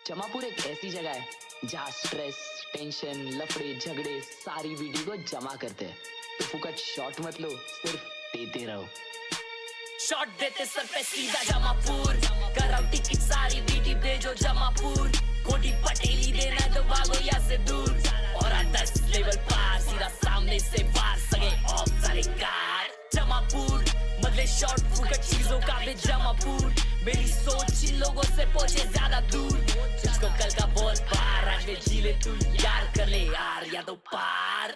जमापुर एक ऐसी जगह है जहाँ स्ट्रेस, टेंशन, लफड़े, झगड़े सारी वीडियो को जमा करते हैं। तो फुकट शॉट मत लो, सिर्फ देते रहो। शॉट देते सर पे सीधा जमापुर, कराओ टिकट सारी वीडियो भेजो जमापुर। कोटी पटेली देना तो भागो यहाँ से दूर, और 10 लेवल पार सीधा सामने से वार सगे ऑफ सारे कार। जमापुर बदले शॉट फुकट चीजों का भी जमापुर। मेरी सोच इन लोगों से पहुंचे ज्यादा दूर, तुझको कल का बोल पार आज में जी ले तू यार, कर ले यार या तो पार।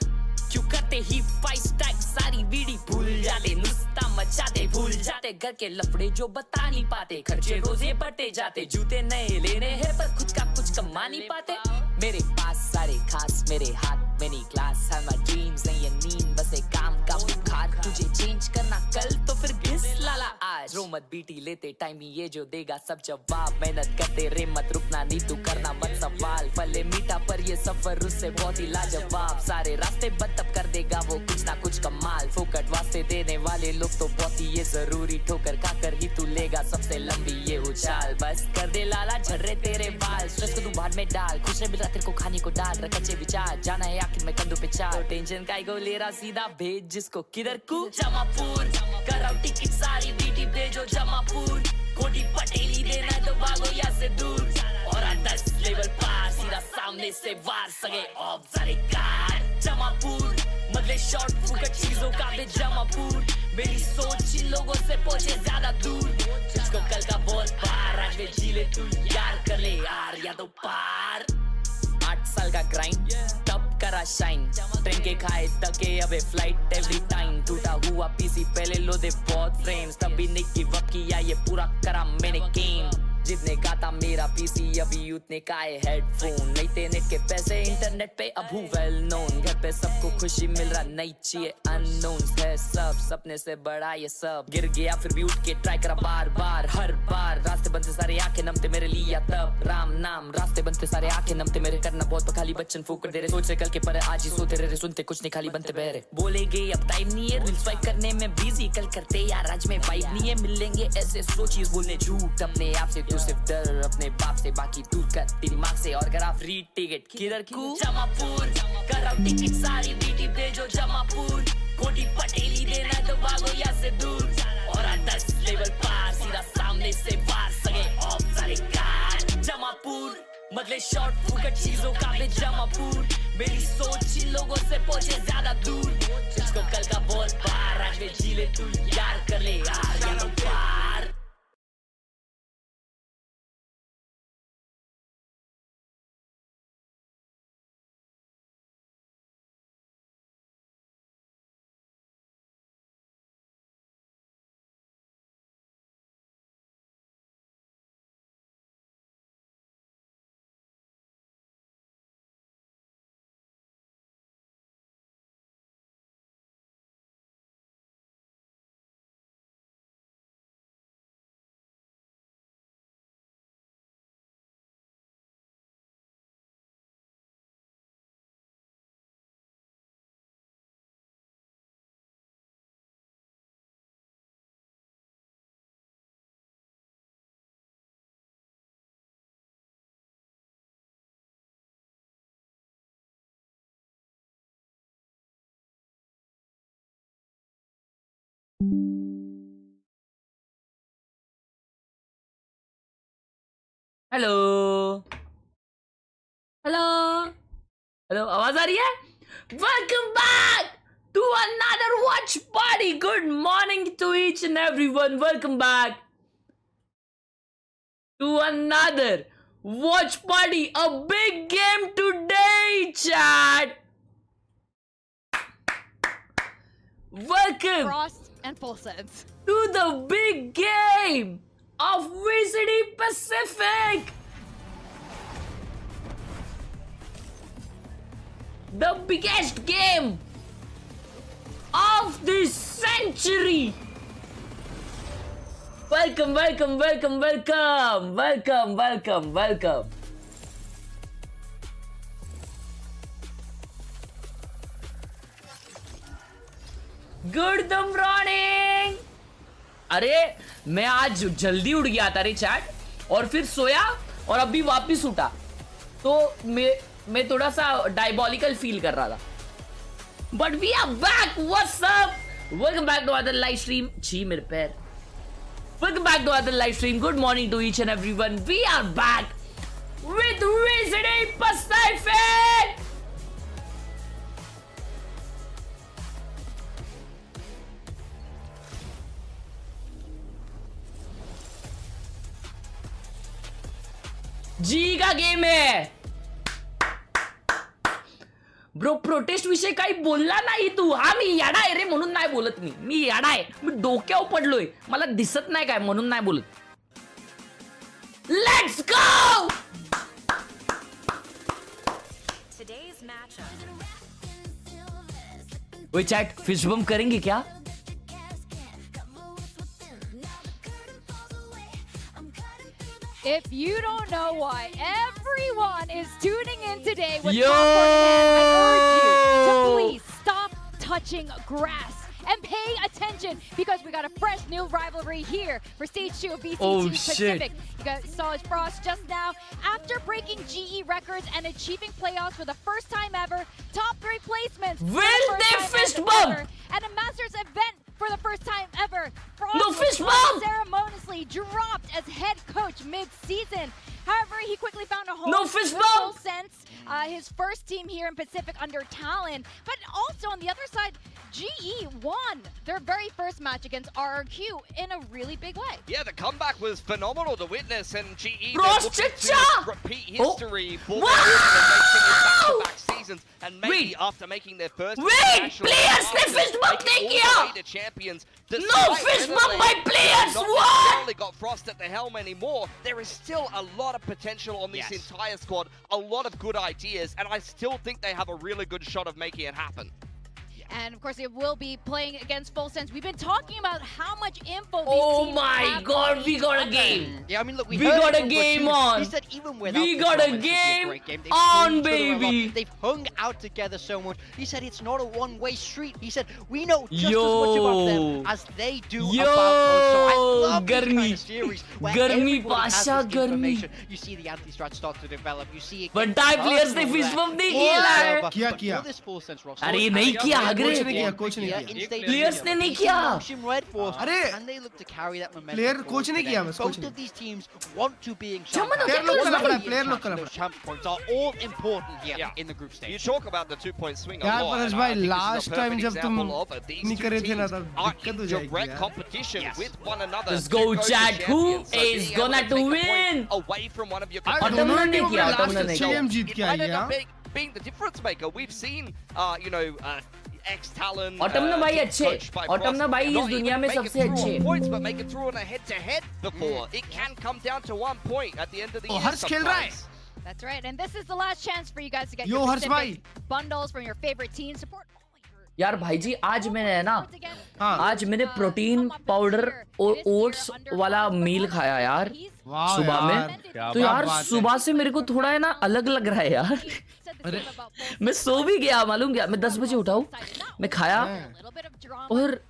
क्यों करते ही फाइव स्टैक सारी वीडी भूल जाते, नुस्ता मचाते भूल जाते, घर के लफड़े जो बता नहीं पाते, खर्चे रोजे बढ़ते जाते, जूते नए लेने हैं पर खुद का कुछ कमा नहीं पाते। मेरे पास सारे खास मेरे हाथ में नहीं क्लास, है माय ड्रीम्स नहीं ये नींद बस एक काम का बुखार। तुझे चेंज करना कल तो फिर घिस लाला आज, रो मत बीटी लेते टाइम ही ये जो देगा सब जवाब। मेहनत करते रे मत रुकना नहीं तू करना मत सवाल, फले मीठा पर ये सफर उससे बहुत ही लाजवाब। सारे रास्ते बंद तब कर देगा वो कुछ ना कुछ कमाल, फोकट वास्ते देने वाले लोग तो बहुत ही ये जरूरी, ठोकर खाकर ही तू लेगा सबसे लंबी ये उछाल। बस कर दे लाला झर्रे तेरे बाल, स्ट्रेस को तू भाड़ में डाल, खुश रहे मिल रहा तेरे को खाने को डाल, रख अच्छे विचार जाना है आखिर में कंधों पे चाल। टेंशन का को ले रहा सीधा भेज जिसको किधर को जमापुर, कराओ टिकट सारी वीडियो भेजो जमापुर। कोटी पटेली देना तो भागो यहाँ से दूर, और 10 लेवल पार सीधा सामने से वार सगे ऑफ सारे कार। जमापुर बदले शॉट फुकट चीजों का भी जमापुर। मेरी सोच इन लोगों से पहुंचे ज्यादा दूर, तुझको कल का बोल पार आज में जी ले तू यार, कर ले यार या तो पार। 8 साल का ग्राइंड तब करा शाइन, ट्रेन के खाए तके अबे फ्लाइट एवरी टाइम। टूटा हुआ पीसी पहले लो दे बहुत फ्रेम्स, तभी नहीं गिव अप किया ये पूरा करा मैंने गेम। जितने का था मेरा पीसी अभी उतने का है हेडफोन, नहीं थे नेट के पैसे इंटरनेट पे अब हूँ वेल नोन। घर पे सबको खुशी मिल रहा नहीं चाहिए अननोन है सब, सपने से बड़ा ये सब। गिर गया फिर भी उठ के ट्राई करा बार बार हर बार, रास्ते बनते सारे आंखें नमते मेरे लिए तब राम नाम। रास्ते बनते सारे आंखें नमते मेरे, करना बहुत खाली बच्चन फूक दे रहे, सोच से कल के पर आज ही सोते रहे, सुनते कुछ नहीं खाली बनते बहरे। बोलेंगे अब टाइम नहीं है रील स्वाइप करने में बिजी, कल करते यार आज में वाइब नहीं है, मिलेंगे ऐसे सोचिए बोलने झूठ अपने आप से। तू सिर्फ डर अपने बाप से, बाकी दूर कर दिमाग से, और करा फ्री टिकट किधर को जमापुर, कराओ टिकट सारी वीडियो भेजो जमापुर। कोटी पटेली देना तो भागो यहाँ से दूर, और 10 लेवल पार सीधा सामने से वार सगे ऑफ सारे कार। जमापुर बदले शॉट फुकट चीजों का भी जमापुर। मेरी सोच इन लोगों से पहुंचे ज्यादा दूर, तुझको कल का बोल पार आज में जी ले तू यार, कर ले यार या तो पार। हेलो हेलो हेलो, आवाज आ रही है? Welcome back to another watch party. Good morning to each and everyone, welcome back to another watch party, a big game today chat. Welcome Frost and Pulseds to the big game of VCT Pacific, the biggest game of this century. Welcome, welcome, welcome, welcome, welcome, welcome, welcome. Good morning. अरे मैं आज जल्दी उठ गया था रे chat, और फिर सोया और अभी वापस उठा, तो मैं थोड़ा सा डायबॉलिकल फील कर रहा था. But we are back. What's up, welcome back to other live stream. जी मेरे पैर. Welcome back to other live stream. Good morning to each and everyone. We are back with VCT Pacific. जी का game है bro. Protest विषय काही बोलला नाही तू. हा मी याडा आहे रे म्हणून नाही बोलत. मी याडा आहे. मी डोक्यावर पडलोय, मला दिसत नाही काय म्हणून नाही बोलत. Let's go. वो चैट फिश बम करेंगे क्या? If you don't know why everyone is tuning in today with Yo! Popcorn Man, I urge you to please stop touching grass and pay attention because we got a fresh new rivalry here for Stage 2 of VCT Pacific. You guys saw his Frost just now. After breaking GE records and achieving playoffs for the first time ever, top 3 placements for Will the they first fist time bump? ever, and a Masters event for the first time ever. Frost No was fist bump! ceremoniously dropped as head coach mid-season. However, he quickly found a home No fist with bump! Full Sense, his first team here in Pacific under Talon. But also on the other side, GE won their very first match against RRQ in a really big way. Yeah, the comeback was phenomenal to witness, and GE Frost they're looking Chicha! to repeat history for Wow! back-to-back seasons, and maybe Wait! after making their first Wait! international Players masters, ने fist bump making नहीं all the किया! way to champions. No Despite fist whether bump they by players! not What? necessarily got Frost at the helm anymore, there is still a lot of potential on this entire squad, a lot of good ideas, and I still think they have a really good shot of making it happen. And of course, they will be playing against Full Sense. We've been talking about how much info these Oh teams my have god, on we each got a other. Mm. game. Yeah, I mean, look, we got heard a from game Platoon. on. He said even without We the got a comments, it'd be game great game. They've on, pulled each other a lot. baby. They've hung out together so much. He said it's not a one-way street. He said we know just as much about them as they do Yo, about us. So I love this Garmi. kind of series where Garmi, everybody has Pasha, this Garmi. information. You see the anti-strat start to develop. You see it. But get die players ने personal fist there. bump नहीं All किया over. है. But किया. for this Full Sense roster, अरे नहीं किया हगरे. Coach ने किया, कोच ने किया. in stage Players two, ने नहीं facing किया. Motion Red Force, अरे and they look to carry that momentum player forward coach ने for किया them. बस, कोच Both ने. of these teams want to be in Someone champions. Player लोग करना पड़ा, player लोग करना Those champ points are all important here Yeah. in the group stage. You talk about the 2-point swing a यार lot. Purse and I भाई think this is a last perfect time जब तुम example of it. These नहीं two करे थे ना teams तब are दिक्कत in हो जाएगी direct यार. competition Yes. with one another. Let's to go, to chat. Who champions. So is being gonna able to take a win? point away from one of your आज Autumn दोनों ने टीमों किया, में Autumn last ने अच्छी किया. गेम जीत के आई ended है. up being the difference maker. We've seen, ex-Talon. Autumn ने भाई अच्छे. coached by Autumn ने Frost, भाई इस not दुनिया even में make it सबसे through on अच्छे. points, but make it through on a head-to-head before. It can come down to 1 point at the end of the year. Harsh Khelraay. sometimes. That's right, and this is the last chance for you guys to get Yo, your Harsh Pacific bundles from your favorite team. Support all your यार भाई जी आज मैंने है ना, हाँ. आज मैंने protein powder और ओट्स वाला मील खाया यार वाह सुबह में. यार. तो यार सुबह से मेरे को थोड़ा है ना अलग लग रहा है यार. मैं सो भी गया, मालूम क्या, मैं 10 बजे उठा हूँ, मैं खाया और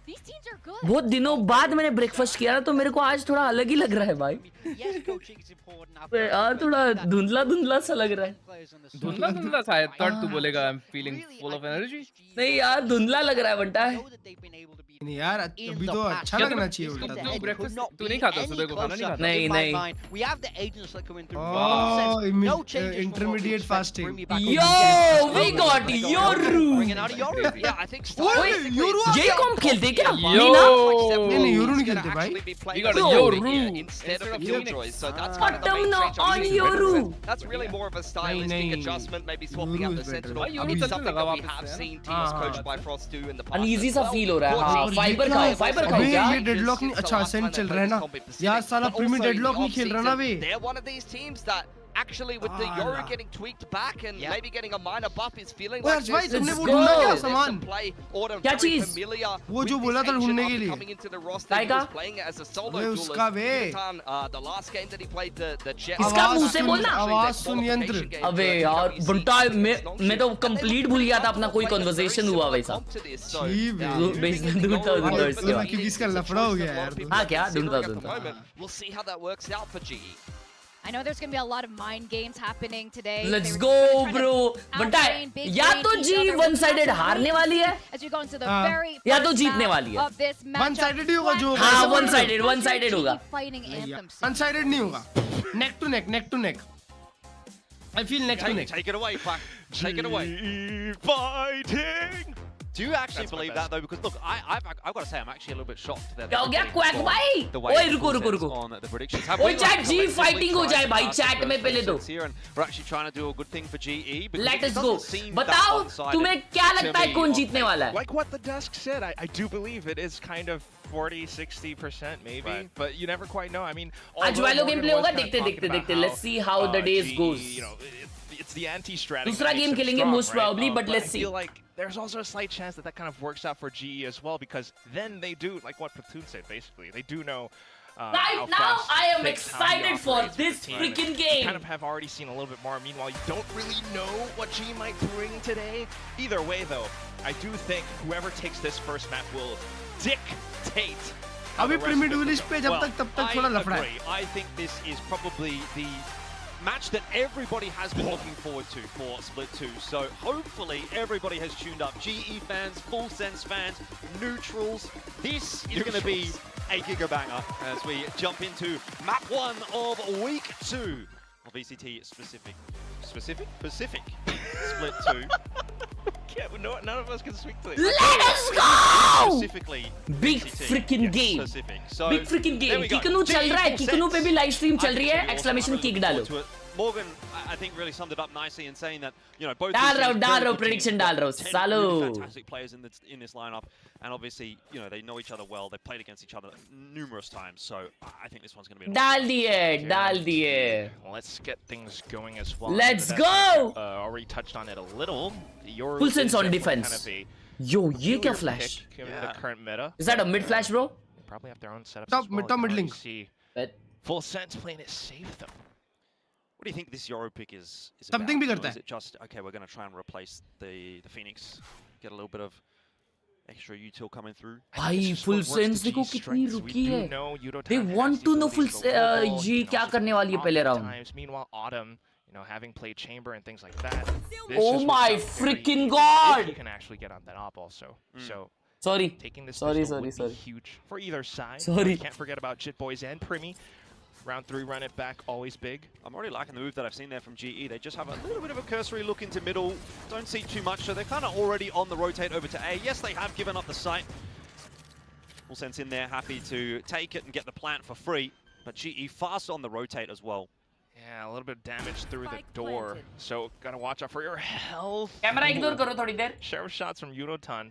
बहुत दिनों बाद मैंने ब्रेकफास्ट किया ना, तो मेरे को आज थोड़ा अलग ही लग रहा है भाई. Yes, coaching is important. After यार थोड़ा धुंधला धुंधला सा लग रहा है. players on the धुंधला धुंधला सा है. थर्ड तू बोलेगा I am feeling full of energy. नहीं यार धुंधला लग रहा है बंटा है. know that they've been able to be नहीं यार अभी तो अच्छा क्या लगना तुम- चाहिए उल्टा. तुम- तो. तू breakfast- तू नहीं खाता सुबह को, खाना नहीं खाता? नहीं, In my नहीं. mind, we have the agents that come in through. Oh, No changes from intermediate what we expect. fasting. Bring me back Yo, up. we got Yoru. Bringing out Yoru. Yeah, I think Oye, Yoru आ ये गया. कौन खेलते क्या? Yo. नहीं ना? नहीं, Yoru नहीं खेलते भाई. We got a Yo. Yoru. instead of a Instead of Killjoy, so that's kind of the Autumn main no change I'm on using. Yoru. That's really more of a stylistic नहीं. adjustment, maybe swapping Yoru out the is better. Sentinel. भाई, Yoru It's चलने something लगा that we वापस have से, seen हाँ. teams coached by Frost do in the past. Uneasy as सा well. feel हो रहा है. हाँ, Fortunately, फाइबर it's खाओ, also फाइबर been खाओ अबे क्या? ये डेडलॉक नहीं, अच्छा असेंट चल रहा है ना यार. साला But premier also in deadlock the नहीं खेल रहा ना बे. They're one of these teams that actually with the Yoru getting tweaked back and maybe getting a minor buff is feeling ओए like हर्ष भाई this. तुमने Let's वो go. ढूंढा क्या There's some सामान? play Autumn क्या very चीज? familiar वो जो with बोला this था ancient ढूंढने after के लिए. coming into the roster. काय He का? was playing it as a solo ओए duelist. उसका बे. Yutan, the last game that he played the Jet. इसका मुंह से बोलना. आवाज सुन यंत्र. अबे यार बंटा मैं तो कंप्लीट भूल गया था अपना कोई कन्वर्सेशन हुआ वैसा. जी बे. ढूंढता ढूंढता इसके बाद. क्योंकि इसका लफड़ा हो गया यार. हाँ क्या ढूंढता ढूंढता. We'll see how that works out for GE. I know there's going to be a lot of mind games happening today. Let's go, bro. But या तो जी one sided हारने वाली है, as we go into the very या तो जीतने वाली है. of this matchup. One sided ही होगा जो. हाँ, one sided होगा. Fighting anthems. One sided नहीं होगा. Neck to neck. I feel neck to neck. Take it away, Pac. Take it away. Fighting. Do you actually believe that though? Because look, I've got to say I'm actually a little bit shocked that क्या हो गया quack भाई? ओए रुको. on the predictions. ओए chat G fighting हो जाए भाई chat में पहले तो. Here and we're actually trying to do a good thing for GE. Let us go. बताओ तुम्हें क्या लगता है कौन जीतने वाला है? Like what the desk said, I do believe it is kind of 40-60% maybe, but you never quite know. I mean, आज वालों गेम प्ले होगा देखते. Let's see how the days goes. You know, it's the anti-strategy. दूसरा game खेलेंगे most probably, but let's see. I feel like there's also a slight chance that kind of works out for GE as well, because then they do like what Platoon said. Basically, they do know. Right now, I am excited for this freaking game. You kind of have already seen a little bit more. Meanwhile, you don't really know what GE might bring today. Either way, though, I do think whoever takes this first map will dictate. अभी primitivist पे जब तक थोड़ा लफड़ा है. I think this is probably the match that everybody has been looking forward to for Split 2. So hopefully everybody has tuned up. GE fans, Full Sense fans, neutrals. This is going to be a gigabanger as we jump into map 1 of week 2 of VCT Pacific Split 2. None of us can speak to it. Let us go! Specifically Big VCT freaking game. Pacific. So Big freaking there game. we go. किकनू चल रहा है, GE किकनू पे भी live stream चल रही है. I think Exclamation I'm really kick डालो. looking forward to it. Morgan, I think, really summed it up nicely in saying that, you know, both डाल रहा हूँ, these teams, very good prediction teams, डाल रहा हूँ, 10 सालो. really fantastic players in this lineup, and obviously, you know, they know each other well. They've played against each other numerous times, so I think this one's going to be. डाल दिए. Well, let's get things going as well. Let's go! Already touched on it a little. Your Full Sense on kind defense. of a Yo, ये क्या peculiar flash? pick given the current meta. Is that a mid flash, bro? They probably have their own setups Top as well. mid, top You mid can link. already see Bet. Full Sense playing it safe though. What do you think this Euro pick is Something about? भी करता Or is है. it just, okay, we're going to try and replace the Phoenix, get a little bit of extra util coming through? भाई Full Sense देखो कितनी रुकी है. They want to know Full ये क्या करने वाली है पहले round. Meanwhile, Autumn, you know, having played Chamber and things like that. Oh my freaking god! You can actually get on that op also. So Sorry. taking this Sorry. would be huge for either side. Sorry. Can't forget about Jit Boys and Primi. Round 3, run it back, always big. I'm already liking the move that I've seen there from GE. They just have a little bit of a cursory look into middle. Don't see too much, so they're kind of already on the rotate over to A. Yes, they have given up the site. Full Sense in there, happy to take it and get the plant for free. But GE fast on the rotate as well. Yeah, a little bit of damage through the door. So gotta watch out for your health. Camera ignore करो थोड़ी देर. Share of shots from Euroton.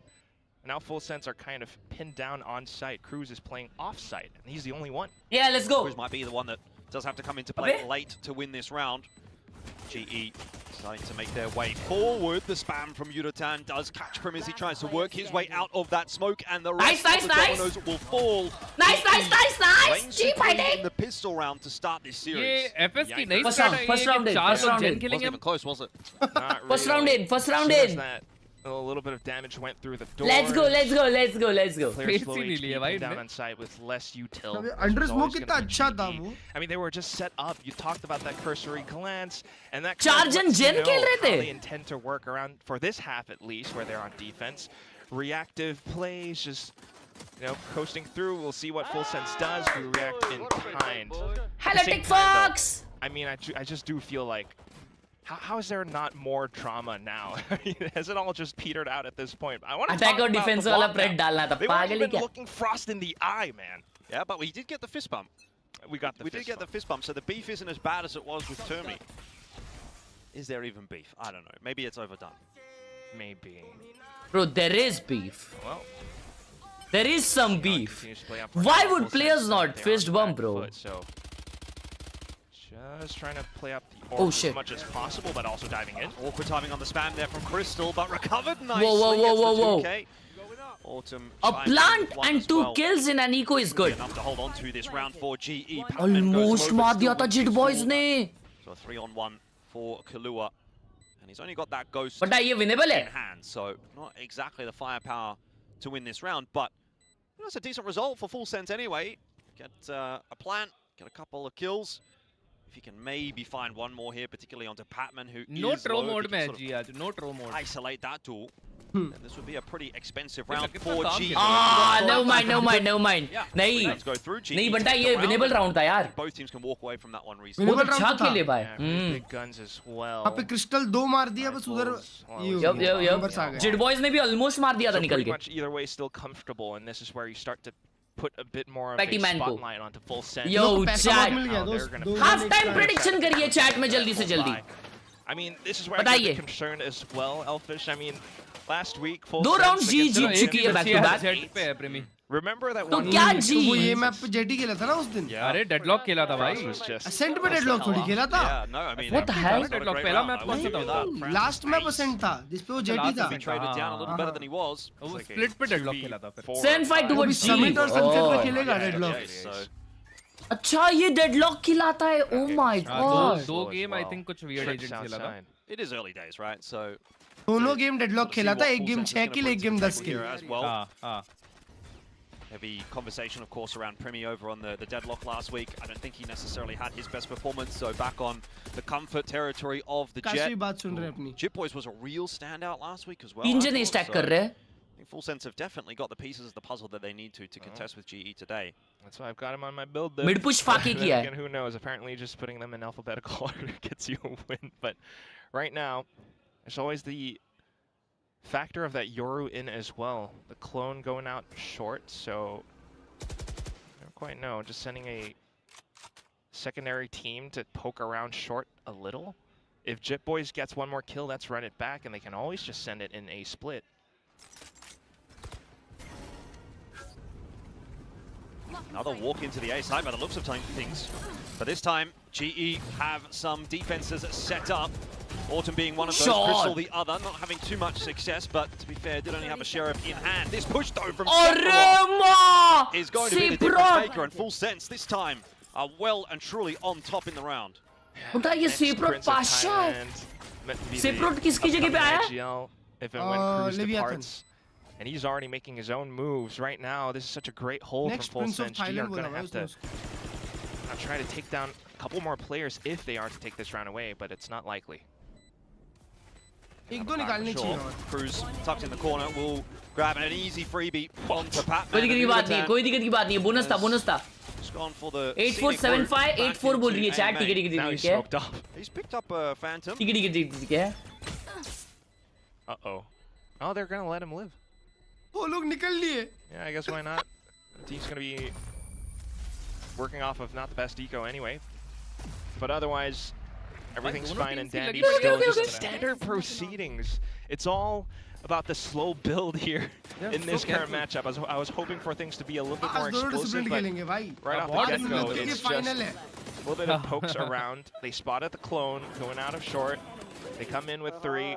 Now Full Sense are kind of pinned down on site. Cruz is playing off site, and he's the only one. Yeah, let's go. Cruz might be the one that does have to come into play late to win this round. GE starting to make their way forward. The spam from Yudotan does catch Prim as he tries to work his way out of that smoke, and the rest of the dominoes will fall. Nice. G fighting. In the pistol round to start this series. ये FS की नहीं First start round, है, first ये round कि in, चार first लोग round gen in. खेलेंगे Wasn't even close, was it? Not First really. round in, first round As soon as in. that, a little bit of damage went through the door. Let's go. Players Face slow ही नहीं लिया भाई HP down इनने. on site with less util. अबे which under was smoke always कितना gonna be अच्छा था GE. वो. I mean, they were just set up. You talked about that cursory glance, and that चार kind of जन lets you gen know खेल रहे how थे. they intend to work around for this half at least, where they're on defense. Reactive plays, just coasting through. We'll see what Full Sense does. We react in kind. Hello, Tick Fox. I mean, I just do feel like, how is there not more drama now? Has it all just petered out at this point? I want to Attack talk और about defense the वाला block prayed now. डालना था. They weren't पागल ही even क्या? looking Frost in the eye, man. Yeah, but we did get the fist bump. We did get the fist bump, so the beef isn't as bad as it was with Termi. Is there even beef? I don't know. Maybe it's overdone. Maybe. Bro, there is beef. Well, There is some beef. continues to play up Why for would Full players Sense, not they're on fist the bump, back bro? foot, so just trying to play up the Oh, orb shit. as much as possible, but also diving in. Awkward timing on the spam there from Crystal, but recovered nicely. Whoa. Gets the 2K. Autumn A chimed in plant with one and as 2 well. kills in an eco is good. Enough to hold on to this round for GE. Almost मार दिया था Jit Boys ने. So a 3-on-1 for Khelraay. And he's only got that ghost But ये winnable in है. hand, so not exactly the firepower to win this round, but that's a decent result for Full Sense anyway. Get a plant, get a couple of kills. If he can maybe find one more here, particularly onto Patman, who No is throw low, if he mode can mein sort of G aaj. No throw mode. isolate that tool. And this would be a pretty expensive round kitna for kaam G. kiya? never mind. Yeah, नहीं let's go through G. नहीं बंटा ये winnable round था यार. Both teams can walk away from that one वो reasonably. तो अच्छा खेले भाई. Big guns as well. वहाँ पे क्रिस्टल 2 मार दिया बस उधर यप numbers आ गए. जिट बॉयज ने भी ऑलमोस्ट मार दिया था So निकल pretty के. much either way still comfortable, and this is where you start to put a bit more of Petty a man को. spotlight onto full sense. Yo, पैसा बहुत chat. मिल गया Now they're दोस्त. gonna 2 हाफ टाइम प्रेडिक्शन करिए chat में जल्दी से जल्दी. I mean, this is where I बताइए. get concerned as well, Elfish. I mean, last week full 2 sense rounds G against Jeet the चुकी है back to back. Z पे है प्रेमी. Remember that तो one? क्या week? जी? वो ये मैप पे जेटी खेला था ना उस दिन. अरे डेडलॉक खेला था भाई. Frost was just असेंट पे डेडलॉक थोड़ी खेला था. Yeah, no, I mean, What the hell? that's not a Deadlock great पहला round. मैप I कौन will सा give था? that. France last map Ascent था जिसपे वो जेटी था. He traded down a little better than he was. वो like a split पे डेडलॉक खेला था फिर. 7-5 वो भी towards G. समिट और सनसेट में Oh. खेलेगा Yeah, डेडलॉक. okay, so अच्छा ये डेडलॉक खिलाता है. Oh my god. दो गेम आई थिंक कुछ वियर्ड trips एजेंट खेला था. outside. it is early days, right? So दोनों गेम डेडलॉक खेला था. एक गेम 6 किल, एक game 10 here kill. as well. हाँ. Heavy conversation, of course, around Primi over on the deadlock last week. I don't think he necessarily had his best performance, so back on the comfort territory of the Kashi Jet. बात सुन रहे हैं अपनी. Jit Boys was a real standout last week as well. तीन I जने thought, stack so कर रहे हैं. I think Full Sense have definitely got the pieces of the puzzle that they need to contest with GE today. That's why I've got him on my build. Mid push फाके Then किया है. again, who knows? Apparently, just putting them in alphabetical order gets you a win. But right now, there's always the factor of that Yoru in as well. The clone going out short, so I don't quite know. Just sending a secondary team to poke around short a little. If Jit Boys gets one more kill, that's run it back, and they can always just send it in a split. Another walk into the A side by the looks of things. But this time, GE have some defenses set up. Autumn being one of those, Shot. Crystal the other. Not having too much success, but to be fair, did only have a Sheriff in hand. This push though from अरे Sephiroth माँ. is going to be the difference maker, and Full Sense this time are well and truly on top in the round. बता ये Next सेप्रोट Prince of Pasha है. Thailand, meant to be सेप्रोट the किसकी जगह पे upcoming आया? IGL if and when Cruz Leviathan. departs. And he's already making his own moves right now. This is such a great hold Next from Full Prince of Sense. G are Thailand going to बोला have भाई to try to take down a couple more players if they are to take this round away, but it's not likely. एक दो निकालनी चाहिए Sure. और. Cruz tucked in the corner will grab an easy freebie onto कोई Patman. दिक्कत की बात नहीं है. कोई दिक्कत की बात नहीं है. बोनस था बोनस था. Just gone for the 8475 84 बोल रही है चैट. ठीक है ठीक है Now ठीक he's है. smoked off. He's picked up a Phantom. ठीक है ठीक है ठीक है. Uh-oh. Oh, they're going to let him live. वो लोग निकल लिए. Yeah, I guess why not? The team's going to be working off of not the best eco anyway. But otherwise, everything's fine and dandy. Still just standard proceedings. It's all about the slow build here in this current matchup. I was hoping for things to be a little bit more आज दोनों explosive, discipline but खेलेंगे भाई. right off आज the get-go, लोग के it's just final है. a little bit of pokes around. They spotted the clone going out of short. They come in with 3.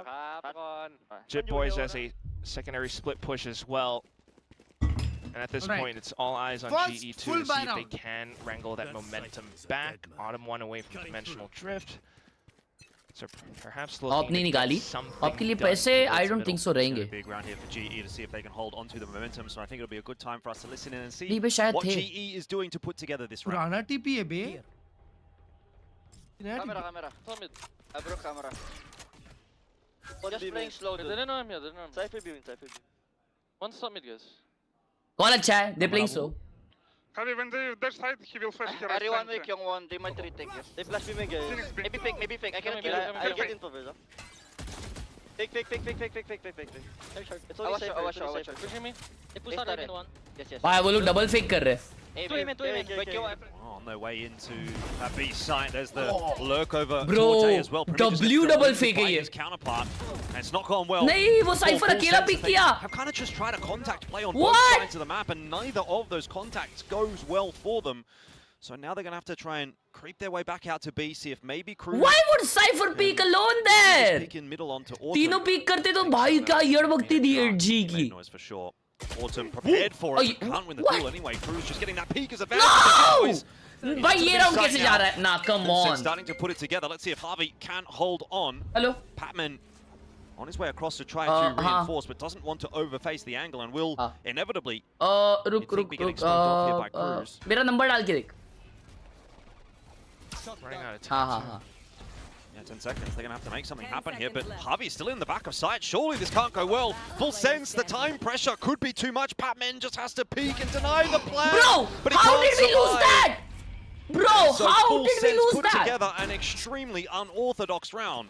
Jit Boys as a secondary split push as well. And at this point, it's all eyes on First GE2 full to see if buy they round. can wrangle that momentum back. Autumn 1 away from dimensional drift. So perhaps op looking नहीं to get निकाली. something op के लिए done पैसे towards I don't middle. think so It's gonna रहेंगे. be a big round here for GE to see if they can hold onto the momentum. So I think it'll be a good time for us to listen in and see नहीं बे शायद what थे. GE is doing to put together this round. पुराना TP है बे. Camera. Tommy. I broke camera. Just playing slow. They didn't know him yet. Cypher beaming. One stop mid, guys. कौन अच्छा है? They playing so. Khelraay, when they dash side, he will flash Khelraay. Everyone make young one. They might retake. They flash beaming, guys. Maybe fake. I cannot kill him. I'll get info, bro. Fake. It's only Cypher. Pushing me. They push out in one. Yes. भाई वो लोग double fake कर रहे हैं. Two women. On their way into that B site, there's the lurk over Bro, Torte as well. Premier just W gets double deleted fake है by ये. his counterpart, and it's not gone well. नहीं वो For cipher Full अकेला Sense, pick they किया. have kind of just tried a contact play on What? both sides of the map, and neither of those contacts goes well for them. So now they're going to have to try and creep their way back out to B, see if maybe Cruz Why would Cypher peek alone there? pick in middle onto Autumn. तीनों peak करते तो भाई क्या यड़वक्ती दी है G की. Noise for sure. Autumn prepared for it, but can't win the What? duel anyway. Cruz just getting that peak as advantage. No! भाई ये round कैसे जा रहा है? Nah, come on. Starting to put it together. Let's see if Harvey can hold on. Hello. Patman on his way across to try to reinforce, but doesn't want to overface the angle and will inevitably रुक be getting smoked off here by Cruz. मेरा number डाल के देख. Running out of time. हाँ. Yeah, 10 seconds. They're going to have to make something happen here, but Javi's still in the back of sight. Surely this can't go well. Full sense, the time pressure could be too much. Patman just has to peek and deny the plan. Bro, but how did we lose that? Bro, so how Full did we Sense lose put that? together an extremely unorthodox round.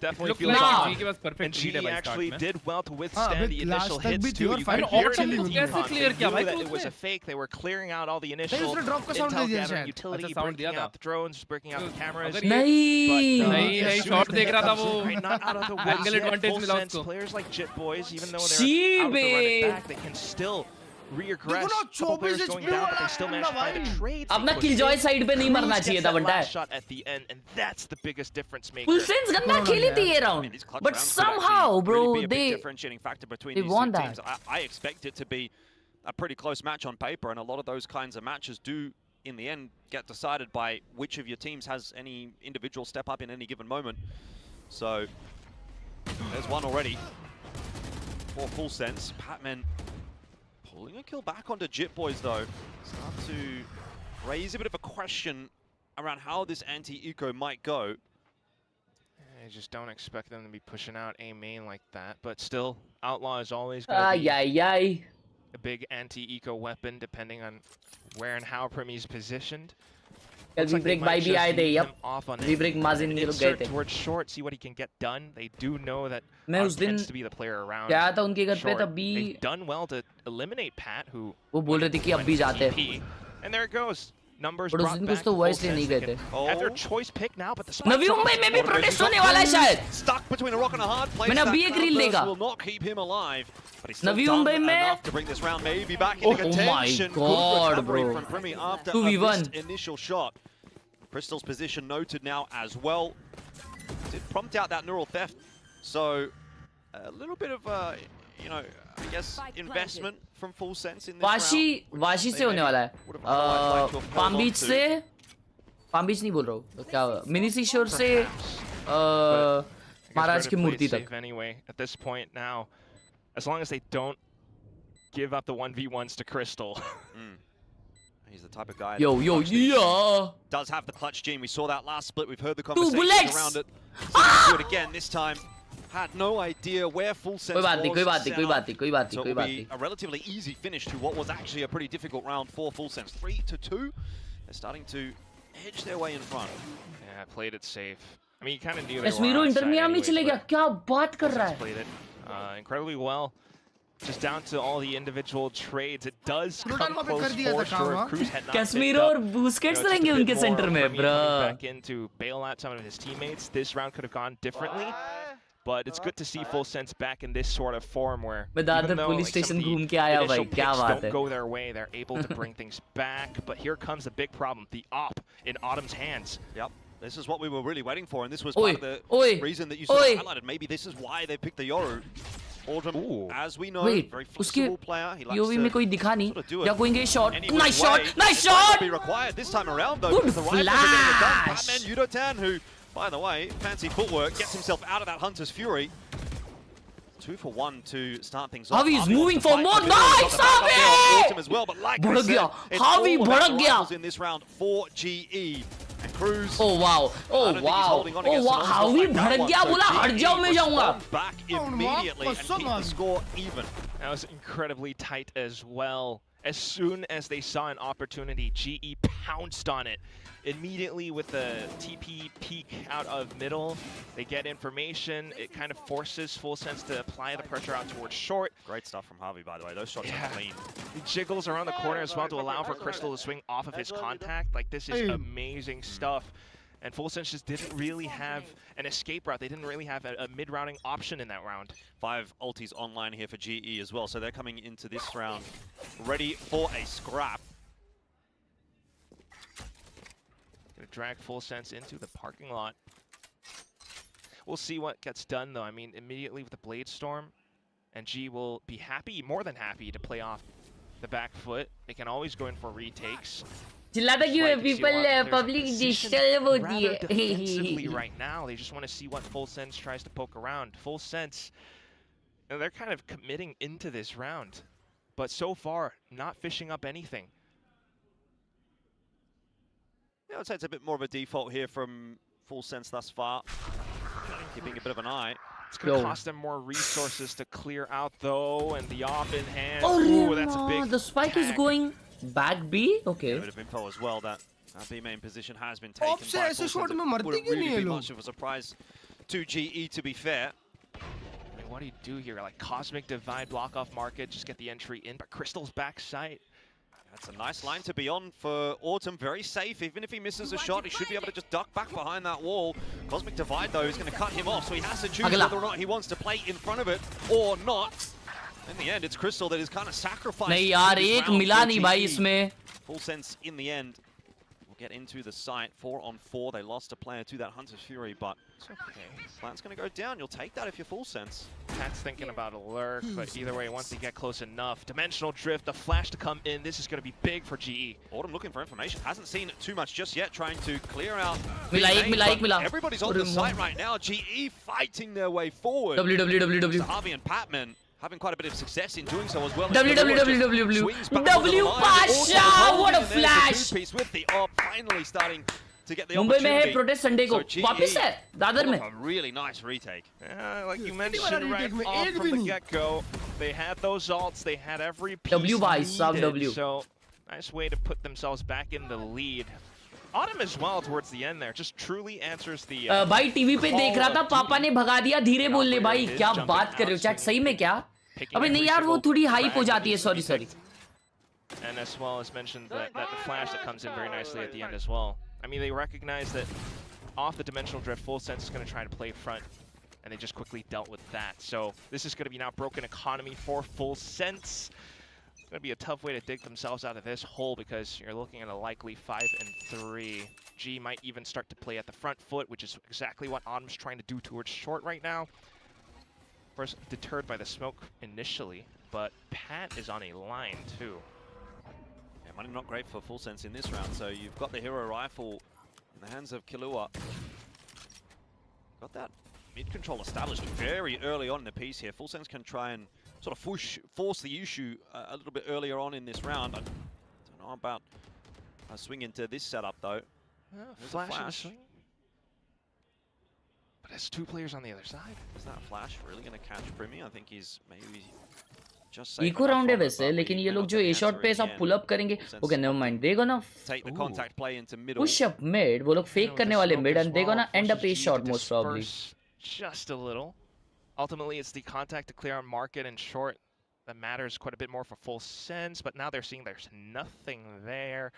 Definitely Look feel like like G के पास perfect and lead है G भाई actually start में. did well to withstand the initial तक भी hits थी too. और You fight could hear actually it हुई कैसे है. clear किया They भाई knew that तू it was उसने? a fake. They were clearing out all the नहीं initial उसने drop का sound intel दे दिया gathering शायद. utility, अच्छा, sound breaking दिया था. out the drones, breaking out the cameras. अगर ये नहीं. नहीं नहीं As soon shot as they देख रहा था comes वो. in, right, not out of the woods Angle yet, advantage Full मिला Sense उसको. players like Jit Boys, even though She they're out to run it be. back, they can still regress. देखो ना, Couple players 24 going HP down, but they still manage to find a trade. अपना Killjoy side पे नहीं मरना चाहिए था बंटा. Shot at the end, and that's the biggest difference maker. Full Sense गंदा खेली थी ये I mean, round. these clutch But rounds could somehow, actually bro, really be a big they differentiating factor between they these won two that. teams. I expect it to be a pretty close match on paper, and a lot of those kinds of matches do, in the end, get decided by which of your teams has any individual step up in any given moment. So, there's one already for Full Sense. Patman pulling a kill back onto Jit Boys, though. Start to raise a bit of a question around how this anti-eco might go. I just don't expect them to be pushing out A main like that, but still, Outlaw is always going to Ay be ay ay. a big anti-eco weapon, depending on where and how Primi's positioned. कल Looks we like they break might by भी just आए थे. leave Yep. him off on We it. break Mazin ये लोग गए Insert थे. towards short, see what he can get done. They do know that मैं Ark उस दिन tends to be the player around गया था उनके घर पे short. तभी They've done well to eliminate Pat, who वो बोल रहे थे कि अब भी जाते हैं. TP. And there it goes. Numbers और उस brought दिन back कुछ तो to वॉइस Full नहीं Sense. गए They थे. can have their choice pick now, but the spike Navi Mumbai में भी प्रोटेस्ट होने वाला है शायद. Stuck between a rock and a hard place. मैंने अभी That एक रील cloudburst देखा. will not keep him alive, but he's still Navi done Mumbai में enough to bring this round maybe back into Oh my contention. Good God, recovery bro. from Primi after 2v1. a missed initial shot. Crystal's position noted now as well. Did prompt out that neural theft, so a little bit of you know, I guess investment from Full Sense in this Vashi Vashi से होने वाला है. Palm बीच से palm बीच नहीं बोल रहा हूँ. क्या मिनी सीशोर से महाराज की मूर्ति तक. Anyway, at this point now, as long as they don't give up the 1v1s to Crystal. He's the type of guy Yo, yo, yeah. does have the clutch gene. We saw that last split. We've heard the Two conversations bullets. around it. So do it again this time. Had no idea where Full Sense कोई बात नहीं, was कोई बात नहीं, set कोई up. बात नहीं, कोई बात नहीं, So कोई it will बात be नहीं. a relatively easy finish to what was actually a pretty difficult round for Full Sense. 3-2. They're starting to edge their way in front. Yeah, played it safe. I mean, you kind of knew they were कश्मीरो onside इंटरमिया में anyways, चले गया. but क्या बात कर Full रहा Sense है? played it incredibly well. Just down to all the individual trades, it does come Brutal वहाँ पे close कर दिया था for sure. काम, If Cruz had not कश्मीरो picked और up, बुस्केट्स just a रहेंगे bit उनके more सेंटर में, Premier bro. coming back in to bail out some of his teammates. This round could have gone differently, but it's good to see Full Sense back in this sort of form where मैं Dadar even though police like, some station of the घूम के आया भाई. initial क्या picks बात don't है? go their way, they're able to bring things back. But here comes the big problem: the op in Autumn's hands. Yep. This is what we were really waiting for, and this was Oi, part of the oi, reason that you sort of oi. highlighted. Maybe this is why they picked the Yoru. Aldrin, as we know, Wait, very उसके flexible player. He likes POV में to कोई दिखा नहीं. sort of do या it कोई गए shot. any Nice which shot, way. nice It might not shot. be required this time around, though, Good because the rifles are getting it done. flash. Batman Yudotan, who, by the way, fancy footwork, gets himself out of that Hunter's Fury. 2 for 1 to start things off. Javi is Javi moving wants to for fight more. the middle. He's got Nice, the back up there on Javi! Autumn as well, but like I भड़क said, गया. it's Javi all about भड़क the गया. rifles in this round for GE. And Cruz. Oh wow, I oh don't think he's wow, holding on oh against wow. an Javi onslaught like that भड़क one. गया. So बोला हट GE जाओ मैं जाऊँगा. respond back immediately and keep the score even. That was incredibly tight as well. As soon as they saw an opportunity, GE pounced on it. Immediately with the TP peek out of middle, they get information. It kind of forces Full Sense to apply the pressure out towards short. Great stuff from Javi, by the way. Those shots Yeah. are clean. He jiggles around the corner as well to allow for Crystal to swing off of his contact. Like, this is amazing stuff. And Full Sense just didn't really have an escape route. They didn't really have a mid-rounding option in that round. 5 ultis online here for GE as well, so they're coming into this round ready for a scrap. Gonna drag Full Sense into the parking lot. We'll see what gets done, though. I mean, immediately with the Blade Storm, and G will be happy, more than happy, to play off the back foot. They can always go in for retakes. चिल्लाता क्यों है? People public disturb होती Defensively है. right now, they just want to see what Full Sense tries to poke around. Full Sense, you know, they're kind of committing into this round, but so far, not fishing up anything. I would say it's a bit more of a default here from Full Sense thus far. Keeping a bit of an eye. It's going to cost them more resources to clear out, though, and the off in hand. Oh, Ooh, that's a big the spike tag. is going back B. Okay. A bit of info as well that B main position has been taken by Full Sense. Wouldn't really be much of a surprise to GE, to be fair. I mean, what do you do here? Like Cosmic Divide, block off market, just get the entry in, but Crystal's back sight. That's a nice line to be on for Autumn. Very safe. Even if he misses a shot, he should be able to just duck back behind that wall. Cosmic Divide, though, is going to cut him off, so he has to choose whether or not he wants to play in front of it or not. In the end, it's Crystal that is kind of sacrificed. नहीं यार, एक मिला नहीं भाई इसमें. Full Sense in the end will get into the site. 4-on-4. They lost a player to that Hunter's Fury, but it's okay. Plant's going to go down. You'll take that if you're Full Sense. Pat's thinking about a lurk, but either way, once they get close enough, Dimensional Drift, the flash to come in, this is going to be big for GE. Autumn looking for information. Hasn't seen too much just yet, trying to clear out. Mila. Everybody's on the site right now. GE fighting their way forward. W. Harvey and Patman having quite a bit of success in doing so as well. W Pasha, what a flash! Two-piece with the op, finally starting to get the Mumbai में है opportunity. Protest Sunday को वापस है दादर में. A really nice retake. Yeah, like you mentioned right off from the get-go, they had those ults, they had every piece W by sub needed, W. so nice way to put themselves back in the lead. Autumn as well towards the end there, just truly answers the भाई TV पे देख रहा था पापा ने भगा दिया धीरे बोल ले भाई क्या बात कर रहे हो चैट सही में क्या अबे नहीं यार वो थोड़ी हाइप हो जाती है sorry And as well as mentioned that the flash that comes in very nicely at the end as well. I mean, they recognize that off the Dimensional Drift, Full Sense is going to try to play front, and they just quickly dealt with that. So this is going to be now broken economy for Full Sense. It's going to be a tough way to dig themselves out of this hole because you're looking at a likely 5-3. G might even start to play at the front foot, which is exactly what Autumn's trying to do towards short right now. Of course, deterred by the smoke initially, but Pat is on a line too. Money not great for Full Sense in this round, so you've got the hero rifle in the hands of Khelraay. Got that mid control established very early on in the piece here. Full Sense can try and sort of force the issue a little bit earlier on in this round. I don't know about a swing into this setup though. Flash. But it's two players on the other side. Is that flash really going to catch Primi? I think he's maybe just eco round है वैसे लेकिन ये लोग जो ए shot पे सब pull up करेंगे okay never mind they gonna push up mid वो लोग फेक करने वाले mid and they gonna and up A shot most probably just a little. Ultimately it's the contact to clear on market and short that matters quite a bit more for Full Sense, but now they're seeing there's nothing there.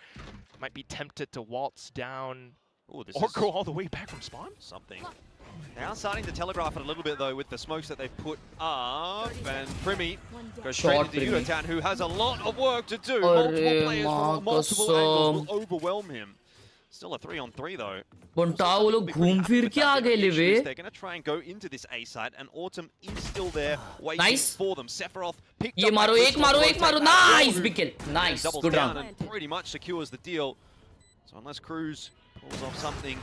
Might be tempted to waltz down or go all the way back from spawn. Something. They are starting to telegraph it a little bit though with the smokes that they put up, and Primi goes straight into Utatan, who has a lot of work to do. Multiple players from multiple angles will overwhelm him. Still a 3-on-3 though. बंटा वो लोग घूम फिर के आ गए लेवे. They're going to try and go into this A side, and Autumn is still there waiting for them. Sephiroth picked ये up. मारो एक मारो nice big kill. Nice good round. And pretty much secures the deal. So unless Cruz pulls off something,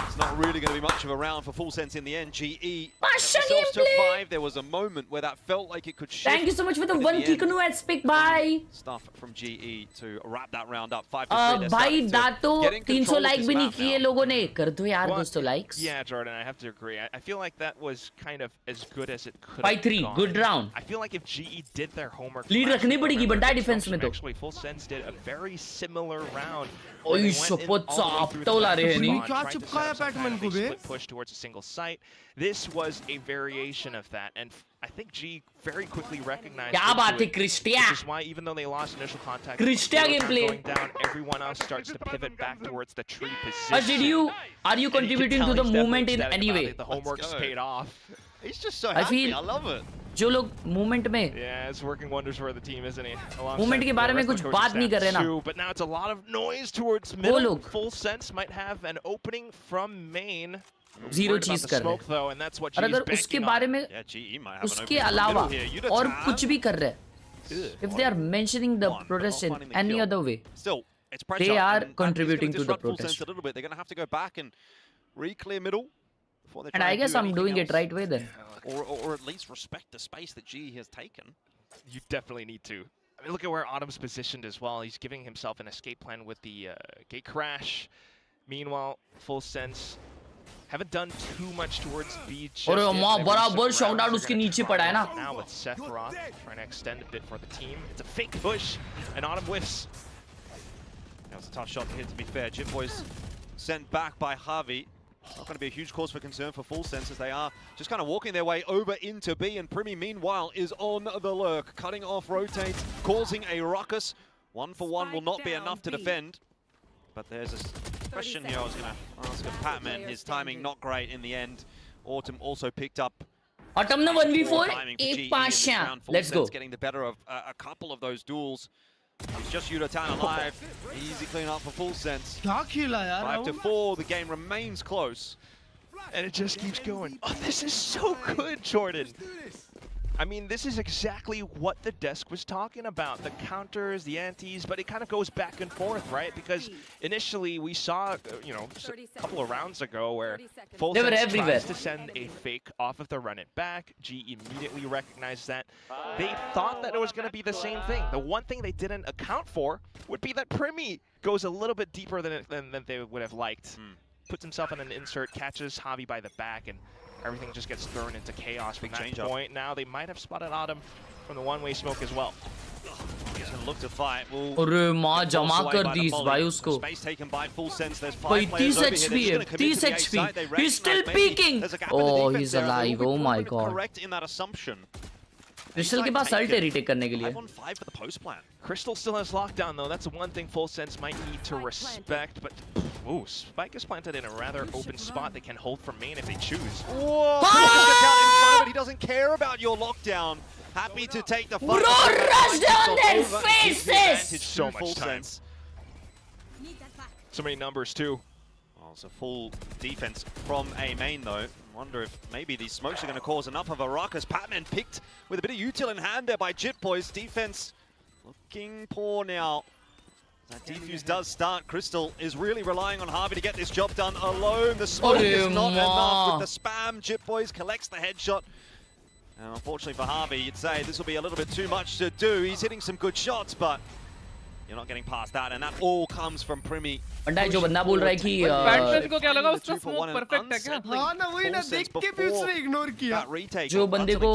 it's not really going to be much of a round for Full Sense in the end. GE themselves to 5. There was a moment where that felt like it could shift. Thank you so much for the 1 Kikanu at Spick. Bye. Stuff from GE to wrap that round up. 5-3. भाई दातो 300 like भी नहीं किए लोगों ने कर दो यार दोस्तों likes. Yeah, Jordan, I have to agree. I feel like that was kind of as good as it could. 5-3 good round. I feel like if GE did their homework, lead रखनी पड़ेगी बंटा डिफेंस में तो. Actually, Full Sense did a very similar round. ओए शपथ चाप तो ला रहे हैं नहीं. क्या चिपकाया पैटमैन को बे? Push towards a single site. This was a variation of that, and I think G very quickly recognized. क्या बात है क्रिस्टिया? Which is why even though they lost initial contact, क्रिस्टिया gameplay going down, everyone else starts to pivot back towards the tree position. Are you contributing to the movement in any way? The homework's paid off. He's just so happy. I love it. जो लोग movement में yeah, it's working wonders for the team, isn't he? Movement के बारे में कुछ बात नहीं कर रहे ना. But now it's a lot of noise towards middle. Full Sense might have an opening from main. Zero चीज कर रहे हैं. और अगर उसके बारे में उसके अलावा और कुछ भी कर रहे हैं, if they are mentioning the protest in any other way, they are contributing to the protest. A little bit. They're going to have to go back and re-clear middle. And I guess I'm doing it right way then. Or at least respect the space that G has taken. You definitely need to. I I mean, look at where Autumn's positioned as well. He's giving himself an escape plan with the gate crash. Meanwhile, Full Sense haven't done too much towards B. और माँ बराबर shot out उसके नीचे पड़ा है ना. Now with Sephiroth trying to extend a bit for the team. It's a fake push, and Autumn whiffs. That was a tough shot here, to be fair. Jitboys sent back by Javi. Not going to be a huge cause for concern for Full Sense as they are just kind of walking their way over into B. And Primi, meanwhile, is on the lurk, cutting off rotates, causing a ruckus. 1-for-1 will not be enough to defend. But there's a question here I was going to ask of Patman. His timing not great in the end. Autumn also picked up. Autumn ने 1v4 एक पास यहाँ. Let's go. Getting the better of a couple of those duels. It's just Yudotan alive. Easy clean up for Full Sense. 5-4. The game remains close. And it just keeps going. Oh, this is so good, Jordan. I mean, this is exactly what the desk was talking about. The counters, the antis, but it kind of goes back and forth, right? Because initially we saw, you know, a couple of rounds ago where Full Sense tries to send a fake off of the run it back. G immediately recognized that. They thought that it was going to be the same thing. The one thing they didn't account for would be that Primi goes a little bit deeper than they would have liked. Puts himself in an insert, catches Javi by the back, and everything just gets thrown into chaos from that point. Now they might have spotted Autumn from the one-way smoke as well. He's going to look to fight. अरे माँ जमा कर दी इस भाई उसको. Space taken by Full Sense. There's 30 HP है, 30 HP. He's still peeking. Oh, he's alive. Oh my god. Correct in that assumption. Crystal के पास ult है retake करने के लिए. 5-on-5 for the post plan. Crystal still has lockdown though. That's one thing Full Sense might need to respect. But ooh, Spike is planted in a rather open spot. They can hold from main if they choose. Whoa! Ah! He doesn't care about your lockdown. Happy to take the fight. Bro, rush down their faces! So much time. So many numbers too. Oh, it's a full defense from A main though. Wonder if maybe these smokes are going to cause enough of a ruckus. Patman picked with a bit of util in hand there by Jitboys. Defense looking poor now. That defuse does start. Crystal is really relying on Harvey to get this job done alone. The smoke is not enough with the spam. Jitboys collects the headshot. And unfortunately for Harvey, you'd say this will be a little bit too much to do. He's hitting some good shots, but you're not getting past that, and that all comes from Primi. बंदा जो बंदा बोल रहा है कि बैटलेस को क्या लगा उसका स्मोक परफेक्ट है क्या? हाँ ना वही ना देख के भी उसने इग्नोर किया. जो बंदे को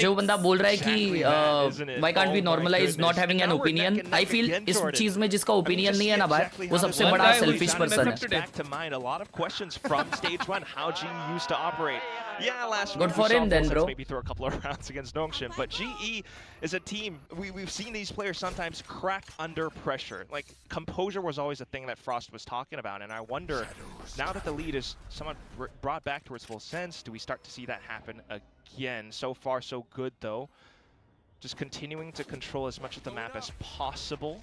जो बंदा बोल रहा है कि why can't we normalize not having an opinion? I feel इस चीज में जिसका opinion नहीं है ना भाई वो सबसे बड़ा selfish person है. Back to mind a lot of questions from stage 1. How G used to operate. Yeah, last good for him then, bro. Maybe throw a couple of rounds against Nongshim, but GE is a team. We've seen these players sometimes crack under pressure. Like composure was always a thing that Frost was talking about, and I wonder now that the lead is somewhat brought back towards Full Sense, do we start to see that happen again? So far, so good though. Just continuing to control as much of the map as possible.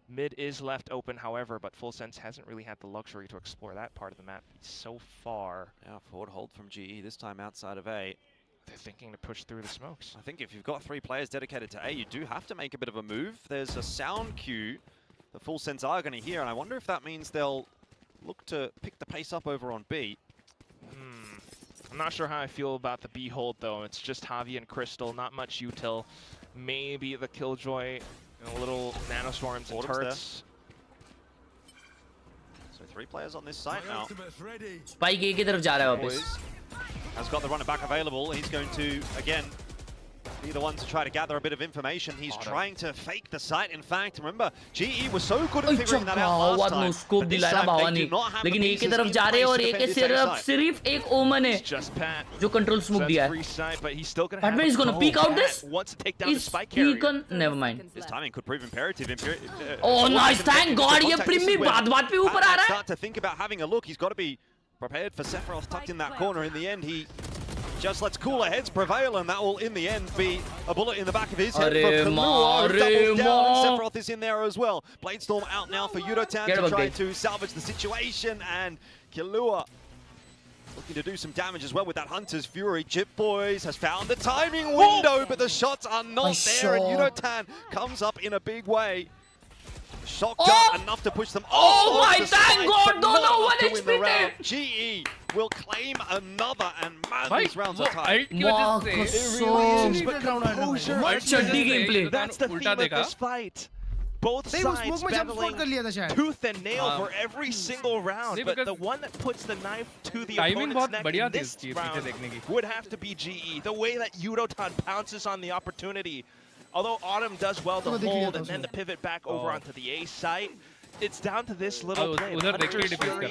Mid is left open, however, but Full Sense hasn't really had the luxury to explore that part of the map so far. Yeah, forward hold from GE, this time outside of A. They're thinking to push through the smokes. I think if you've got 3 players dedicated to A, you do have to make a bit of a move. There's a sound cue that Full Sense are going to hear, and I wonder if that means they'll look to pick the pace up over on B. I'm not sure how I feel about the B hold, though. It's just Javi and Crystal, not much util. Maybe the Killjoy. A little nanoswarms and turrets. So 3 players on this site now. Spike A की तरफ जा रहा है वापस. Has got the runner back available. He's going to again be the one to try to gather a bit of information. He's trying to fake the site. In fact, remember GE was so good at figuring that out last time. Scope दिलाया ना भावा ने. लेकिन A की तरफ जा रहे हैं और A के सिर्फ एक ओमन है जो कंट्रोल स्मोक दिया है. Patman is gonna peek out this. Is he gonna? Never mind. His timing could prove imperative. Oh nice, thank God. ये Primi बात पे ऊपर आ रहा है. Start to think about having a look. He's got to be prepared for Sephiroth tucked in that corner. In the end, he just lets cooler heads prevail, and that will, in the end, be a bullet in the back of his head for Khelraay, who doubles down, and Sephiroth is in there as well. Bladestorm out now for Yudotan to try to salvage the situation, and Khelraay looking to do some damage as well with that Hunter's Fury. Jitboys has found the timing window, but the shots are not there, and Yudotan comes up in a big way. Shotgun enough to push them off. Oh my thank God! Don't know what HP GE will claim another, and man, these rounds are tight. चड्डी gameplay. That's the theme of this fight. Both sides battling tooth and nail for every single round, but the one that puts the knife to the opponent's neck in this round would have to be GE. The way that Yudotan pounces on the opportunity, although Autumn does well to hold and then the pivot back over onto the A site, it's down to this little play.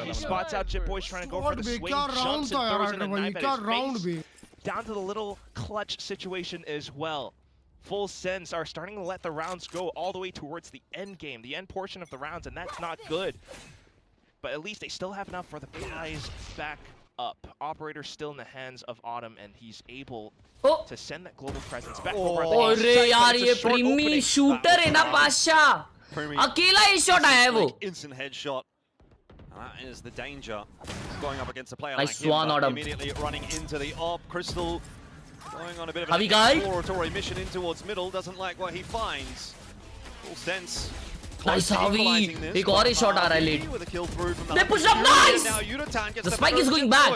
He spots out Chip Boys trying to go for the swing, jumps and throws in a knife at his face. Down to the little clutch situation as well. Full Sense are starting to let the rounds go all the way towards the end game, the end portion of the rounds, and that's not good. But at least they still have enough for the prize back up. Operator still in the hands of Autumn, and he's able to send that global presence back over at the अरे यार ये प्रीमी shooter है ना पाशा अकेला ही shot आया है वो instant headshot. That is the danger going up against a player Nice like one, him, Autumn. immediately running into the op. Crystal going on a bit of Have an you guys? exploratory mission in towards middle, doesn't like what he finds. Full Sense. Nice Javi. एक और ही shot आ रहा है late. They push up, nice. The spike is going back.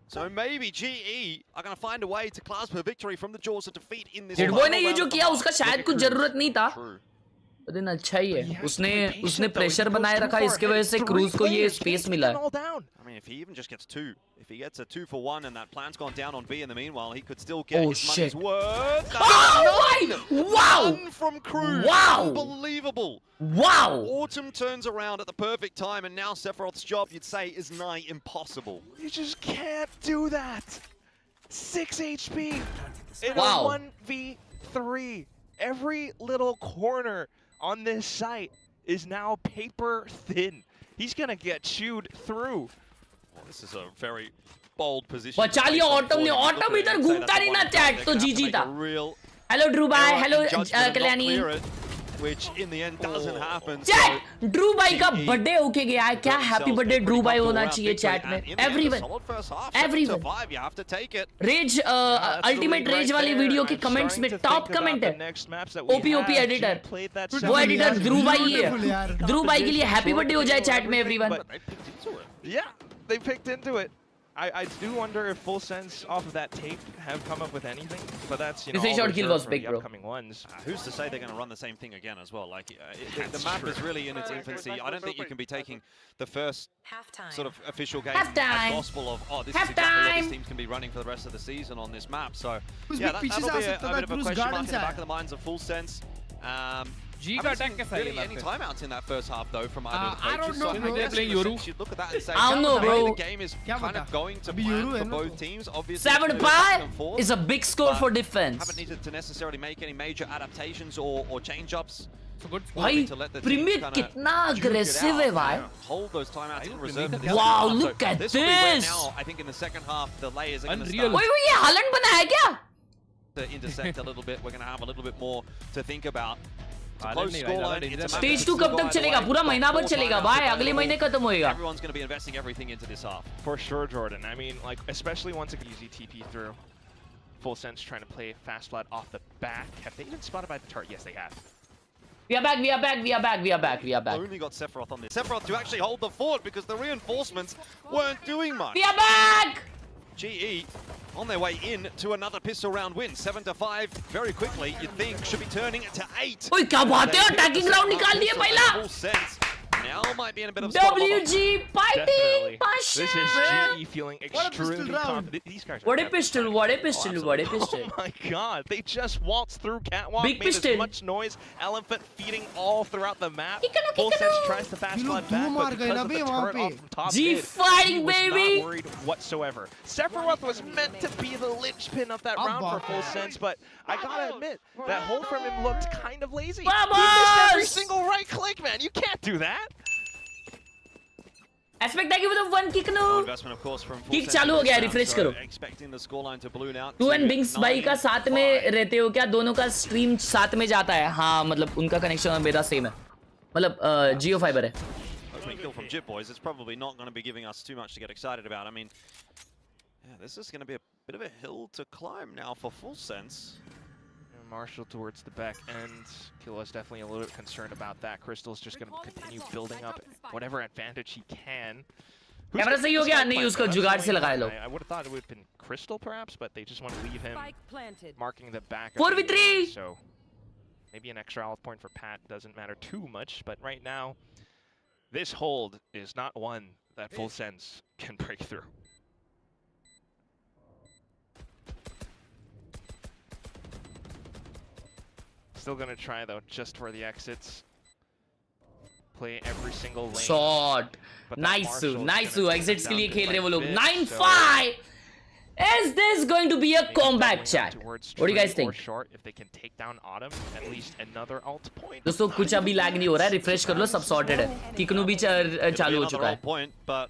So maybe GE are going to find a way to clasp a victory from the jaws of defeat in this. Hitboy ने ये जो किया उसका शायद कुछ जरूरत नहीं था. लेकिन अच्छा ही है. उसने प्रेशर बनाए रखा इसके वजह से क्रूज को ये स्पेस मिला है. I mean, if he even just gets two, if he gets a 2-for-1 and that plan's gone down on B in the meanwhile, he could still get his money's worth. Wow! One from Cruz. Wow! Unbelievable. Wow! Autumn turns around at the perfect time, and now Sephiroth's job, you'd say, is nigh impossible. You just can't do that. 6 HP in Wow. a 1v3. Every little corner on this site is now paper thin. He's gonna get chewed through. Well, this is a very bold position. बचा लिया autumn ने. Autumn इधर घूमता नहीं ना chat तो जीजी था. Hello Drew bye. Hello Kalyani. Which in the end doesn't happen. Chat Drew by का बर्थडे होके गया है क्या? हैप्पी बर्थडे ड्रू बाई होना चाहिए चैट में. एवरीवन रेज अल्टीमेट रेज वाली वीडियो के कमेंट्स में टॉप कमेंट है ओपी एडिटर. वो एडिटर ध्रुव बाई है. ध्रुव बाई के लिए हैप्पी बर्थडे हो जाए चैट में everyone. Yeah, they picked into it. I do wonder if Full Sense off of that tape have come up with anything, but that's, you know, all kill was for big, the bro. upcoming ones. Who's to say they're going to run the same thing again as well? Like, the map is really in its infancy. I don't think you can be taking the first sort of official game as gospel of, oh, this is exactly what these teams can be running for the rest of the season on this map. So, yeah, that'll be a bit of a question mark in the back of the minds of Full Sense. G का attack कैसा है really any timeouts in that first half though from either of the coaches. I don't know, so bro. They're playing Yoru. Should look at that and say, I don't know, bro. The game is kind of going to plan for both teams. Obviously, 7-5 is a big score for defense. Haven't needed to necessarily make any major adaptations or change-ups. भाई premiere कितना aggressive है भाई. Hold those timeouts in reserve. Wow, look at this. Now, I think in the second half, the layers are going to start. वही ये Holland बनाया क्या? To intersect a little bit, we're going to have a little bit more to think about. Stage 2 कब तक चलेगा? पूरा महीना भर चलेगा भाई. अगले महीने खत्म होएगा. Everyone's going to be investing everything into this half. For sure, Jordan. I mean, like, especially once it easy TP through. Full Sense trying to play fast flat off the back. Have they been spotted by the turret? Yes, they have. We are back. Only got Sephiroth on this. Sephiroth to actually hold the fort because the reinforcements weren't doing much. We are back! GE on their way in to another pistol round win. 7-5 very quickly, you'd think, should be turning it to 8. ओए क्या बात है? Attacking round निकाल दिए पहला. Full Sense now might be in a bit of WG fighting. This is GE feeling extremely confident. These guys are What a pistol! What a pistol! What a pistol! Oh my god, they just waltzed through catwalk, Big made pistol. as much noise, elephant feeding all throughout the map. Full Sense tries to fast flood back, but because of the turret off from top G mid, fighting, he was baby! not worried whatsoever. Sephiroth was meant to be the linchpin of that round for Full Sense, but I gotta admit, that hold from him looked kind of lazy. He missed every single right click, man. You can't do that. Aspect thank you for the 1 kick no. Investment of course from Full Kick Sense चालू हो गया. Refresh करो. Expecting the scoreline to balloon out. तू and बिंग्स भाई का साथ में रहते हो क्या? दोनों का स्ट्रीम साथ में जाता है? हाँ मतलब उनका कनेक्शन और मेरा सेम है. मतलब जियो फाइबर है. Opening kill from Jip Boys. It's probably not going to be giving us too much to get excited about. I mean, yeah, this is going to be a bit of a hill to climb now for Full Sense. Marshall towards the back end. Killraay's definitely a little bit concerned about that. Crystal's just going to continue building up whatever advantage he can. Camera सही हो गया नहीं उसको जुगाड़ से लगाए लो I would have thought it would have been Crystal perhaps, but they just want to leave him marking the back. 4v3. So maybe an extra health point for Pat doesn't matter too much, but right now this hold is not one that Full Sense can break through. Still gonna try though, just for the exits. Play every single lane. Shot. Nice. Exits के लिए खेल रहे वो लोग. 9-5. Is this going to be a comeback, chat? What do you guys think? If they can take down Autumn, at least another alt point. दोस्तों कुछ अभी lag नहीं हो रहा है. रिफ्रेश कर लो, सब सॉर्टेड है. किकनू भी चालू हो चुका है. Point, but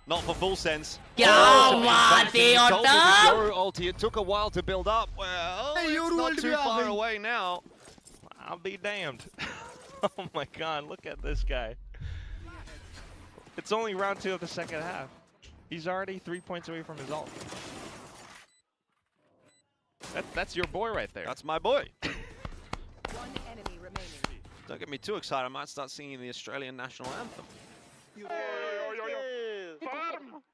not for Full Sense. क्या बात है Autumn? It took a while to build up. Well, it's not too far away now. I'll be damned. Oh my god, look at this guy. It's only round 2 of the second half. He's already 3 points away from his ult. That's your boy right there. That's my boy. One enemy remaining. Don't get me too excited. I might start singing the Australian national anthem.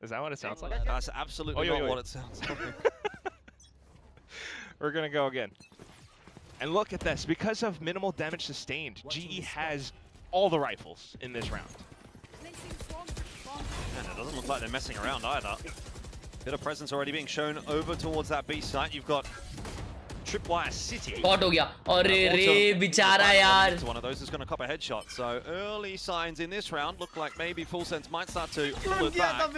Is that what it sounds like? That's absolutely not what it sounds like. We're gonna go again. And look at this. Because of minimal damage sustained, GE has all the rifles in this round. And it doesn't look like they're messing around either. Bit of presence already being shown over towards that B site. You've got Tripwire City. Caught हो गया. अरे रे बेचारा यार. One of those is going to cop a headshot. So early signs in this round look like maybe Full Sense might start to pull it back. Oh,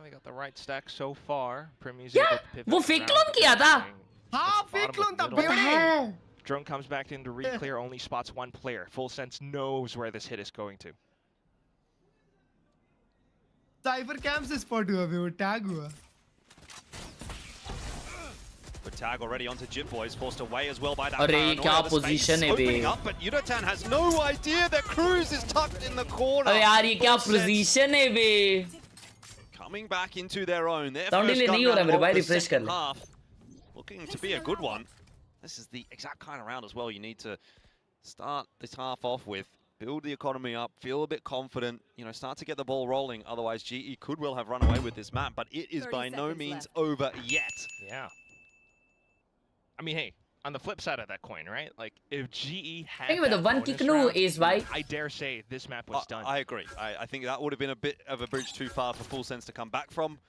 they got the right stack so far. Premi's क्या? वो fake clone किया था? हाँ fake clone था बेवड़े. Drone comes back in to re-clear, only spots one player. Full Sense knows where this hit is going to. Cypher cam से spot हुआ भी वो tag हुआ. But tag already onto Jip Boys, forced away as well by that. अरे क्या position है बे? Up, but Yudatan has no idea that Cruz is tucked in the corner. अरे यार ये क्या position है बे? Coming back into their own. Their Sound delay नहीं हो रहा मेरे भाई refresh कर ले. Looking to be a good one. This is the exact kind of round as well you need to start this half off with. Build the economy up, feel a bit confident, you know, start to get the ball rolling. Otherwise, GE could well have run away with this map, but it is by no means over yet. Yeah. I mean, hey, on the flip side of that coin, right? Like, if GE had think with the one Kiknu is why I dare say this map was done. I agree. I think that would have been a bit of a bridge too far for Full Sense to come back from.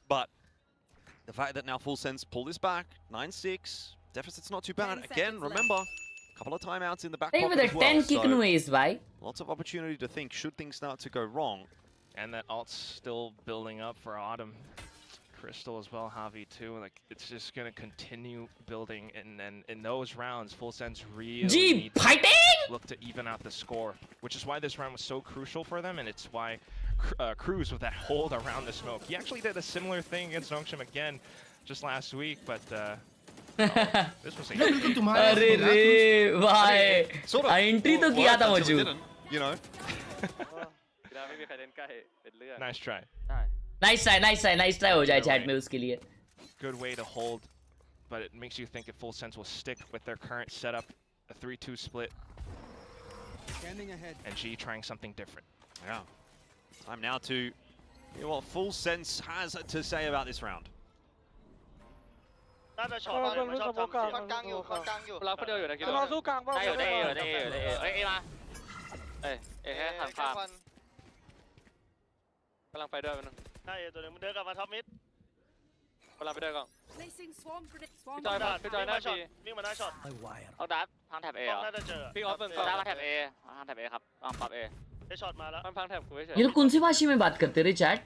But the fact that now Full Sense pull this back, 9-6, deficit's not too bad. Again, remember, couple of timeouts in the back pocket with a as well, 10 Kiknu is why lots of opportunity to think should things start to go wrong. And that ult's still building up for Autumn. Crystal as well, Javi too. Like, it's just gonna continue building, and then in those rounds, Full Sense really need to look to even out the score, which is why this round was so crucial for them, and it's why Cruz with that hold around the smoke. He actually did a similar thing against Nongshim again just last week, but this was a अरे रे भाई entry तो किया था मुझे you know. Nice try. Nice try हो जाए chat में उसके लिए. Good way to hold, but it makes you think if Full Sense will stick with their current setup, a 3-2 split, and G trying something different. Yeah. Time now to hear what Full Sense has to say about this round. น่าจะช็อตมันชอบทำคอนกลางอยู่เราคนเดียวอยู่นะคิดว่าสู้กลางได้อยู่เอ้ยมาเอ้แค่หันข้ามกำลังไปด้วยมันใช่ตัวนึงมันเดินกลับมาท็อปมิดกำลังไปด้วยก่อนพี่จอยหน้าช็อตวิ่งมาหน้าช็อตเอาดับพังแถบเอน่าจะเจอพี่ออฟเป็นดับมาแถบเอพังแถบเอครับปรับเอได้ช็อตมาแล้วมันพังแถบกูเฉย ये लोग कौन सी भाषा में बात करते रहे chat?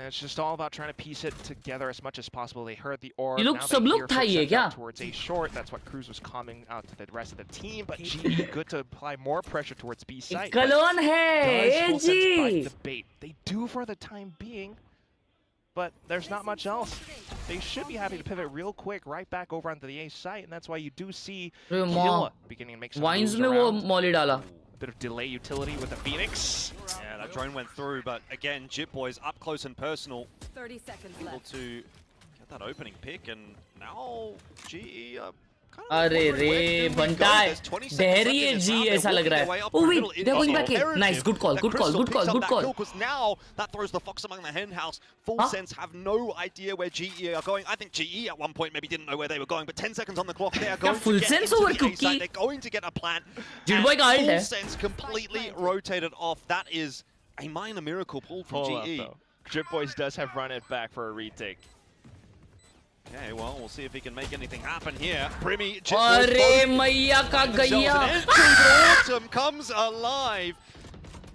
It's just all about trying to piece it together as much as possible. They heard the orb. ये लोग सब लोग था ये क्या? Towards a short. That's what Cruz was coming out to the rest of the team. But GE good to apply more pressure towards B site. Clone है जी. The bait. They do for the time being, but there's not much else. They should be happy to pivot real quick right back over onto the A site, and that's why you do see Khelraay beginning to make some moves में वो Molly डाला. A bit of delay utility with the Phoenix. Yeah, that drone went through, but again, Jip Boys up close and personal. 30 seconds able left. to get that opening pick, and now GE are अरे रे बनता है डहरिए जी ऐसा लग रहा है. Oh wait, they're going back in. Nice, good call. Now that throws the fox among the hen house. Full Sense have no idea where GE are going. I think GE at one point maybe didn't know where they were going, but 10 seconds on the clock. They are going Full to get Sense into over the A Cookie. side. They're going to get a plant. Jitboy ka ult hai. Full Sense completely rotated off. That is a minor miracle pull from GE. Jitboys does have run it back for a retake. Okay, well, we'll see if he can make anything happen here. Primi, अरे मैया का गैया. Autumn comes alive.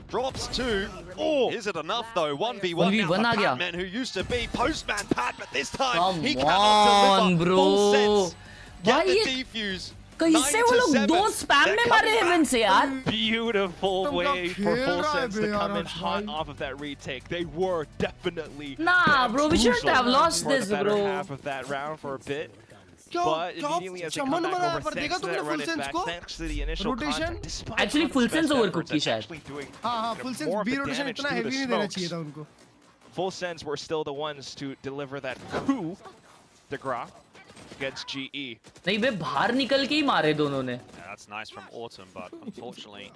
Drops 2. Oh, is it enough though? 1v1 now for Patman, who used to be Postman Pat, but this time he cannot deliver. Bro. Full Sense. Get the defuse. कैसे वो लोग 2 spam में मारे haven से यार. Beautiful way for Full Sense to come in hot off of that retake. They were definitely Nah, bro, we shouldn't have lost this, for the bro. better half of that round for a bit. But immediately as they come back over thanks to that run it back, thanks to the initial contact, despite Actually, Full Sense over Cookie शायद. हाँ, Full Sense B rotation इतना heavy नहीं देना चाहिए था उनको. Full Sense were still the ones to deliver that coup de grace against GE. नहीं बे बाहर निकल के ही मारे दोनों ने. That's nice from Autumn, but unfortunately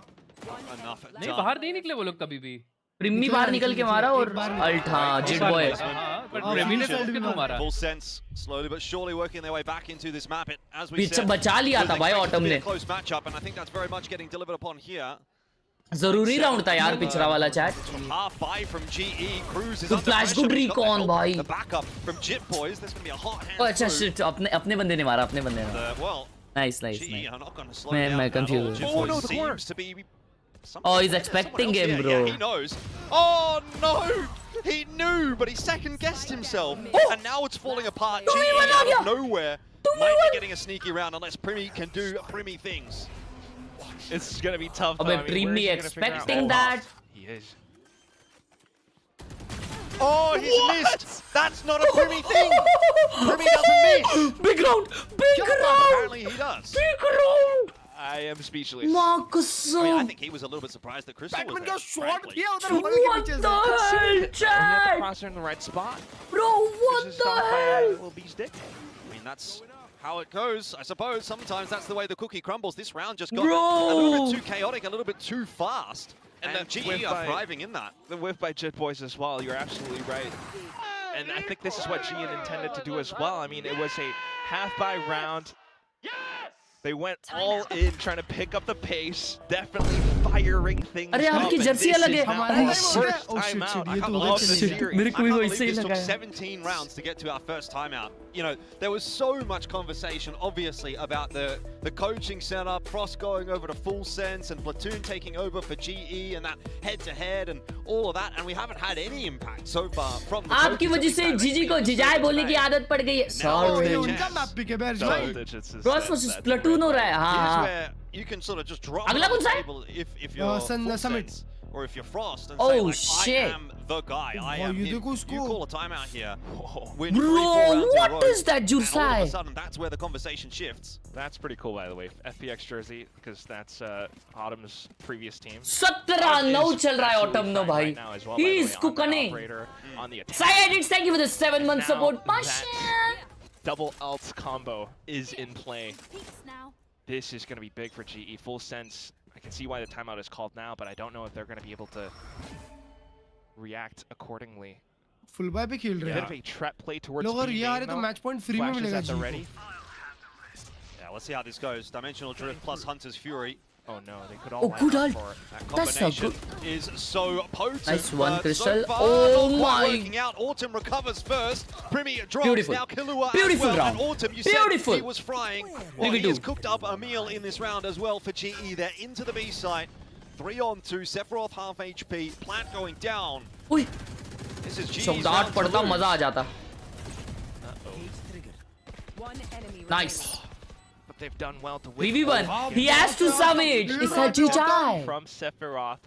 not enough. नहीं बाहर नहीं निकले वो लोग कभी भी. प्रिमी बाहर निकल के मारा और अल्ट हाँ जिटबॉय. But प्रिमी ने सबके तो मारा. Full Sense slowly but surely working their way back into this map. As we पीछे said, बचा लिया था भाई Autumn ने. Close matchup, and I think that's very much getting delivered upon here. जरूरी राउंड था यार पिछड़ा वाला chat. Half five from GE. Cruz is Good under flash, pressure. good recon भाई. The backup from Jit Boys. There's going to be a hot hand. Oh अच्छा shit अपने बंदे ने मारा अपने बंदे ने. Well, nice. GE are not going to slow down. मैं confused. Oh no, the corner seems to be. Oh, he's expecting him, bro. Yeah, he knows. Oh no! He knew, but he second guessed himself, and now it's falling apart. GE out of nowhere might be getting a sneaky round unless Primi can do Primi things. It's gonna be tough. Abbe Primi expecting that. He is. Oh, he's missed. That's not a Primi thing. Primi doesn't miss. Big round. Apparently he does. Big round. I am speechless. Marcus. I mean, I think he was a little bit surprised that Crystal was there. Frankly. What the hell, Chad? Crosser in the right spot. Bro, what the hell? Little beast dick. I mean, that's how it goes. I suppose sometimes that's the way the cookie crumbles. This round just got Bro. a little bit too chaotic, a little bit too fast. And GE whiff are thriving in that. The whiff by Jit Boys as well. You're absolutely right. And I think this is what GE intended to do as well. I mean, it was a half-buy round. They went all in, trying to pick up the pace, definitely firing things up. अरे आपकी Jersey अलग है. First timeout of the series. I can't believe this took 17 rounds to get to our first timeout. You know, there was so much conversation, obviously, about the coaching setup, Frost going over to Full Sense, and Platoon taking over for GE, and that head-to-head, and all of that, and we haven't had any impact so far from the आपकी वजह से जीजी को जिजाए बोलने की आदत पड़ गई है. Sorry. उनका मैप पिक है बैर भाई. Frost versus Platoon हो रहा है. हाँ. Where you can sort of just drop अगला कौन सा है? table if you're Full Summit. Sense, or if you're Frost, and Oh, say like, shit. I am the guy, I am ये him. देखो उसको. You call a timeout here. Win Bro, 3-4 rounds in a what row, is that, and all of Jursai? a sudden, that's where the conversation shifts. That's pretty cool, by the way. FPX jersey, because that's Autumn's previous team. 17-9 चल रहा है Autumn no भाई. Right now as well, He by the is way, cooking. on the attack. Sai Edits, thank you for the 7-month Now support. that double alt combo is in play. This is going to be big for GE. Full Sense. I can see why the timeout is called now, but I don't know if they're going to be able to react accordingly. Full buy पे खेल रहे A हैं. bit of a trap play towards लोग अगर B ये आ main रहे तो though. Match point free में Flashes मिलेगा at the जी ready. Yeah, let's see how this goes. Dimensional Drift plus Hunter's Fury. Oh no, they could all Oh, line good up ult. for it. That That's so combination is so potent. Nice one, but Crystal. So far, Oh not quite my. working out. Autumn recovers first. Primi drops. Beautiful. Now Khelraay Beautiful as well. round. And Autumn, you Beautiful. said he was frying. Well, he has cooked up a meal in this round as well for GE. They're into the B site. 3-on-2. Sephiroth half HP. Plant going down. Ui. This is GE's शब्दाट round to पड़ता lose. मजा आ जाता. Nice. But they've done well to win. 3v1. He has to savage. It's a Jijai. From Sephiroth.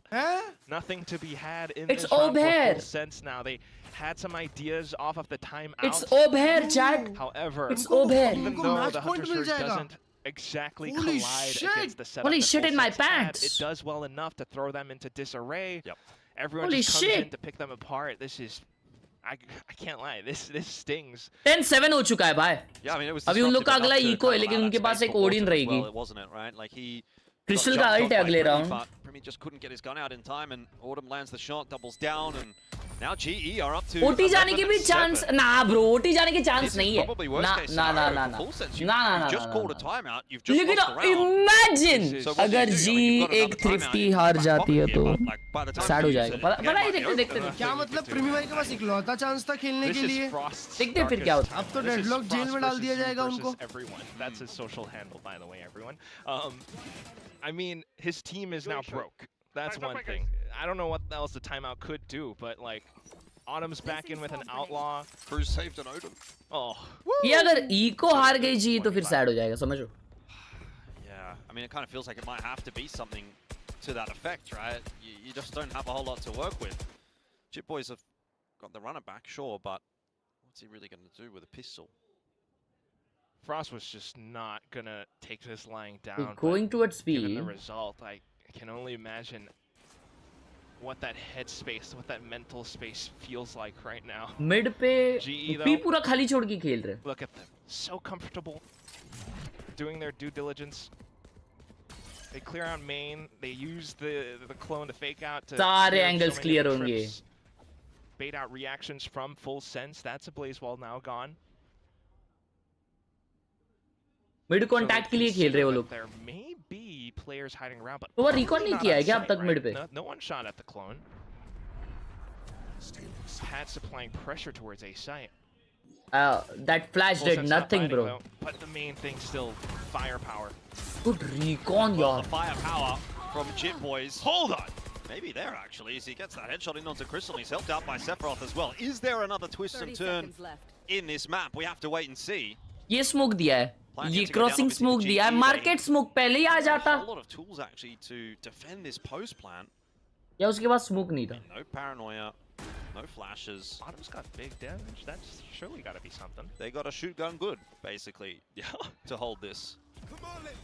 Nothing to be had in It's this round for Obear. Full Sense now. They had some ideas off of the timeout. It's Obear, Chad. However, It's Obear. even though the Hunter's Surge doesn't exactly Holy collide shit. against the setup Holy that shit Full in my Sense had, pants. it does well enough to throw them into disarray. Yep. Everyone Holy just comes shit. in to pick them apart. This is I can't lie. This stings. 10-7 हो चुका है भाई. Yeah, I mean, it was अभी उन लोग का disruptive अगला enough to eco है, kind of लेकिन allow उनके that पास space एक for ओडिन Boston as रहेगी. well, wasn't it, right? Like he Crystal got का jumped ult है off by अगले Primi, round. but Primi just couldn't get his gun out in time, and Autumn lands the shot, doubles down, and now GE are up to OT जाने की भी 11-7. Chance ना bro, OT जाने की This chance is नहीं है. probably worst case ना scenario ना for ना full sense. ना You've just called a timeout. You've just लेकिन lost the round. Imagine So what do अगर you do? I जी mean, you've got एक another थ्रिफ्टी timeout हार in जाती है back तो pocket, but, like, by the time sad हो you use जाएगा. it, पता again, ही might be देखते over. देखते क्या मतलब प्रीमी भाई के पास इकलौता चांस था खेलने के लिए. देखते हैं फिर क्या होता है. अब तो डेडलॉक जेल में डाल दिया जाएगा उनको. Everyone. That's his social handle, by the way, everyone. I mean, his team is now broke. That's one thing. I don't know what else the timeout could do, but like, Autumn's back in with an outlaw. Cruz saved an Odin. Oh. ये अगर eco हार गई जी तो फिर sad हो जाएगा, समझो. Yeah, I mean, it kind of feels like it might have to be something to that effect, right? You just don't have a whole lot to work with. Chip Boys have got the runner back, sure, but what's he really going to do with a pistol? Frost was just not gonna take this lying down. We're going towards B. Given the result, I can only imagine what that headspace, what that mental space feels like right now. Mid पे GE P पूरा खाली छोड़ के खेल रहे. Look at them, so comfortable, doing their due diligence. They clear out main. They use the clone to fake out. To सारे clear angles so many clear होंगे. trips. Bait out reactions from full sense. That's a blaze wall now gone. Mid contact के लिए खेल रहे वो लोग. There may be players hiding around, but तो वो रिकॉर्ड नहीं किया है क्या अब तक मिड पे? No one shot at the clone. Pat's applying pressure towards A site. That flash did nothing, bro. But the main thing still firepower. Good recon, Well, yaar. the firepower from Chip Boys. Hold on. Maybe there actually, as he gets that headshot in onto Crystal. He's helped out by Sephiroth as well. Is there another twist and turn in this map? We have to wait and see. ये smoke दिया है. ये crossing smoke दिया है. Market smoke पहले ही आ जाता. A lot of tools actually to defend this post plant. या उसके बाद स्मोक नहीं था. No paranoia, no flashes. Autumn's got big damage. That's surely got to be something. They got a shoot gun good, basically, to hold this.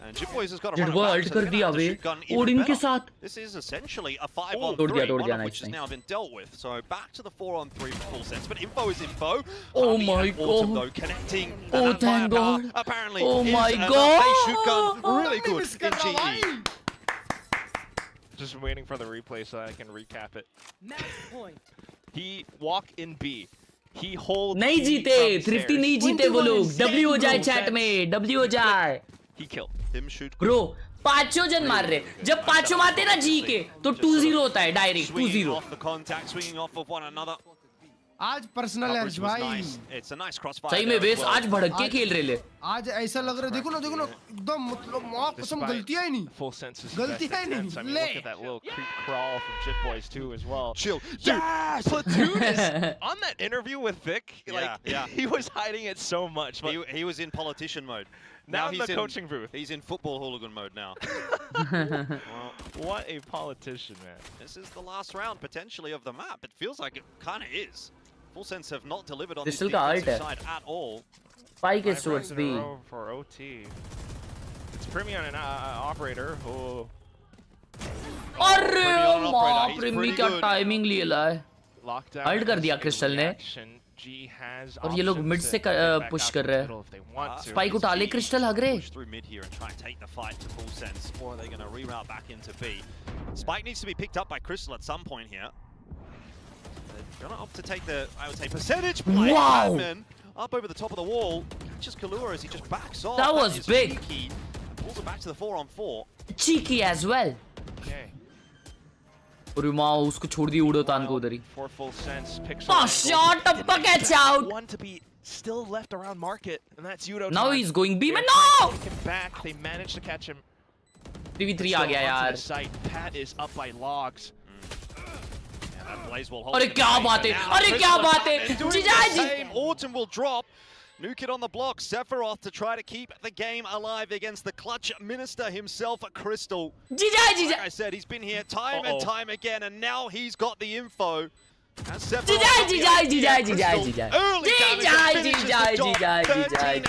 And Chip Boys has got a Dude, run वो back, ult so कर they're दिया gonna have बे. to shoot gun even Odin के better. साथ. This is essentially a 5-on-3, तोड़ दिया one of nice, which has nice. now been dealt with. So back to the 4-on-3 for full sense, but info is info. Oh Harvey my and Autumn, God. though, connecting. Oh, and that thank firepower God. Apparently, Oh is my enough. God. They shoot gun really good in GE. Just waiting for the replay so I can recap it. He walk in B. He hold. नहीं B जीते. from thrifty stairs. नहीं जीते वो लोग. W हो जाए chat में. W हो जाए. He killed. Him shoot. Bro पांचों जन मार रहे. जब पांचों मारते ना जी के तो 2-0 होता है direct. Swinging 2-0. off the contact, swinging off of one another. आज पर्सनल है Coverage was भाई. nice. It's a nice crossfire. सही में there as वेस well. आज भड़क के खेल रहे ले. आज ऐसा लग रहा है. देखो ना एकदम मतलब मां कसम Despite गलतियां ही नहीं. Full senses. गलती है नहीं. I mean, ले. look at that little creep crawl from Chip Boys too as well. Chill. Dude, Platoon is on that interview with Vic. Like, yeah. he was hiding it so much. But He was in politician mode. now in he's the coaching booth. He's in football hooligan mode now. Well, What a politician, man. this is the last round potentially of the map. It feels like it kind of is. Full Sense have not delivered on this Crystal का defensive ult है. side at all. Spike is 5 towards rounds in a B. row for OT. It's Primi on an operator. Oh, अरे on माँ operator, he's प्रेमी pretty क्या good. Timing लिए ला है. lockdown. Ult कर दिया क्रिस्टल ने. और ये लोग मिड से पुश कर रहे हैं. स्पाइक उठा ले क्रिस्टल हग रहे. Push through mid here and try and take the fight to Full Sense, or are they going to reroute back into B? Spike needs to be picked up by Crystal at some point here. They're going to opt to take the, I would say, percentage play. Wow. Batman up over the top of the wall. Catches Khelraay as he just backs off. That was is big. cheeky. Pulls it back to the 4-on-4. Cheeky as well. Okay. अरे माँ उसको छोड़ दी उड़ोतान को उधर ही. For Full Sense, picks Oh, up shot up the catch out. one to be still left around market, and that's Yudo. Now time. he's going B, They're man. trying No! to take him back. They managed to catch him. 3v3 आ गया Still onto यार. the site. Pat is up by logs. And that Blaze will hold अरे it क्या away, बात but है. now अरे Crystal क्या and बात है. Batman doing जीजा the ji. same. Autumn will drop. Nuke it on the block. Sephiroth to try to keep the game alive against the clutch minister himself, Crystal. जीजा जीजा. Like I said, he's been here time and time again, and now he's got the info. Early damage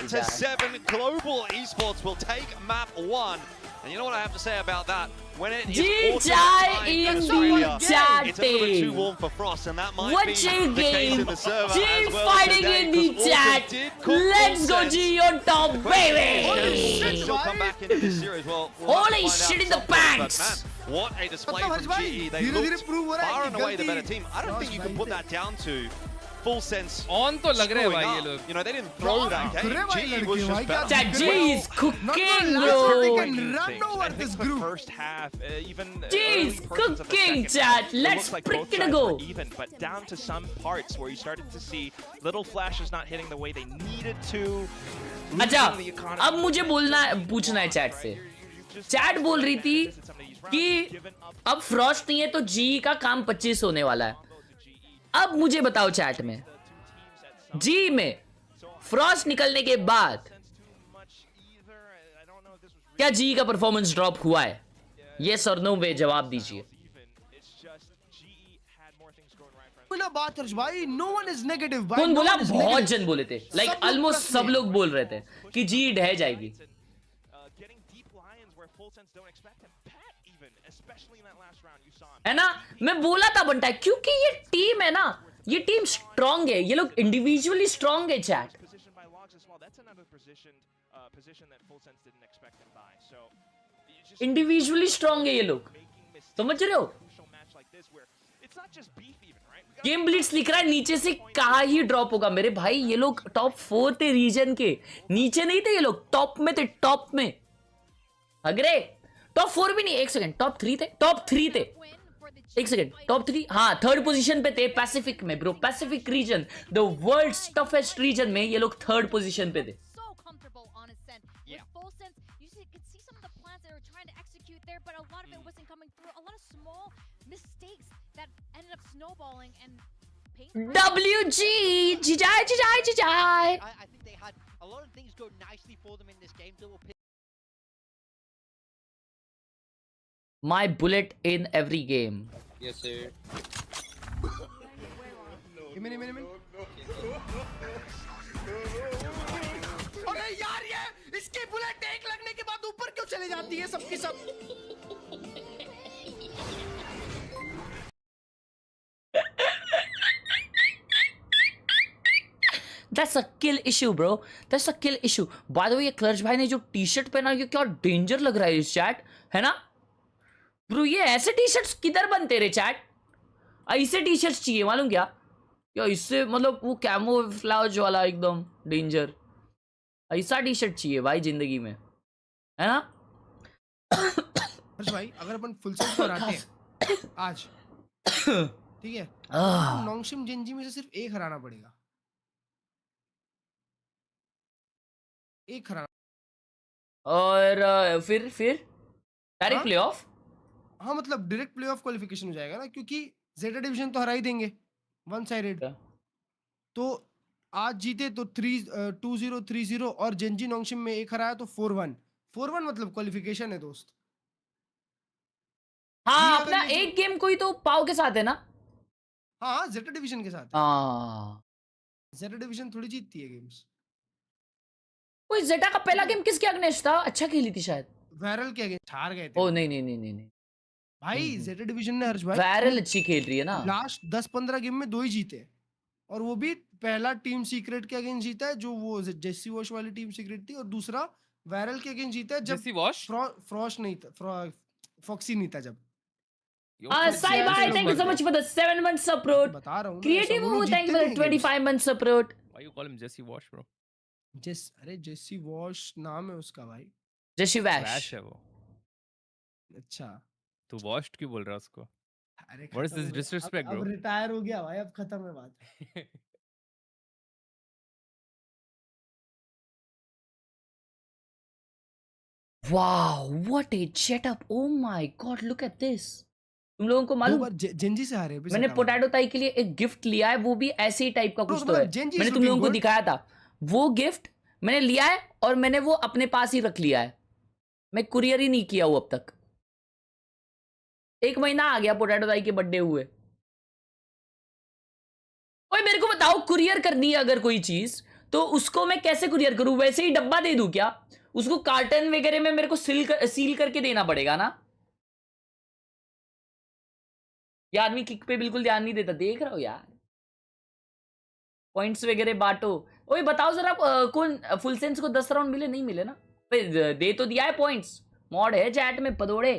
13-7. Global Esports will take map 1. And you know what I have to say about that? When it is Autumn time, It's a little bit too warm for Frost, and that might be the case in the server as well fighting today, in the chat. Let's go G on top, baby. Still come back into this series. Well, Holy shit in the pants. What a display from GE. They looked far and away the better team. I don't think you can put that down to full sense on to lag rahe hai bhai ye log. You know, they didn't throw that game. GE was just better. Chat, G is cooking, bro. I think the first half, even G is cooking, chat. Let's freaking go. Even, but down to some parts where you started to see little flashes not hitting the way they needed to. अच्छा, अब मुझे पूछना है chat से. Chat बोल रही थी कि अब फ्रॉस्ट नहीं है तो जी का काम 25 होने वाला है. अब मुझे बताओ चैट में, जी में फ्रॉस्ट निकलने के बाद क्या जी का परफॉर्मेंस ड्रॉप हुआ है? यस और नो में जवाब दीजिए. बात भाई, no one is negative, भाई. कौन बोला? बहुत जन बोले थे, लाइक ऑलमोस्ट सब लोग बोल रहे थे कि जी ढह जाएगी. है ना, मैं बोला था बंटा, क्योंकि ये टीम है ना, ये टीम स्ट्रांग है, ये लोग इंडिविजुअली स्ट्रांग है चैट. इंडिविजुअली स्ट्रांग है ये लोग, समझ रहे हो? गेम ब्लिट्स लिख रहा है नीचे से कहाँ ही ड्रॉप होगा मेरे भाई. ये लोग टॉप 4 थे रीजन के, नीचे नहीं थे ये लोग, टॉप में थे, टॉप में. अगरे टॉप 4 भी नहीं, एक सेकंड, टॉप 3 थे, टॉप 3 थे, एक सेकंड, टॉप 3, हाँ, 3rd पोजीशन पे थे पैसिफिक में bro. Pacific region, the world's toughest region में ये लोग 3rd पोजीशन पे थे. WG, jijai. I think they had a lot of things go nicely for them in this game. So My bullet in every game. Yes sir. अरे यार, ये इसकी bullet एक लगने के बाद ऊपर क्यों चली जाती है सबकी सब? That's a kill issue, bro. That's a kill issue. By the way, ये क्लर्च भाई ने जो टी शर्ट पहना, ये क्या डेंजर लग रहा है इस चैट, है ना ब्रो? ये ऐसे टी शर्ट्स किधर बनते रे चैट? ऐसे टी शर्ट्स चाहिए, मालूम क्या? या इससे मतलब वो कैमोफ्लेज वाला एकदम डेंजर, ऐसा टी शर्ट चाहिए भाई जिंदगी में, है ना? भाई अगर अपन फुल सेट पर आते हैं आज, ठीक है, तो नोंगशिम जेंजी में से सिर्फ एक हराना पड़ेगा, एक हराना. और फिर डायरेक्ट प्लेऑफ. हाँ, मतलब डायरेक्ट प्लेऑफ क्वालिफिकेशन हो जाएगा ना, क्योंकि जेटा डिवीजन तो हरा ही देंगे वन साइडेड. तो आज जीते तो 2-0 3-0, और जेंजी नोंगशिम में एक हराया तो 4-1 मतलब क्वालिफिकेशन है दोस्त. हाँ, अपना एक गेम कोई तो पाव के साथ है ना. हाँ, जेटा डिवीजन के साथ. हाँ, जेटा डिवीजन थोड़ी जीतती है गेम्स. कोई जेटा का पहला गेम किसके अगेंस्ट था? अच्छा खेली थी शायद, वायरल के अगेंस्ट हार गए थे. ओ नहीं भाई जेटा डिवीजन ने, हर्ष भाई, वायरल अच्छी खेल रही है ना. लास्ट 10-15 गेम में 2 ही जीते, और वो भी पहला टीम सीक्रेट के अगेंस्ट जीता है, जो वो जेसी वॉश वाली टीम सीक्रेट थी, और दूसरा वायरल के अगेंस्ट जीता है जब जेसी वॉश, फ्रॉस्ट नहीं था, फॉक्सी नहीं था जब. साई भाई, thank you so much for the 7 months support. बता रहा हूं, क्रिएटिव वो thank you for the 25 months support. Why you call him Jesse Wash bro? अरे जेसी वॉश नाम है उसका भाई. जेसी वैश है वो. अच्छा, तू वॉश्ड क्यों बोल रहा है उसको? अरे What is this disrespect bro? अब रिटायर हो गया भाई, अब खत्म है बात. Wow, what a setup! Oh my God, look at this. तुम लोगों को मालूम, जेंजी से हारे. मैंने पोटैटो ताई के लिए एक गिफ्ट लिया है, वो भी ऐसे ही टाइप का कुछ तो है. मैंने तुम लोगों को दिखाया था वो गिफ्ट, मैंने लिया है और मैंने वो अपने पास ही रख लिया है. मैं कुरियर ही नहीं किया हूं अब तक. 1 महीना आ गया पोटैटो ताई के बर्थडे हुए. ओए मेरे को बताओ, कुरियर करनी है अगर कोई चीज तो उसको मैं कैसे कुरियर करूं? वैसे ही डब्बा दे दूं क्या? उसको कार्टन वगैरह में मेरे को सील करके देना पड़ेगा ना. ये आदमी किक पे बिल्कुल ध्यान नहीं देता, देख रहा हो यार। पॉइंट्स वगैरह बांटो। ओए बताओ जरा कौन फुल सेंस को 10 राउंड मिले? नहीं मिले ना, दे तो दिया है पॉइंट्स, मॉड है चैट में पदोड़े।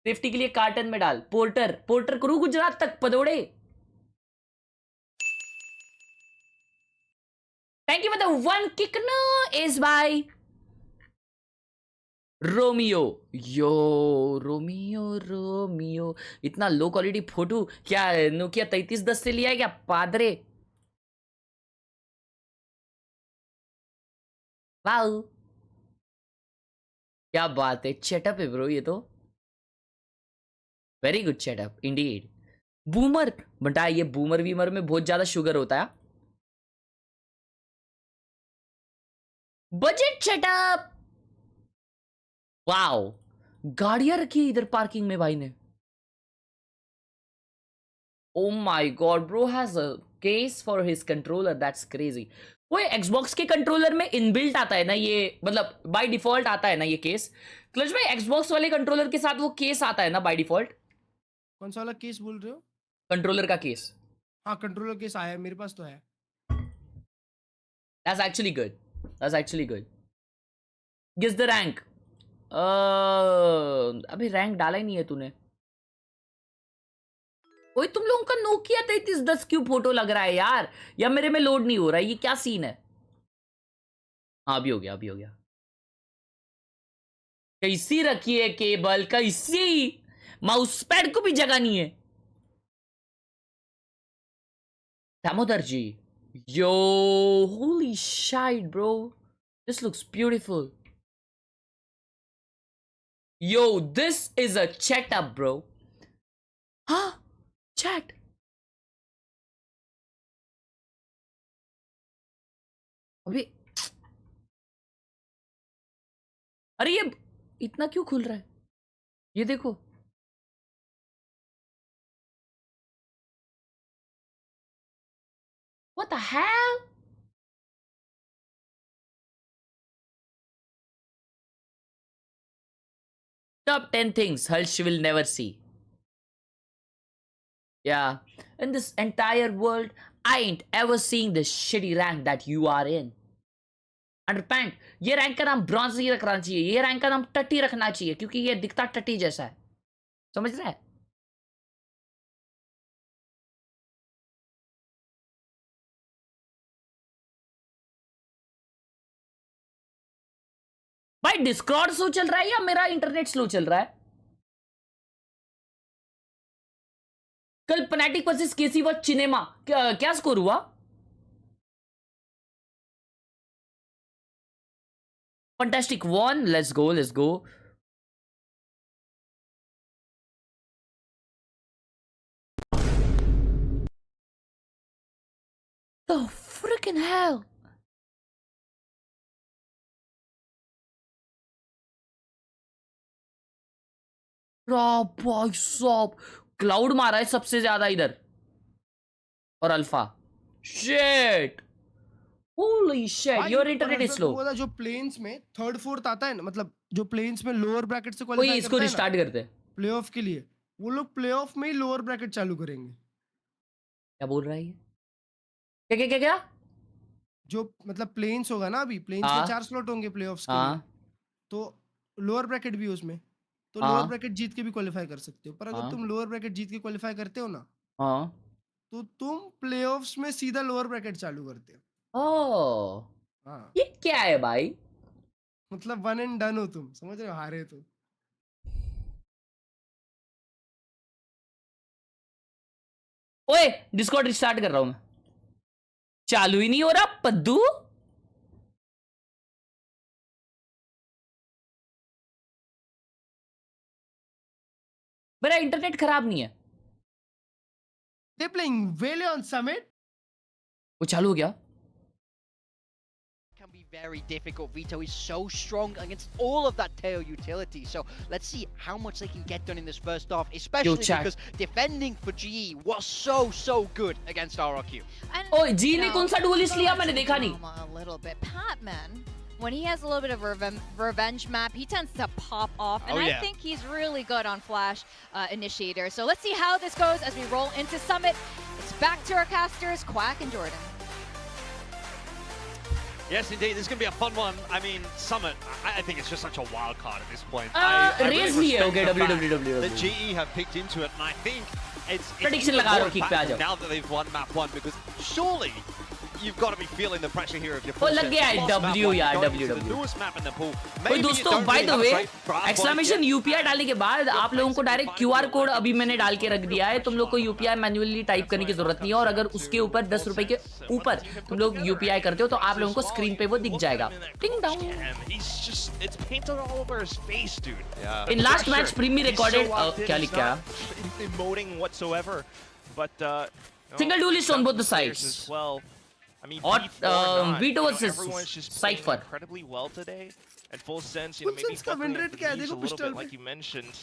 सेफ्टी के लिए कार्टन में डाल। पोर्टर करूँ गुजरात तक पदोड़े। Thank you for the 1 kick no is by Romeo. Yo Romeo इतना लो क्वालिटी फोटो क्या नोकिया 3310 से लिया है क्या पादरे? वाओ क्या बात है, सेटअप है ब्रो ये तो, very good setup Indeed. Boomer बटा, ये बूमर वीमर में बहुत ज्यादा शुगर होता है। बजट सेटअप, वाओ गाड़ियां रखी इधर पार्किंग में भाई ने। ओ my God bro has a case for his controller, that's crazy. वो एक्सबॉक्स के कंट्रोलर में इनबिल्ट आता है ना ये, मतलब बाय डिफॉल्ट आता है ना ये केस? क्लच भाई एक्सबॉक्स वाले कंट्रोलर के साथ वो केस आता है ना बाय डिफॉल्ट? कौन सा वाला केस बोल रहे हो? कंट्रोलर का केस। हाँ कंट्रोलर केस आया है, मेरे पास तो है। That's actually good. That's actually good. Guess the rank. अभी रैंक डाला ही नहीं है तूने। ओए तुम लोगों का नोकिया 3310 क्यों फोटो लग रहा है यार? या मेरे में लोड नहीं हो रहा है, ये क्या सीन है? हाँ अभी हो गया, अभी हो गया। कैसी रखी है केबल, कैसी? माउस पैड को भी जगह नहीं है। दामोदर जी, yo, holy shit bro, this looks beautiful. Yo, this is a chat up bro. Huh? Chat. अभी अरे ये इतना क्यों खुल रहा है? ये देखो, what the hell? Top 10 things Harsh will never see. Yeah, in this entire world, I ain't ever seeing the shitty rank that you are in. Underpant, ये रैंक का नाम ब्रॉन्ज नहीं रखना चाहिए, ये रैंक का नाम टट्टी रखना चाहिए, क्योंकि ये दिखता टट्टी जैसा है, समझ रहा है? भाई डिस्कॉर्ड स्लो चल रहा है या मेरा इंटरनेट स्लो चल रहा है? कल फनाटिक वर्सेस केसी वर्सेस चिनेमा क्या स्कोर हुआ? Fantastic 1, let's go let's go. The freaking hell? भाई साहब क्लाउड मारा है सबसे ज्यादा इधर, और alpha shit, holy shit, your internet is slow. जो प्लेन्स में 3rd 4th आता है ना, मतलब जो प्लेन्स में लोअर ब्रैकेट से कोई क्वालीफाई इसको रिस्टार्ट करते हैं प्लेऑफ के लिए, वो लोग प्लेऑफ में ही लोअर ब्रैकेट चालू करेंगे। क्या बोल रहा है ये? क्या क्या क्या क्या? जो मतलब प्लेन्स होगा ना, अभी प्लेन्स में 4 स्लॉट होंगे प्लेऑफ्स के लिए, तो लोअर ब्रैकेट भी उसमें, तो लोअर ब्रैकेट जीत के भी क्वालीफाई कर सकते हो। पर अगर तुम लोअर ब्रैकेट जीत के क्वालीफाई करते हो ना, तो तुम प्लेऑफ्स में सीधा लोअर ब्रैकेट चालू करते हो। ओह, ये क्या है भाई? मतलब 1 एंड डन हो तुम, समझ रहे हो? हारे तो ओए डिस्कॉर्ड रिस्टार्ट कर रहा हूं मैं, चालू ही नहीं हो रहा पद्दू। मेरा इंटरनेट खराब नहीं है। They're playing Valiant Summit. वो चालू हो गया। Can be very difficult. Vito is so strong against all of that tail utility. So let's see how much they can get done in this first half, especially because defending for GE was so good against RRQ. ओए जी ने कौन सा dualist लिया? मैंने देखा नहीं। A little bit. Patman when he has a little bit of revenge map, he tends to pop off, and I think he's really good on Flash Initiator. So let's see how this goes as we roll into Summit. It's back to our casters, Quack and Jordan. Yes, indeed. This is going to be a fun one. I mean, Summit, I think it's just such a wild card at this point. Raise me, okay, WWW. The GE have picked into it, and I think it's prediction even लगा more लो kick पे आ जाओ. now that they've won map 1, because surely you've got to be feeling the pressure here of your Oh, लग गया है W यार, WW. the newest map in the pool. ओए दोस्तों, by the way, exclamation UPI डालने के बाद आप लोगों को डायरेक्ट QR कोड अभी मैंने डाल के रख दिया है. तुम लोग को UPI मैन्युअली टाइप करने की जरूरत नहीं है, और अगर उसके ऊपर 10 रुपए के ऊपर तुम लोग UPI करते हो तो आप लोगों को स्क्रीन पे वो दिख जाएगा. Ding dong. It's painted all over his face, dude. Yeah. In last match, Primi recorded. क्या लिखा? Emoting whatsoever, but single duelist on both the sides. As well. I mean, Or not, Vito versus everyone's just Cypher. playing incredibly well today. At full sense, you know, maybe buckling up the knees a little bit, like you mentioned.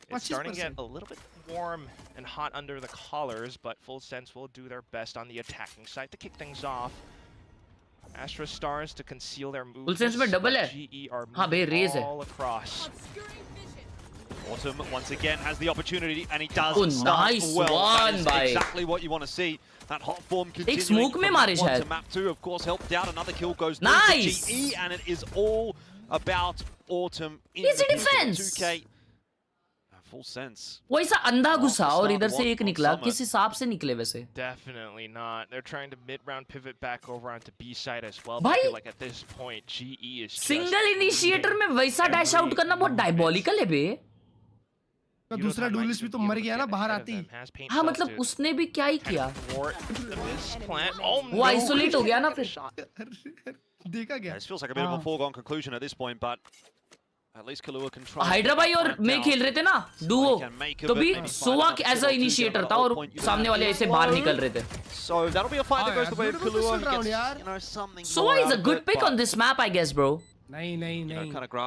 It's starting to get a little bit warm and hot under the collars, but full sense will do their best on the attacking side to kick things off. Astra Stars to conceal their moves. Full sense में double है. GE are हाँ भाई raise है. all across. Autumn once again has the opportunity, and he does. Oh, nice well. one, That is bhai. exactly what you want to see. That hot form continuing. एक smoke में मारे from शायद. to map 2, of course, helped out. Another kill goes Nice. to GE, and it is all about Autumn. Easy defense. 2K. Full sense. वो ऐसा अंधा घुसा और इधर से एक निकला. किस हिसाब से निकले वैसे? Definitely not. They're trying to mid-round pivot back over onto B side as well. भाई, I feel like at this point, GE is just single initiator में वैसा dash out करना बहुत diabolical है बे. तो दूसरा डुएलिस्ट भी तो मर गया ना बाहर आते ही. हाँ मतलब उसने भी क्या ही किया. वो आइसोलेट हो गया ना फिर. देखा क्या? This feels like a bit of a foregone conclusion at this point, but at least Khelraay can try. Hyderabad और मैं खेल रहे थे ना डुओ, तो भी सोवाक एज अ इनिशिएटर था और सामने वाले ऐसे बाहर निकल रहे थे. So that'll be a fight that goes the way of Khelraay. You know, something. Sowa is a good pick on this map, I guess, bro. नहीं.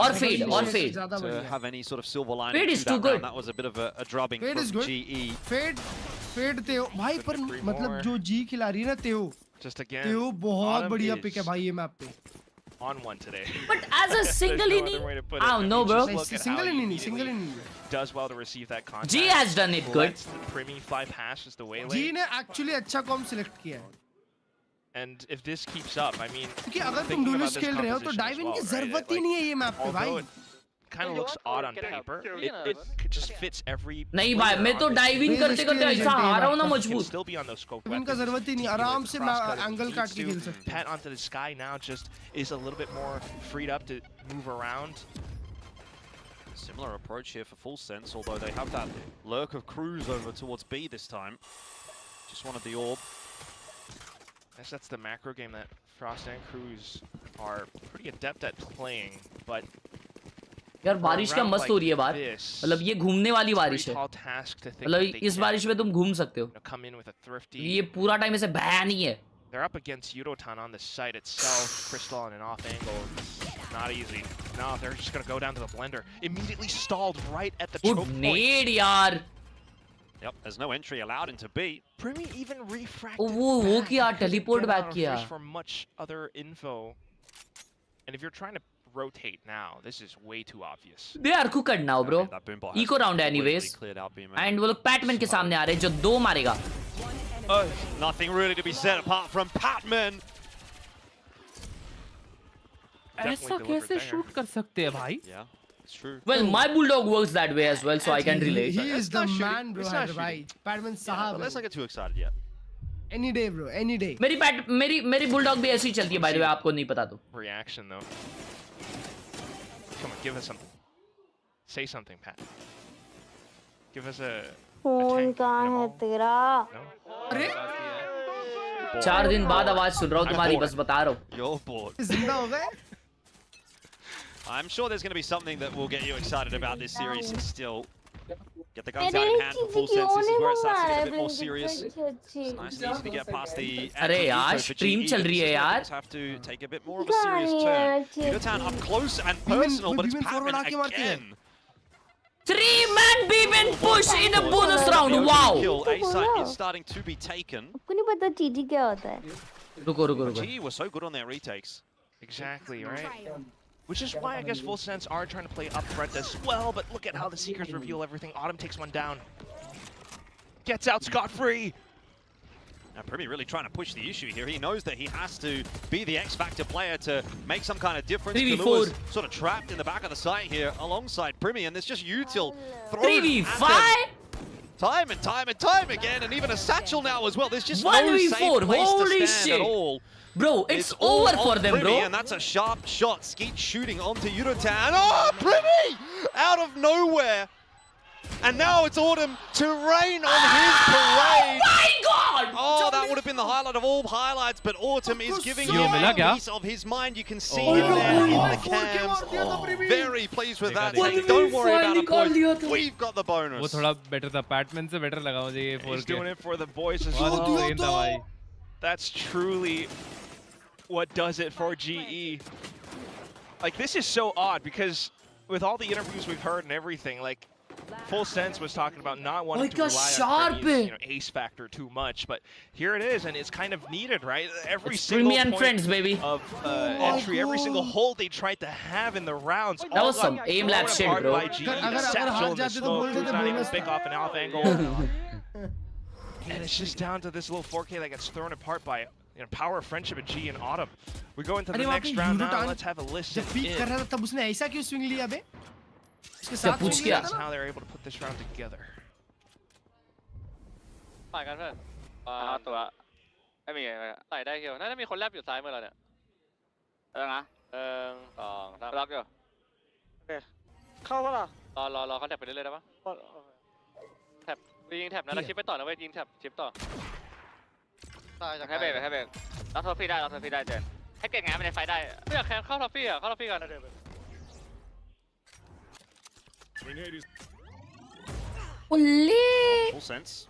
Or Fade, or Fade. To have any sort of silver lining. Fade is to that too good. round. That was a bit of a drubbing Fade is from good. GE. Fade तेओ भाई पर मतलब जो जी खिला रही है ना तेओ. Just again. तेओ बहुत बढ़िया पिक है भाई ये मैप पे. On one today. But as a single inning, I don't know, bro. Single inning. Does well to receive that contact. G has done it good. Primi 5 hash is the way. G ने actually अच्छा com select किया है. And if this keeps up, I mean, क्योंकि अगर तुम duellist खेल रहे हो तो डाइव इन की जरूरत ही नहीं है ये मैप पे भाई. Kind of looks odd on paper. It just fits every. नहीं भाई मैं तो डाइविंग करते करते ऐसा हारा हूँ ना मजबूत. Still be on those scope. इनका जरूरत ही नहीं, आराम से एंगल काट के खेल सकते. Pat onto the sky now just is a little bit more freed up to move around. Similar approach here for Full Sense, although they have that lurk of Cruz over towards B this time. Just wanted the orb. I guess that's the macro game that Frost and Cruz are pretty adept at playing, but यार बारिश क्या मस्त हो रही है बाहर. मतलब ये घूमने वाली बारिश है. मतलब इस बारिश में तुम घूम सकते हो. ये पूरा टाइम ऐसे बह नहीं है. They're up against Yudotan on the site itself. Crystal on an off angle. Not easy. No, they're just gonna go down to the blender. Immediately stalled right at the choke point. Nade yaar. Yep, there's no entry allowed into B. Primi even refracted. वो किया teleport back किया. For much other info. And if you're trying to rotate now, this is way too obvious. They are cooked now, bro. Eco round anyways. And वो लोग Patman के सामने आ रहे हैं जो 2 मारेगा. Nothing really to be said apart from Patman. ऐसा कैसे शूट कर सकते हैं भाई? Yeah, it's true. Well, my bulldog works that way as well, so I can relate. He is the man, bro. भाई Patman साहब. Let's not get too excited yet. Any day, bro. Any day. मेरी bulldog भी ऐसी चलती है by the way, आपको नहीं पता तो. Reaction though. Come on, give us something. Say something, Pat. Give us a. Phone कहाँ है तेरा? अरे 4 दिन बाद आवाज सुन रहा हूँ तुम्हारी, बस बता रहा हूँ. You're bored. जिंदा हो गए? I'm sure there's going to be something that will get you excited about this series still. Get the guns out in hand for Full Sense. This is where it starts to get a bit more serious. It's nice and easy to get past the. अरे यार stream चल रही है यार. Have to take a bit more of a serious turn. Yudotan up close and personal, but it's Patman again. 3-man beam push in a bonus round. Wow. A site is starting to be taken. आपको नहीं पता TG क्या होता है? रुको. GE was so good on their retakes. Exactly, right? Which is why I guess Full Sense are trying to play up front as well, but look at how the Seekers reveal everything. Autumn takes one down. Gets out scot-free. Now, Primi really trying to push the issue here. He knows that he has to be the X-Factor player to make some kind of difference. Khelraay's sort of trapped in the back of the site here alongside Primi, and there's just Util thrown 3v5? Time and time and time again, and even a satchel now as well. There's just 1v4. no safe place Holy to stand shit. at all. Bro, it's over for them, Primi, bro. and that's a sharp shot. Skeet shooting onto Yudotan. Oh, Primi! Out of nowhere. And now it's Autumn to rain on his parade. Oh my god! Oh, that would have been the highlight of all highlights, but Autumn is giving him a piece of his mind. You can see him there in the cams. Very pleased with that. Don't worry about it, boys. We've got the bonus. वो थोड़ा better था. Patman से better लगा मुझे ये 4K. He's doing it for the boys as well. That's truly what does it for GE. Like, this is so odd because with all the interviews we've heard and everything, like, Full Sense was talking about not wanting to rely on Primi's, ace factor too much, but here it is, and it's kind of needed, right? Every single point friends, baby. of entry, every single hold they tried to have in the rounds. That was some aim lap shit, bro. By GE, the satchel in the smoke, not even big off an alpha angle. And it's just down to this little 4K that gets thrown apart by power of friendship at G and Autumn. We go into the next round now. Let's have a listen in. That's how they're able to put this round together. ต่อยกันเพื่อนตัวไม่มีใส่ได้เชียวน่าจะมีคนแลบอยู่ซ้ายมือเราเนี่ยนะ2 3ล็อกอยู่เข้าปะล่ะรอเขาแท็บไปเรื่อยๆได้ปะแท็บยิงแท็บนะแล้วชิปไปต่อนะเว้ยยิงแท็บชิปต่อให้เบรกเราโทรฟี่ได้เจนให้เก่งงานไปในไฟได้ไม่อยากแข่งเข้าทอฟฟี่เข้าทอฟฟี่กัน Full Sense.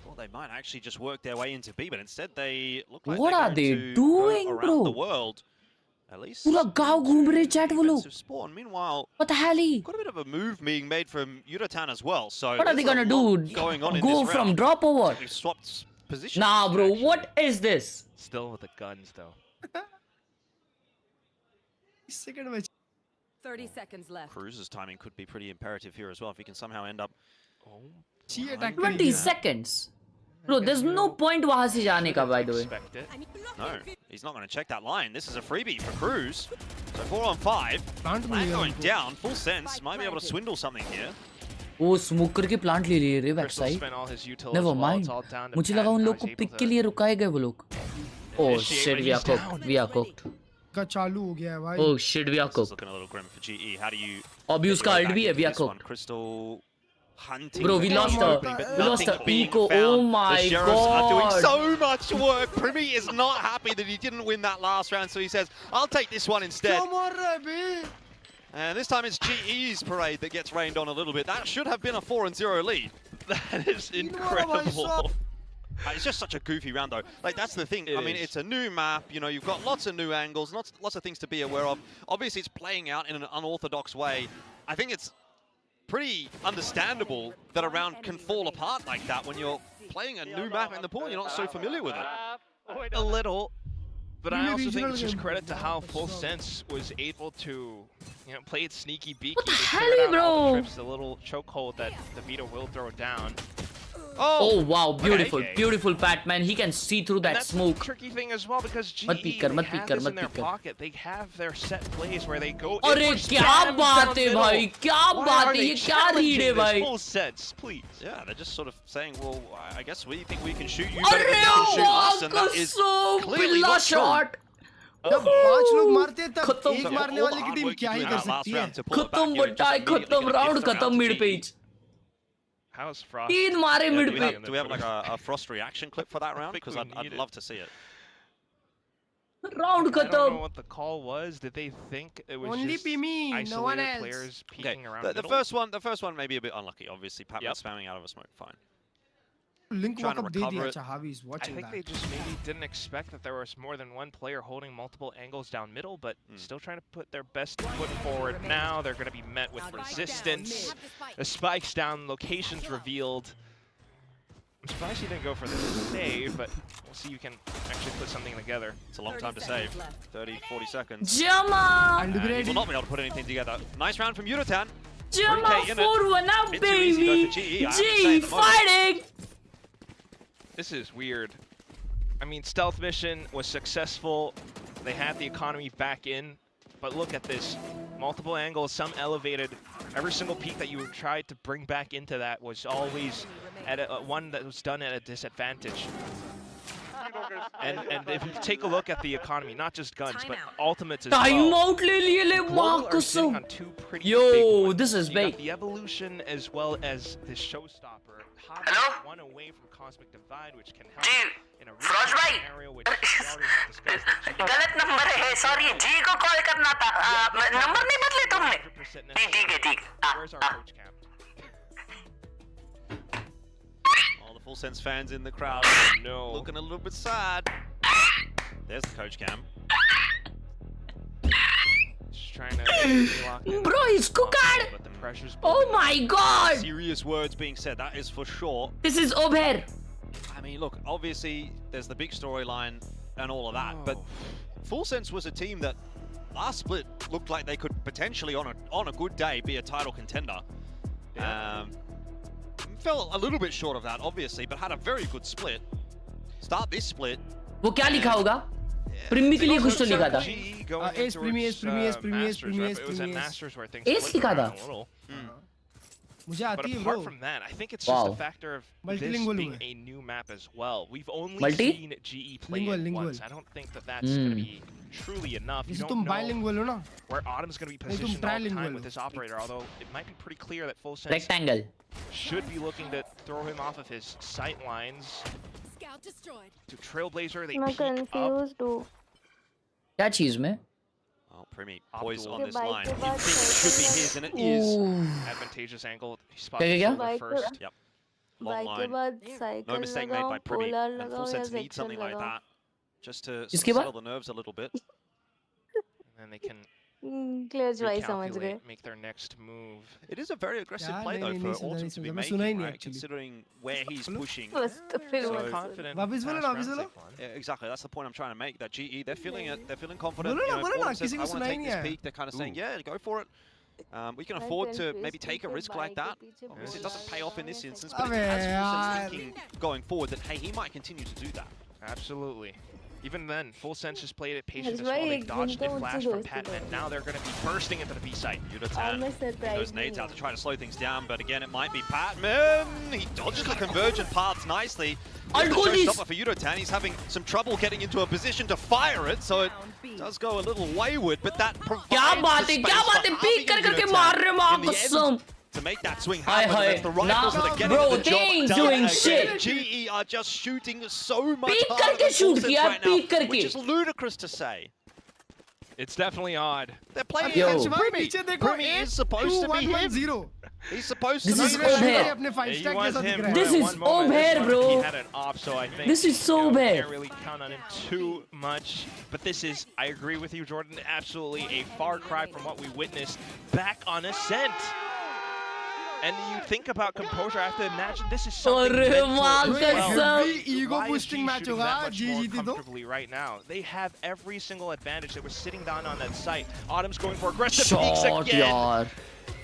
Well, they might actually just work their way into B, but instead they look like what are they doing, around bro? the world. At least. पूरा गांव घूम रहे chat वो लोग. Spawn. Meanwhile, what the hell? Got a bit of a move being made from Yudotan as well. So what are they gonna do? Going on Go in this from round. drop or what? They've swapped positions. Nah, bro. What is this? Still with the guns, though. 30 seconds left. Cruz's timing could be pretty imperative here as well. If he can somehow end up. 20 seconds. Bro, there's no point वहाँ से जाने का, by the way. No, he's not going to check that line. This is a freebie for Cruz. So 4 on 5. Plant going down. Full Sense might be able to swindle something here. वो smoke करके plant ले लिए रे back side. Never mind. मुझे लगा उन लोग को पिक के लिए रुकाए गए वो लोग. Oh shit, we are cooked. We are cooked. चालू हो गया है भाई. Oh shit, we are cooked. Looking a little grim for GE. How do you? Abuse का ult भी है. We are cooked. Crystal hunting. Bro, we lost the eco. Oh my the Sheriffs are doing god. so much work. Primi is not happy that he didn't win that last round, so he says, "I'll take this one instead." And this time it's GE's parade that gets rained on a little bit. That should have been a 4-0 lead. That is incredible. It's just such a goofy round, though. Like, that's the thing. I mean, it's a new map. You know, you've got lots of new angles, lots of things to be aware of. Obviously, it's playing out in an unorthodox way. I think it's pretty understandable that a round can fall apart like that when you're playing a new map in the pool. You're not so familiar with it. A little. But I also think it's just credit to how Full Sense was able to, play it sneaky beaky. What the hell, bro? The little chokehold that the Vito will throw down. Oh wow, beautiful, beautiful Batman. He can see through that smoke. The tricky thing as well because GE have this in their pocket. They have their set plays where they go. अरे क्या बात है भाई, क्या बात है, ये क्या read है भाई? Full Sense, please. Yeah, they're just sort of saying, well, I guess we think we can shoot you better than you can shoot us, and that is clearly not shot. जब 5 लोग मारते तब एक मारने वाली की टीम क्या ही कर सकती है? खत्म बटाई, खत्म round, खत्म mid page. How's Frost? Do we have like a Frost reaction clip for that round? Because I'd love to see it. Round I don't know khatam. what the call was. Did they think it was Only just me, no one else. players peeking around The middle? first one may be a bit unlucky. Obviously, Patman spamming out of a smoke. Fine. Link Trying to walk up they recover दिया. it. Chahavi is I watching think that. they just maybe didn't expect that there was more than one player holding multiple angles down middle, but still trying to put their best foot forward now. They're going to be met with resistance. The spikes down, locations revealed. I'm surprised he didn't go for the save, but we'll see if you can actually put something together. It's a long time to save. 30, 40 seconds. Jama! And he will not be able to put anything together. Nice round from Yudotan. Jama 4-1 now, baby! G fighting! This is weird. I mean, stealth mission was successful. They had the economy back in, but look at this. Multiple angles, some elevated. Every single peak that you tried to bring back into that was always at one that was done at a disadvantage. And if you take a look at the economy, not just guns, but ultimates as well. Timeout le liye le Marcus. Yo, this is big. The evolution as well as the showstopper. Hello? One away from Cosmic Divide, which can help in a scenario which we already have discussed. गलत number है, sorry, जी को call करना था, number नहीं बदले तुमने? ठीक है, ठीक। Where's our coach cam? All the Full Sense fans in the crowd looking a little bit sad. There's the coach cam. Just trying to bro, he's cooked. But the pressure's oh my god! Serious words being said, that is for sure. This is Obher. I mean, look, obviously there's the big storyline and all of that, but Full Sense was a team that last split looked like they could potentially, on a good day, be a title contender. Yeah. Fell a little bit short of that, obviously, but had a very good split. Start this split. वो क्या लिखा होगा? प्रीमी के लिए कुछ तो लिखा था. Ace प्रीमी Ace लिखा था. मुझे आती है bro. But apart from that, I think it's just a factor of this being a new map as well. We've only seen GE play it once. I don't think that that's going to be truly enough. You don't know where Autumn's going to be positioned all the time with this operator, although it might be pretty clear that Full Sense rectangle should be looking to throw him off of his sight lines. To Trailblazer, they peek up. क्या चीज में? Oh, Primi, poise on this line. You think it should be his, and it is. Advantageous angle. He spotted the first. Yep. Long line. No mistake made by Primi. And Full Sense needs something like that just to settle the nerves a little bit. And then they can make their next move. It is a very aggressive play though for Autumn to be making, right? Considering where he's pushing. So confident. Yeah, exactly. That's the point I'm trying to make. That GE, they're feeling it. They're feeling confident. Autumn says, I want to take this peak. They're kind of saying, yeah, go for it. We can afford to maybe take a risk like that. Obviously, it doesn't pay off in this instance, but it has Full Sense thinking going forward that, hey, he might continue to do that. Absolutely. Even then, Full Sense just played it patient as well. They dodged a flash from Patman. Now they're going to be bursting into the B site. Yudotan those nades out to try to slow things down, but again, it might be Patman. He dodges the convergent paths nicely. There's the showstopper for Yudotan. He's having some trouble getting into a position to fire it, so it does go a little wayward, but that provides the space for Yudotan to make that swing happen. That's the rifles that are getting the job done. Shit. GE are just shooting so much harder than Full Sense right now, which is ludicrous to say. It's definitely odd. They're playing against Primi. Primi is supposed to be him. He's supposed to be him. This is Obher, bro. He had an off, so I think this is so bad. Can't really count on him too much. But this is, I agree with you, Jordan, absolutely a far cry from what we witnessed back on Ascent. And you think about composure, I have to imagine this is something ego boosting match comfortably right now. They have every single advantage. They were sitting down on that site. Autumn's going for aggressive peaks again.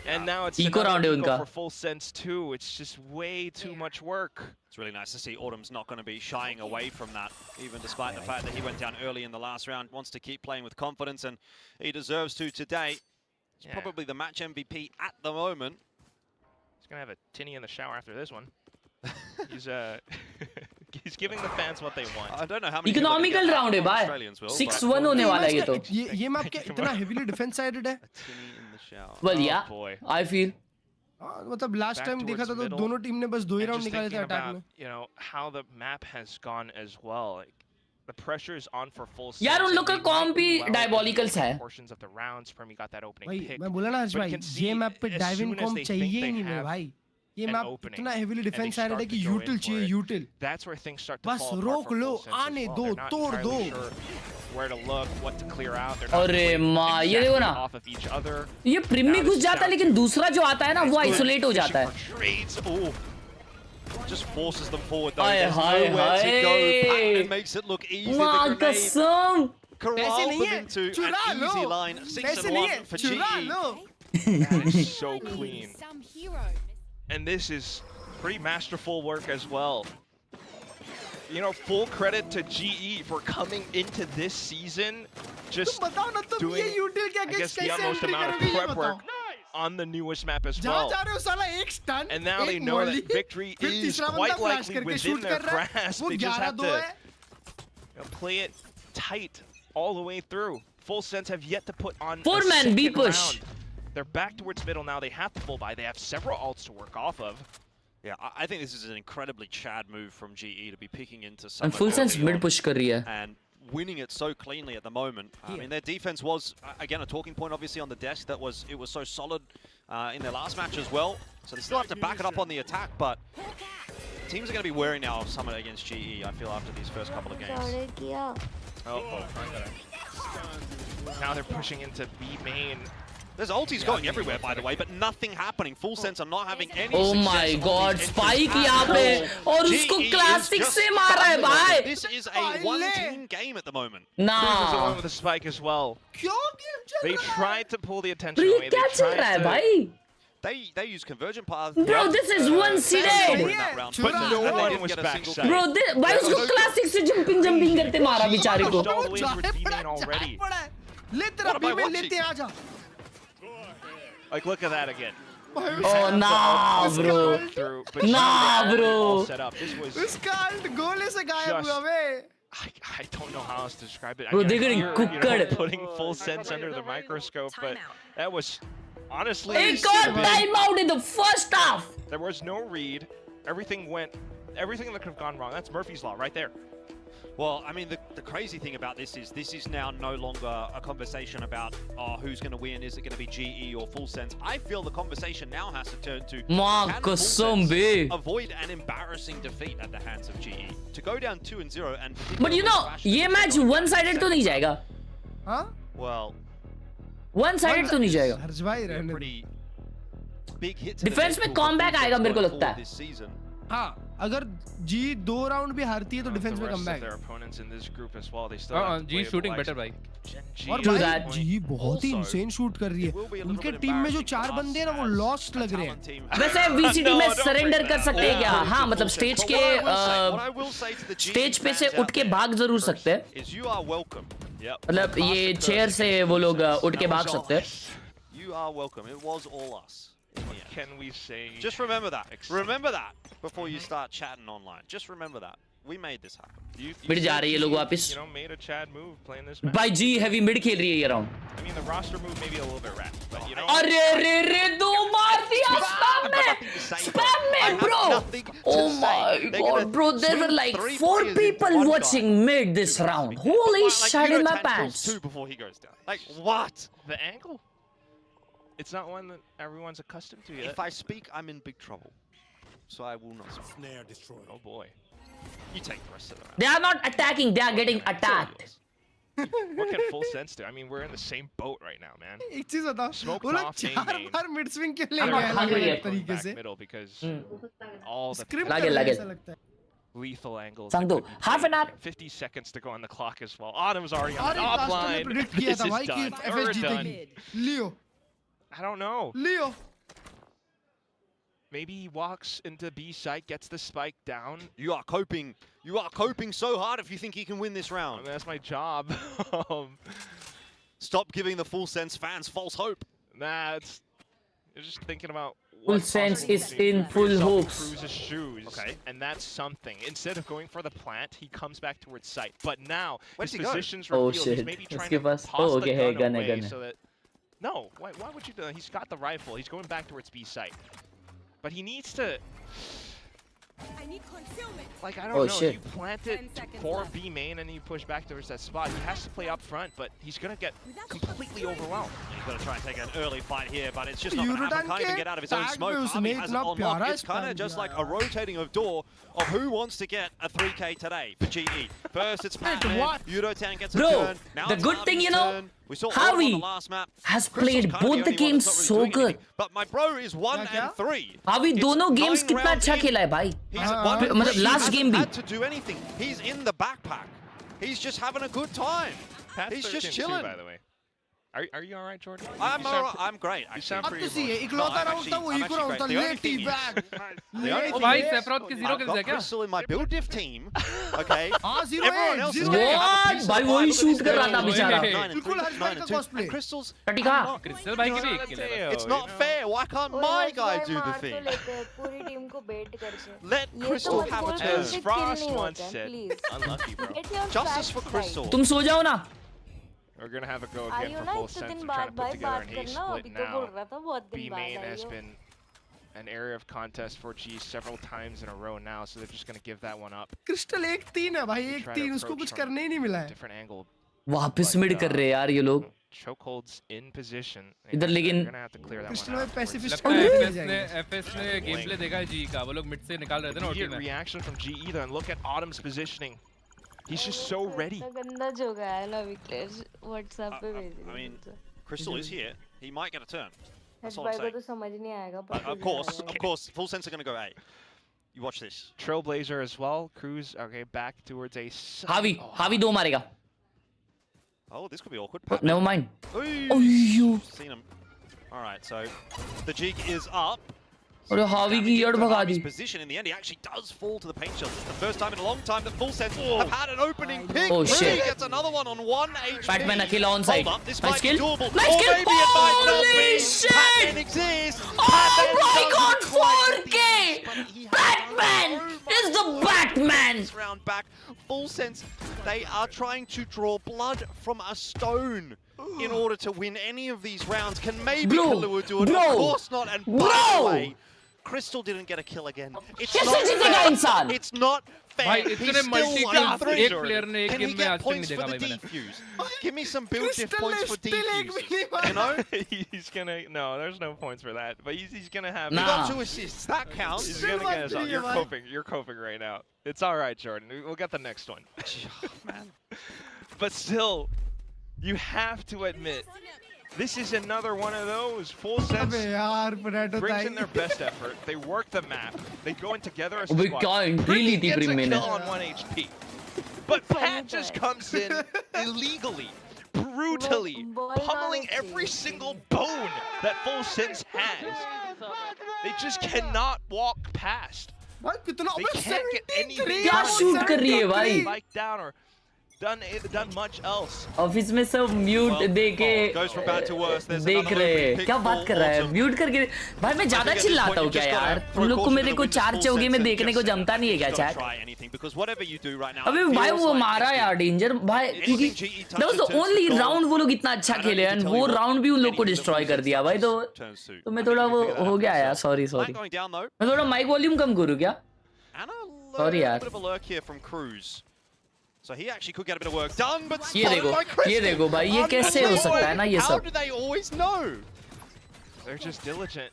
And now it's another eco for Full Sense too. It's just way too much work. It's really nice to see Autumn's not going to be shying away from that, even despite the fact that he went down early in the last round. Wants to keep playing with confidence, and he deserves to today. He's probably the match MVP at the moment. He's gonna have a tinny in the shower after this one. He's he's giving the fans what they want. I don't know how many economical round है भाई. 6-1 होने वाला है ये तो. ये map क्या इतना heavily defense sided है? Well yeah, I feel. मतलब last time देखा था तो दोनों टीम ने बस 2 ही round निकाले थे attack में. You know how the map has gone as well. Like, the pressure is on for Full Sense. यार उन लोग का कॉम भी diabolicals है. Portions of the rounds, Primi got that opening pick. मैं बोला ना हर्ष भाई, ये मैप पे dive in कॉम चाहिए ही नहीं मेरे भाई. ये मैप इतना heavily defense sided है कि util चाहिए util. That's where things start to fall apart. बस रोक लो, आने दो, तोड़ दो. Where to look, what to clear out. अरे माँ, ये देखो ना. ये Primi घुस जाता है लेकिन दूसरा जो आता है ना वो isolate हो जाता है. Just forces them forward though. There's nowhere to go. It makes it look easy. The grenade corralled them into an easy line. 6-1 for GE. That is so clean. And this is pretty masterful work as well. You know, full credit to GE for coming into this season just doing, I guess, the utmost amount of prep work on the newest map as well. And now they know that victory is quite likely within their grasp. They just have to play it tight all the way through. Full Sense have yet to put on a second round. They're back towards middle now. They have to full buy. They have several ults to work off of. Yeah, I think this is an incredibly Chad move from GE to be picking into some. And Full Sense mid push kar rahi hai. And winning it so cleanly at the moment. I mean, their defense was again a talking point, obviously on the desk. It was so solid in their last match as well. So they still have to back it up on the attack, but teams are going to be wary now of Summit against GE. I feel after these first couple of games. Now they're pushing into B main. There's ultis going everywhere, by the way, but nothing happening. Full Sense are not having any Oh my god, Spike यहाँ पे और उसको classic से मारा है भाई. This is a one-team game at the moment. Nah. The one with the spike as well. They tried to pull the attention away. क्या चल रहा है भाई? They use convergent paths. Bro, this is one seeded. But no one was backside. Bro, भाई उसको classic से jumping करते मारा बेचारे को. All the way towards B main already. ले तेरा B में लेते आजा. Like, look at that again. Oh, nah, bro. Nah, bro. This can't गोले से गायब हुआ बे. I don't know how else to describe it. Bro, they're getting cooked. Putting Full Sense under the microscope, but that was honestly. They got timeout in the first half. There was no read. Everything that could have gone wrong. That's Murphy's Law right there. Well, I mean, the crazy thing about this is now no longer a conversation about who's going to win. Is it going to be GE or Full Sense? I feel the conversation now has to turn to can Full Sense avoid an embarrassing defeat at the hands of GE to go down 2-0 and. But you know, ये match one-sided तो नहीं जाएगा. हाँ? Well. One-sided तो नहीं जाएगा. हर्षभाई रहने. Pretty big hit. Defense में comeback आएगा मेरे को लगता है. हाँ, अगर जी 2 राउंड भी हारती है तो डिफेंस में कमबैक. जी शूटिंग बेटर भाई. और भाई जी बहुत ही इंसेन शूट कर रही है. उनके टीम में जो 4 बंदे हैं ना वो लॉस्ट लग रहे हैं. वैसे VCT में सरेंडर कर सकते हैं क्या? हाँ, मतलब स्टेज के स्टेज पे से उठ के भाग जरूर सकते हैं. मतलब ये चेयर से वो लोग उठ के भाग सकते हैं. You are welcome. It was all us. What can we say? Just remember that. Remember that before you start chatting online. Just remember that. We made this happen. Mid जा रही है लोग वापस. You know, made a Chad move playing this match. भाई जी heavy mid खेल रही है ये round. I mean, the roster move may be a little bit rap, but you know. अरे रे दो मार दिया spam में bro. Oh my god, bro, there were like 4 people watching mid this round. Holy shit in my pants. 2 before he goes down. Like what? The angle. It's not one that everyone's accustomed to yet. If I speak, I'm in big trouble. So I will not speak. Snare destroyed. Oh boy. You take the rest of the round. They are not attacking, they are getting attacked. What can Full Sense do? I mean, we're in the same boat right now, man. एक चीज बताओ. Smoked वो लोग off main 4 बार mid swing क्यों ले I'm not hungry गए yet. तरीके से? Middle because all the script लगे, लगे. ऐसा लगता है. lethal angles. Sangdo, half an hour. 50 seconds to go on the clock as well. Autumn's already on अरे the लास्ट में offline. प्रेडिक्ट किया This था is भाई कि done. FS We're जीतेगी. done. Leo. I don't know. Leo. Maybe he walks into B site, gets the spike down. You are coping. You are coping so hard if you think you can win this I round. mean, that's my job. Stop giving the Full Sense fans false hope. Nah, you're just thinking about Full Sense is in full hopes. Cruz's shoes. Okay. And that's something. Instead of going for the plant, he comes back towards site. But now Where's his he going? position's Oh, revealed. shit. He's maybe trying Give to us- toss oh, okay, the hey, gun gun, away gun. so that. No, why would you do that? He's got the rifle. He's going back towards B site. But he needs to. I need concealment. Like, I don't Oh, know. shit. You plant it for B main and you push back towards that spot. He has to play up front, but he's going to get completely overwhelmed. He's got to try and take an early fight here, but it's just not going to happen. Can't even get out of his own smoke. Harvey has it on lock. It's kind of just like a rotating of door of who wants to get a 3K today for GE. First, it's Batman. Yudotan gets a Bro, turn. Now the it's good thing, Harvey's you know, turn. We saw Javi on the last map. has Crystal's played kind of both the only one games that's not so really doing good. anything. But my bro is 1 and 3. Javi It's दोनों games 9 कितना rounds अच्छा in. खेला है भाई. He's at 1 and 3. मतलब He last hasn't game भी. had to do anything. He's in the backpack. He's just having a good time. Pat's He's just 13-2, chilling. by the way. Are you all right, Jordan? I'm great. You sound अब pretty तो सी है emotional. इकलौता round था वो I'm eco actually round था great. The only लेटी thing is- bag ओ भाई सेफरॉत के 0 I've kills got है क्या? Crystal in my build diff team. Okay. हाँ 0 Everyone else is है going to have a What? piece of भाई the वही pie. Look at shoot this कर रहा guy. था बेचारा. 9 and 3, बिल्कुल 9 हर्षभाई and का 2. cosplay. And Crystal's टटिका. क्रिस्टल भाई की भी 1 kill है. It's not fair. Why can't my guy do the thing? पूरी टीम को बेट करके Let Crystal have a As turn. Frost once said, unlucky, bro. Justice for Crystal. तुम सो जाओ ना. We're gonna have a go आयु again for ना full एक sense. दिन We're बाद trying to put भाई together बात an A करना अभी split तो बोल now. रहा था बहुत B दिन main बाद has आयु been an area of contest for G several times in a row now, so they're just gonna give that one up. Crystal 1-3 है भाई Try to 1-3 उसको approach कुछ from करने ही नहीं मिला है. Different angle. वापस मिड कर रहे हैं यार ये लोग. Chokeholds in position. इधर लेकिन They're gonna have to clear that crystal one में out. पैसिफिस्ट लगता है एफएस ने गेम प्ले देखा है जी का. वो लोग मिड से निकाल रहे थे ना Immediate ओटी में. reaction from G either, and look at Autumn's positioning. He's just so ready. गंदा जो गया है ना विक्लेश व्हाट्सएप पे भेज I mean, दिया. Crystal is here. He might get a turn. That's all भाई I'm को saying. तो समझ नहीं आएगा पर Of course, full sense are going to go A. You watch this. Trailblazer as well. Cruz, okay, back towards A. हावी 2 मारेगा. Oh, this could be awkward. Never mind. Oh, you. Seen him. All right, so the jig is up. और हावी की yard भगा दी. His position in the end, he actually does fall to the paint shelter. It's the first time in a long time that Full Sense have had an opening pick. Oh, shit. He gets another one on 1 HP. Batman Akila on side. Hold up, this Nice might be kill. doable. Nice Or kill. maybe it might not Holy be. shit. Batman exists. Oh my god, Batman 4K! Batman is the Batman! This round back, Full Sense, they are trying to draw blood from a stone in order to win any of these rounds. Can maybe Khelraay do it? Of course not. And by the way, Crystal didn't get a kill again. It's not fair. It's not fair. भाई He's इतने multi still किल 1-3. एक player ने एक Can he game में get आज तक नहीं points देखा for the भाई मैंने. defuse? Give me some build diff Crystal points ने for still एक भी नहीं defuse. You know? He's gonna no, there's no points for that. But he's gonna have. He got 2 assists. That counts. He's gonna get us all. You're coping right now. It's all right, Jordan. We'll get the next one. Man. But still, you have to admit, this is another one of those. Full Sense अबे यार potato brings in ताई. their best effort. They work the map. They go in together as a We squad. can't Brittany really gets a deep kill on 1 HP. But Pat just comes in illegally, brutally, pummeling every single bone that Full Sense has. They just cannot walk past. भाई कितना They अबे can't get anything क्या done. shoot कर रही है भाई? Spike down or done much else. Office में सब म्यूट दे के Goes from bad to worse. There's देख another रहे opening हैं. pick क्या बात for कर रहा है? Autumn. म्यूट करके भाई मैं ज्यादा चिल्लाता हूँ क्या यार? तुम लोग को मेरे को 4 चौके में देखने को जमता नहीं है क्या chat? Try anything because whatever you do right now. अबे भाई वो मारा यार डेंजर भाई क्योंकि that was the only round वो लोग इतना अच्छा खेले हैं वो राउंड भी उन लोग को डिस्ट्रॉय कर दिया भाई तो मैं थोड़ा वो हो गया यार सॉरी मैं थोड़ा माइक वॉल्यूम कम करूँ क्या? Sorry, यार. bit of a lurk here from Cruz. So he actually could get a bit of work done, but ये देखो भाई ये कैसे हो सकता है ना ये How सब? do they always know? They're just diligent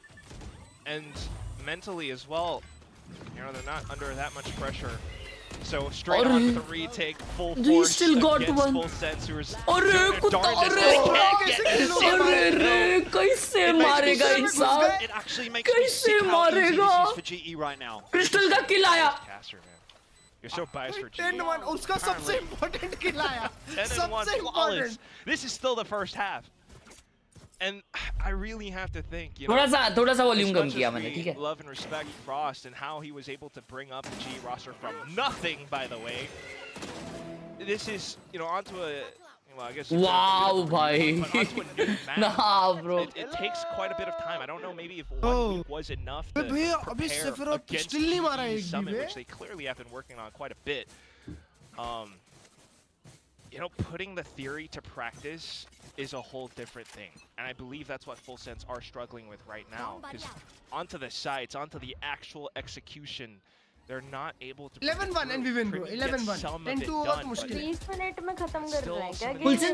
and mentally as well. You know, they're not under that much pressure. So straight on 3 take full Do you force still got against one? Full Sense who is अरे doing their कुत्ता darndest. अरे They can't get this in. अरे कैसे It makes me मारेगा sick. इंसान? It actually makes me कैसे sick how easy this मारेगा? is for GE right now. Crystal का किल आया. Caster, man. You're so biased for G. 10-1 उसका सबसे इम्पोर्टेंट किल आया. 10-1 सबसे flawless. Important. This is still the first half. And I really have to think, you know, थोड़ा सा volume as कम much किया as मैंने we ठीक है? love and respect Frost and how he was able to bring up the G roster from nothing, by the way. This is, you know, onto a, well, I guess. Wow, भाई. but onto a new map. Nah, bro. It takes quite a bit of time. I don't know, maybe if 1 Oh. week was enough to भैया अभी prepare सेफरॉत against still नहीं मारा GE एक भी Summit, bay. which they clearly have been working on quite a bit. You know, putting the theory to practice is a whole different thing. And I believe that's what Full Sense are struggling with right now. Because onto the sites, onto the actual execution, they're not able to 11-1 and we win bro. 11-1. 10-2 होगा तो मुश्किल है. 20 minute में खत्म कर रहे हैं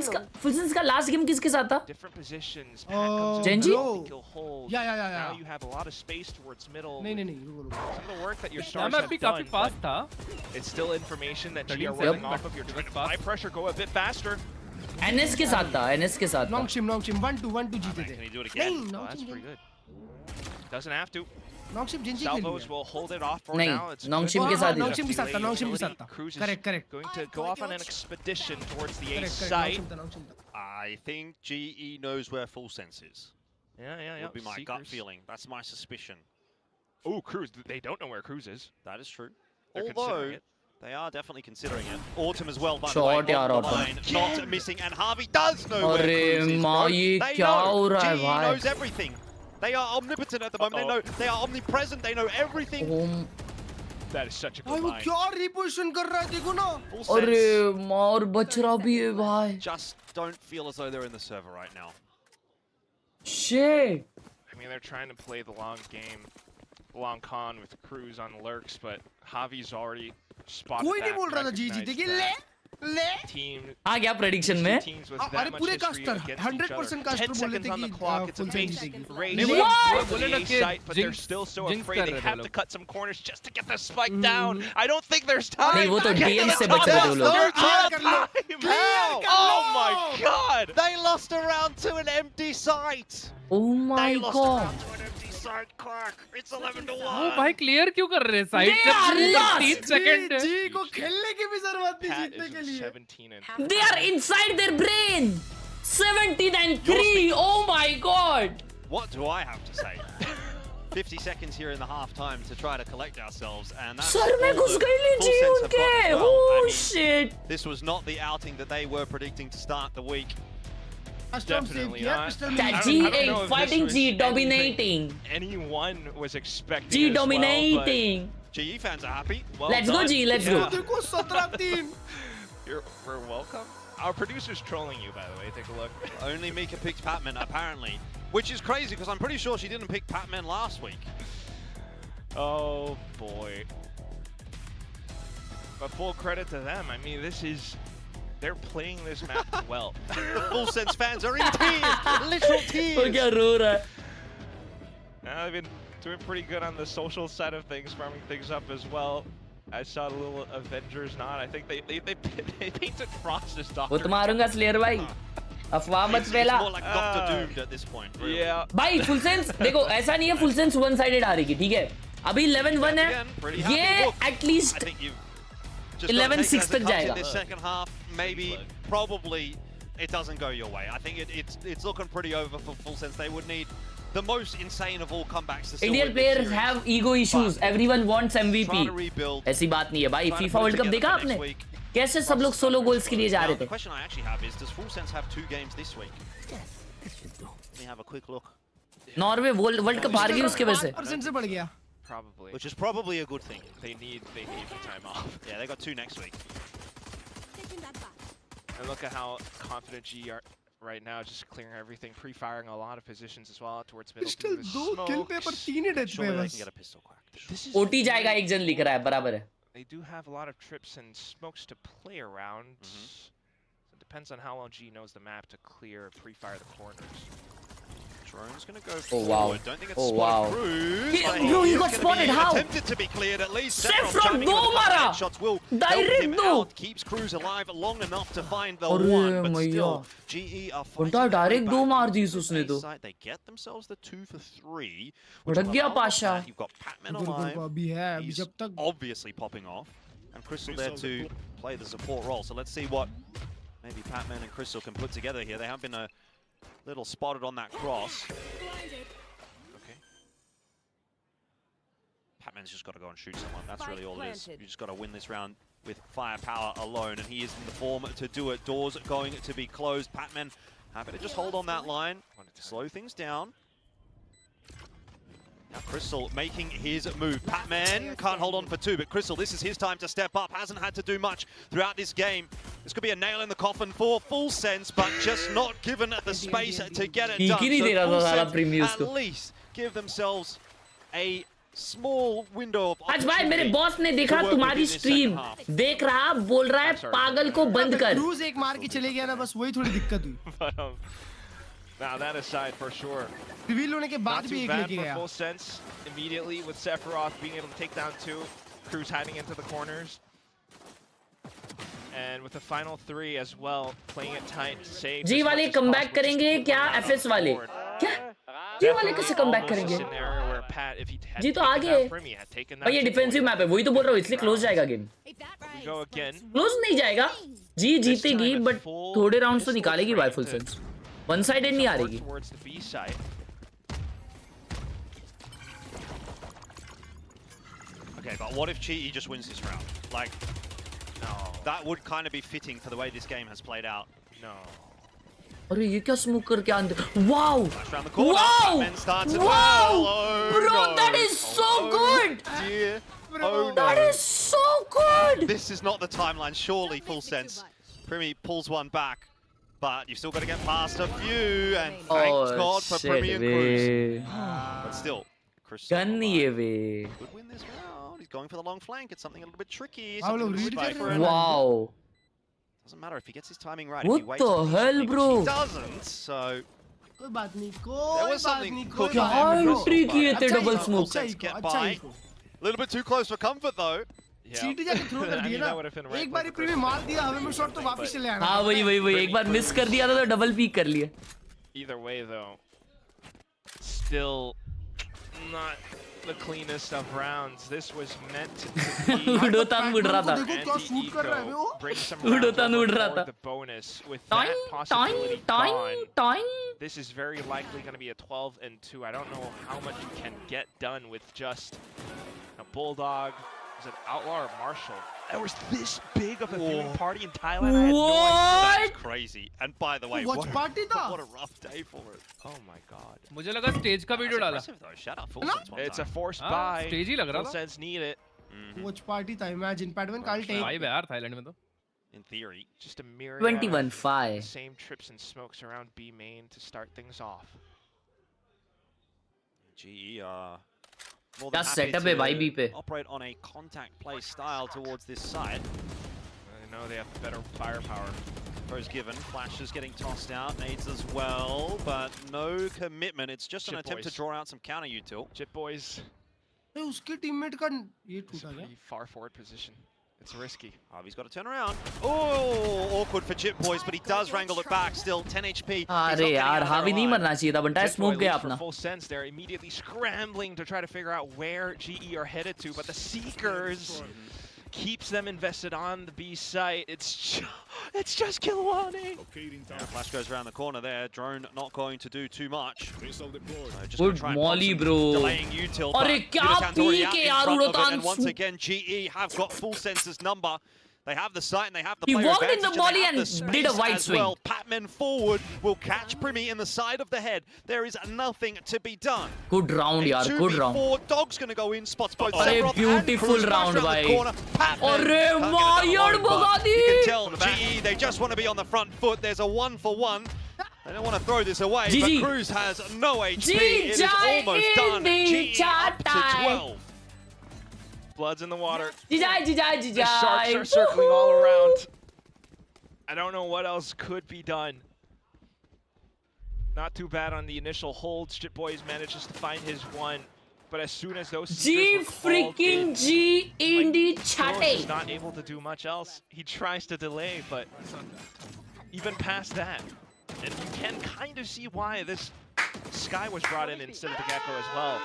क्या? फुलसेंस का लास्ट गेम किसके साथ था? different positions. Pat comes in, Genji? kill hold. Yeah. Now you have a lot of space towards middle. नहीं रुको. Some of the work that your मैं stars have भी काफी done, फास्ट था. but it's still information that you are 13 working off of. You're trying to apply pressure, go a bit faster. NS के साथ था, NS के साथ था. Nongshim 1-2 जीते थे. Can he do it again? नहीं, Oh, that's pretty good. Doesn't have to. Nongshim Genji खेल Salvos लिया. will hold it off for नहीं, now. It's Nongshim good. के साथ ही था. Nongshim के साथ था, Nongshim के साथ था. Cruz is Correct. going to go off on an expedition towards the ace Correct. side. Nongshim था. I think GE knows where Full Sense is. Yeah. Would be my gut Seekers. feeling. That's my suspicion. Oh, Cruz. They don't know where Cruz is. That is true. They're Although considering it. they are definitely considering it. Autumn as well, by the Short way, yaar, on the Autumn. line, not missing, and Harvey does know where अरे Cruz is, माँ, bro. ये They क्या know. हो रहा है GE भाई? knows everything. They are omnipotent at the moment. They are omnipresent. They know everything. That is such a भाई good वो line. क्या reposition कर रहा है देखो ना. Full अरे Sense माँ, और बचरा भी है भाई. just don't feel as though they're in the server right now. Shit. I mean, they're trying to play the long game, long con with Cruz on lurks, but Javi's already spotted कोई नहीं that, बोल रहा था जी recognized जीतेगी. that. ले. Team आ गया prediction में. teams with अरे that much पूरे history caster, against each 100% other. caster 10 बोल seconds रहे on the थे clock. कि It's a full base जीतेगी. race नहीं, for बोले the ना A कि site, but they're jinx- still so jinx afraid कर they रहे थे have वो to लोग. cut some corners just to get the spike down. I don't think there's time. नहीं, वो तो to get DM to से the बच रहे थे वो top. लोग. They're out कर of लो. time. Clear कर Oh low. my god. They lost a round to an empty site. Oh my They lost a god. round to an empty site, Clark. It's 11-1. वो भाई clear क्यों कर रहे हैं side They are से? lost. 3 second है. जी को खेलने की भी जरूरत नहीं Pat जीतने is के with लिए. 17 and They are inside their brain. 17-3. Oh my god. What do I have to say? 50 seconds here in the half time to try to collect ourselves, and that's sir में all घुस that गई ले Full ji Sense have got उनके. as well. I Oh mean, shit. this was not the outing that they were predicting to start the week. Custom save Definitely किया, not. pistol I mill don't- G I don't know if fighting this G was dominating. anyone was expecting G as well, dominating. GE fans are happy. Well Let's go done. G. Let's Yeah. go. देखो 17-3. we're welcome. Our producer's trolling you, by the way. Take a look. Only Mika picked Patman, apparently. Which is crazy, because I'm pretty sure she didn't pick Patman last week. Oh boy. But full credit to them. I mean, they're playing this map well. The Full Sense fans are in tears, literal वो tears. क्या रो रहा है? Now they've been doing pretty good on the social side of things, farming things up as well. I saw a little Avengers nod. I think they painted Frost as Doctor. वो तो मारूंगा slayer भाई. अफवाह मत It's फैला. more like Doctor Doomed at this point. Really. Yeah. भाई full sense देखो ऐसा नहीं है फुल सेंस वन साइडेड आ रही है ठीक है अभी 11-1 है Again, pretty happy. ये Look, at least I think you've just 11-6 11-6 तक जाएगा. in this second half. Maybe, probably, it doesn't go your way. I think it's looking pretty over for Full Sense. They would need the most insane of all comebacks to still Indian win this players series. Have ego issues everyone wants Trying to MVP rebuild. ऐसी बात नहीं है भाई Trying to FIFA put it world cup together देखा for next आपने week. कैसे सब लोग सोलो गोल्स के लिए जा Now, रहे the थे question I actually have is, does Full Sense have 2 games this week? Let me have a quick look. Norway world cup हार गई उसके वजह से 5% से बढ़ गया. Probably. Which is probably a good thing. They need the time off. Yeah, they got 2 next week. Taking that back. And look at how confident G are right now, just clearing everything, pre-firing a lot of positions as well towards middle. Pistol through the 2 kill पे पर smokes. 3 ही death पे Surely they बस. can get a pistol cracked. This is OT जाएगा एक जन लिख रहा है बराबर है They do have a lot of trips and smokes to play around. So it depends on how well G knows the map to clear, pre-fire the corners. Drone's gonna go Oh, wow. forward. Don't think it's Oh, spotted wow. Cruz. He- but bro, he is got gonna spotted, be how? Attempted to be cleared at least. Saffron jamming in दो with a couple मारा. of headshots will help Direct him दो. out. Keeps Cruz alive long enough to find the अरे one, but मैया. still, GE are fighting. उल्टा their way direct back दो मार दी into उसने the तो side. They get themselves the 2 for 3. भड़क गया पाशा. You've got Patman गुरु alive. को अभी है अभी He's जब तक obviously popping off, and Crystal there to play the support role. So let's see what maybe Patman and Crystal can put together here. They have been a little spotted on that cross. Blinded. Okay. Patman's just got to go and shoot someone. That's really all it is. You just got to win this round with firepower alone, and he is in the form to do it. Doors going to be closed. Patman happy to just hold on that line, slow things down. Now Crystal making his move. Patman can't hold on for 2, but Crystal, this is his time to step up. Hasn't had to do much throughout this game. This could be a nail in the coffin for Full Sense, but just not given the space to get it done. So Full Sense at least give themselves a small window of आज भाई मेरे opportunity boss ने देखा to work तुम्हारी within this second stream half. देख रहा बोल रहा है पागल को बंद कर क्रूज एक मार के चले गया ना बस वही थोड़ी दिक्कत हुई. But now that aside, for sure. Reveal होने के बाद Not भी too एक bad लेके for गया. Full Sense immediately with Sephiroth being able to take down 2. Cruz hiding into the corners. And with the final 3 as well, playing it tight, safe. जी वाले comeback करेंगे क्या एफएस वाले? क्या? जी वाले कैसे कमबैक करेंगे? जी तो आगे है। और ये डिफेंसिव मैप है, वही तो बोल रहा हूँ, इसलिए क्लोज जाएगा गेम। क्लोज नहीं जाएगा। जी जीतेगी, बट थोड़े राउंड्स तो निकालेगी by full sense. One sided नहीं आ रही। Okay, but what if GE just wins this round? Like, no. That would kind of be fitting for the way this game has played out. No. अरे ये क्या smoke करके आंदे? Wow! Wow! Wow! Bro, that is so good! Dear. Oh, that is so good! This is not the timeline, surely, full sense. Primi pulls one back, but you've still got to get past a few, and thank God for Primi and Cruz. But still, Cruz. Gun ये वे. Could win this round. He's going for the long flank. It's something a little bit tricky. Wow. Doesn't matter if he gets his timing right. What if he waits the hell, bro? He doesn't, so... कोई बात नहीं, There was something cooking. क्या entry किए थे double smoke? Get by. A little bit too close for comfort, though. सीटी जाके throw कर दिया ना, एक बार ही प्रीमी मार दिया, हमें में शॉट तो वापस चले आना। हाँ वही एक बार मिस कर दिया था तो डबल पीक कर लिया। Either way though, still not the cleanest of rounds. This was meant to be उड़ोतान उड़ रहा था। bring some rounds for the bonus. With that possibility gone, this is very likely going to be a 12-2. I don't know how much you can get done with just a Bulldog. Is it Outlaw or Marshall? There was this big of a viewing party in Thailand. I had no idea. That's crazy. And by the way, watch party था? What a rough day for it. Oh my god. मुझे लगा stage का video डाला। It's a forced buy. Stage ही लग रहा था। Sense need it. Watch party था, imagine Padman can't take. भाई यार थाईलैंड में तो। In theory, just a myriad 21-5. Same trips and smokes around B main to start things off. GE more क्या than setup happy है भाई B पे? to operate on a contact play style towards this side. I know they have better firepower. Throws given, flashes getting tossed out, nades as well, but no commitment. It's just an attempt to draw out some counter util. Chip boys. उसके teammate का ये टूटा गया। Far forward position. It's risky. He's got to turn around. Oh, awkward for Chip Boys, but he does wrangle it back. Still 10 HP. अरे यार हावी नहीं मरना चाहिए था, बंटा स्मोक गया अपना। Full sense, they're immediately scrambling to try to figure out where GE are headed to, but the Seekers keeps them invested on the B site. It's just Khelraay. Yeah, flash goes around the corner there. Drone not going to do too much. So Good molly, bro. Delaying util. अरे क्या peak है यार उड़ोतान। And once again, GE have got full senses number. They have the sight and they have the He player walked in advantage the molly and the did a wide as swing. well. Patman forward will catch Primi in the side of the head. There is nothing to be done. Good round यार, good round. 2v4, Dog's going to go in, spots both अरे Sephiroth beautiful and Cruz round भाई। अरे मायर भगा दी। You can tell GE, they just want to be on the front foot. There's a 1-for-1. They don't want to throw this away, but Cruz has no HP. It is almost done. GE up to 12. Blood's in the water. Jijai. The sharks are circling all around. I don't know what else could be done. Not too bad on the initial hold. Chip Boys manages to find his one. But as soon as those G freaking G Indy chatte. He's not able to do much else. He tries to delay, but even past that. And you can kind of see why this Sky was brought in instead of the Gecko as well.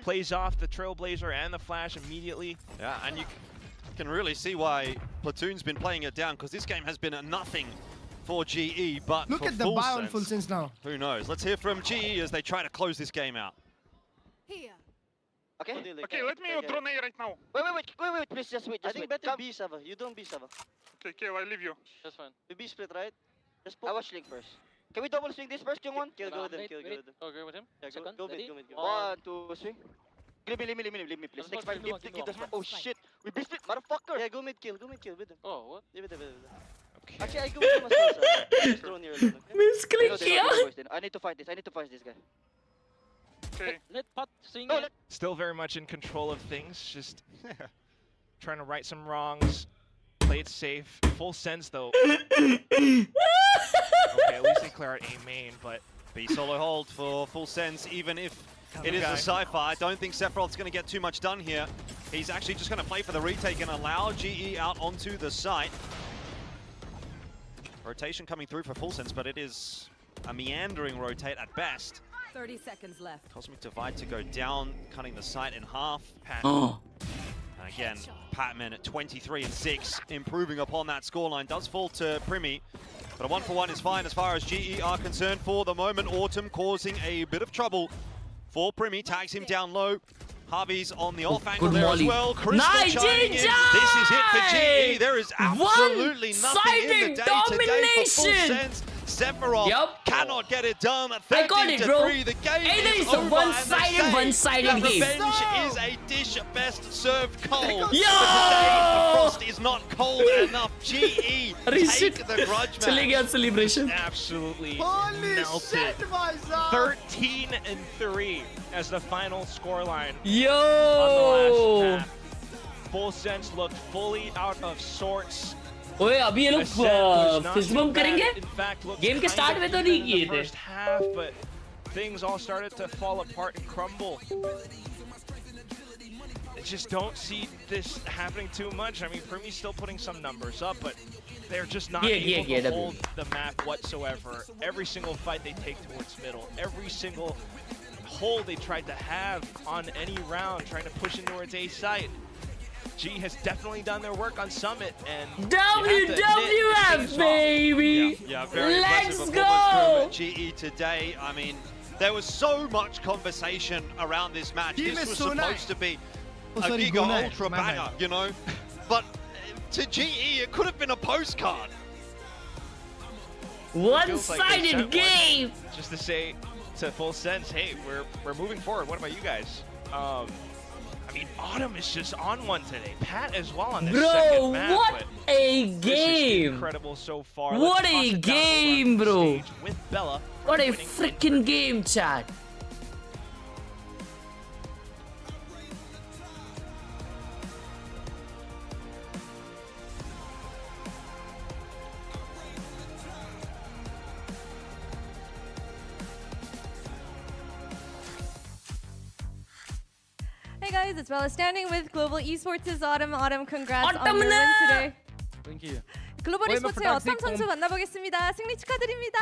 Plays off the Trailblazer and the Flash immediately. Yeah, and you can really see why Platoon's been playing it down, because this game has been a nothing for GE, but look at the buy on full sense now. Who knows? Let's hear from GE as they try to close this game out. Here. Okay, let me drone A right now. Wait, please, just wait. I think better B, Sava. You don't B, Sava. Okay, Kill, I leave you. That's fine. We B split, right? Just I watch Link first. Can we double swing this first, Young One? Kill, go with him, kill with him. Okay, with him. Yeah, Second, go mid. 1, 2, swing. Leave me, please. Next fight, give this. Oh shit, we B split, motherfucker. Yeah, go mid kill with him. Oh, what? Leave it. Okay. Actually, I go with him as well, sir. Just drone here alone. Misclick किया. I need to fight this guy. Okay. Let Pat swing. No, Still very much in control of things, just trying to right some wrongs. Play it safe. Full sense though. Okay, at least they clear out A main, but B solo hold for full sense, even if it is a Cypher. I don't think Sephiroth's going to get too much done here. He's actually just going to play for the retake and allow GE out onto the site. Rotation coming through for full sense, but it is a meandering rotate at best. 30 seconds left. Cosmic Divide to go down, cutting the site in half. Oh. And again, Patman at 23-6, improving upon that scoreline. Does fall to Primi, but a 1-for-1 is fine as far as GE are concerned for the moment. Autumn causing a bit of trouble for Primi, tags him down low. Harvey's on the off angle there as well. Crystal chiming in. This is it for GE. There is absolutely nothing in the day today for full sense. Sephiroth cannot get it done at 13-3. The game is over. One-sided game. Revenge is a dish best served cold. But today, the frost is not cold enough. GE take the grudge match. Celebration. Absolutely melted. 13-3 as the final scoreline. Yo! On the last map. Full Sense looked fully out of sorts. ओए अभी ये लोग fist bump करेंगे game के start में तो नहीं किए थे but things all started to fall apart and crumble. I just don't see this happening too much. I mean, Primi's still putting some numbers up, but they're just not able to hold the map whatsoever. Every single fight they take towards middle, every single hold they tried to have on any round, trying to push in towards A site. G has definitely done their work on Summit, and WWF, baby! Yeah, very Let's impressive go! From GE today. I mean, there was so much conversation around this match. This was supposed to be a Giga Ultra banger, you know? But to GE, it could have been a postcard. One-sided game! Just to say to Full Sense, hey, we're moving forward. What about you guys? I mean, Autumn is just on one today. Pat as well on this second map. Bro, what a game! Incredible so far. What a game, bro! With Bella. What a freaking game, chat! Hey guys, it's Bella standing with Global Esports' Autumn. Autumn, congrats on your win today. Thank you. 글로벌 e스포츠의 어텀 선수 만나보겠습니다. 승리 축하드립니다.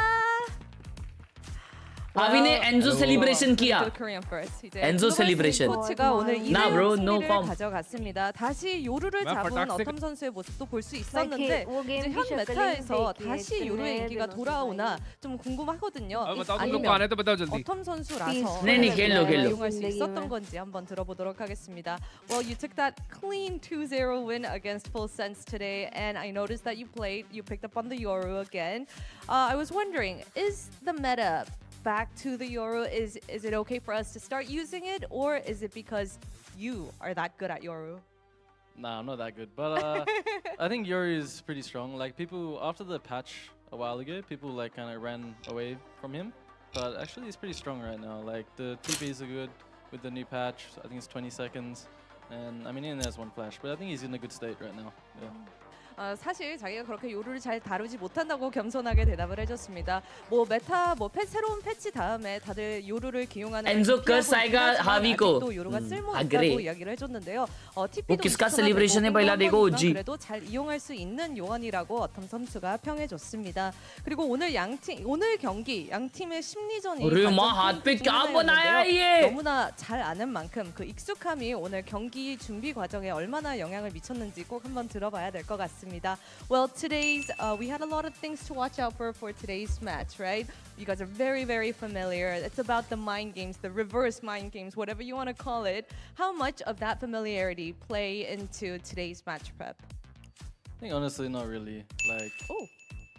하빈의 엔조 셀리브레이션 키야. 엔조 셀리브레이션. 코치가 오늘 2대0 bro, 승리를 no 가져갔습니다. 다시 요루를 잡은 어텀 선수의 모습도 볼 수 있었는데 이제 현 메타에서 다시 요루의 인기가 돌아오나 좀 궁금하거든요. 아니면 어텀 선수라서 이용할 수 있었던 건지 한번 들어보도록 하겠습니다. Well, you took that clean 2-0 win against Full Sense today, and I noticed that you picked up on the Yoru again. I was wondering, is the meta back to the Yoru? Is it okay for us to start using it, or is it because you are that good at Yoru? Nah, I'm not that good, but I think Yoru is pretty strong. Like people after the patch a while ago, people like kind of ran away from him, but actually he's pretty strong right now. Like the TPs are good with the new patch. I think it's 20 seconds, and I mean he only has one flash, but I think he's in a good state right now. Yeah. 사실 자기가 그렇게 요루를 잘 다루지 못한다고 겸손하게 대답을 해줬습니다. 뭐 메타 새로운 패치 다음에 다들 요루를 기용하는 엔조 कर्साएगा हावी को 또 요루가 쓸모 있다고 이야기를 해줬는데요. TP도 किसका celebration है पहला देखो जी. 그래도 잘 이용할 수 있는 요원이라고 어텀 선수가 평해줬습니다. 그리고 오늘 경기 양 팀의 심리전이 너무나 잘 아는 만큼 그 익숙함이 오늘 경기 준비 과정에 얼마나 영향을 미쳤는지 꼭 한번 들어봐야 될 것 같습니다. Well, we had a lot of things to watch out for today's match, right? You guys are very, very familiar. It's about the mind games, the reverse mind games, whatever you want to call it. How much of that familiarity play into today's match prep? I think honestly, not really. Like,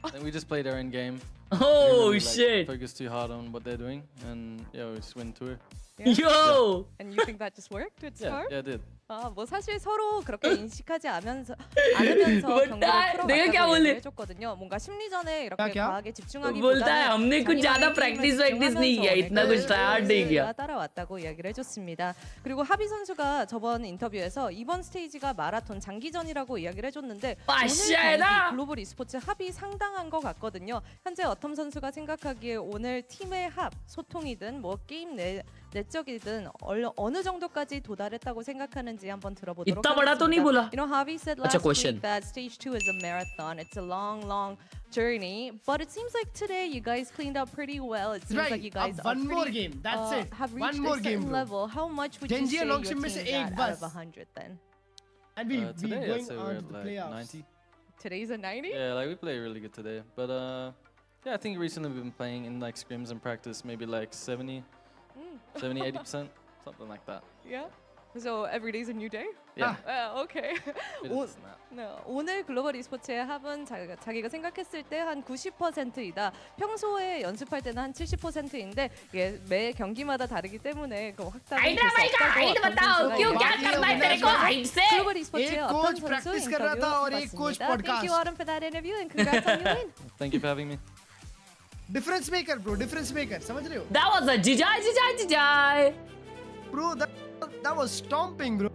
I think we just played our own game. Oh really, shit! Focus too hard on what they're doing, and yeah, we just win tour. Yeah. Yo! And you think that just worked with Scar? Yeah, it did. 뭐 사실 서로 그렇게 인식하지 않으면서 경기를 풀어갔다고 해줬거든요. 뭔가 심리전에 이렇게 과하게 집중하기보다는 따라왔다고 이야기를 해줬습니다. 그리고 하비 선수가 저번 인터뷰에서 이번 스테이지가 마라톤 장기전이라고 이야기를 해줬는데 오늘 경기 글로벌 e스포츠 합이 상당한 것 같거든요. 현재 어텀 선수가 생각하기에 오늘 팀의 합, 소통이든 뭐 게임 내적이든 어느 정도까지 도달했다고 생각하는지 한번 들어보도록 하겠습니다. You know, Javi said last week that stage 2 is a marathon. It's a long journey, but it seems like today you guys cleaned up pretty well. It seems like you guys one more game. That's it. Have reached one more a certain game, level. How much would you say your team got out of 100 then? And we today, going I'd say on we're to at the like playoffs. 90. Today's a 90? Yeah, like we play really good today. But yeah, I think recently we've been playing in like scrims and practice, maybe like 70, 80%, something like that. Yeah. So every day's a new day? Yeah. Okay. 오늘 글로벌 e스포츠의 합은 자기가 생각했을 때 한 90%이다. 평소에 연습할 때는 한 70%인데 이게 매 경기마다 다르기 때문에 그 확답이 될 수 없다고 글로벌 e스포츠의 어떤 선수 인터뷰 봤습니다. Thank you, Autumn, for that interview and congrats on your win. Thank you for having me. Difference maker, bro. Difference maker. समझ रहे हो? That was a jijai. Bro, that was stomping, bro.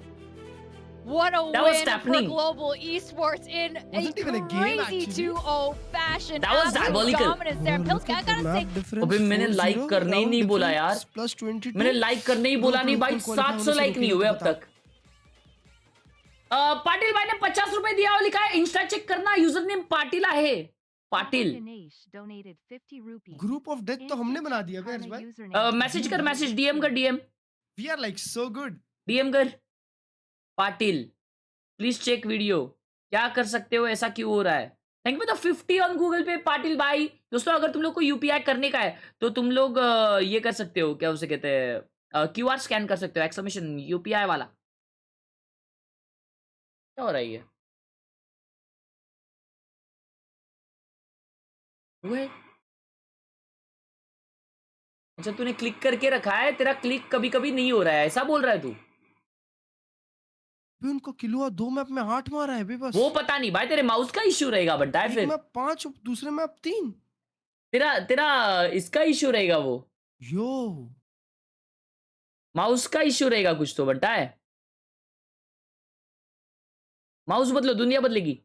What a win for global esports in Wasn't even a a game, crazy actually. 2-0 fashion. That was Absolute diabolical. dominance there. Pilska, I gotta say, अबे मैंने like करने ही नहीं बोला यार. मैंने like करने ही बोला नहीं भाई. 700 लाइक नहीं हुए अब तक. पाटिल भाई ने 50 रुपए दिया और लिखा है इंस्टा चेक करना. यूजर नेम पाटिल है. पाटिल. ग्रुप ऑफ डेथ तो हमने बना दिया बेर्स भाई. मैसेज कर मैसेज डीएम कर DM. We are like so good. DM कर. Patil please check video. क्या कर सकते हो, ऐसा क्यों हो रहा है? Thank you for the 50 on Google Pay Patil भाई. दोस्तों अगर तुम लोग को यूपीआई करने का है तो तुम लोग ये कर सकते हो, क्या उसे कहते हैं, क्यूआर स्कैन कर सकते हो. एक्सक्लेमेशन यूपीआई वाला. क्या हो रहा है ये? अच्छा तूने क्लिक करके रखा है, तेरा क्लिक कभी कभी नहीं हो रहा है, ऐसा बोल रहा है तू? उनको किलो 2 मैप में 8 मारा है बस. वो पता नहीं भाई, तेरे माउस का इश्यू रहेगा बंटा है. फिर मैप 5, दूसरे मैप 3. तेरा इसका इश्यू रहेगा वो. यो माउस का इश्यू रहेगा कुछ तो बंटा है. माउस बदलो, दुनिया बदलेगी.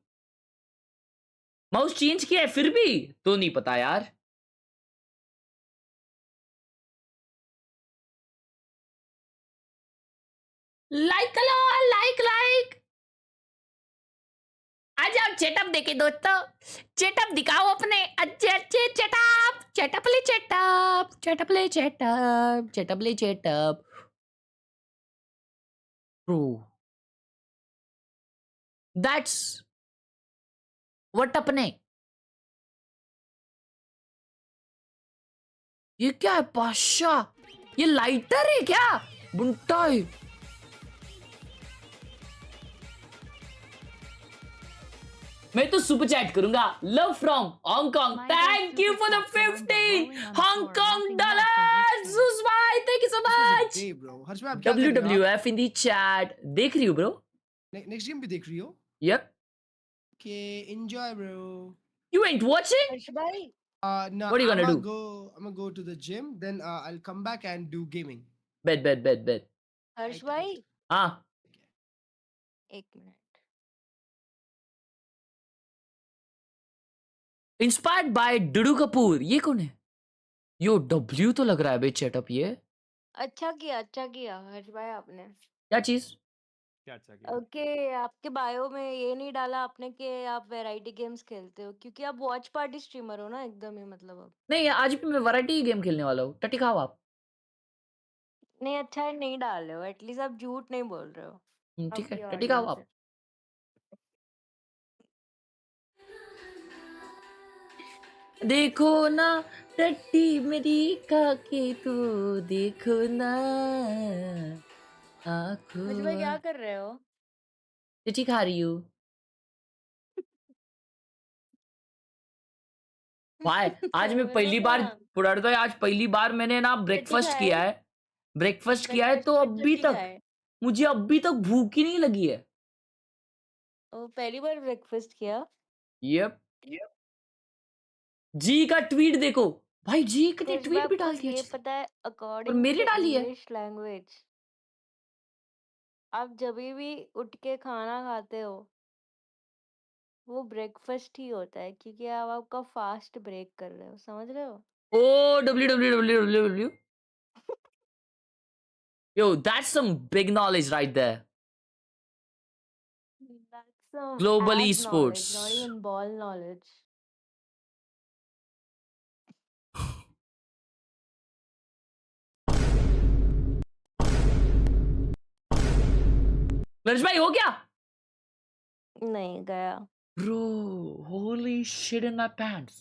माउस चेंज किया है फिर भी तो नहीं पता यार. लाइक करो, लाइक आ जाओ. चेटअप देखे दोस्तों, चेटअप दिखाओ अपने अच्छे अच्छे चेटअप. चेटअप ले चेटअप, चेटअप ले चेटअप, चेटअप ले चेटअप. Bro, that's what अपने. ये क्या है पाशा? ये लाइटर है क्या? बुंटा है. मैं तो सुपर चैट करूंगा. Love from Hong Kong. Thank you for the 15 Hong Kong dollars. भाई thank you so much. WWF in the chat. देख रही हो ब्रो? नेक्स्ट गेम भी देख रही हो? Yup. Okay, enjoy bro. You ain't watching? No, What are you gonna do? I'm gonna go to the gym, then I'll come back and do gaming. Bet. Harsh भाई हाँ. एक मिनट. इंस्पायर्ड बाय डुडू कपूर. ये कौन है? यो डब्ल्यू तो लग रहा है बे चेटअप ये. अच्छा किया हर्ष भाई आपने. क्या चीज? क्या अच्छा किया? ओके, आपके बायो में ये नहीं डाला आपने कि आप वैरायटी गेम्स खेलते हो, क्योंकि आप वॉच पार्टी स्ट्रीमर हो ना एकदम ही, मतलब अब. नहीं आज भी मैं वैरायटी गेम खेलने वाला हूँ. टटी खाओ आप. नहीं अच्छा है, नहीं डाल रहे हो, एटलीस्ट आप झूठ नहीं बोल रहे हो. ठीक है, आपकी टटी खाओ ऑडियंस आप. से. देखो ना टट्टी मेरी काके तो देखो ना हर्ष भाई क्या आँखों. कर रहे हो? टटी खा रही हूँ. भाई आज मैं पहली बार पुराना तो आज पहली बार मैंने ना ब्रेकफास्ट किया है. ब्रेकफास्ट किया है तो अभी तक मुझे अभी तक भूख ही नहीं लगी है. ओ, पहली बार ब्रेकफास्ट किया? यप. जी का ट्वीट देखो भाई. जी कितनी हर्ष भाई ट्वीट भी आपको डाल दिया. ये अच्छे से. पता है, और अकॉर्डिंग मेरी टू डाली है. इंग्लिश लैंग्वेज आप जब भी उठ के खाना खाते हो वो ब्रेकफास्ट ही होता है, क्योंकि आप आपका फास्ट ब्रेक कर रहे हो, समझ रहे हो? ओ www. Yo, that's some big knowledge right there. That's some Global ad esports. knowledge, not even ball knowledge. लर्श भाई हो क्या? नहीं गया। Bro, holy shit in my pants.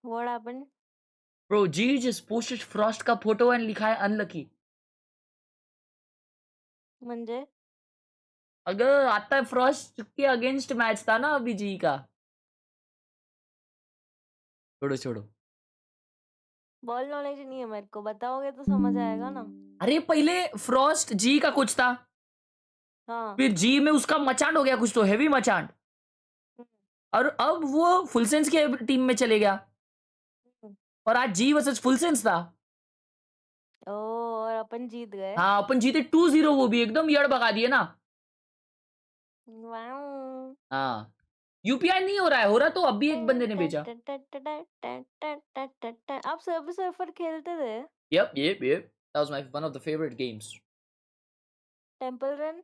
What happened? Bro, G just posted Frost का photo and लिखा है unlucky. म्हणजे अगर आता है फ्रॉस्ट के अगेंस्ट मैच था ना अभी जी का. छोड़ो छोड़ो. बॉल नॉलेज नहीं है मेरे को, बताओगे तो समझ आएगा ना। अरे पहले फ्रॉस्ट जी का कुछ था, हाँ फिर जी में उसका मचांड हो गया कुछ तो हेवी मचांड, और अब वो फुल सेंस के टीम में चले गया, और आज जी वर्सेस फुल सेंस था. ओ और अपन जीत गए। हाँ अपन जीते 2-0, वो भी एकदम यड़ भगा दिए ना. वाओ। हाँ यूपीआई नहीं हो रहा तो अब भी एक बंदे ने भेजा. आप सर्वर सर्फर खेलते थे? Yep. That was one of the favorite games. Temple run?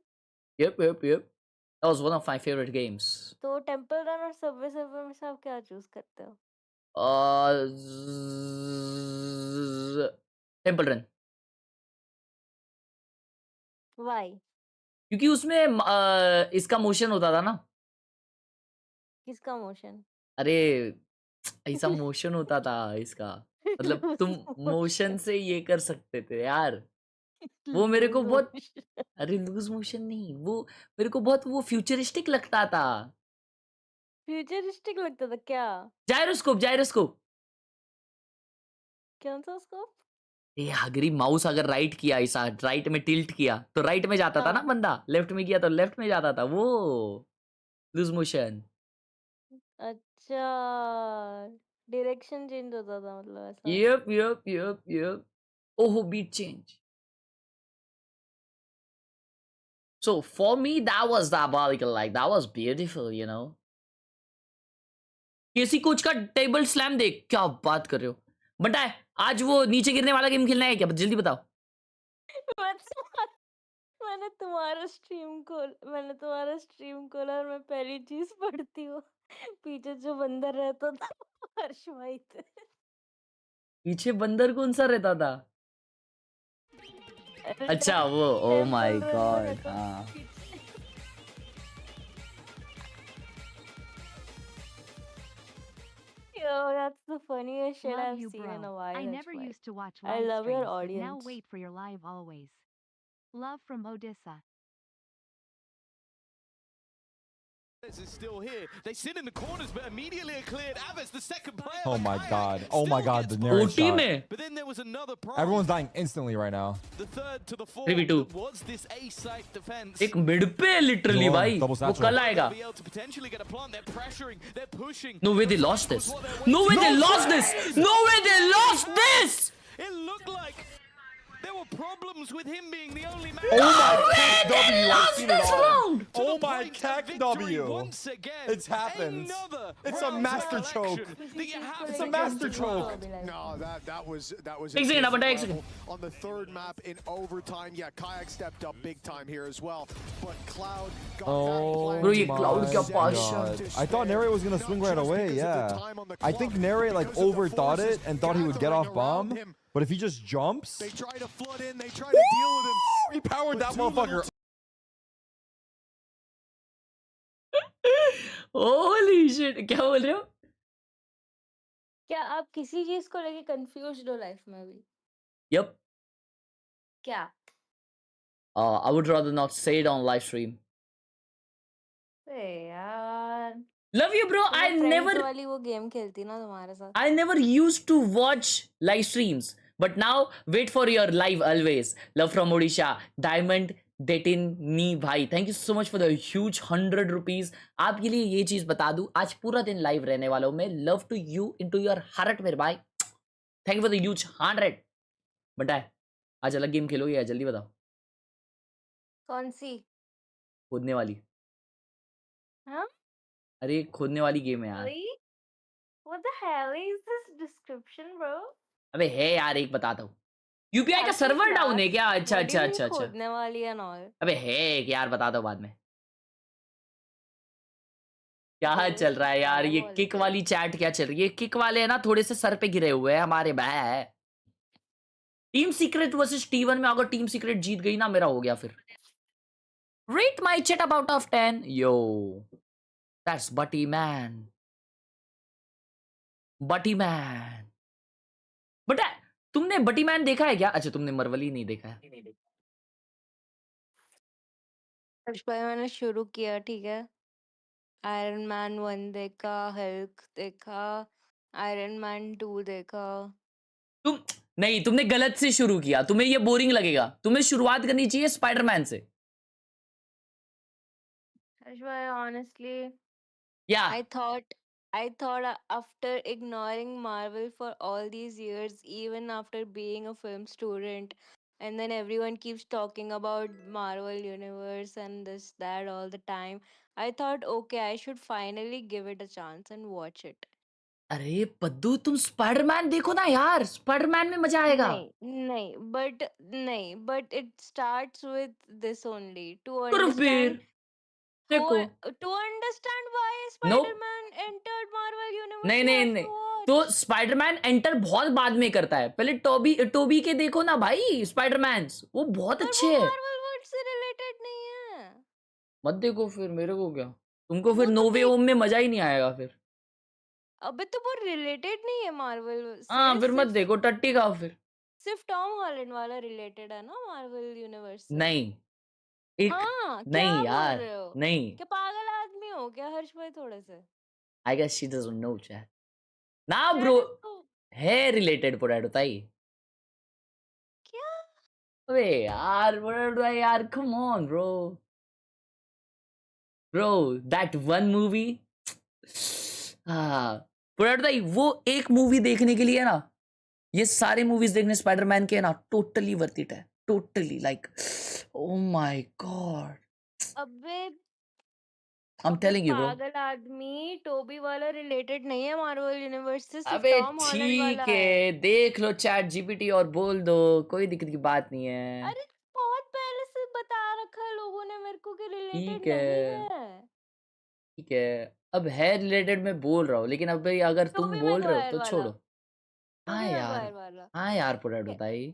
Yep. That was one of my favorite games. तो टेंपल रन और सबवे सर्फर में से आप क्या चूज करते हो? Temple run. Why? क्योंकि उसमें इसका मोशन होता था ना. किसका मोशन? अरे ऐसा मोशन होता था इसका, मतलब तुम मोशन से ये कर सकते थे यार. वो मेरे को बहुत, अरे लूज मोशन नहीं, वो मेरे को बहुत वो फ्यूचरिस्टिक लगता था. फ्यूचरिस्टिक लगता था क्या? जायरोस्कोप. कौन सा स्कोप? ए अगर माउस अगर राइट किया, ऐसा राइट में टिल्ट किया तो राइट में जाता था ना बंदा, लेफ्ट में किया तो लेफ्ट में जाता था, वो लूज मोशन. अच्छा डायरेक्शन चेंज होता था मतलब ऐसा. Yep. Oh, beat change. So for me, that was diabolical. Like that was beautiful, you know. KC coach का टेबल स्लैम देख, क्या बात कर रहे हो? बटा है आज वो नीचे गिरने वाला गेम खेलना है क्या? जल्दी बताओ. मैंने तुम्हारा स्ट्रीम खोला और मैं पहली चीज पढ़ती हूँ पीछे जो बंदर रहता था हर्ष भाई थे. पीछे बंदर कौन सा रहता था? अच्छा वो, ओ माय गॉड. हाँ Yo, that's the funniest shit I've seen in a while. I never used to watch I live love your streams, but audience. now wait for your live always. Love from Odessa. Is still here. They sit in the corners, but immediately are cleared. Abbas, the second player. Oh my god. Oh my god, the narrative shot. But then there was another problem. Everyone's dying instantly right now. The third to the fourth 3v2. was this A-site defense. एक mid पे literally भाई, वो कल आएगा. Be able to potentially get a plant. They're pressuring. They're pushing. No way they lost this. No way they lost this. No way they lost this. It looked like there were problems with him being the only man. Oh my Kek W, I've seen it all. Round. Oh my Kek W. It's happened. It's a master choke. It's a master choke. No, that was एक second अपन एक second. on the third map in overtime. Yeah, Kayak stepped up big time here as well. But Cloud got Oh Bro, ये Cloud क्या पास god. I thought Khelraay was gonna swing right away, yeah. I think Khelraay like overthought it and thought he would get off bomb. But if he just jumps, they try to flood in, they try to deal with him. He powered that motherfucker. Holy shit, क्या बोल रहे हो? क्या आप किसी चीज को लेके कंफ्यूज्ड हो लाइफ में अभी? Yep. क्या? I would rather not say it on live stream. यार. Love you, bro. I never वाली वो गेम खेलती ना तुम्हारे साथ. I never used to watch live streams, but now wait for your live always. Love from Odisha. Diamond Detin Ni भाई. Thank you so much for the huge 100 rupees. आपके लिए ये चीज बता दूं, आज पूरा दिन लाइव रहने वाला हूँ मैं. Love to you into your heart मेरे भाई. Thank you for the huge 100. बता आज अलग गेम खेलोगे या जल्दी बताओ. कौन सी? खोदने वाली. हाँ? अरे खोदने वाली गेम है यार. Really? What the hell is this description, bro? अबे है यार, एक बताता हूँ. यूपीआई का सर्वर डाउन है क्या? अच्छा. खोदने वाली है ना. अबे है एक यार, बताता हूँ बाद में. क्या चल रहा है यार? ये किक वाली चैट क्या चल रही है? किक वाले है ना थोड़े से सर पे गिरे हुए हैं हमारे भाई. टीम सीक्रेट वर्सेस T1 में अगर टीम सीक्रेट जीत गई ना, मेरा हो गया फिर. Rate my chat out of 10. Yo, that's Butty man. Butty man. But तुमने बटी मैन देखा है क्या? अच्छा तुमने मरवली नहीं देखा है. भाई मैंने शुरू किया, ठीक है। आयरन मैन 1 देखा, हल्क देखा, आयरन मैन 2 देखा। तुम नहीं, तुमने गलत से शुरू किया, तुम्हें ये बोरिंग लगेगा, तुम्हें शुरुआत करनी चाहिए स्पाइडरमैन से. भाई honestly, Yeah. I thought after ignoring Marvel for all these years, even after being a film student, and then everyone keeps talking about Marvel Universe and this, that all the time, I thought, okay, I should finally give it a chance and watch it. अरे पद्दू तुम Spiderman देखो ना यार, Spiderman में मजा आएगा. नहीं, but it starts with this only to तो फिर understand देखो. to understand why no. Spider-Man entered Marvel Universe. नहीं You नहीं have नहीं, to watch. तो स्पाइडरमैन एंटर बहुत बाद में करता है, पहले टोबी के देखो ना भाई, स्पाइडरमैन वो बहुत पर अच्छे वो है. Marvel वर्ड से रिलेटेड नहीं है। मत देखो फिर, मेरे को क्या, तुमको फिर वो तो नो वे देख, होम में मजा ही नहीं आएगा फिर. अबे तो वो रिलेटेड नहीं है मार्वल हाँ से, फिर मत देखो, टट्टी खाओ फिर. सिर्फ टॉम हॉलैंड वाला रिलेटेड है ना मार्वल यूनिवर्स से। नहीं एक हाँ, क्या नहीं बोल यार, रहे हो? नहीं. क्या पागल आदमी हो क्या हर्ष भाई थोड़े से? I guess she doesn't know chat ना ब्रो. Chat is so- है रिलेटेड पोटैटो ताई. क्या? अबे यार पोटैटो ताई यार, come on bro that one movie. हाँ पोटैटो ताई, वो एक मूवी देखने के लिए ना, ये सारे मूवीज देखने स्पाइडरमैन के ना टोटली वर्थ इट है, totally like oh my god. अबे I am telling you bro. पागल आदमी, टोबी वाला रिलेटेड नहीं है मार्वल यूनिवर्स से, सिर्फ अबे टॉम हॉलैंड वाला ठीक है, देख लो चैट जीपीटी और बोल दो, कोई दिक्कत की बात नहीं है. अरे बहुत पहले से बता रखा है लोगों ने मेरे को कि रिलेटेड ठीक नहीं है, है। ठीक है, अब है रिलेटेड मैं बोल रहा हूँ, लेकिन अब भाई अगर तुम टोबी बोल रहे हो मैगवायर तो वाला, छोड़ो. हाँ टोबी यार, मैगवायर वाला हाँ यार पोटैटो ताई,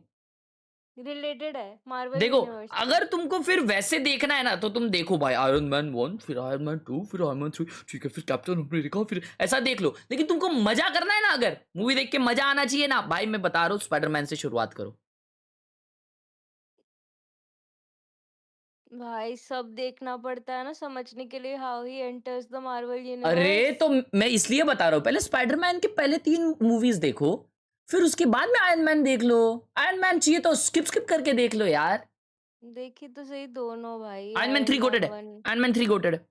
रिलेटेड है मार्वल देखो यूनिवर्स से। अगर तुमको फिर वैसे देखना है ना, तो तुम देखो भाई आयरन मैन 1, फिर आयरन मैन 2, फिर आयरन मैन 3, ठीक है, फिर कैप्टन अमेरिका, फिर ऐसा देख लो. लेकिन तुमको मजा करना है ना, अगर मूवी देख के मजा आना चाहिए ना भाई, मैं बता रहा हूँ स्पाइडरमैन से शुरुआत करो. भाई सब देखना पड़ता है ना समझने के लिए, how he enters the Marvel अरे यूनिवर्स। तो मैं इसलिए बता रहा हूँ, पहले स्पाइडरमैन के पहले 3 मूवीज देखो, फिर उसके बाद में आयरन मैन देख लो. आयरन मैन चाहिए तो स्किप करके देख लो यार. देखी तो सही दोनों भाई, आयरन मैन 3 गोटेड है, आयरन मैन 3 गोटेड है.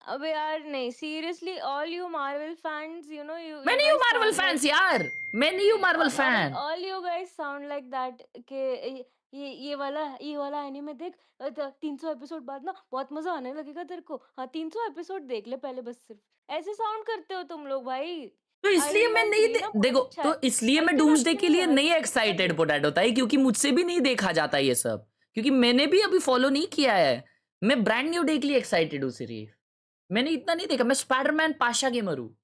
अबे यार नहीं, seriously all you Marvel fans, you know, you मैं नहीं हूँ मार्वल फैंस यार, मैं नहीं हूँ Marvel fan. All you guys sound like that के ये वाला एनीमे देख, 300 एपिसोड बाद ना बहुत मजा आने लगेगा तेरे को। हाँ 300 एपिसोड देख ले पहले, बस सिर्फ ऐसे साउंड करते हो तुम लोग भाई। तो इसलिए Iron मैं Man नहीं 3 ना बहुत देखो, अच्छा तो है। इसलिए मैं इतना डूम्सडे के लिए यार, नहीं एक्साइटेड पोटैटो ताई, क्योंकि मुझसे भी नहीं देखा जाता ये सब, क्योंकि मैंने भी अभी फॉलो नहीं किया है. मैं ब्रांड न्यू डे के लिए एक्साइटेड हूँ सिर्फ, मैंने इतना नहीं देखा. मैं स्पाइडरमैन पाशा गेमर हूँ.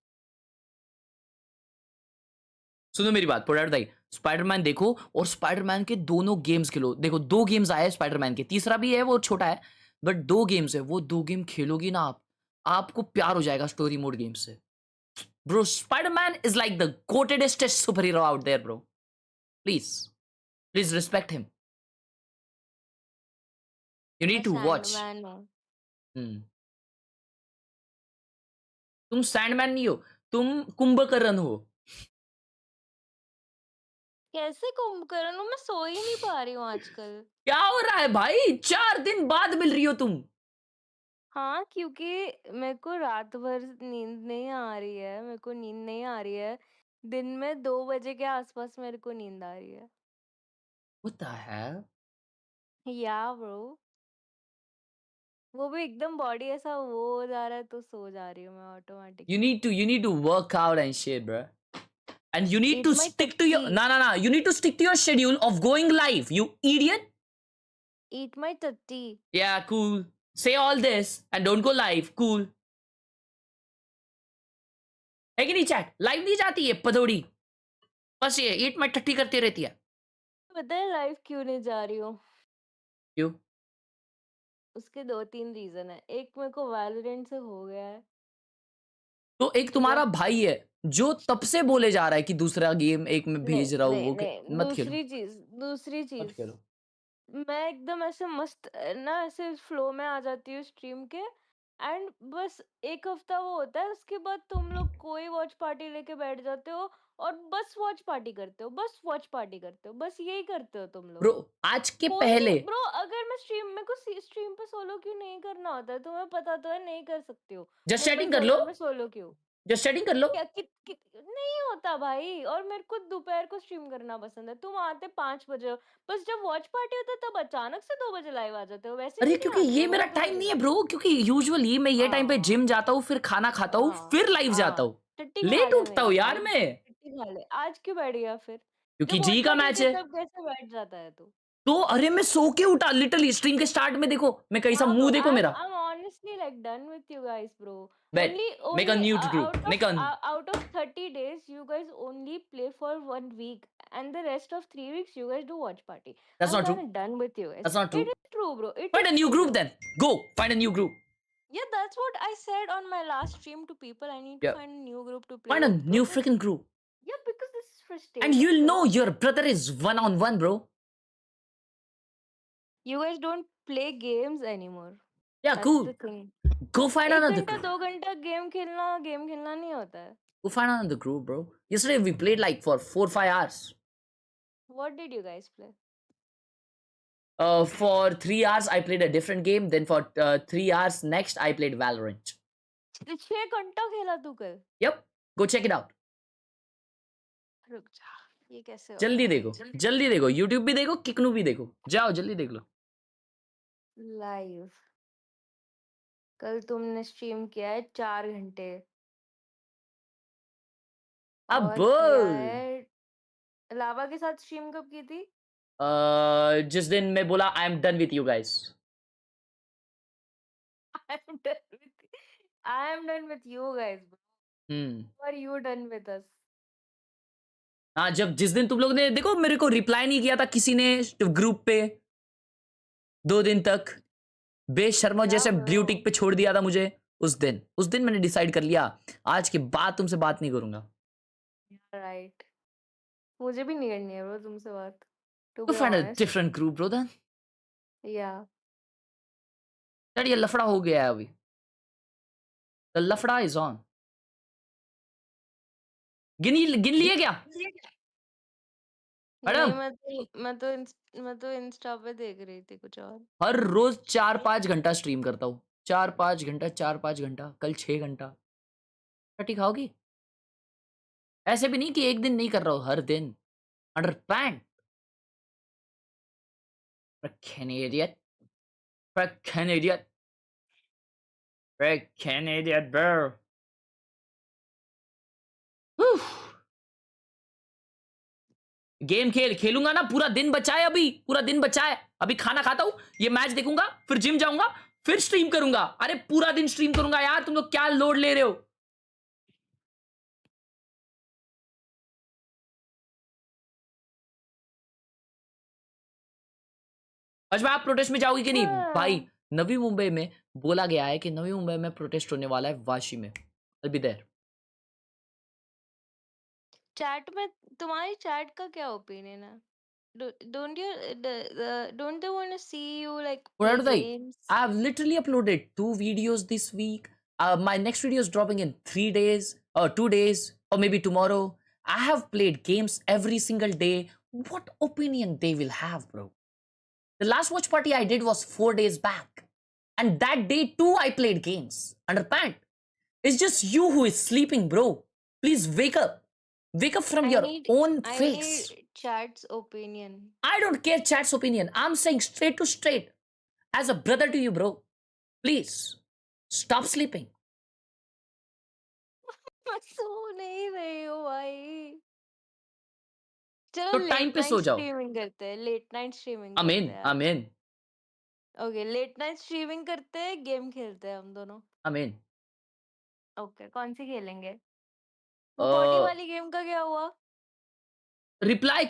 सुनो मेरी बात पोटैटो ताई, स्पाइडरमैन देखो और स्पाइडरमैन के दोनों गेम्स खेलो. देखो 2 गेम्स आए स्पाइडरमैन के, तीसरा भी है वो छोटा है, बट 2 गेम्स है, वो 2 गेम खेलोगी ना आप, आपको प्यार हो जाएगा स्टोरी मोड गेम से. Bro, Spider-Man is like the goatedest superhero out there, bro. Please respect him. You need to watch. Sandman हूँ। तुम सैंडमैन नहीं हो, तुम कुंभकर्ण हो. कैसे कुंभकर्ण हूँ? मैं सो ही नहीं पा रही हूँ आजकल। क्या हो रहा है भाई, 4 दिन बाद मिल रही हो तुम. हाँ क्योंकि मेरे को रात भर नींद नहीं आ रही है, मेरे को नींद नहीं आ रही है। दिन में 2 बजे के आसपास मेरे को नींद आ रही है। What the hell? या ब्रो, वो भी एकदम बॉडी ऐसा वो हो जा रहा है तो सो जा रही हूँ मैं You automatically. need to work out and shit, bro. And you need Eat to my stick to your tutsi. You need to stick to your schedule of going live, you idiot. Eat my tutsi. Yeah, cool. Say all this and don't go live. Cool. है कि नहीं chat? Live नहीं जाती है पदौड़ी, बस ये ईट मत टट्टी करती रहती है. पता है लाइव क्यों नहीं जा रही हूँ? क्यों? उसके 2-3 रीजन है। एक मेरे को वैलोरेंट से हो गया है। तो एक तुम्हारा भाई है जो तब से बोले जा रहा है कि दूसरा गेम एक में नहीं भेज रहा हूँ नहीं वो नहीं, मत खेलो, दूसरी मत चीज खेलो। मैं एकदम ऐसे मस्त ना ऐसे फ्लो में आ जाती हूँ स्ट्रीम के। एंड बस एक हफ्ता वो होता है, उसके बाद तुम लोग कोई वॉच पार्टी लेके बैठ जाते हो और बस वॉच पार्टी करते हो, बस वॉच पार्टी करते हो, बस यही करते हो तुम लोग। ब्रो आज के कोई पहले नहीं ब्रो, अगर मैं मेरे को स्ट्रीम पे सोलो क्यों नहीं करना होता है, तुम्हें पता तो है नहीं कर सकते हो। जस्ट मुंबई सेटिंग कर लो, सर्वर में सोलो क्यों? जस्ट सेटिंग कर लो। क्या नहीं होता भाई। और मेरे को दोपहर को स्ट्रीम करना पसंद है। तुम आते 5 बजे हो, बस जब वॉच पार्टी होता है तब अचानक से 2 बजे लाइव आ जाते हो, वैसे अरे क्यों क्योंकि नहीं आते ये हो मेरा भाई 2 टाइम बजे नहीं है लाइव? ब्रो, क्योंकि यूजुअली मैं ये टाइम पे जिम जाता हूँ, फिर खाना खाता हूँ, फिर लाइव जाता हूँ, टट्टी खा लेट ले उठता मेरी हूँ यार भाई, मैं, टट्टी खा ले। आज क्यों बैठ गया फिर? क्योंकि जब जी वॉच का पार्टी मैच होती है है। तब कैसे बैठ जाता है तू? तो अरे मैं सो के उठा लिटरली, स्ट्रीम के स्टार्ट में देखो मैं कैसा हाँ मुंह bro, देखो मेरा। I'm honestly like done with you guys, bro. Wait make a Only new group, make a out of 30 days, you guys only play for 1 week, and the rest of 3 weeks you guys do watch party. That's I'm not true, kind of done with you guys. That's not true. It is true, bro. It find is a new true, group bro. Then, go find a new group. Yeah, that's what I said on my last stream to people. I need to Yeah, find a new group to play find a with, bro. new freaking group Yeah, because this is and frustrating, you'll bro. know your brother is one on one, bro. You guys don't play games anymore. Yeah, That's cool. the thing. Go find 1 another घंटा group. 2 घंटा game खेलना नहीं होता है। Go find another group, bro. Yesterday we played like for 4-5 hours. What did you guys play? For 3 hours I played a different game. Then for 3 hours next I played Valorant. 6 घंटा खेला तू कल? Yep, go check it out. रुक जा, ये कैसे हो जल्दी गया? देखो, जल्दी देखो, YouTube भी देखो, किकनू भी देखो, जाओ जल्दी देख लो। लाइव कल तुमने स्ट्रीम किया है 4 घंटे अब और किया है लावा के साथ स्ट्रीम कब की थी? जिस दिन मैं बोला I am done with you guys. I am done with I am done with you guys, bro. Are you done with us? हाँ, जिस दिन तुम लोग ने देखो मेरे को रिप्लाई नहीं किया था किसी ने ग्रुप पे 2 दिन तक, बेशर्मो जैसे ब्लू टिक पे छोड़ दिया था मुझे। उस दिन मैंने डिसाइड कर लिया आज के बाद तुमसे बात नहीं करूंगा। राइट, मुझे भी नहीं करनी है ब्रो तुमसे बात। To find a different group, bro, then. Yeah. यार ये लफड़ा हो गया है अभी। The लफड़ा is on. गिन लिए क्या? मैडम मैं तो इंस्टा पे देख रही थी कुछ और। हर रोज 4-5 घंटा स्ट्रीम करता हूँ, 4-5 घंटा, कल 6 घंटा। पट्टी खाओगी? ऐसे भी नहीं कि एक दिन नहीं कर रहा हूँ, हर दिन। Understand? Freaking idiot, bro. Game खेलूंगा ना, पूरा दिन बचा है अभी, पूरा दिन बचा है अभी। खाना खाता हूँ, ये मैच देखूंगा, फिर जिम जाऊंगा, फिर स्ट्रीम करूंगा। अरे पूरा दिन स्ट्रीम करूंगा यार, तुम लोग क्या लोड ले रहे हो? अच्छा आप प्रोटेस्ट में जाओगे कि नहीं? भाई नवी मुंबई में बोला गया है कि नवी मुंबई में प्रोटेस्ट होने वाला है, वाशी में। I'll be there. चैट में तुम्हारी चैट का क्या ओपिनियन है? Don't they want to see you like play games? I have literally uploaded 2 videos this week. My next video is dropping in 3 days or 2 days or maybe tomorrow. I have played games every single day. What opinion they will have, bro? The last watch party I did was 4 days back. And that day too I played games. Understand? It's just you who is sleeping, bro. Please wake up. Wake up from your own face. I need chat's opinion. I don't care chat's opinion. I'm saying straight to straight. As a brother to you, bro. Please. Stop sleeping. मैं सो नहीं रही हूँ भाई। चलो तो time पे सो जाओ। Streaming करते हैं, लेट नाइट स्ट्रीमिंग आमीन। ओके, लेट नाइट स्ट्रीमिंग करते हैं, गेम खेलते हैं हम दोनों। आमीन। ओके, कौन सी खेलेंगे? वो पॉटी वाली गेम का क्या हुआ?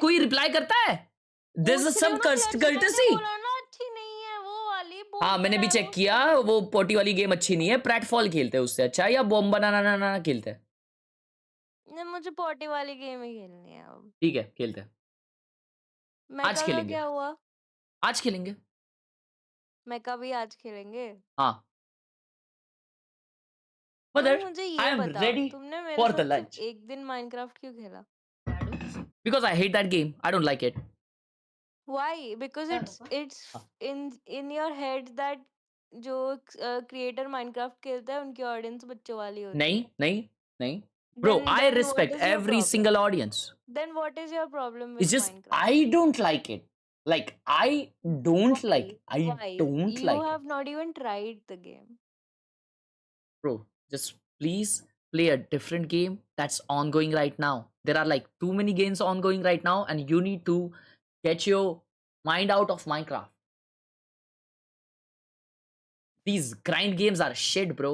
कोई रिप्लाई करता है? There's some courtesy. बोला ना अच्छी नहीं है वो वाली, हाँ मैंने भी चेक किया, वो पोटी वाली गेम अच्छी नहीं है, प्लेटफॉल खेलते हैं उससे अच्छा, या बॉम्ब बनाना खेलते हैं। नहीं, मुझे पॉटी वाली गेम ही खेलनी है अब। ठीक है खेलते हैं, आज मेका का खेलेंगे, क्या हुआ? आज खेलेंगे। मेका भी आज खेलेंगे। हाँ और मदर मुझे आई ये एम बता, रेडी तुमने मेरे फॉर द साथ सिर्फ लंच एक दिन माइनक्राफ्ट क्यों खेला? Because I hate that game, I don't like it. Why? Because it's in your head that जो क्रिएटर माइनक्राफ्ट खेलता है उनकी ऑडियंस बच्चों वाली होती नहीं है। नहीं नहीं bro, I Then what respect is your every problem? Single audience, Then what is your problem it's with just Minecraft? I don't like it, like I don't like, I Why? don't You like it. have not even tried the game. Bro, just please play a different game that's ongoing right now. There are like too many games ongoing right now and you need to get your mind out of Minecraft. These grind games are shit, bro.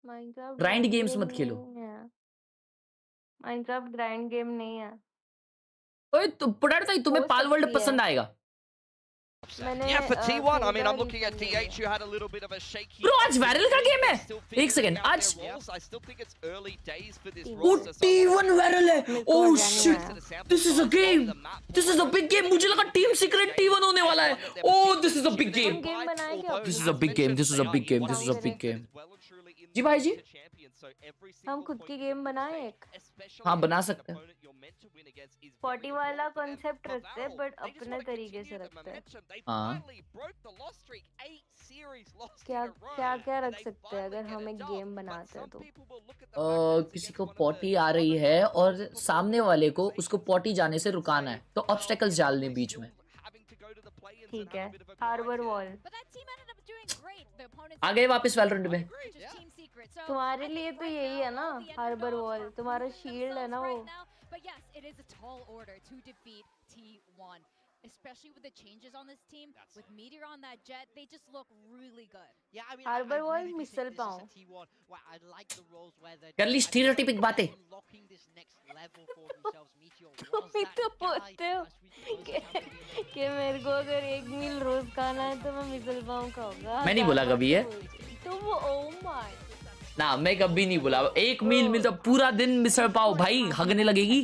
Minecraft Grind games game मत खेलो। नहीं है। Minecraft grind game नहीं है। ओए पुटार ताई तुम्हें हो पाल world सकती है। पसंद आएगा? मैंने Yeah, for T1, I mean, खरीदा I'm looking at recently है। DH, you had a little bit of a shaky... Bro, आज वायरल का गेम है। एक सेकंड, आज I still think it's early days for this वो roster, so- T1 वायरल है। Oh shit, this is a game. This is a big game. मुझे लगा team secret T1 होने वाला है। Oh, this is a big game. Game बनाया क्या? This is a big game. This is a big game. This is a big game. जी भाई जी, हम खुद की गेम बनाए एक। हाँ बना सकते हैं। 40 वाला कॉन्सेप्ट रखते हैं बट अपने तरीके से रखते हैं। हाँ क्या क्या क्या रख सकते हैं अगर हम एक गेम बनाते हैं तो? किसी को पॉटी आ रही है और सामने वाले को उसको पॉटी जाने से रुकाना है, तो ऑब्स्टेकल्स डालने बीच में। ठीक है, हार्बर वॉल। आ गए वापस वैलोरेंट में। तुम्हारे लिए तो यही है ना हार्बर वॉल, तुम्हारा शील्ड है ना वो। But yes, it is a tall order to defeat T1, especially with the changes on this team. With Meteor on that jet, they just look really good. Yeah, I mean, Harbor I wall, really do missile think this is pound. a T1 where I like the roles where they're कर ली stereotypic बातें। unlocking this next level for themselves. Meteor तुम was he that तो guy बोलते हो last week he was the champion. कि मेरे को अगर एक मील रोज खाना है तो मैं मिसल पाऊँ खाऊंगा। मैं नहीं बोला कभी है। तुम ओह माय। ना मैं कभी नहीं बोला, एक मील मिलता पूरा दिन मिसल पाओ भाई, हगने लगेगी।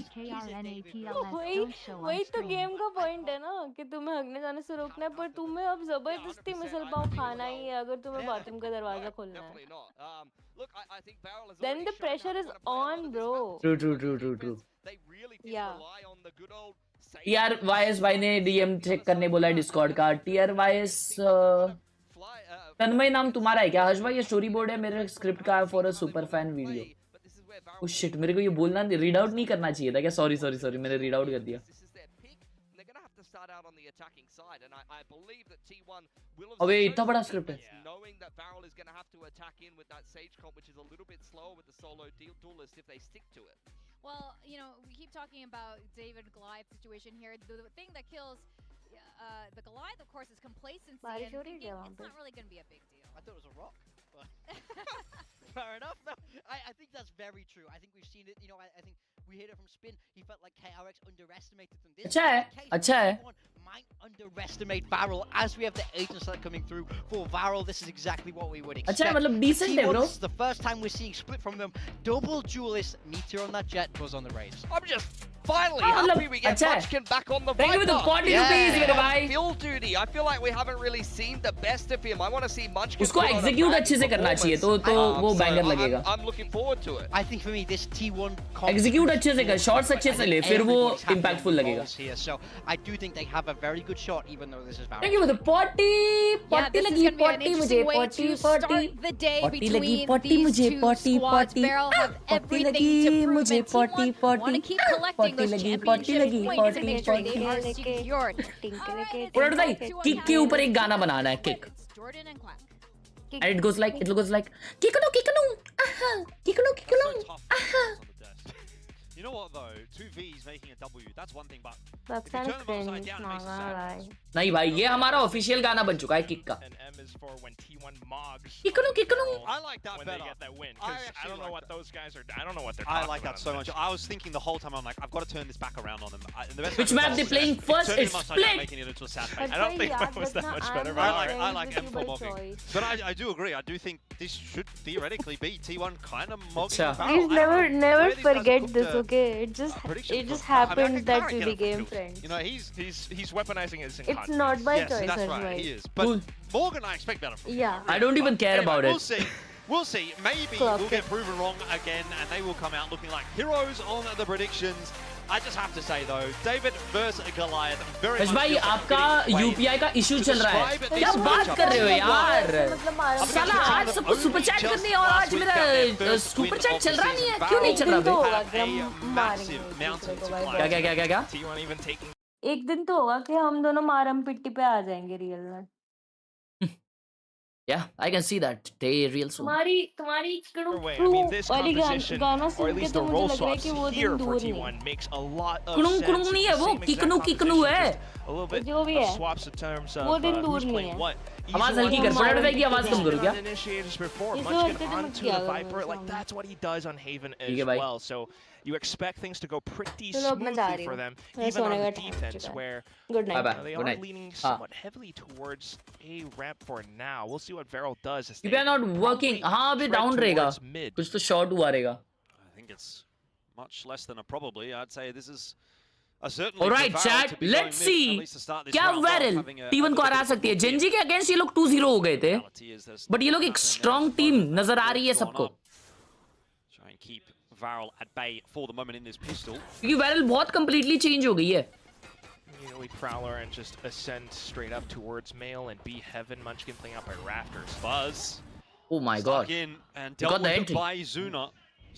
वही तो गेम का पॉइंट है ना कि तुम्हें हगने जाने से रोकना है, पर तुम्हें अब जबरदस्ती मिसल पाव खाना ही है अगर तुम्हें बाथरूम का दरवाजा खोलना है। Then the pressure is on, bro. True. Yeah. TRYS भाई ने DM चेक करने बोला है डिस्कॉर्ड का। TRYS तन्मय नाम तुम्हारा है क्या हर्ष भाई? ये स्टोरी बोर्ड है मेरे स्क्रिप्ट का for a super fan video. Oh shit, मेरे को ये बोलना रीड आउट नहीं करना चाहिए था क्या? सॉरी मैंने रीड आउट कर दिया। अबे इतना बड़ा स्क्रिप्ट है। Well, you know, we keep talking about David Goliath situation here. The thing that kills the Goliath, of course, is complacency. And thinking it's not really going to be a big deal. I thought it was a rock. Fair enough. No, I think that's very true. I think we've seen it. You know, I think we heard it from Spin. He felt like KRX underestimated them. This अच्छा है। Might underestimate Varel as we have the agents that are coming through for Varel. This is exactly what we would expect. अच्छा है, मतलब decent है bro. This is the first time we're seeing split from them. Double duelist. Meteor on that jet goes on the raise. I'm just finally happy we get Munchkin back on the Thank you for the 40 rupees, मेरे भाई। Field duty. I feel like we haven't really seen the best of him. I want to see Munchkin. उसको execute अच्छे से करना चाहिए तो वो banger लगेगा। I'm looking forward to it. I think for me this T1 execute अच्छे से कर, shots अच्छे से ले, फिर वो impactful लगेगा। So I do think they have a very good shot even though this is Varel. Thank you for the 40 लगी 40 मुझे 40 the day 40 लगी between 40 these मुझे two 40 squads. Barrel have 40 everything लगी to prove मुझे it. 40 T1 want to keep collecting 40 those लगी 40 championship लगी points to 40 make sure they are secured. उड़ाड़ भाई kick के ऊपर एक गाना बनाना है, kick Jordan and Quack. and it goes like किकनो किकनो आहा किकनो किकनो आहा। You know what though? 2Vs making a W. That's one thing, but That's if you kind turn of them upside cringe, down, it not makes a gonna sound. lie. नहीं भाई ये हमारा official गाना बन चुका है किक का And M is for when T1 mogs. किकनू I like that when better. they get that win. Because I don't know like what those guys are. I don't know what they're I talking like that about so on much. the I was thinking the whole time, I'm like, I've got to turn this back around on them. The best Which map they playing first turning is them upside down, split. making it into a sad But face. I don't why, think yeah, that was but that no, much I'm better. not But I like friends M with for you by mogging. choice. But I do agree. I do think this should theoretically be T1 kind of mogging. Acha. Please never forget this, okay? It just prediction happened that we get it from became kills. friends. You know, he's weaponizing his It's incontinence. not by yes, choice, that's Harsh right. bhai. He is. But Morgan, I expect better from him. Yeah. I don't even care about We'll it. see. We'll see. Maybe Clock we'll it. get proven wrong again, and they will come out looking like heroes on the predictions. I just have to say though, David versus Goliath. Very Harsh much भाई feels like आपका a fitting way UPI का issue to चल रहा है describe क्या this बात matchup. कर रहे हो यार मतलब साला आज सबको सुपर चैट करनी है और आज मेरा सुपर चैट चल रहा नहीं है क्यों नहीं चल रहा तो भाई होगा कि हम मारेंगे क्या T1 even taking. एक दिन तो होगा कि हम दोनों मारम पिट्टी पे आ जाएंगे रियल में Yeah, I can see that. They real soon. तुम्हारी Way. I mean, this वाली composition, गाना or सुन at के least तो the मुझे roll लग रहा है swaps कि वो here दिन for दूर नहीं है T1 makes a lot of कुणुंग sense. कुणुंग नहीं है वो Same exact किकनू किकनू composition, है just a little bit जो भी of है swaps in terms वो of दिन दूर who's नहीं playing है what. आवाज हल्की कर पड़ा रहता है कि आवाज कम करूं क्या Initiators before इसे Munchkin हल्के से मत onto किया the करो Viper, मेरे like सामने। that's what he does on Haven ठीक है as भाई well. So you expect things to go pretty चलो अब मैं जा smoothly रही for हूँ them, मैं even on सोने the का टाइम defense चुका है where good Bye night bye. they Good are night. leaning हाँ. somewhat heavily towards A ramp for now. We'll see what Varel does. As You are not working. हाँ अभी tread down रहेगा towards mid. कुछ तो short हुआ रहेगा I think it's much less than a probably. I'd say this is a certainly. All right, for Varel chat. to be Let's going mid, see at least to start this क्या round off, Varel having a T1 को bit हरा of a सकती है lead. Gen Z के against ये लोग 2-0 हो गए थे Reality is there's बट ये लोग nothing एक happening strong there. Team Both नजर आ रही है gone सबको up. Try and keep Varel at bay for the moment in this pistol. क्योंकि Varel बहुत completely change हो गई है Immediately Prowler and just ascend straight up towards Male and B Heaven. Munchkin playing out by Rafters. Buzz. Oh my Stuck god. in and You got dealt the with entry. by Zuna.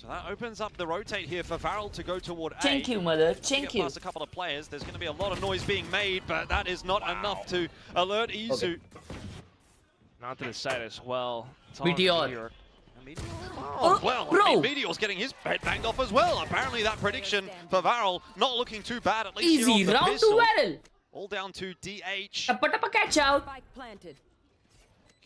So that opens up the rotate here for Varel to go toward A. Thank you, mother. Thank Get you. past a couple of players. There's going to be a lot of noise being made, but that is not enough to alert Izu. Not to the side as well. It's all Meteor. Oh, well, bro. I mean, Meteor's getting his head banged off as well. Apparently that prediction for Varel not looking too bad, at least here Easy on the round to pistol. Varel. All down to DH. Tappa catch out.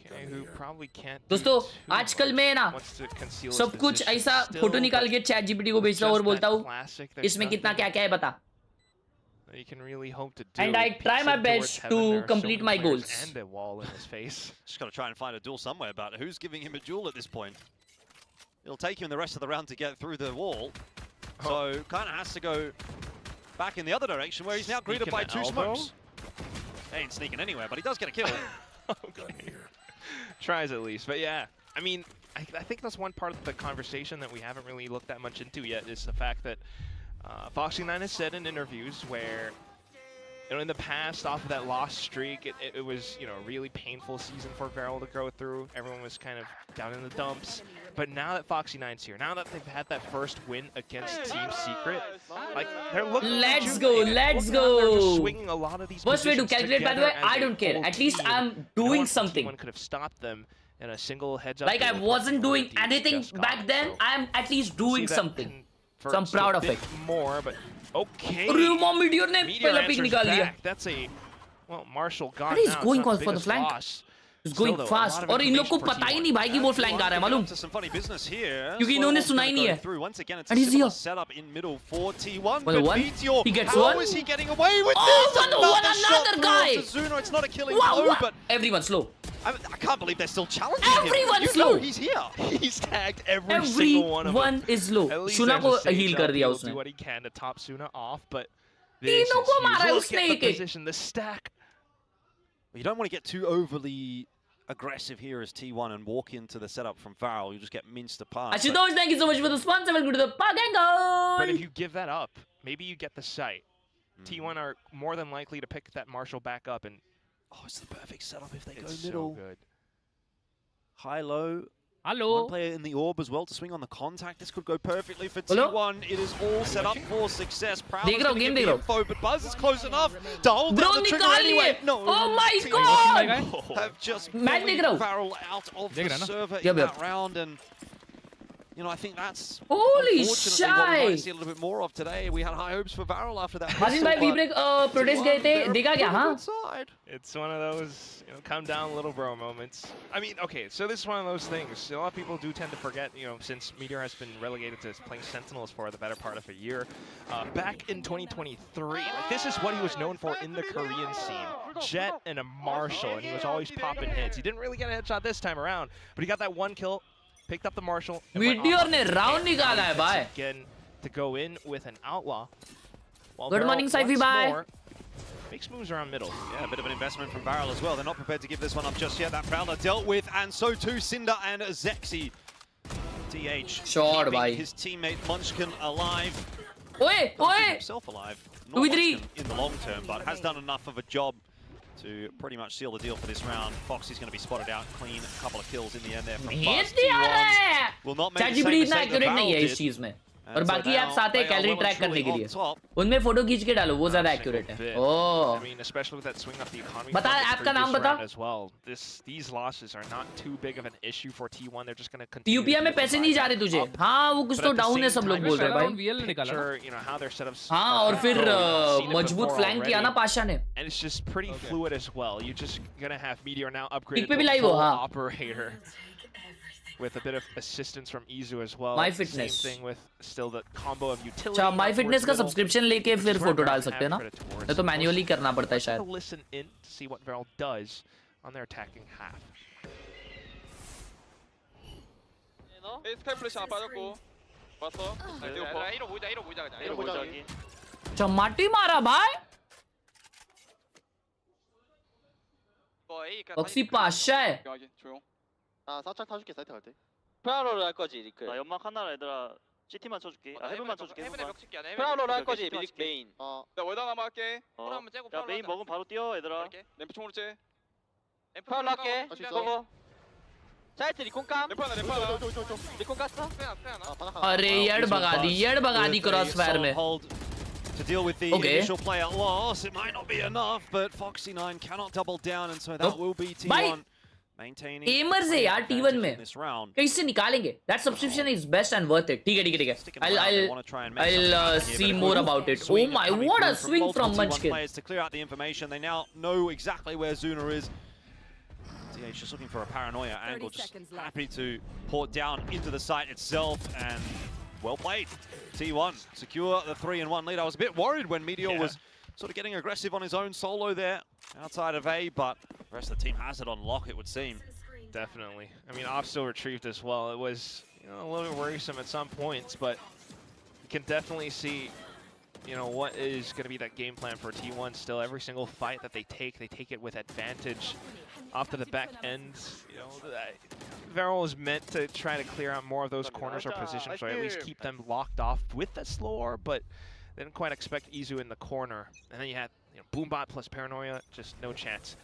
Okay, who probably can't. दोस्तों आजकल मैं ना wants to conceal his सब कुछ position ऐसा still, photo निकाल but के chat GPT को भेजता हूँ और just बोलता that हूँ classic, there's इसमें कितना nothing क्या क्या है बता that you can really hope to do. And I Peeks try my in best towards Heaven. to There are so complete many my players goals. And a wall in his face. Just got to try and find a duel somewhere, but who's giving him a duel at this point? It'll take him the rest of the round to get through the wall. So kind of has to go back in the other direction where he's now greeted by two smokes. They ain't sneaking anywhere, but he does get a kill. Tries at least, but yeah. I mean, I think that's one part of the conversation that we haven't really looked that much into yet is the fact that Foxy9 has said in interviews where, you know, in the past, off of that lost streak, it was, you know, a really painful season for Varel to go through. Everyone was kind of down in the dumps. But now that Foxy9's here, now that they've had that first win against Team Secret, like, they're looking Let's go, let's go. They're just swinging a lot of these Worst way to positions calculate, by the way, together as I a don't care. whole At least team. I'm No doing one from something. T1 could have stopped them in a single heads-up. Like I duel wasn't before doing the anything just got back it, then. so I'm at least we'll see doing that something. convert So I'm proud a of bit it. more, but okay. Meteor ने Meteor पहला pick answers निकाल लिया. back. That's a well, Marshall gone But he's now. going It's not for the biggest flank. loss. He's Still, going though, a fast. lot of और इन लोग को information for पता ही T1. नहीं भाई कि वो flank आ रहा है मालूम? To some funny business here. क्योंकि इन्होंने सुना ही नहीं है. Through. Once again, it's And a he's similar here. setup in middle for T1. Well, But one. Meteor, He gets how one. is he getting away with Oh, this? another shot guy. towards Azuna. It's not a killing Wow, blow, wow. but Everyone's slow. I can't believe they're still challenging Everyone's him. slow. You know he's here. He's tagged every single one of them. Everyone is low. At least Shuna there's को a sage heal up. कर दिया He'll उसने. do what he can to top Suna off, but this तीनों is को huge. मारा है Look उसने at the एक-एक. position, the stack. You don't want to get too overly aggressive here as T1 and walk into the setup from Varel. You just get minced apart. Ashutosh, thank you so much for the sponsor. Welcome to the Pagango. But if you give that up, maybe you get the site. T1 are more than likely to pick that Marshall back up, and oh, it's the perfect setup if they go it's middle. so good. High-low. Hello. One player in the orb as well to swing on the contact. This could go perfectly for Hello? T1. It is all set up for success. Prowler's देख रहा हूँ, gonna game get देख the रहा हूँ. info, but Buzz is close enough to hold down Drone the trigger निकाल anyway. लिए. No, Oh my T1 god. have just मैं देख रहा हूँ. Varel out of देख the रहा है ना? server Yep, in yep. that round, and you know, I think that's holy unfortunately what we might see a little bit more of today. We had high hopes for Varel after that. Harin bhai V-Break protest gaye the, dekha kya? Haan? It's one of those, you know, come down little bro moments. I mean, okay, so this is one of those things. A lot of people do tend to forget, you know, since Meteor has been relegated to playing Sentinels for the better part of a year. Back in 2023, like, this is what he was known for in the Korean scene. Jet and a Marshall, and he was always popping hits. He didn't really get a headshot this time around, but he got that one kill. Picked up the Marshall. Meteor ne round nikala hai bhai. Again to go in with an outlaw. Good morning, Saifi bhai. Makes moves around middle. Yeah, a bit of an investment from Varel as well. They're not prepared to give this one up just yet. That Prowler dealt with, and so too Cinder and Zexy. DH short bhai. His teammate Munchkin alive. Oi, oi. Himself alive. Not Munchkin in the long term, but has done enough of a job to pretty much seal the deal for this round. Foxy's going to be spotted out clean. A couple of kills in the end there from Fast. Will not make the same mistake that Varel did. और बाकी apps आते हैं calorie track करने के लिए उनमें photo खींच के डालो वो ज्यादा एक्यूरेट है ओह बता ऐप का नाम बता These losses are not too big of an issue for T1. They're just going to continue. UPI में पैसे नहीं जा रहे तुझे हाँ वो कुछ तो डाउन है सब लोग बोल रहे हैं भाई हाँ और फिर मजबूत फ्लैंक किया ना पाशा ने and it's just pretty fluid as well. You're just going to have Meteor now upgraded to a full operator. With a bit of assistance from Izu as well. My Fitness. Same thing with still the combo of utility. अच्छा My Fitness का subscription लेके फिर photo डाल सकते हैं ना ये तो मैन्युअली करना पड़ता है शायद listen in to see what Varel does on their attacking half. 스카이 플래시 하나 빠졌고 왔어. 이로 보이자 그냥. 이로 보이자. अच्छा माटी मारा भाई 럭시 पाशा है 조용. 아 살짝 타줄게 사이트 갈 때. 프라로를 할 거지 리크. 나 연막 하나라 얘들아. CT만 쳐줄게. 아 헤븐만 쳐줄게. 헤븐에 벽 칠게. 프라로를 할 거지 미릭 메인. 나 월당 한번 할게. 폰 한번 째고 야 메인 먹으면 바로 뛰어 얘들아. 램프 총으로 째. 프라로 할게. 보고. 사이트 리콘감. 램프 하나. 리콘 깠어? अरे येड भगा दी क्रॉस फायर में to deal with the initial player loss. It might not be enough, but Foxy9 cannot double down, and so that will be T1 maintaining. एमर्स है यार T1 में कैसे निकालेंगे? That subscription is best and worth it. ठीक है. I'll see more about it. Oh my, what a swing from Munchkin. Players to clear out the information. They now know exactly where Zuna is. DH just looking for a paranoia angle, just happy to port down into the site itself, and well played. T1 secure the 3-1 lead. I was a bit worried when Meteor was sort of getting aggressive on his own solo there outside of A, but the rest of the team has it on lock, it would seem. Definitely. I mean, Op still retrieved as well. It was, you know, a little bit worrisome at some points, but you can definitely see, you know, what is going to be that game plan for T1 still. Every single fight that they take it with advantage off to the back end. You know, Varel is meant to try to clear out more of those corners or positions, or at least keep them locked off with the slower, but they didn't quite expect Izu in the corner. And then you had, you know, Boombot plus Paranoia, just no chance.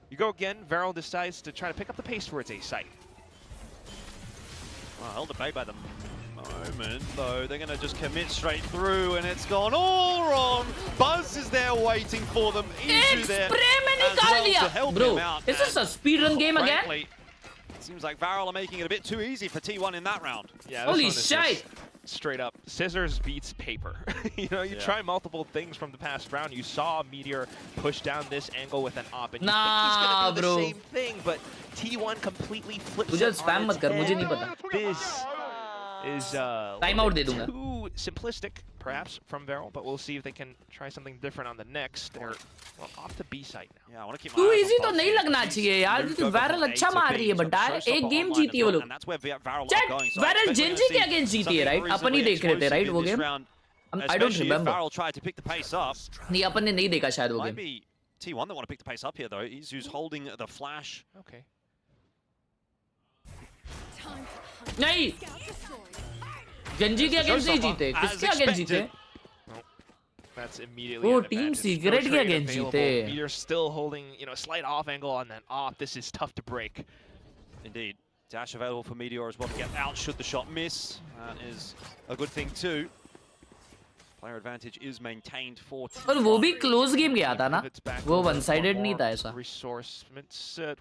You go again, Varel decides to try to pick up the pace towards A site. Well, held at bay by the moment, though. They're going to just commit straight through, and it's gone all wrong. Buzz is there waiting for them. Izu there as well to help him out. Is this a speedrun game again? It seems like Varel are making it a bit too easy for T1 in that round. Yeah, holy shit! Straight up, scissors beats paper. You know, you try multiple things from the past round. You saw Meteor push down this angle with an op, and you think he's gonna do the same thing, but T1 completely flips it on its head. This is too simplistic, perhaps, from Varel, but we'll see if they can try something different on the next. They're off to B site now. Yeah, I want to keep too easy तो नहीं लगना चाहिए यार क्योंकि Varel अच्छा मार रही है बटा एक गेम जीती है वो लोग Varel Genji के अगेंस्ट जीती है राइट अपन ही देख रहे थे राइट वो गेम I don't remember नहीं अपन ने नहीं देखा शायद वो game T1 that want to pick the pace up here though. Izu's holding the flash. Okay. नहीं Genji के अगेंस्ट नहीं जीते किसके अगेंस्ट जीते That's immediately. Oh, Team Secret के अगेंस्ट जीते. You're still holding, you know, a slight off angle on that off. This is tough to break. Indeed. Dash available for Meteor as well to get out should the shot miss. That is a good thing too. Player advantage is maintained for T1. और वो भी close game गया था ना वो one-sided नहीं था ऐसा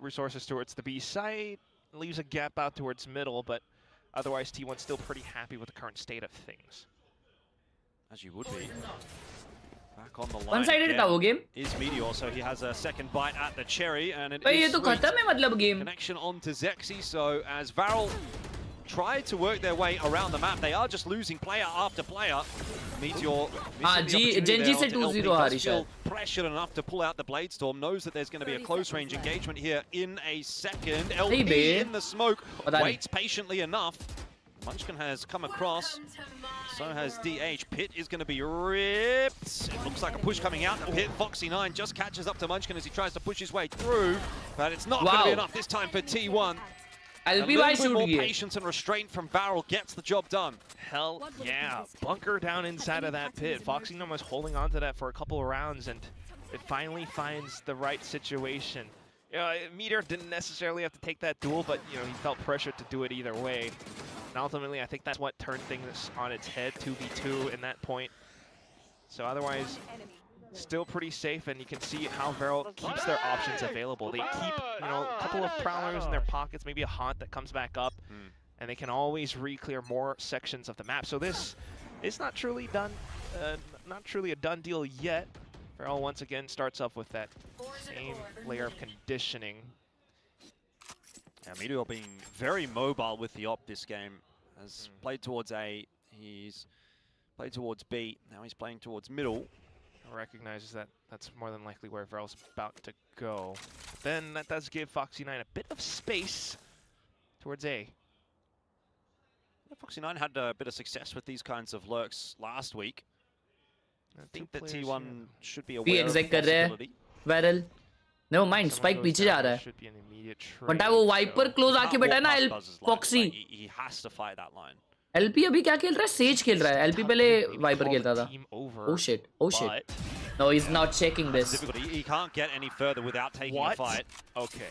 Resources towards the B side leaves a gap out towards middle, but Otherwise, T1's still pretty happy with the current state of things. As you would be. Back on the line. One-sided था वो game. Is Meteor, so he has a second bite at the cherry, and it भाई ये is तो खत्म है मतलब game. connection on to Zexy. So as Varel try to work their way around the map, they are just losing player after player. Meteor Genji से 2-0 हारी शायद. Pressured enough to pull out the Blade Storm, knows that there's going to be a close range engagement here in a second. LP in the smoke, waits patiently enough. Munchkin has come across, so has DH. Pit is going to be ripped. It looks like a push coming out. The Pit, Foxy9 just catches up to Munchkin as he tries to push his way through, but it's not going to be enough this time for T1. A little bit more patience and restraint from Varel gets the job done. Hell yeah, bunker down inside of that pit. Foxy9 was holding on to that for a couple of rounds, and it finally finds the right situation. You know, Meteor didn't necessarily have to take that duel, but you know, he felt pressured to do it either way. And ultimately, I think that's what turned things on its head, 2v2 in that point. So otherwise, still pretty safe, and you can see how Varel keeps their options available. They keep, you know, a couple of Prowlers in their pockets, maybe a Haunt that comes back up, and they can always re-clear more sections of the map. So this is not truly done, not truly a done deal yet. Varel once again starts off with that same layer of conditioning. Yeah, Meteor being very mobile with the op this game. Has played towards A, he's played towards B, now he's playing towards middle. Recognizes that that's more than likely where Varel's about to go. Then that does give Foxy9 a bit of space towards A. Yeah, Foxy9 had a bit of success with these kinds of lurks last week. I think that T1 should be aware of the possibility. Varel. No mind, Spike पीछे जा रहा है. But वो wiper close आके बैठा है ना Foxy. He has to fight that line. LP अभी क्या खेल रहा है? सेज खेल रहा है. LP पहले वाइपर खेलता था. Oh shit. Oh shit. No, he's not checking this. He can't get any further without taking a fight. Okay.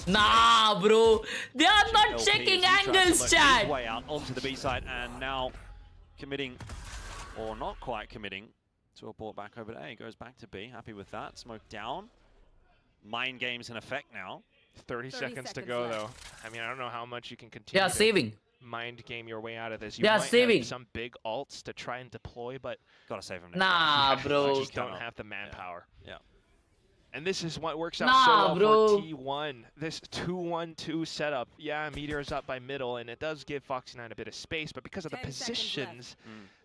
Nah, bro. They are not checking angles, chat. Way out onto the B side, and now committing, or not quite committing, to a ball back over to A. Goes back to B. Happy with that. Smoke down. Mind games in effect now. 30 seconds to go, though. I mean, I don't know how much you can continue. Yeah, saving. Mind game your way out of this. You might saving. Have some big ults to try and deploy, but gotta save him. Nah, bro. You just don't have the manpower. Yeah. And this is what works out so well for T1. This 2-1-2 setup. Yeah, Meteor's up by middle, and it does give Foxy9 a bit of space, but because of the positions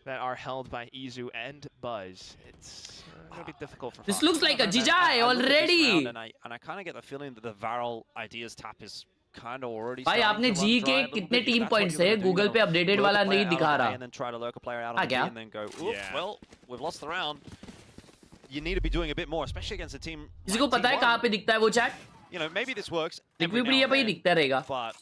that are held by Izu and Buzz, it's going to be difficult for This looks like a Jijai already. And I kind of get the feeling that the Varel ideas tap is kind of already. भाई आपने G के कितने team points है? Google पे updated वाला नहीं दिखा रहा. And then try to lurk a player out on the B and then go, well, we've lost the round. You need to be doing a bit more, especially against a team. किसी को पता है कहाँ पे दिखता है वो chat? You know, maybe this works. Equipment पे ही दिखता रहेगा. But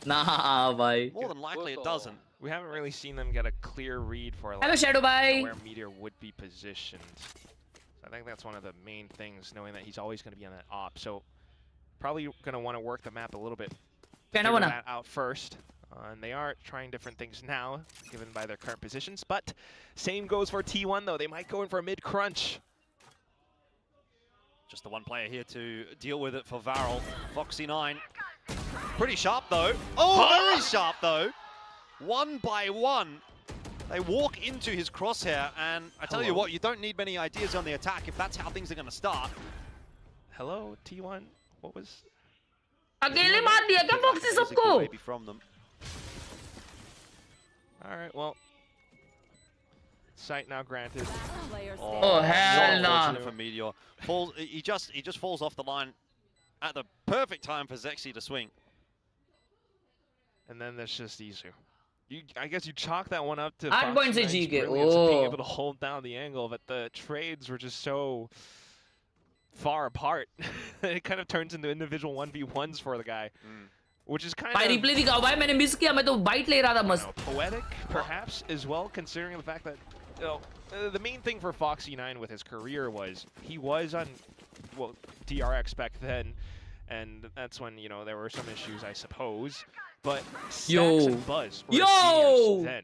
nah, भाई. More than likely it doesn't. We haven't really seen them get a clear read for Hello, Shadow Bye. Where Meteor would be positioned. So I think that's one of the main things, knowing that he's always going to be on that op. So probably going to want to work the map a little bit. Figure that out first. And they are trying different things now, given by their current positions. But same goes for T1, though. They might go in for a mid-crunch. Just the one player here to deal with it for Varel. Foxy9. Pretty sharp, though. Oh, very sharp, though. One by one. They walk into his crosshair, and I tell you what, you don't need many ideas on the attack if that's how things are going to start. Hello, T1. What was... अकेले मार दिया क्या Foxy सबको? Maybe from them. All right, well... Sight now granted. Oh hell no! For Meteor, he just falls off the line at the perfect time for Zexy to swing. And then there's just Izu. I guess you chalk that one up to 8 points से जीत गए. Being able to hold down the angle, but the trades were just so far apart. It kind of turns into individual 1v1s for the guy, which is kind of replay दिखाओ भाई मैंने miss किया मैं तो bite ले रहा था मस्त. Poetic perhaps as well, considering the fact that the main thing for Foxy9 with his career was he was on DRX back then, and that's when there were some issues I suppose. But Stacks and Buzz were seniors then.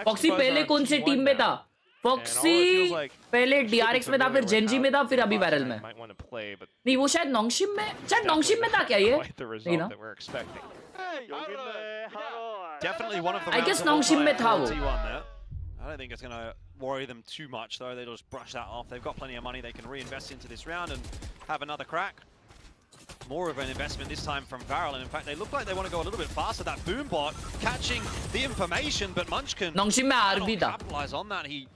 Foxy पहले कौन से team में था? Foxy पहले DRX में था फिर Genji में था फिर अभी Varel में. नहीं वो शायद नोंगशिम में था क्या ये? Quite the result that we're expecting. Definitely one of the I guess rounds Nongshim में था वो. T1 there. I don't think it's going to worry them too much, though. They'll just brush that off. They've got plenty of money they can reinvest into this round and have another crack. More of an investment this time from Varel, and in fact, they look like they want to go a little bit faster. That Boombot catching the information, but Munchkin cannot capitalize on that. He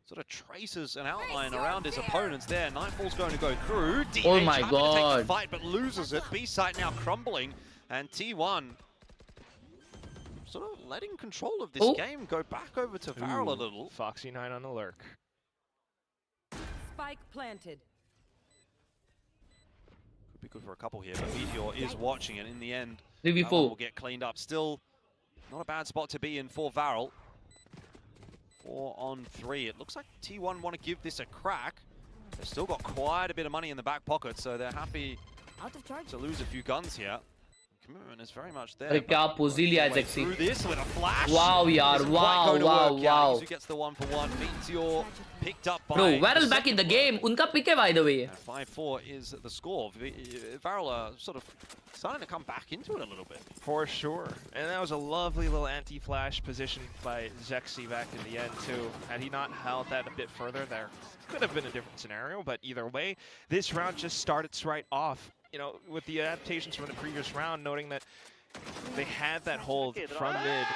sort of traces an outline around his opponents there. Nightfall's going to go through. DH Oh my happy to take God. the fight, but loses it. B-side now crumbling, and T1 sort of letting control of this game go back over to Varel a little. Foxy9 on the lurk. Spike planted. Could be good for a couple here, but Meteor is watching it. In the end, 3v4 that one will get cleaned up. Still not a bad spot to be in for Varel. 4 on 3. It looks like T1 want to give this a crack. They've still got quite a bit of money in the back pocket, so they're happy to lose a few guns here. Commitment is very much there. अरे क्या पोजी लिया है Zexy. Through this with a flash. Wow यार, wow. Who gets the 1-for-1? Meteor picked up by. Bro, Varel back in the game. उनका pick है by the way. 5-4 is the score. Varel sort of starting to come back into it a little bit. For sure. And that was a lovely little anti-flash position by Zexy back in the end too. Had he not held that a bit further, there could have been a different scenario, but either way, this round just started right off. You know, with the adaptations from the previous round, noting that they had that hold from mid,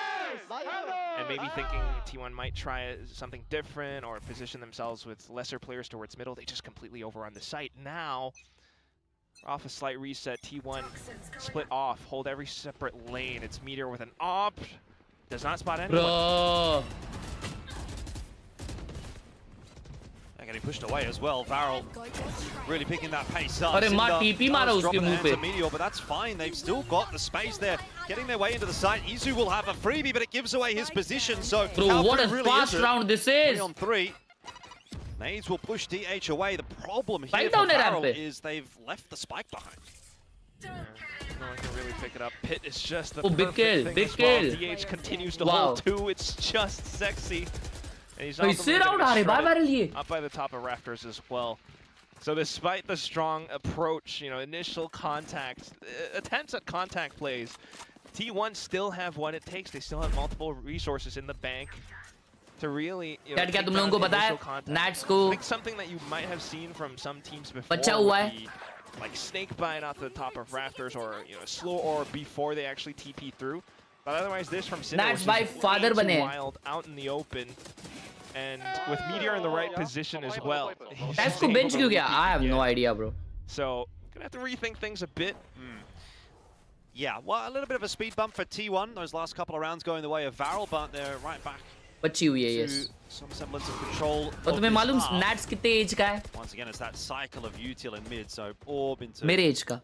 and maybe thinking T1 might try something different or position themselves with lesser players towards middle, they just completely overrun the site. Now, off a slight reset, T1 split off, hold every separate lane. It's Meteor with an op, does not spot anyone. Bro. They're getting pushed away as well. Varel really picking that pace up. अरे माँ TP मारा उसके मुंह पे. Meteor, but that's fine. They've still got the space there. Getting their way into the site. Izu will have a freebie, but it gives away his position. So Bro, what a really fast round this is. 3 on 3. Nades will push DH away. The problem here Spike for down Varel ramp is they've left the spike behind. No one can really pick it up. Pit is just the big perfect kill, thing big as well. kill. DH continues to Wow. hold two. It's just Sexy. And he's इससे round आ रहे बार बार ये. up by the top of rafters as well. So despite the strong approach, you know, initial contact, attempts at contact plays, T1 still have what it takes. They still have multiple resources in the bank to really, you know, क्या तुम लोगों को पता है? Nats को. I think something that you might have seen from some teams before. बच्चा हुआ है. would be like snake bite off the top of rafters, or you know, slow or before they actually TP through. But otherwise, this from Sinnoh Nats was by just father way too बने. wild out in the open, and with Meteor in the right position as well. Nats को bench क्यों गया? I have no idea, bro. So gonna have to rethink things a bit. Yeah, well, a little bit of a speed bump for T1. Those last couple of rounds going the way of Varel, but they're right back बच्ची हुई है to yes. some semblance of control. और तुम्हें मालूम Nats कितने age का है? Once again, it's that cycle of util in mid, so orb into मेरे age का.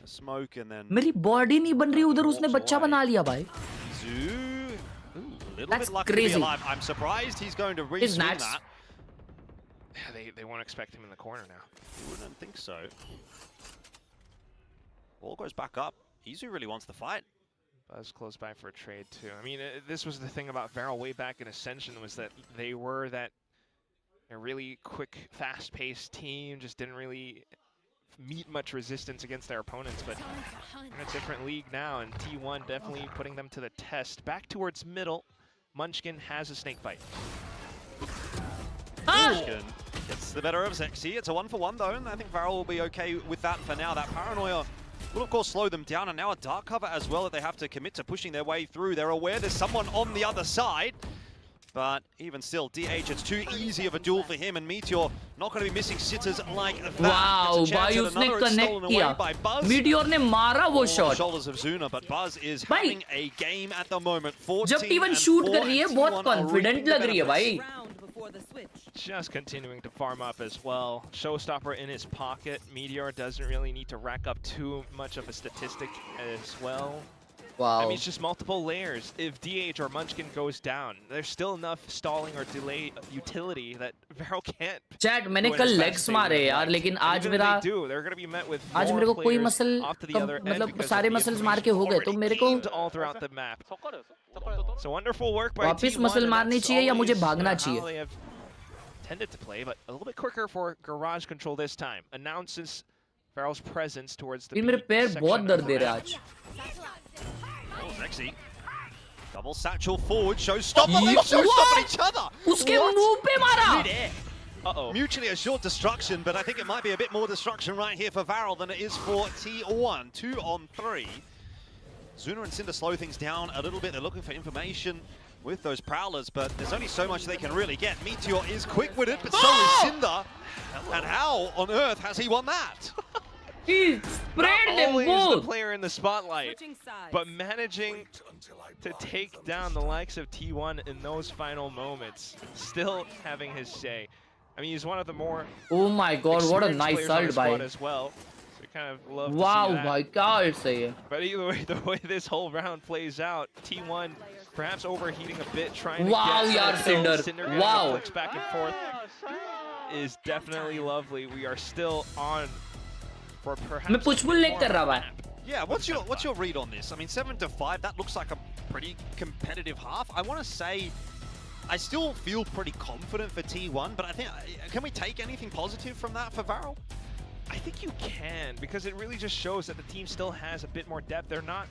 the smoke and then मेरी body नहीं बन रही उधर उसने बच्चा बना लिया भाई. Zoo. Ooh, a little That's bit lucky to crazy. be alive. I'm surprised he's going to re-swing Nats. that. Yeah, they won't expect him in the corner now. You wouldn't think so. Ball goes back up. Izu really wants the fight. Buzz close by for a trade too. I mean, this was the thing about Varel way back in Ascension, was that they were that a really quick, fast-paced team, just didn't really meet much resistance against their opponents, but in a different league now, and T1 definitely putting them to the test. Back towards middle, Munchkin has a snake bite. Munchkin gets the better of Zexy. It's a 1-for-1 though, and I think Varel will be okay with that for now. That paranoia will of course slow them down, and now a dark cover as well that they have to commit to pushing their way through. They're aware there's someone on the other side, but even still, DH, it's too easy of a duel for him, and Meteor not going to be missing sitters like that. Wow, भाई उसने connect किया. Meteor ने मारा वो shot. Shoulders of Zuna, but Buzz is having a game at the moment. 14 जब T1 shoot कर रही है बहुत confident लग रही है भाई. Just continuing to farm up as well. Showstopper in his pocket. Meteor doesn't really need to rack up too much of a statistic as well. Wow. I mean, it's just multiple layers. If DH or Munchkin goes down, there's still enough stalling or delay utility that Varel can't. Chat, मैंने कल legs मारे यार, लेकिन आज मेरा they're going to be met with आज मेरे को कोई मसल मतलब सारे मसल्स मार के हो गए तो मेरे को all throughout the map. So wonderful work by वापस मसल मारनी चाहिए या मुझे भागना चाहिए. Tended to play, but a little bit quicker for Garage Control this time. Announces Varel's presence towards the मेरे पैर बहुत दर्द दे रहे आज. Oh, Zexy Double satchel forward, showstopper. They showstopper each other. उसके मुंह पे मारा. Uh-oh. Mutually assured destruction, but I think it might be a bit more destruction right here for Varel than it is for T1. 2 on 3. Zuna and Cinder slow things down a little bit. They're looking for information with those Prowlers, but there's only so much they can really get. Meteor is quick-witted, but so is Cinder. And how on earth has he won that? Not only is the player in the spotlight, but managing to take down the likes of T1 in those final moments, still having his say. I mean, he's one of the more oh my god, what a nice ult by as well. So kind of love wow to see that. my god, say. But either way, the way this whole round plays out, T1 perhaps overheating a bit, trying to get Cinder wow, clicks back and forth is definitely lovely. We are still on for perhaps yeah, what's your read on this? I mean, 7-5, that looks like a pretty competitive half. I want to say I still feel pretty confident for T1, but I think, can we take anything positive from that for Varel? I think you can, because it really just shows that the team still has a bit more depth. They're not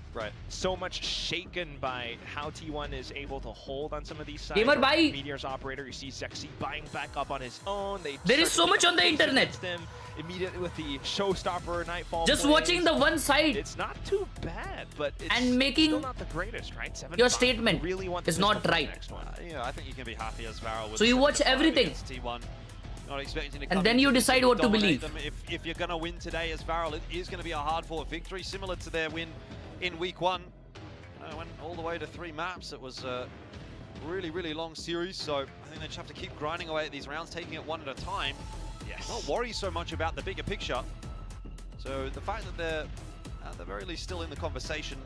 so much shaken by how T1 is able to hold on some of these sides. Meteor's operator, you see Zexy buying back up on his own. There is so much on the internet. Them immediately with the showstopper Nightfall. Just watching the one side. It's not too bad, but it's and making still not the greatest, right? Your statement really want is not right. Yeah, I think you can be happy as Varel. So you watch everything. T1. Not expecting to and then you decide what to believe. Them. If you're going to win today as Varel, it is going to be a hard-fought victory, similar to their win in week 1. Went all the way to 3 maps. It was a really, really long series, so I think they just have to keep grinding away at these rounds, taking it one at a time. Yes. Not worry so much about the bigger picture. So the fact that they're at the very least still in the conversation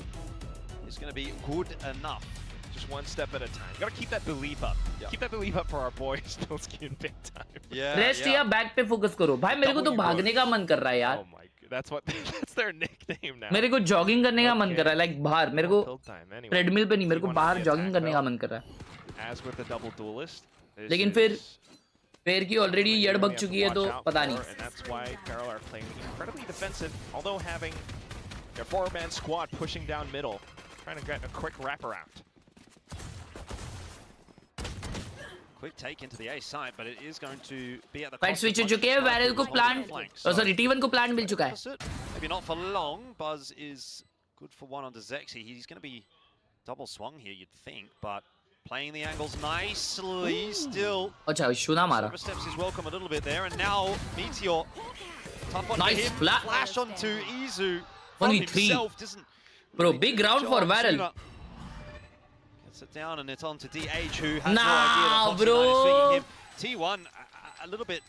is going to be good enough. Just one step at a time. You gotta keep that belief up. Yep. Keep that belief up for our boys. Don't skin big time. Yeah. Rest या back पे focus करो. भाई मेरे को तो भागने का मन कर रहा है यार. Oh my god, that's their nickname now. मेरे को jogging करने का मन कर रहा है, like बाहर. मेरे को treadmill पे नहीं, मेरे को बाहर jogging करने का मन कर रहा है. As with the double duelist. लेकिन फिर पैर की already यड़ बग चुकी है तो पता नहीं. And that's why Carol are playing incredibly defensive, although having their 4-man squad pushing down middle, trying to get a quick wraparound. Quick take into the A side, but it is going to be at the Fight switch हो चुके हैं. Varel को plant, sorry T1 को plant मिल चुका है. Maybe not for long. Buzz is good for one onto Zexy. He's going to be double swung here, you'd think, but playing the angles nicely still. अच्छा शूना मारा. Steps is welcome a little bit there, and now Meteor tough on nice him. flat. Flash onto Izu. Only 3. Bro, big round for Varel. It down and it's on to DH, who has no idea that bro. T1 a little bit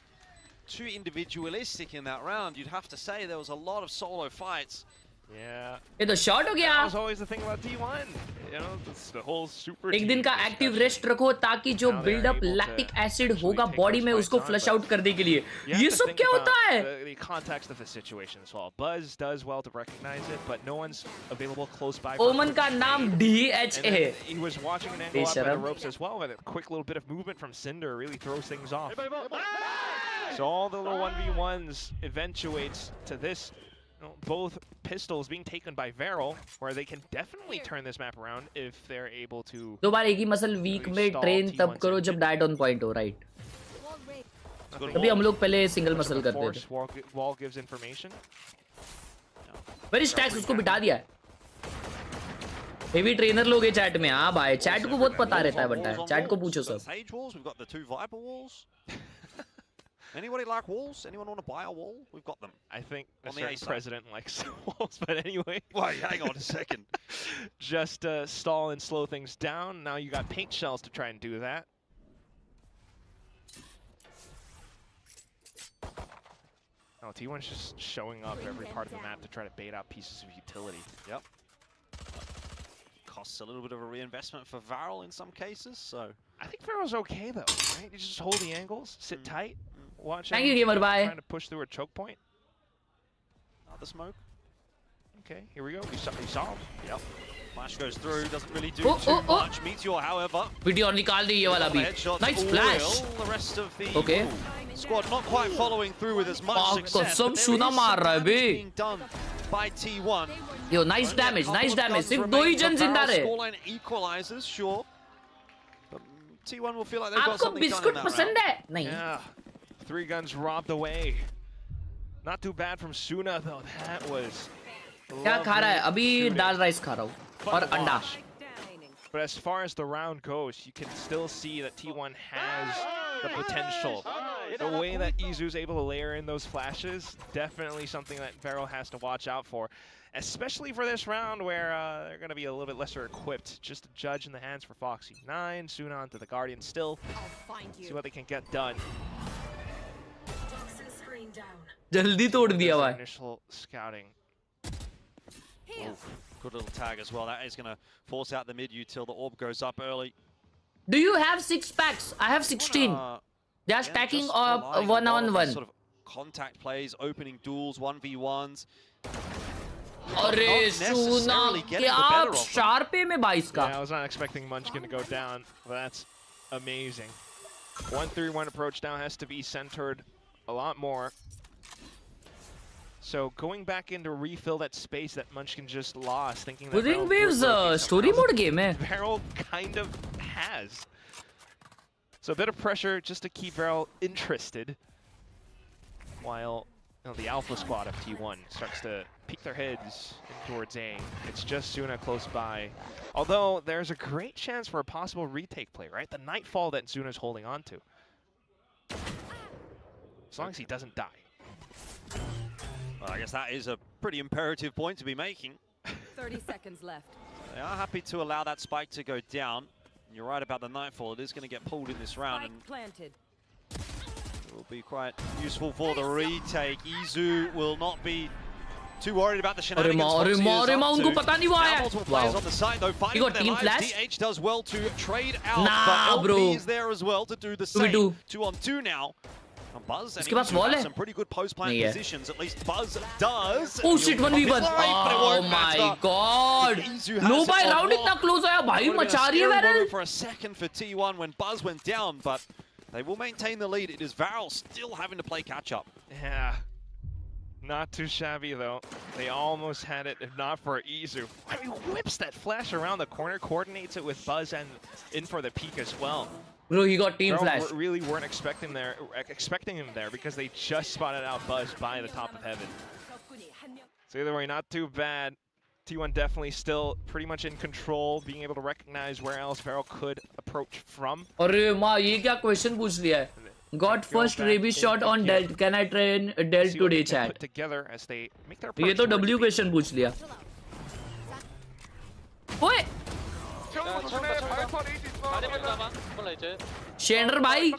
too individualistic in that round. You'd have to say there was a lot of solo fights. Yeah. ये तो short हो गया. That was always the thing about T1. You know, it's the whole super. एक दिन का active rest रखो ताकि जो build up lactic acid होगा body में उसको flush out करने के लिए. ये सब क्या होता है? The context of the situation as well. Buzz does well to recognize it, but no one's available close by. Omen का नाम DH है. He was watching an angle up by the ropes as well, but a quick little bit of movement from Cinder really throws things off. So all the little 1v1s eventuates to this. Both pistols being taken by Varel, where they can definitely turn this map around if they're able to. दो बार एक ही muscle week में train तब करो जब diet on point हो, right? अभी हम लोग पहले सिंगल मसल करते थे. Wall gives information. Very stacks उसको बिठा दिया है. हेवी ट्रेनर लोग हैं चैट में. हाँ भाई, चैट को बहुत पता रहता है बंटा. चैट को पूछो सब. We've got the 2 Viper walls. Anybody like walls? Anyone want to buy a wall? We've got them. I think a certain president likes walls, but anyway. Wait, hang on a second. Just stall and slow things down. Now you got paint shells to try and do that. Oh, T1's just showing up every part of the map to try to bait out pieces of utility. Yep. Costs a little bit of a reinvestment for Varel in some cases, so. I think Varel's okay though, right? You just hold the angles, sit tight. Watch Thank you, gamer. Bye. Trying to push through a choke point. Another smoke. Okay, here we go. We saw him. Yep. Flash goes through. Doesn't really do too much. Meteor, however. Video निकाल दी ये वाला भी. Nice flash. The rest of the okay. Squad not quite following through with as much success. कसम शूना मार रहा है बे. Done by T1. Yo, nice damage, nice damage. सिर्फ 2 ही जन जिंदा रहे. Scoreline equalizes, sure. But T1 will feel like they've got आपको something done in biscuit that पसंद round. है? नहीं. Yeah. 3 guns robbed away. Not too bad from Suna though. That was. क्या खा रहा है? अभी दाल राइस खा रहा हूँ और अंडा. But as far as the round goes, you can still see that T1 has the potential. The way that Izu's able to layer in those flashes, definitely something that Vero has to watch out for. Especially for this round where they're going to be a little bit lesser equipped. Just a judge in the hands for Foxy9. Suna onto the Guardian still. See what they can get done. जल्दी तोड़ दिया भाई. Initial scouting. Oh, good little tag as well. That is going to force out the mid util. The orb goes up early. Do you have 6 packs? I have 16. They are stacking up 1-on-1. Sort of contact plays, opening duels, 1v1s. अरे सुना क्या sharp है में 22 का. Yeah, I was not expecting Munchkin to go down. But that's amazing. 1-3-1 approach now has to be centered a lot more. So going back in to refill that space that Munchkin just lost, thinking that Within Waves story mode game है. Varel kind of has. So a bit of pressure just to keep Varel interested, while the alpha squad of T1 starts to peek their heads in towards A. It's just Suna close by. Although there's a great chance for a possible retake play, right? The Nightfall that Suna's holding on to. As long as he doesn't die. Well, I guess that is a pretty imperative point to be making. 30 seconds left. They are happy to allow that spike to go down. You're right about the Nightfall. It is going to get pulled in this round. And planted. it will be quite useful for the retake. Izu will not be too worried about the shenanigans. उनको पता नहीं वो आया. Multiple players on the side though, fighting for their team lives. flash. DH does well to trade out, Nah, but bro. LP is there as well to do the same. 2-on-2 now. And Buzz and Izu have some pretty good post-plant positions. At least Buzz does. Oh shit, 1v1. Oh my god. No by round इतना close आया भाई मचा रही है Varel. For a second for T1 when Buzz went down, but they will maintain the lead. It is Varel still having to play catch-up. Yeah. Not too shabby though. They almost had it, if not for Izu. I mean, whips that flash around the corner, coordinates it with Buzz and in for the peak as well. Bro, he got team flash. Really weren't expecting him there because they just spotted out Buzz by the top of heaven. So either way, not too bad. T1 definitely still pretty much in control, being able to recognize where else Varel could approach from. अरे माँ ये क्या question पूछ लिया है? Got first rabies shot on Delt. Can I train Delt today, chat? Together as they make their ये तो W question पूछ लिया. ओए! शेंडर भाई.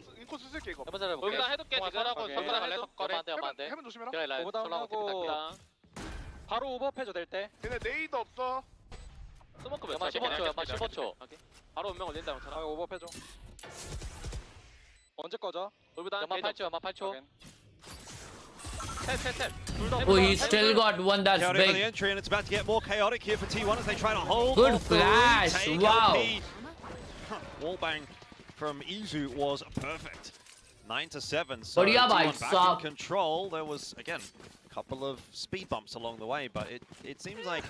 바로 오버패줘 될 때. 얘네 네이도 없어. 스모크 몇 초? 15초. 바로 운명 올린다 형처럼. 오버패줘. 언제 꺼져? 연마 8초, 연마 8초. Oh, he still got one that's Chaotic for the big. entry, and it's about to get more chaotic here for T1 as they try to hold. Good off the flash, retake. wow. LP. Wallbang from Izu was perfect. 9-7, so बढ़िया भाई T1 back साहब. in control. There was, again, a couple of speed bumps along the way, but it seems like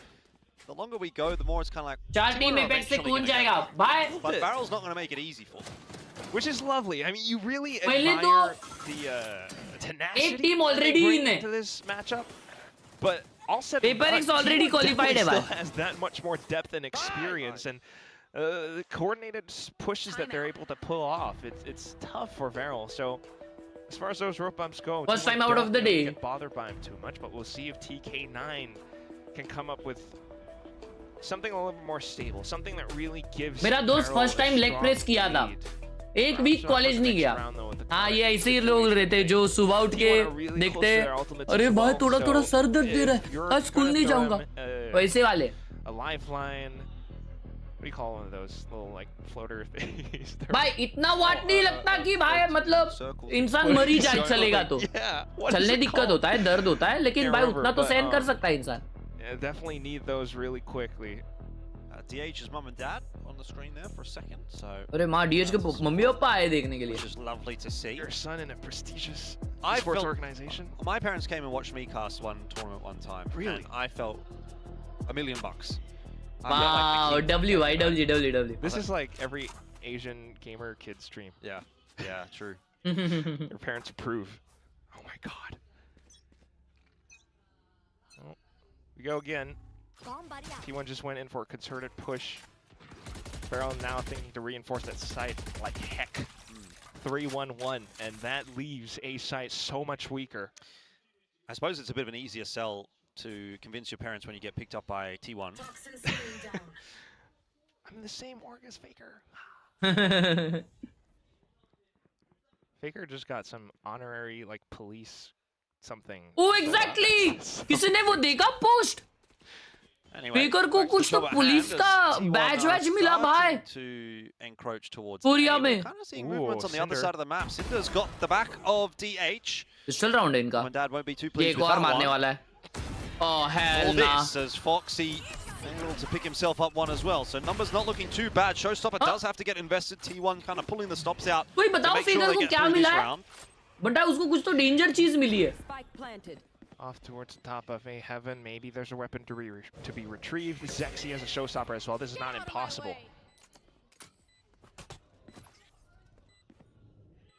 the longer we go, the more it's kind of like... चार team में बैठ से कौन जाएगा? Bye. But Varel's not going to make it easy for them. Which is lovely. I mean, you really पहले admire तो the tenacity एक team they already bring in है. into this matchup. But all said and Paper done, is already T1 qualified definitely है still has that much more depth and experience, and the coordinated pushes that they're able to pull off. It's tough for Varel. So as far as those rope bumps go, First T1 time out of the don't really day. get bothered by him too much, but we'll see if TK9 can come up with something a little bit more stable, something that really gives. मेरा दोस्त Varel first a time leg strong press किया था. lead. एक week college नहीं गया. हाँ ये ऐसे ही लोग रहते हैं जो सुबह उठ के देखते हैं अरे भाई थोड़ा थोड़ा सर दर्द दे रहा है आज स्कूल नहीं जाऊंगा वैसे वाले. A lifeline. What do you call one of those little like floater things? भाई इतना वाट नहीं लगता कि भाई मतलब इंसान मर ही जाए चलेगा तो. चलने दिक्कत होता है दर्द होता है लेकिन भाई उतना तो सहन कर सकता है इंसान. Definitely need those really quickly. DH's mum and dad on the screen there for a second. So. अरे माँ DH के मम्मी पापा आए देखने के लिए. Which is lovely to see. Your son in a prestigious sports organization. My parents came and watched me cast one tournament one time. Really? And I felt $1 million. Wow, like WIWWW. This is like every Asian gamer kid's dream. Yeah, yeah, true. Your parents approve. Oh my god. Oh, we go again. T1 just went in for a concerted push. Feral now thinking to reinforce that site like heck. 3-1-1, and that leaves A site so much weaker. I suppose it's a bit of an easier sell to convince your parents when you get picked up by T1. I'm the same org as Faker. Faker just got some honorary like police something. Oh exactly. किसने वो देखा post? Faker को कुछ तो police का badge मिला भाई. To encroach towards Korea में. Kind of seeing movements on the other side of the map. Cinder's got the back of DH. Pistol round है इनका. Mom and Dad won't be too pleased ये एक with और that मारने one. वाला है. Oh hell All nah. this as Foxy able to pick himself up one as well. So numbers not looking too bad. Showstopper does have to get invested. T1 kind of pulling the stops out. कोई बताओ Faker को क्या मिला है? बटा उसको कुछ तो danger चीज मिली है. Off towards the top of A heaven. Maybe there's a weapon to be retrieved. Zexy has a showstopper as well. This is not impossible.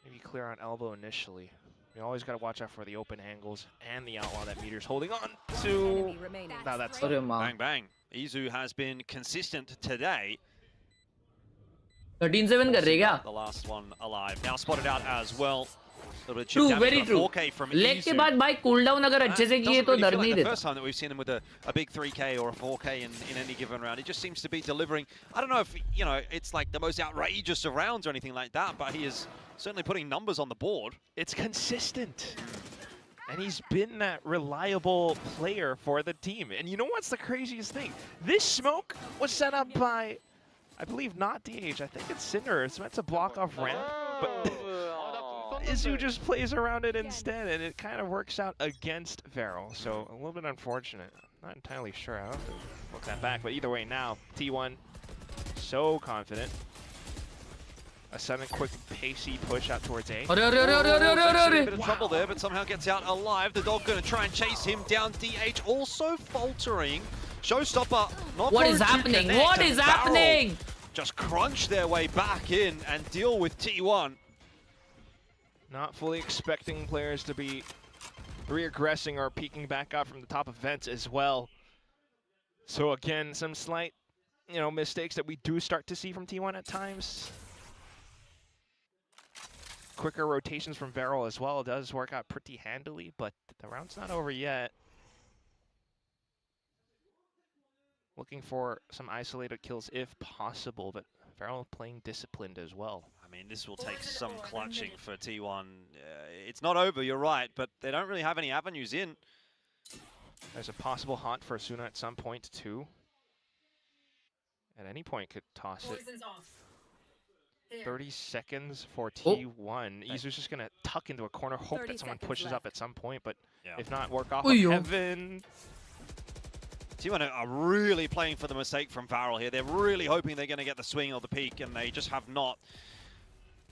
Maybe clear on elbow initially. You always got to watch out for the open angles and the outlaw that Meteor's holding on to. Now that's bang bang. Izu has been consistent today. 13-7 कर रहे क्या? The last one alive. Now spotted out as well. True, very true. Leg के बाद भाई cooldown अगर अच्छे से किए तो डर नहीं The देता. first time that we've seen him with a big 3K or a 4K in any given round, he just seems to be delivering. I don't know if it's like the most outrageous of rounds or anything like that, but he is certainly putting numbers on the board. It's consistent. And he's been that reliable player for the team. And you know what's the craziest thing? This smoke was set up by, I believe, not DH. I think it's Cinder. It's meant to block off ramp. But Izu just plays around it instead, and it kind of works out against Feral. So a little bit unfortunate. Not entirely sure. I'll have to look that back. But either way now, T1 so confident. A sudden quick pacey push out towards A. A bit of trouble there, but somehow gets out alive. The dog going to try and chase him down. DH also faltering. Showstopper not What is happening? What is happening? Just crunch their way back in and deal with T1. Not fully expecting players to be reaggressing or peeking back out from the top of vents as well. So again, some slight, mistakes that we do start to see from T1 at times. Quicker rotations from Feral as well does work out pretty handily, but the round's not over yet. Looking for some isolated kills if possible, but Feral playing disciplined as well. I mean, this will take some clutching for T1. It's not over, you're right, but they don't really have any avenues in. There's a possible haunt for Asuna at some point, too. At any point could toss it. 30 seconds for T1. Izu's just going to tuck into a corner, hope that someone pushes up at some point, but if not, work off of heaven. T1 are really playing for the mistake from Feral here. They're really hoping they're going to get the swing or the peak, and they just have not.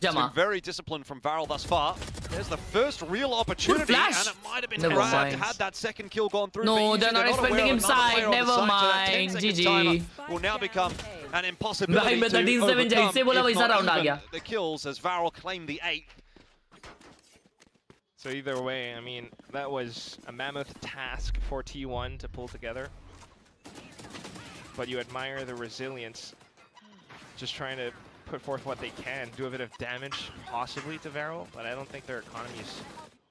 It's been very disciplined from Feral thus far. There's the first real opportunity, and it might have been grabbed had that second kill gone through. No, they're not expecting him side. Never mind. GG. Will now become an impossibility to overcome if not even the kills as Feral claimed the 8th. So either way, I mean, that was a mammoth task for T1 to pull together. But you admire the resilience, just trying to put forth what they can, do a bit of damage possibly to Feral, but I don't think their economy is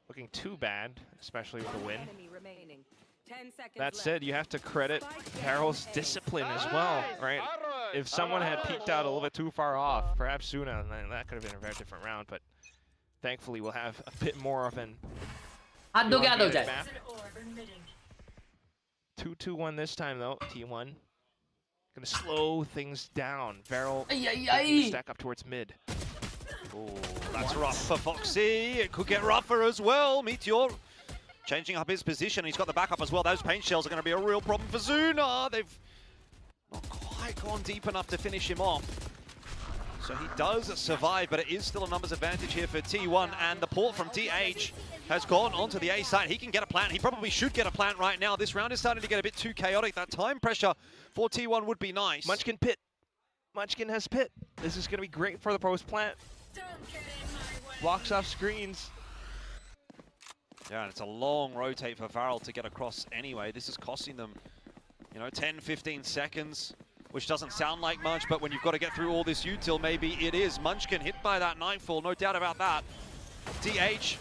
looking too bad, especially with the win. That said, you have to credit Feral's discipline as well, right? If someone had peeked out a little bit too far off, perhaps Suna, then that could have been a very different round, but thankfully we'll have a bit more of an elongated map. 2-2-1 this time though, T1. Gonna slow things down. Feral stack up towards mid. Oh, that's rough for Foxy. It could get rougher as well. Meteor changing up his position. He's got the backup as well. Those paint shells are going to be a real problem for Zuna. They've not quite gone deep enough to finish him off. So he does survive, but it is still a numbers advantage here for T1, and the port from DH has gone onto the A side. He can get a plant. He probably should get a plant right now. This round is starting to get a bit too chaotic. That time pressure for T1 would be nice. Munchkin pit. Munchkin has pit. This is going to be great for the post plant. Blocks off screens. Yeah, and it's a long rotate for Varel to get across anyway. This is costing them, 10, 15 seconds, which doesn't sound like much, but when you've got to get through all this util, maybe it is. Munchkin hit by that Nightfall, no doubt about that. DH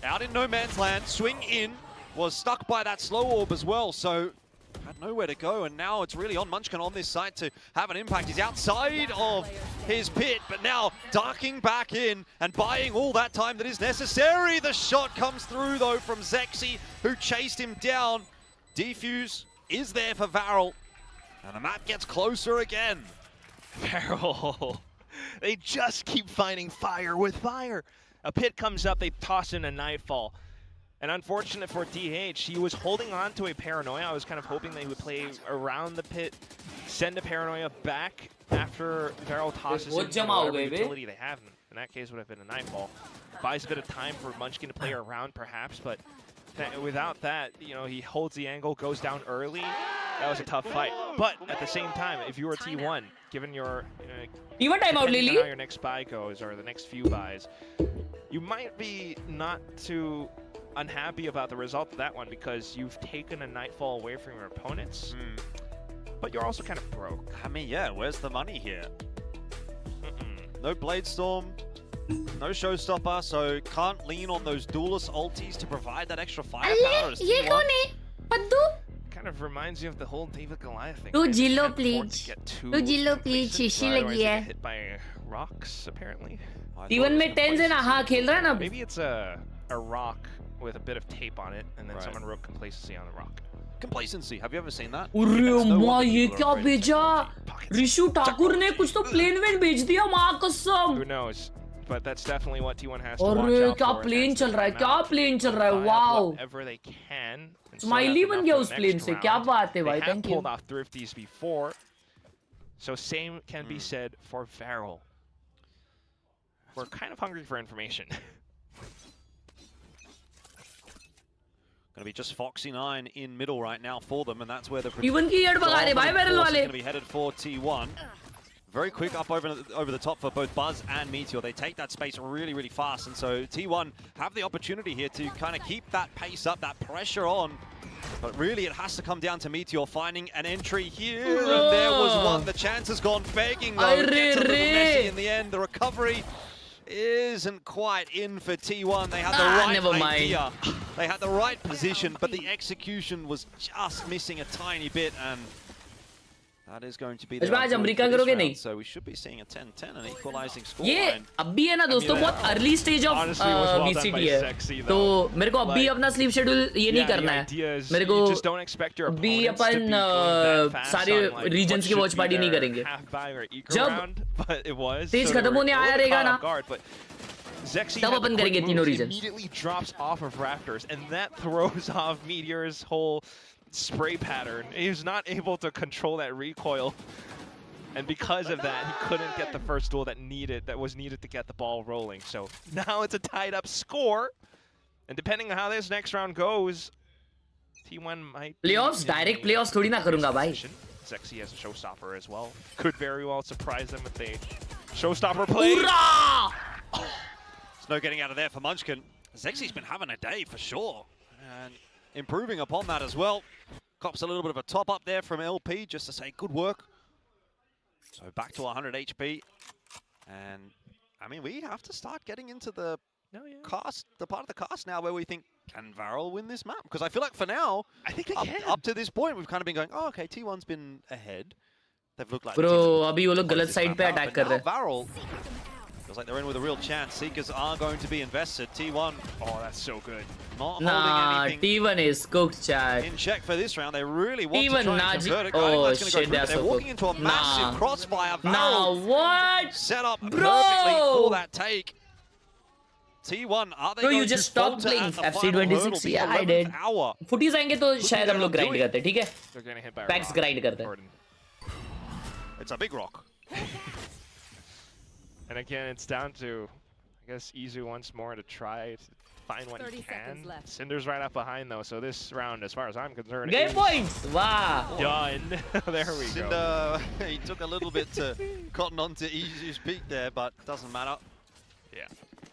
out in no man's land, swing in, was stuck by that slow orb as well, so had nowhere to go, and now it's really on Munchkin on this side to have an impact. He's outside of his pit, but now darking back in and buying all that time that is necessary. The shot comes through, though, from Zexy, who chased him down. Defuse is there for Varel, and the map gets closer again. Varel, they just keep finding fire with fire. A pit comes up, they toss in a Nightfall. And unfortunate for DH, he was holding on to a Paranoia. I was kind of hoping that he would play around the pit, send a Paranoia back after Varel tosses in whatever utility they have. In that case, would have been a Nightfall. Buys a bit of time for Munchkin to play around, perhaps, but without that, he holds the angle, goes down early. That was a tough fight. But at the same time, if you were T1, given your depending on how your next buy goes or the next few buys, you might be not too unhappy about the result of that one because you've taken a Nightfall away from your opponents, but you're also kind of broke. I mean, yeah, where's the money here? No Blade Storm, no Showstopper, so can't lean on those Duelist ultis to provide that extra firepower. Kind of reminds you of the whole David Goliath thing. Jilo please. Jilo please, शीशी लगी है. Hit by rocks, apparently. T1 में 10 से ना हाँ खेल रहा है ना. Maybe it's a rock with a bit of tape on it, and then someone wrote complacency on the rock. Complacency, have you ever seen that? अरे माँ ये क्या भेजा? ऋषु ठाकुर ने कुछ तो प्लेन में भेज दिया माँ कसम. Who knows? But that's definitely what T1 has to watch out for. अरे क्या प्लेन चल रहा है? क्या प्लेन चल रहा है? Wow. Whatever they can. Smiley बन गया उस प्लेन से. क्या बात है भाई? They have pulled off Thrifties before, so same can be said for Varel. We're kind of hungry for information. Going to be just Foxy9 in middle right now for them, and that's where the T1 की add भगा रहे भाई Varel वाले. Going to be headed for T1. Very quick up over the top for both Buzz and Meteor. They take that space really, really fast, and so T1 have the opportunity here to kind of keep that pace up, that pressure on. But really, it has to come down to Meteor finding an entry here, and there was one. The chance has gone begging, though. It gets a little messy in the end. The recovery isn't quite in for T1. They had the right idea. They had the right position, but the execution was just missing a tiny bit, and that is going to be the round. So we should be seeing a 10-10, an equalizing score. ये अभी है ना दोस्तों बहुत early stage of VCT है, तो मेरे को अभी अपना स्लीप शेड्यूल ये नहीं करना है. मेरे को अभी अपन सारे रीजन्स की वॉच पार्टी नहीं करेंगे. जब स्टेज खत्म होने आया रहेगा ना, तब अपन करेंगे तीनों regions. Immediately drops off of Raptors, and that throws off Meteor's whole spray pattern. He was not able to control that recoil, and because of that, he couldn't get the first duel that was needed to get the ball rolling. So now it's a tied up score, and depending on how this next round goes, T1 might playoffs, direct playoffs थोड़ी ना करूँगा भाई. Zexy has a showstopper as well. Could very well surprise them with a showstopper play. There's no getting out of there for Munchkin. Zexy's been having a day for sure, and improving upon that as well. Cops a little bit of a top up there from LP just to say good work. So back to 100 HP. And I mean, we have to start getting into the cast, the part of the cast now where we think, can Varel win this map? Because I feel like for now, I think they can. Up to this point, we've kind of been going, oh, okay, T1's been ahead. They've looked like Bro, अभी वो लोग गलत side पे attack कर रहे हैं. Varel feels like they're in with a real chance. Seekers are going to be invested. T1. Oh, that's so good. Not holding anything. T1 is cooked, chat. In check for this round. They really want T1 to try and convert it. Oh, shit, that's they're so walking into a massive crossfire. Nah, what? Set up perfectly for that take. T1, are they Bro, going you just to stopped playing FC26. Yeah, I did. Footies आएंगे तो शायद हम लोग grind करते हैं, ठीक है? Packs grind करते हैं. It's a big rock. And again, it's down to, I guess, Izu once more to try to find what he can. Cinder's right up behind, though, so this round, as far as I'm concerned, Game points! Wow! Done. There we go. Cinder, he took a little bit to cotton onto Izu's peak there, but doesn't matter. Yeah,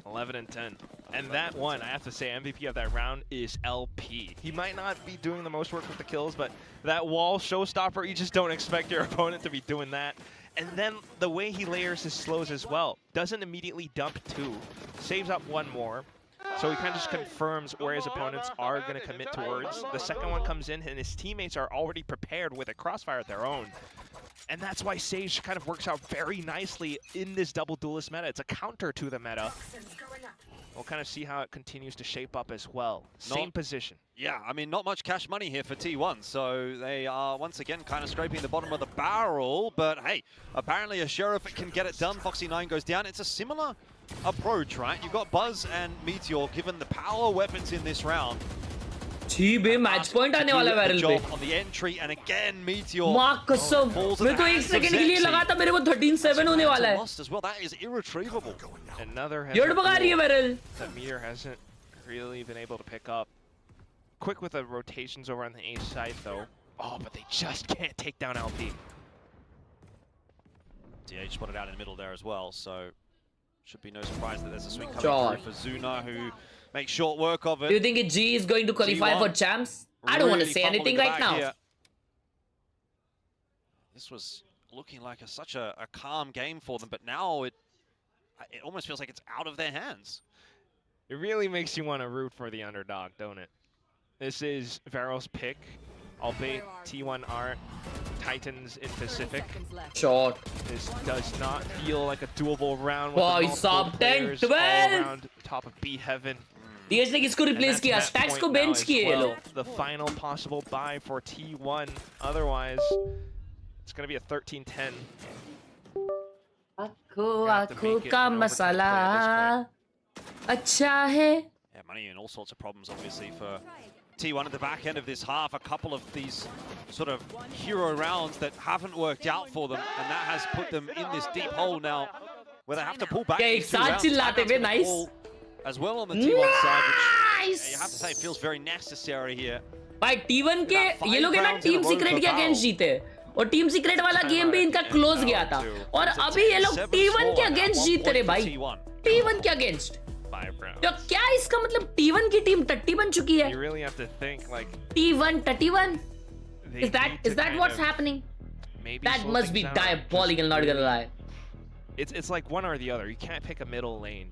11 and 10. And that one, I have to say, MVP of that round is LP. He might not be doing the most work with the kills, but that wall showstopper, you just don't expect your opponent to be doing that. And then the way he layers his slows as well. Doesn't immediately dump 2. Saves up 1 more. So he kind of just confirms where his opponents are going to commit towards. The second one comes in and his teammates are already prepared with a crossfire of their own. And that's why Sage kind of works out very nicely in this double duelist meta. It's a counter to the meta. We'll kind of see how it continues to shape up as well. Same position. Yeah, I mean, not much cash money here for T1, so they are once again kind of scraping the bottom of the barrel, but hey, apparently a Sheriff can get it done. Foxy9 goes down. It's a similar approach, right? You've got Buzz and Meteor given the power weapons in this round. Match point आने वाला viral पे on the entry and again Meteor मां कसम मैं तो 1 second के लिए लगा था मेरे को 13-7 होने वाला है as well. That is irretrievable. Another Yard भगा रही है viral that Meteor hasn't really been able to pick up. Quick with the rotations over on the A side though. Oh, but they just can't take down LP. DH spotted out in the middle there as well, so should be no surprise that there's a swing coming through for Zuna, who makes short work of it. Do you think G is going to qualify G1 for champs? I don't want to say anything right now. Here. This was looking like such a calm game for them, but now it almost feels like it's out of their hands. It really makes you want to root for the underdog, don't it? This is Varel's pick, albeit T1 aren't Titans in Pacific. Short. This does not feel like a doable round with Boy, multiple players all around top of B heaven. DH ने किसको replace किया? Stacks को bench किए ये लोग. The final possible buy for T1. Otherwise, it's going to be a 13-10. आँखों का मसाला अच्छा है. Yeah, money and all sorts of problems, obviously, for T1 at the back end of this half. A couple of these sort of hero rounds that haven't worked out for them, and that has put them in this deep hole now, where they have to pull back. एक साथ चिल्लाते हुए nice. As well on the T1 side, which you have to say feels very necessary here. भाई T1 के ये लोग है ना टीम सीक्रेट के अगेंस्ट जीते और टीम सीक्रेट वाला गेम भी इनका क्लोज गया था और अभी ये लोग T1 के अगेंस्ट जीत रहे भाई. T1 के अगेंस्ट. तो क्या इसका मतलब T1 की टीम टट्टी बन चुकी है? You really have to think like T1 टट्टी1. Is that what's happening? That must be diabolical, not gonna lie. It's like one or the other. You can't pick a middle lane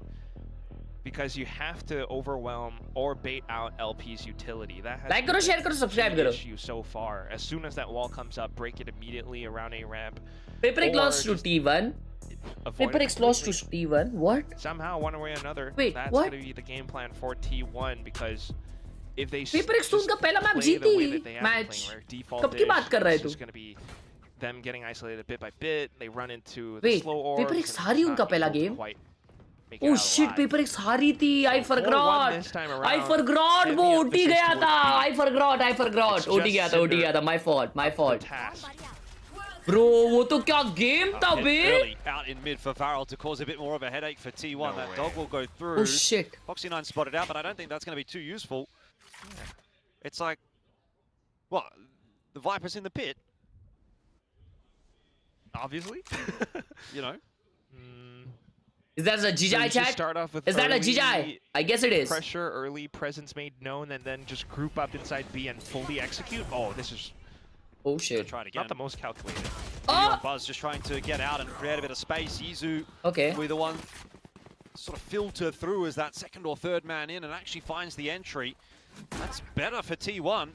because you have to overwhelm or bait out LP's utility. That has like करो, share करो, subscribe करो. Issue so far. As soon as that wall comes up, break it immediately around a ramp. Paper lost to T1. Paper X lost to T1. What? Somehow, one way or another, wait, that's what? going to be the game plan for T1 because if they Paper X तो उनका पहला map जीती match. कब की बात कर रहा है तू? It's going to be them getting isolated bit by bit. They run into the slow orbs. Paper X हारी उनका पहला game. Oh shit, Paper X हारी थी. I forgot. I forgot. वो OT गया था. I forgot. OT गया था. My fault. Bro, वो तो क्या गेम था बे? Out in mid for Varel to cause a bit more of a headache for T1. That dog will go through. Oh shit. Foxy9 spotted out, but I don't think that's going to be too useful. It's like, what? The Viper's in the pit. Obviously. You know. Is that a GJ chat? Is that a GJ? I guess it is. Pressure, early presence made known, and then just group up inside B and fully execute. Oh, this is... Oh shit. Try it again. Not the most calculated. Oh! Buzz just trying to get out and create a bit of space. Izu okay. with the one sort of filter through as that second or third man in and actually finds the entry. That's better for T1.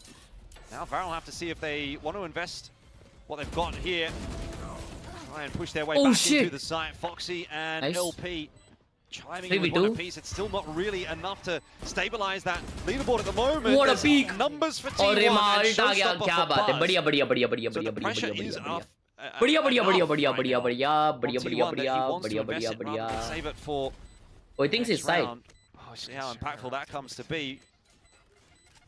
Now Varel will have to see if they want to invest what they've got here. Try and push their way back into the site. Foxy and LP chiming in with one apiece. It's still not really enough to stabilize that leaderboard at the moment. What a peak! Numbers for T1 and showstopper for Buzz. So the pressure is off. बढ़िया. Save it for. Oh, he thinks his side. Oh, see how impactful that comes to be.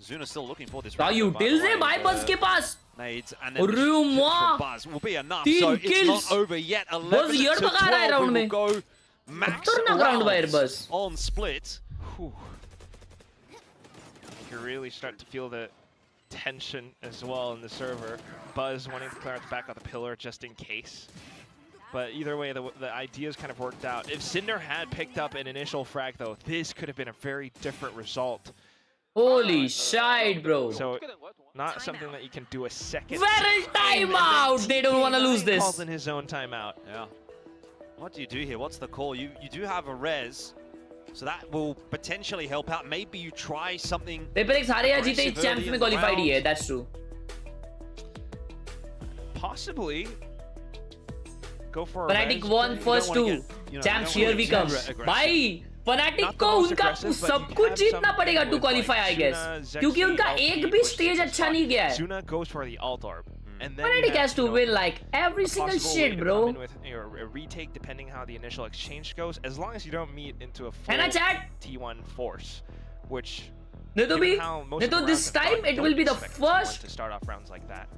Zuna still looking for this. क्या utils है भाई Buzz के पास? nades and then from Buzz will be enough. So it's not over yet. 11 to 12 we will go max rounds on split. Whew. You really start to feel the tension as well in the server. Buzz wanting to clear out the back of the pillar just in case. But either way, the ideas kind of worked out. If Cinder had picked up an initial frag, though, this could have been a very different result. Holy shit, bro. So, not something that you can do a second. Very timeout! They don't want to lose this. Calls in his own timeout. Yeah. What do you do here? What's the call? You do have a res, so that will potentially help out. Maybe you try something. Paper X हारे या जीते champs में qualified ही है. That's true. Possibly. Go for Fnatic won first two. Champs, here we come. Bhai, Fnatic को उनका सब कुछ जीतना पड़ेगा to qualify, I guess. क्योंकि उनका एक भी stage अच्छा नहीं गया है. Zuna goes for the alt orb. And then Fnatic has to win like every single shit, bro. With, a retake depending how the initial exchange goes, as long as you don't meet into a full T1 force, which this time it will be the first to start off rounds like that.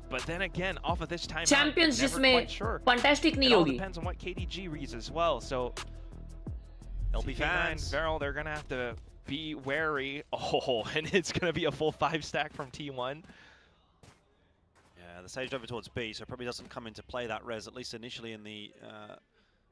But then again, off of this time, champions जिसमें fantastic नहीं होगी. It all depends on what KDG reads as well. So LP fans, Varel, they're gonna have to be wary. Oh, and it's gonna be a full 5 stack from T1. Yeah, the sage over towards B, so probably doesn't come into play that res, at least initially in the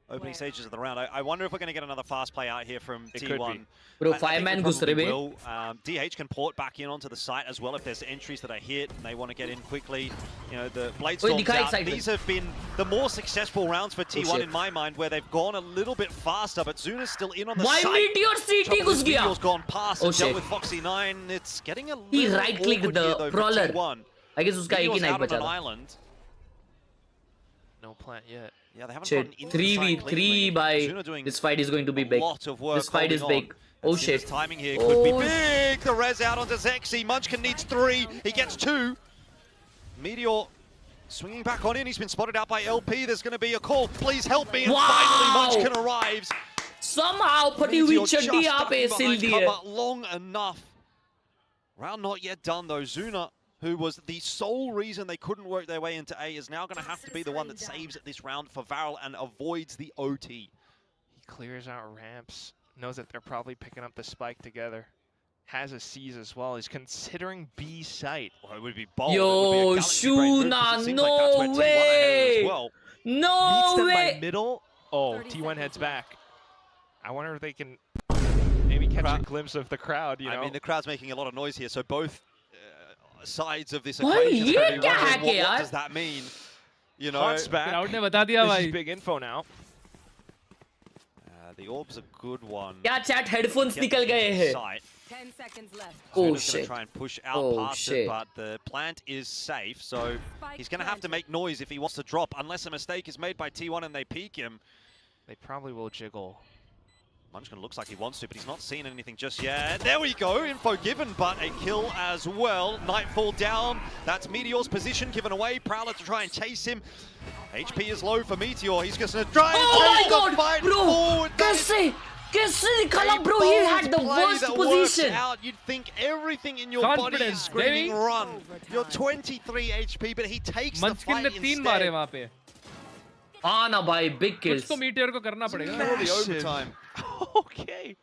opening stages of the round. I wonder if we're going to get another fast play out here from T1. Bro, 5-man घुस रहे हैं. DH can port back in onto the site as well if there's entries that are hit and they want to get in quickly. You know, the blade storms out. These have been the more successful rounds for T1 in my mind, where they've gone a little bit faster, but Zuna's still in on the site. Meteor CT घुस गया. Meteor's gone past and dealt with Foxy9. It's getting a little he right-clicked the brawler. I guess उसका एक ही knife बचा था. No plant yet. Yeah, they haven't gotten into 3v3 by this fight is going to be big. This fight is big. Oh shit. Timing here could be big. The res out onto Zexy. Munchkin needs 3. He gets 2. Meteor swinging back on in. He's been spotted out by LP. There's going to be a call. Please help me. And finally Munchkin arrives. Somehow putty हुई चड्डी यहाँ पे सिल दी है. Long enough. Round not yet done though. Zuna, who was the sole reason they couldn't work their way into A, is now going to have to be the one that saves this round for Varel and avoids the OT. He clears out ramps, knows that they're probably picking up the spike together. Has a C's as well. He's considering B site. Well, it would be bold. Yo, Shuna, no way! Well. No Meets them way! by middle. Oh, T1 heads back. I wonder if they can maybe catch a glimpse of the crowd, you know? I mean, the crowd's making a lot of noise here, so both sides of this Why equation. What does that mean? You know, Hot's back. This is big info now. The orb's a good one. क्या chat headphones निकल गए हैं? 10 seconds left. Oh Gonna shit. try and push out past it, but the plant is safe, so he's gonna have to make noise if he wants to drop, unless a mistake is made by T1 and they peek him. They probably will jiggle. Munchkin looks like he wants to, but he's not seen anything just yet. There we go, info given, but a kill as well. Nightfall down, that's Meteor's position given away. Prowler to try and chase him. HP is low for Meteor, he's just gonna try and take the fight forward. कैसे निकाला bro? He had the worst position. You'd think everything in your body is screaming run. You're 23 HP, but he takes the fight instead. हाँ ना भाई, big kills. कुछ तो Meteor को करना पड़ेगा. The overtime. Okay.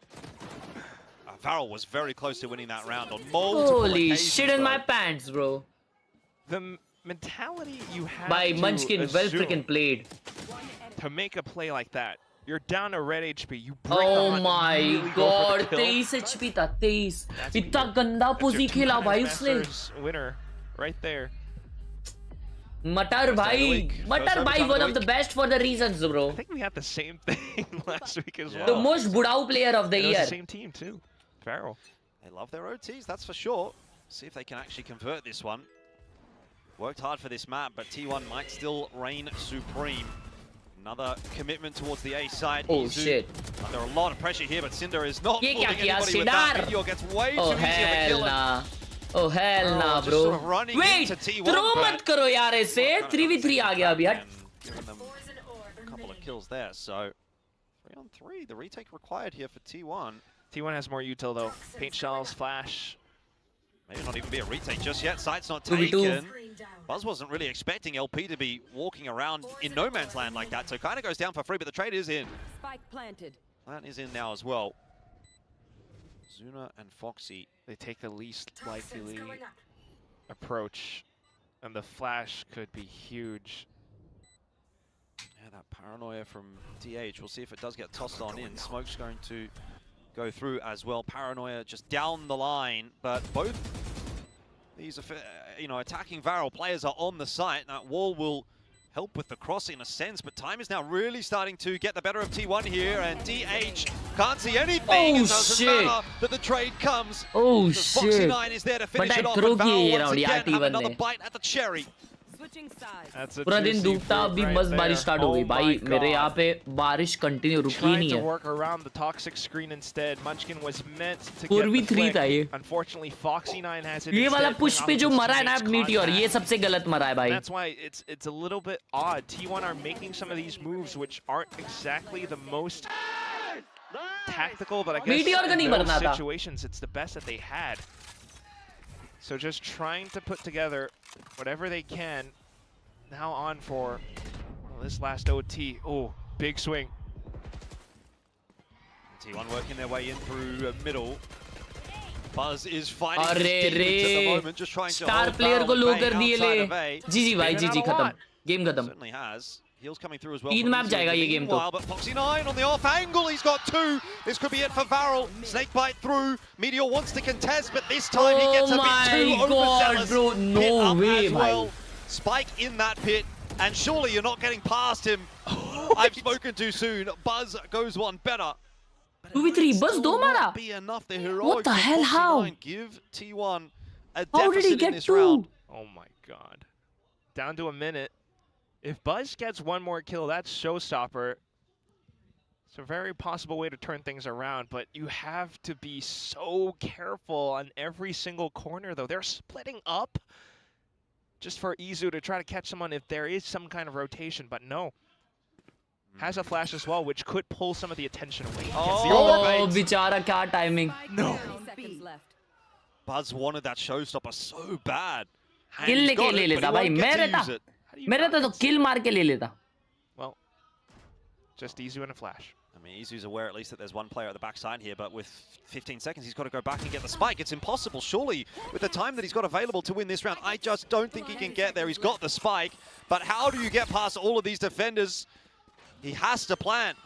Varel was very close to winning that round on multiple Holy shit in my pants, bro. The mentality you have by to Munchkin well freaking played. To make a play like that, you're down to red HP. You bring oh my god, 23 HP था 23. इतना गंदा पोजी खेला भाई उसने. Winner, right there. Matar bhai, one of the best for the reasons, bro. I think we had the same thing last week as well. The most budao player of the year. The same team too. Varel. They love their OTs, that's for sure. See if they can actually convert this one. Worked hard for this map, but T1 might still reign supreme. Another commitment towards the A side. Oh shit. Under a lot of pressure here, but Cinder is not fooling anybody with that. Meteor gets way too easy of a kill. Oh hell nah, bro. Sort of wait, throw मत करो यार ऐसे. 3v3 आ गया अभी यार. A couple of kills there, so 3-on-3. The retake required here for T1. T1 has more util though. Paint shells, flash. Maybe not even be a retake just yet. Site's not taken. Buzz wasn't really expecting LP to be walking around in no man's land like that, so kind of goes down for free, but the trade is in. Spike planted. That is in now as well. Zuna and Foxy. They take the least likely approach, and the flash could be huge. Yeah, that paranoia from DH. We'll see if it does get tossed on in. Smoke's going to go through as well. Paranoia just down the line, but both these are, attacking Varel players are on the site. That wall will help with the cross in a sense, but time is now really starting to get the better of T1 here, and DH can't see anything. It doesn't matter that the trade comes. Oh Foxy shit. 9 is there to finish But it I off, throw and Varel किए once round again यार have T1 another ने. bite at the cherry. पूरा दिन डूबता अभी बस बारिश start हो गई भाई मेरे यहाँ पे बारिश कंटिन्यू रुकी नहीं To है. work around the toxic screen instead. Munchkin was meant to get 4v3 the flick. था ये. Unfortunately, Foxy 9 has it. ये वाला instead, पुश going पे off जो his मरा है ना teammate's मीटियोर ये contact. सबसे गलत मरा है भाई. That's why it's a little bit odd. T1 are making some of these moves which aren't exactly the most tactical, but I guess Meteor का नहीं in those मरना था. situations it's the best that they had. So just trying to put together whatever they can. Now on for this last OT. Oh, big swing. T1 working their way in through middle. Buzz is fighting अरे his demons at the रे moment, just trying to star hold player को Barrel low at bay कर दिए ले. outside of A. जीजी भाई जीजी खत्म. गेम खत्म. Certainly has. Heals coming through as well. 3 map जाएगा ये गेम तो. Meanwhile, but Foxy 9 on the off angle, he's got 2. This could be it for Varel. Snakebite through. Meteor wants to contest, but this time he gets a bit too overzealous. bro, no Hit up way, as well. Spike in that pit, and surely you're not getting past him. I've spoken too soon. Buzz goes one better. 2v3 Buzz दो मारा. Be enough. The heroics What the of hell? Foxy How? 9 give T1 a How did he deficit in get this 2? round. Oh my god. Down to a minute. If Buzz gets one more kill, that's showstopper. It's a very possible way to turn things around, but you have to be so careful on every single corner, though. They're splitting up just for Izu to try to catch someone if there is some kind of rotation, but no. Has a flash as well, which could pull some of the attention away. Oh, बेचारा क्या timing. No. Buzz wanted that showstopper so bad. And kill he's लेके got ले it, but लेता he भाई. won't get मैं to रहता. use it. मैं रहता तो किल मार के ले लेता. Well, just Izu and a flash. I mean, Izu's aware at least that there's one player at the backside here, but with 15 seconds, he's got to go back and get the spike. It's impossible, surely, with the time that he's got available to win this round. I just don't think he can get there. He's got the spike, but how do you get past all of these defenders? He has to plant.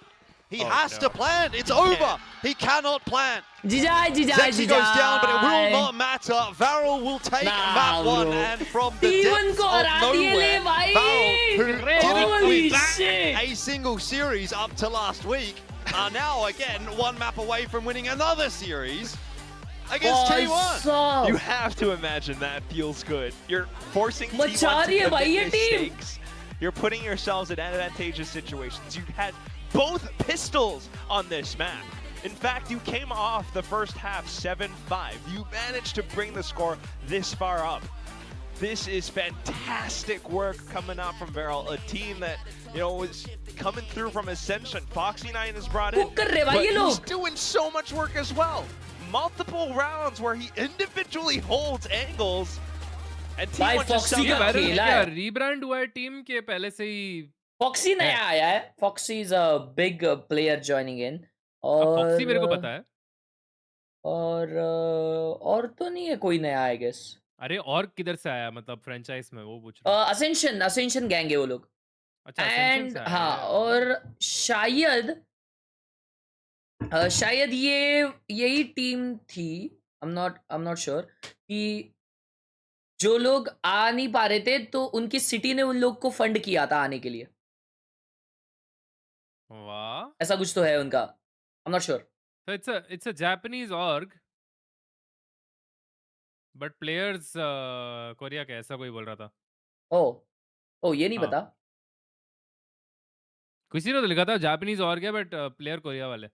He has to plant. It's over. He cannot plant. Zexy goes down, but it will not matter. Varel will take map 1, and from the depths of nowhere, Varel, who didn't win back a single series up to last week, are now again one map away from winning another series against T1. You have to imagine that feels good. You're forcing T1 to commit mistakes. You're putting yourselves in advantageous situations. You've had both pistols on this map. In fact, you came off the first half 7-5. You managed to bring the score this far up. This is fantastic work coming out from Varel, a team that, was coming through from Ascension. Foxy 9 is brought in, but he's doing so much work as well. Multiple rounds where he individually holds angles. And T1 just rebrand हुआ है team के पहले से ही. Foxy नया आया है. Foxy is a big player joining in. और Foxy मेरे को पता है. और तो नहीं है कोई नया I guess. अरे और किधर से आया मतलब फ्रेंचाइज में वो पूछ रहा हूँ. Ascension गैंग है वो लोग. अच्छा And हाँ और शायद ये यही टीम थी. I'm not sure कि जो लोग आ नहीं पा रहे थे तो उनकी सिटी ने उन लोग को फंड किया था आने के लिए. वाह. ऐसा कुछ तो है उनका. I'm not sure. So it's a Japanese org, but players Korea के ऐसा कोई बोल रहा था. ओ ये नहीं पता. किसी ने तो लिखा था Japanese org है but player कोरिया वाले.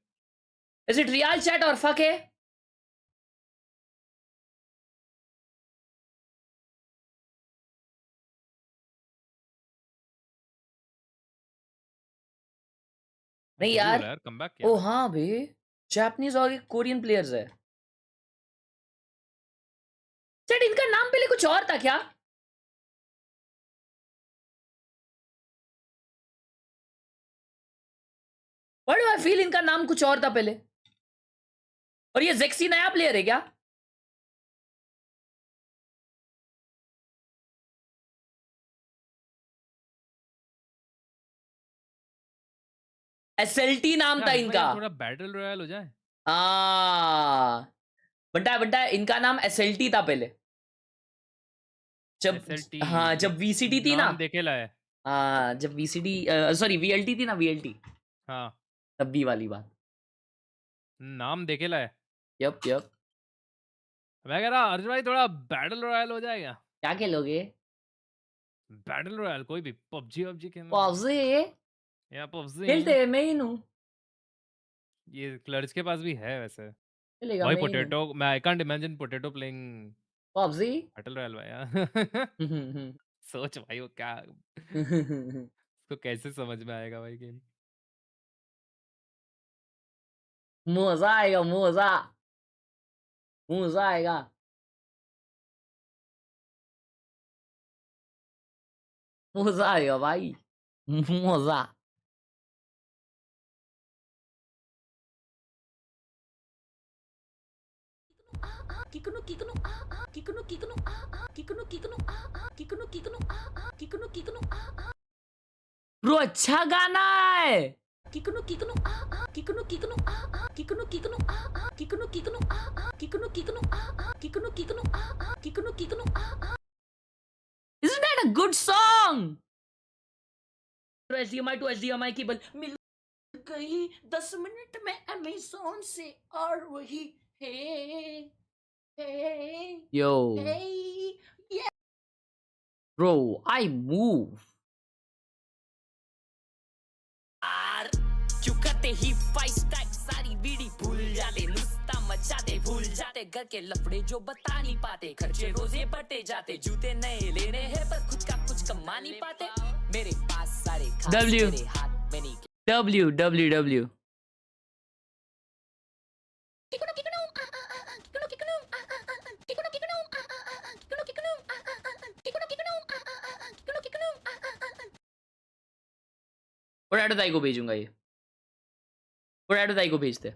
Is it real chat or fuck है? नहीं यार. ओ हाँ बे. जापानीज और कोरियन प्लेयर्स है. चैट इनका नाम पहले कुछ और था क्या? Why do I feel इनका नाम कुछ और था पहले? और ये जेक्सी नया प्लेयर है क्या? SLT नाम था इनका। थोड़ा बैटल रॉयल हो जाए। बंटा इनका नाम SLT था पहले। जब SLT, हाँ जब VCT थी ना, नाम देखे लाए। हाँ जब VCT सॉरी VLT थी ना, VLT हाँ तब भी वाली बात। नाम देखे लाए। यप मैं कह रहा अर्जुन भाई थोड़ा बैटल रॉयल हो जाएगा। क्या खेलोगे? बैटल रॉयल कोई भी पबजी खेलना। पबजी या पबजी खेलते हैं, मैं ही हूँ। ये क्लर्च के पास भी है वैसे। चलेगा भाई मैं ही हूँ। पोटैटो, मैं I can't imagine potato playing PUBG battle royal भाई यार। सोच भाई वो क्या उसको कैसे समझ में आएगा भाई गेम। मजा आएगा, मजा आएगा। मजा आएगा भाई, मजा। ब्रो अच्छा गाना है। Isn't that a good song? HDMI to HDMI cable मिल गई 10 मिनट में अमेज़न से और वही है Yo. Hey. Yeah. Bro, I move. क्यों करते ही 5 स्टैक सारी बीड़ी भूल जाते, नुस्ता मचाते भूल जाते, घर के लफड़े जो बता नहीं पाते, खर्चे रोजे बटे जाते, जूते नए लेने हैं पर खुद का कुछ कमा नहीं पाते, मेरे पास सारे खास W. मेरे हाथ में नहीं। W. पोटैटो दाई को भेजूंगा ये। पोटैटो दाई को भेजते।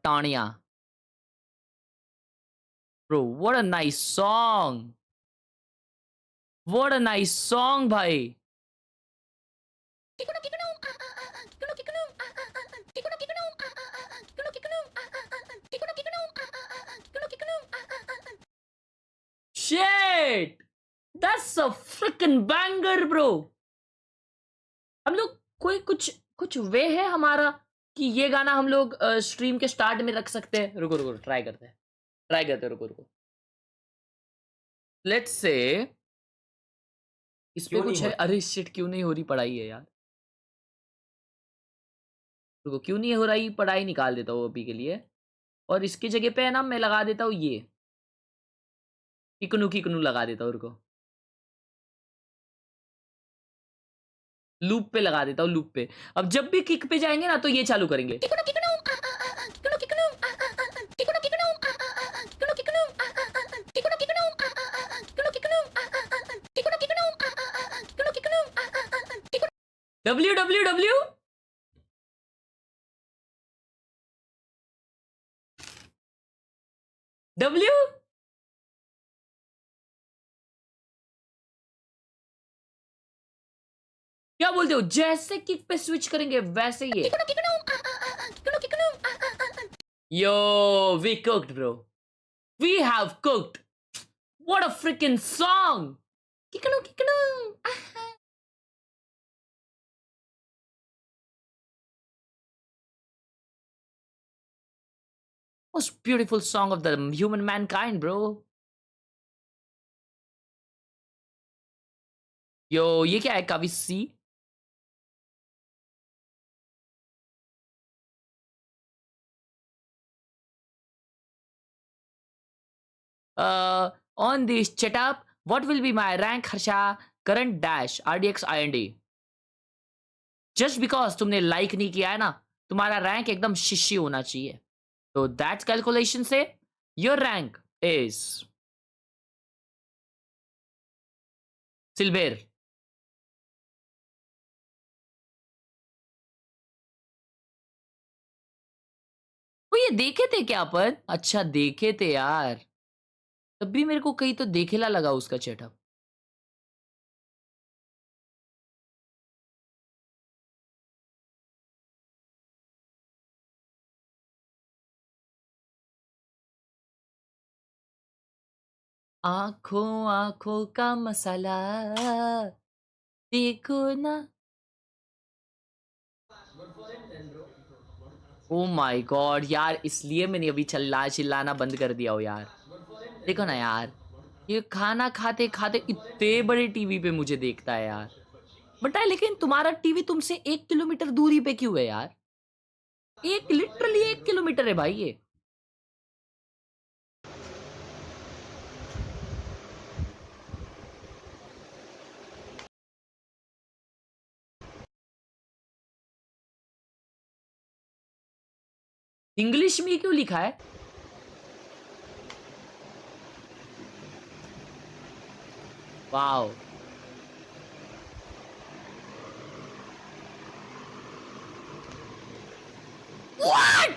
Tania. Bro, what a nice song. What a nice song, भाई। Shit! That's a freaking banger, bro. हम लोग कोई कुछ वे है हमारा कि ये गाना हम लोग स्ट्रीम के स्टार्ट में रख सकते हैं? रुको ट्राई करते हैं। रुको लेट्स से इस पे कुछ है। अरे शिट, क्यों नहीं हो रही पढ़ाई है यार। रुको, क्यों नहीं हो रही पढ़ाई, निकाल देता हूँ अभी के लिए, और इसकी जगह पे है ना मैं लगा देता हूँ ये किकनू लगा देता हूँ। रुको, लूप पे लगा देता हूँ, लूप पे। अब जब भी किक पे जाएंगे ना तो ये चालू करेंगे। WWW W क्या बोलते हो? जैसे किक पे स्विच करेंगे वैसे ये। Yo, we cooked, bro. We have cooked. What a freaking song! Kikanu. Most beautiful song of the human mankind, bro. Yo, ये क्या है? कावी सी? On this chat up, what will be my rank Harsha? Current dash RDX IND. Just because तुमने like नहीं किया है ना, तुम्हारा rank एकदम शिशी होना चाहिए। तो that calculation से your rank is सिल्वेर। वो ये देखे थे क्या अपन? अच्छा देखे थे यार। तब भी मेरे को कहीं तो देखेला लगा उसका चेटअप। आंखों आंखों का मसाला देखो ना। ओ माय गॉड यार, इसलिए मैंने अभी चिल्लाना बंद कर दिया हो यार। देखो ना यार, ये खाना खाते खाते इतने बड़े टीवी पे मुझे देखता है यार। बट लेकिन तुम्हारा टीवी तुमसे 1 किलोमीटर दूरी पे क्यों है यार? लिटरली 1 किलोमीटर है भाई ये। इंग्लिश में क्यों लिखा है? वाओ। What?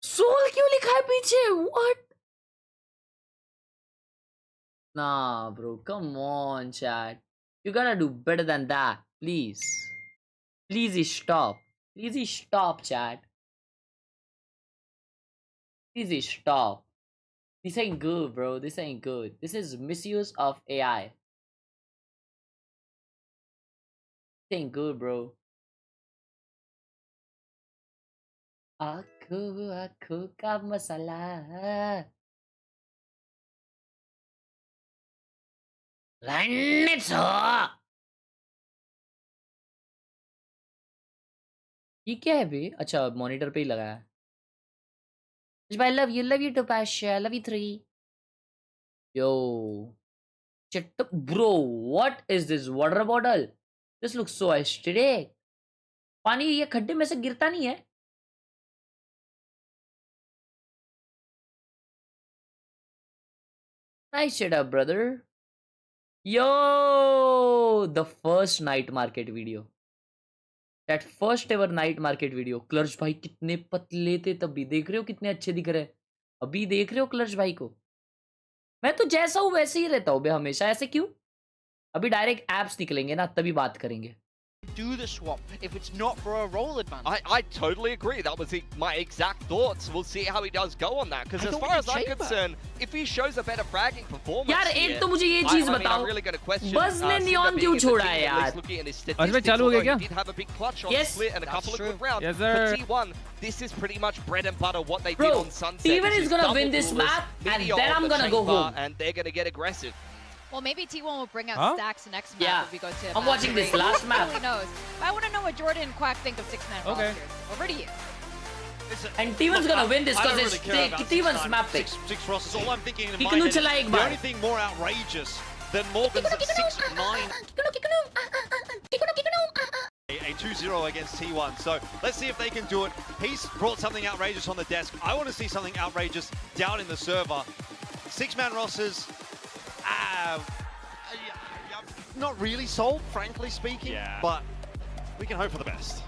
सोल क्यों लिखा है पीछे? What? Nah, bro, come on, chat. You gotta do better than that, please. Please stop. Please stop, chat. Please stop. This ain't good, bro. This ain't good. This is misuse of AI. This ain't good, bro. Aku ka masalah. ये क्या है बे? अच्छा monitor पे ही लगा है। I love you Topasha, love you 3. Yo, bro, what is this water bottle? This looks so aesthetic. पानी ये खड्डे में से गिरता नहीं है? Nice setup, brother. Yo, the first night market video. That first ever night market video. क्लर्च भाई कितने पतले थे तभी, देख रहे हो कितने अच्छे दिख रहे हैं अभी? देख रहे हो क्लर्च भाई को? मैं तो जैसा हूं वैसे ही रहता हूं बे हमेशा। ऐसे क्यों? अभी डायरेक्ट एप्स निकलेंगे ना तभी बात करेंगे। Do the swap if it's not for a roll advantage. I totally agree. That was my exact thoughts. We'll see how he does go on that. Because as far as I'm concerned, if he shows a better fragging performance, यार एक तो मुझे ये चीज बताओ, बस ने neon क्यों छोड़ा है यार? अजमेर चालू हो गया क्या? He did have a big clutch on Yes, split and a couple of good rounds. Yes, sir. For T1, this is pretty much bread and butter what they Bro, did on Sunset. T1 This is gonna double win this duelist, map and Meteor then on I'm the gonna go chamber, home. and they're gonna get aggressive. Well, maybe T1 will bring out Huh? stacks next map Yeah. if we go to I'm watching this last map. Who knows? But I want to know what Jordan and Quack think of 6-man Okay. rosters. Over to you. And T1's gonna win this because it's T1's map pick. Six rosters. All I'm thinking in my Kikunu head is चला एक the bar. only thing more outrageous than Morgan's 6-9. A 2-0 against T1. So let's see if they can do it. He's brought something outrageous on the desk. I want to see something outrageous down in the server. 6-man rosters. Not really sold, frankly speaking. Yeah. But we can hope for the best.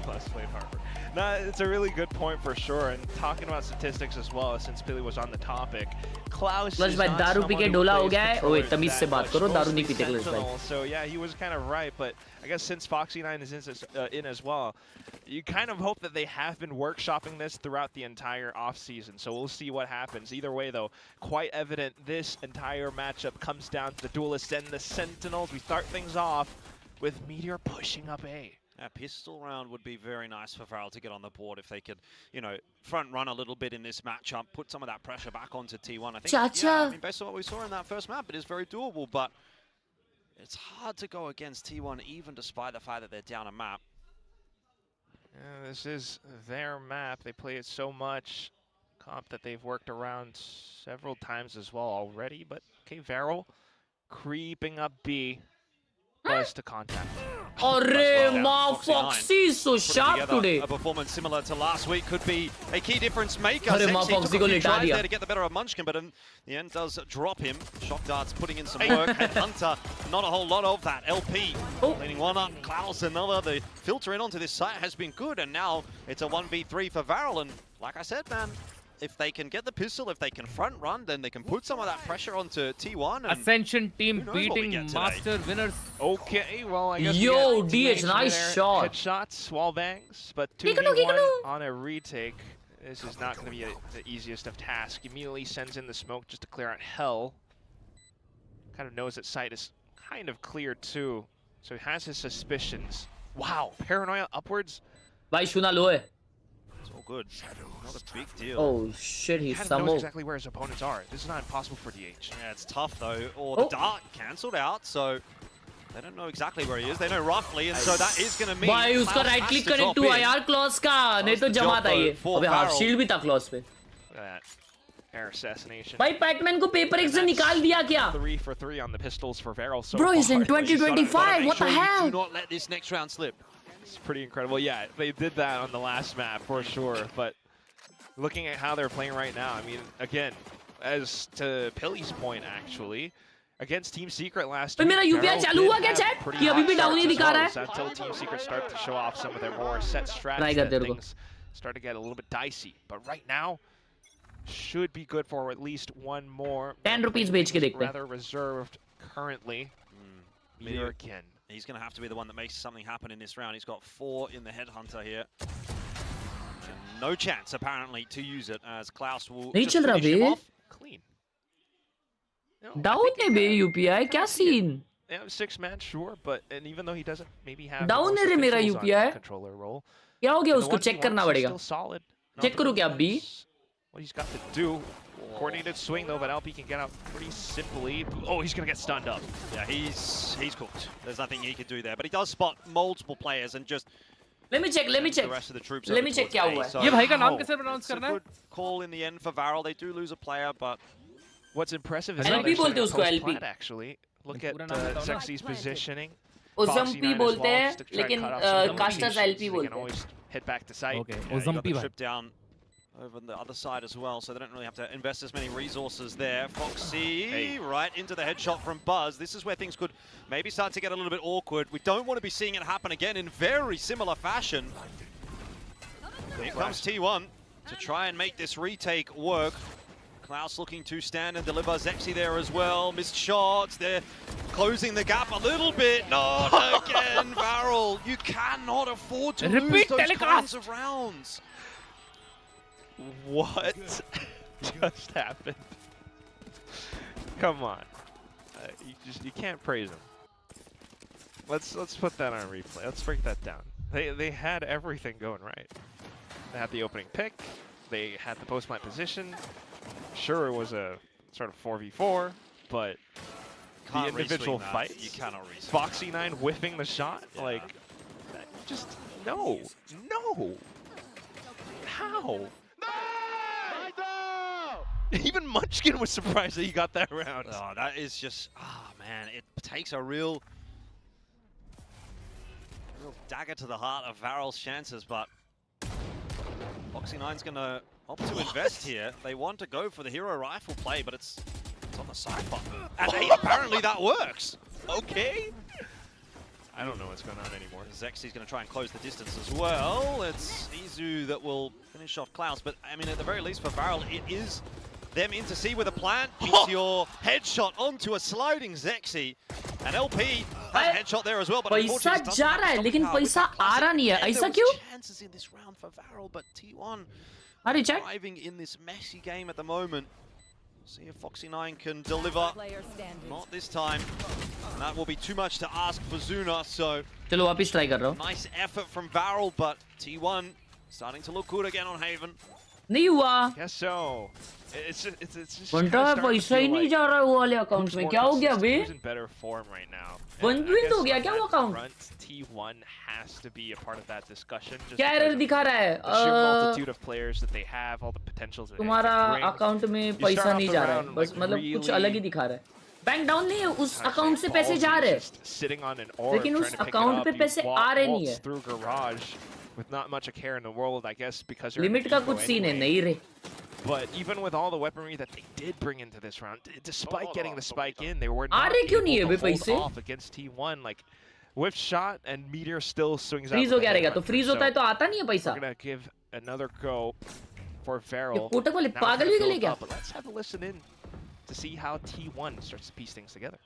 Plus played Harper. No, it's a really good point for sure. And talking about statistics as well, since Billy was on the topic, Klaus क्लर्च is भाई not दारू P के someone who डोला हो plays गया है। ओए controllers तमीज से that बात much, करो, दारू नहीं mostly पीते क्लर्च भाई। Sentinel. So yeah, he was kind of right, but I guess since Foxy9 is in as well, you kind of hope that they have been workshopping this throughout the entire offseason. So we'll see what happens. Either way though, quite evident this entire matchup comes down to the duelists and the Sentinels. We start things off with Meteor pushing up A. A pistol round would be very nice for Varel to get on the board if they could, you know, front run a little bit in this matchup, put some of that pressure back onto T1. I think, yeah, I mean, based on what we saw in that first map, it is very doable, but it's hard to go against T1 even despite the fact that they're down a map. Yeah, this is their map. They play it so much. Comp that they've worked around several times as well already, but okay, Varel creeping up B. Buzz to contact. Arre, ma, Foxy is so sharp today. A performance similar to last week could be a key difference maker. Arre, ma, Foxy ko lita diya. There to get the better of Munchkin, but in the end does drop him. Shock Darts putting in some work. Headhunter, not a whole lot of that. LP leading one up. Klaus another. The filter in onto this site has been good, and now it's a 1v3 for Varel. And like I said, man, if they can get the pistol, if they can front run, then they can put some of that pressure onto T1. And Ascension team beating Master winners. Okay, well, I guess yo, DH, nice shot. Headshots, wall bangs, but 2v1 on a retake. This is not going to be the easiest of tasks. Immediately sends in the smoke just to clear out Hell. Kind of knows that site is kind of clear too, so he has his suspicions. Wow, paranoia upwards. Bhai, Shuna low hai. It's all good. Not a big deal. Oh shit, he's He knows exactly where his opponents are. This is not impossible for DH. Yeah, it's tough though. Or the dart cancelled out, so they don't know exactly where he is. They know roughly, and so that is going to mean भाई उसका right click करे तू यार clause का नहीं तो जमात आई है अबे half shield भी था clause पे Look at that. Air assassination. भाई Pacman को paper X से निकाल दिया क्या 3 for 3 on the pistols for Varel so bro, he's in far. 2025. What the hell? Do not let this next round slip. It's pretty incredible. Yeah, they did that on the last map for sure, but looking at how they're playing right now, I mean, again, as to Pilly's point, actually, against Team Secret last week, मेरा UPI चालू हुआ क्या chat? ये अभी भी down ही दिखा रहा है. Until Team Secret start to show off some of their more set strategies, things start to get a little bit dicey. But right now, should be good for at least one more. 10 rupees बेच के देखते हैं. Rather reserved currently. Here again. He's going to have to be the one that makes something happen in this round. He's got 4 in the Headhunter here. No chance, apparently, to use it as Klaus will नहीं चल रहा बे. Clean. Down है बे UPI क्या scene? Yeah, 6-man, sure, but and even though he doesn't maybe have down है रे मेरा UPI. Controller role. क्या हो गया उसको check करना पड़ेगा. Still solid. Check करूँ क्या अभी? What he's got to do. Coordinated swing though, but LP can get out pretty simply. Oh, he's gonna get stunned up. Yeah, he's cooked. There's nothing he can do there, but he does spot multiple players and just. Let me check. The rest of the troops. Let me check क्या हुआ है. ये भाई का नाम कैसे pronounce करना है? Good call in the end for Varel. They do lose a player, but what's impressive is LP बोलते उसको LP. Actually, look at Zexy's positioning. Ozampi बोलते हैं, लेकिन Casters LP बोलते हैं. They can always hit back to site. Okay, Ozampi trip down over on the other side as well, so they don't really have to invest as many resources there. Foxy right into the headshot from Buzz. This is where things could maybe start to get a little bit awkward. We don't want to be seeing it happen again in very similar fashion. Here comes T1 to try and make this retake work. Klaus looking to stand and deliver. Zexy there as well. Missed shots. They're closing the gap a little bit. Not again, Varel. You cannot afford to lose those kinds of rounds. What just happened? Come on, you can't praise him. Let's put that on replay. Let's break that down. They had everything going right. They had the opening pick. They had the post plant position. Sure, it was a sort of 4v4, but the individual fights. You cannot reswing. Foxy9 whiffing the shot, like just no. How? Even Munchkin was surprised that he got that round. Oh, that is just, man, it takes a real dagger to the heart of Varel's chances, but Foxy9's going to opt to invest here. They want to go for the hero rifle play, but it's on the side button. And hey, apparently that works. Okay. I don't know what's going on anymore. Zexy's going to try and close the distance as well. It's Izu that will finish off Klaus, but I mean, at the very least for Varel, it is them in to see with a plant. Keeps your headshot onto a sliding Zexy. And LP has a headshot there as well, but पैसा जा रहा है लेकिन पैसा आ रहा नहीं है. ऐसा क्यों? Chances in this round for Varel, but T1 अरे check. driving in this messy game at the moment. See if Foxy9 can deliver. Not this time. And that will be too much to ask for Zuna, so चलो वापस try कर रहा हूँ. Nice effort from Varel, but T1 starting to look good again on Haven. नहीं हुआ. Guess so. It's just घंटा में पैसा ही नहीं जा रहा है वो वाले अकाउंट में. क्या हो गया बे? Who's in better form right now? बंद हो गया क्या वो account? T1 has to be a part of that discussion. क्या एरर दिखा रहा है? The sheer multitude of players that they have, all the potentials that तुम्हारा अकाउंट में पैसा नहीं जा रहा है. बस मतलब कुछ अलग ही दिखा रहा है. बैंक डाउन नहीं है, उस अकाउंट से पैसे जा रहे हैं, लेकिन उस अकाउंट पे पैसे आ रहे नहीं है। With not much a care in the world, I guess, because limit का कुछ सीन है नहीं रे। But even with all the weaponry that they did bring into this round, despite getting the spike in, they were uh not रहे क्यों नहीं है able way to hold पैसे? off against T1. Like whiff shot and Meteor still swings out. Freeze हो गया रहेगा, तो freeze होता है तो आता नहीं है पैसा। We're gonna give another go for Varel. ये कोटक वाले पागल भी गले क्या? But let's have a listen in to see how T1 starts to piece things together.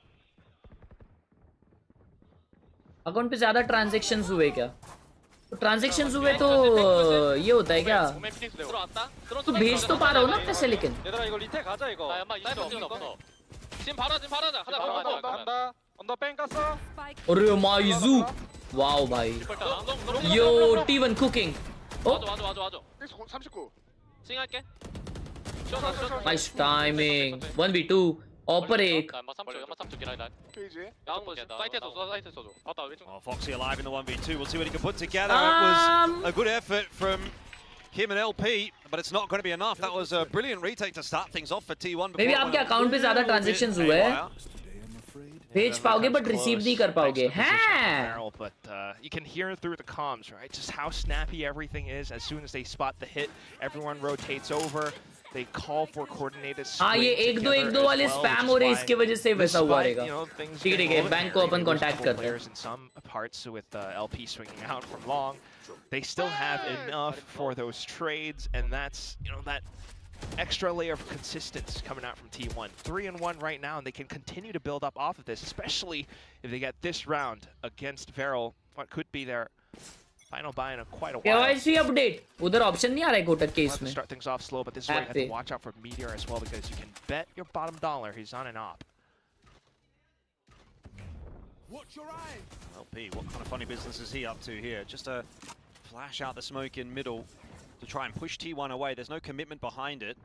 Account पे ज्यादा ट्रांजैक्शंस हुए क्या? तो ट्रांजैक्शंस हुए तो ये होता है क्या? तो भेज तो पा रहा हूँ ना पैसे, लेकिन 얘들아 이거 리테 가자 이거. 지금 바로 하자. 간다. 언더 뺑 깠어. अरे माइजू, वाओ भाई, yo T1 cooking, 와줘. 39. 스윙할게. Nice timing, 1v2 ऑपर एक। 연막 3초 기다려. 페이지. 사이트에 써줘. 맞다. Foxy alive in the 1v2. We'll see what he can put together. It was a good effort from him and LP, but it's not going to be enough. That was a brilliant retake to start things off for T1. Maybe आपके account पे ज्यादा transactions हुए हैं, भेज पाओगे but receive नहीं कर पाओगे। हैं? But you can hear through the comms, right? Just how snappy everything is. As soon as they spot the hit, everyone rotates over. They call for coordinated. हाँ, ये 1-2 वाले स्पैम हो रहे, इसके वजह से वैसा हुआ रहेगा। ठीक है, बैंक को अपन कांटेक्ट करते हैं। In some parts with LP swinging out from long, they still have enough for those trades, and that's that extra layer of consistency coming out from T1. 3-1 right now, and they can continue to build up off of this, especially if they get this round against Varel, what could be their final buy in quite a while. KYC update, उधर option नहीं आ रहा है कोटक के इसमें। Start things off slow, but this is where you have to watch out for Meteor as well, because you can bet your bottom dollar he's on an op. Watch your eyes. LP, what kind of funny business is he up to here? Just a flash out the smoke in middle to try and push T1 away. There's no commitment behind it.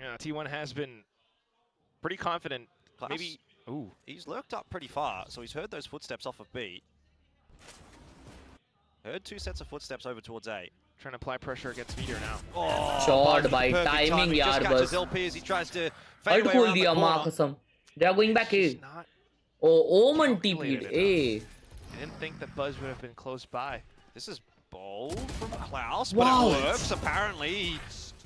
Yeah, T1 has been pretty confident. Klaus, maybe, ooh, he's lurked up pretty far, so he's heard those footsteps off of B. Heard 2 sets of footsteps over towards A. Trying to apply pressure against Meteor now. Oh, shot by perfect timing, yaar, just catches bas. LP as he tries to fade away around the corner. They are going back A. Oh, Omen TP'd A. I didn't think that Buzz would have been close by. This is bold from Klaus, wow. but it works. Apparently, he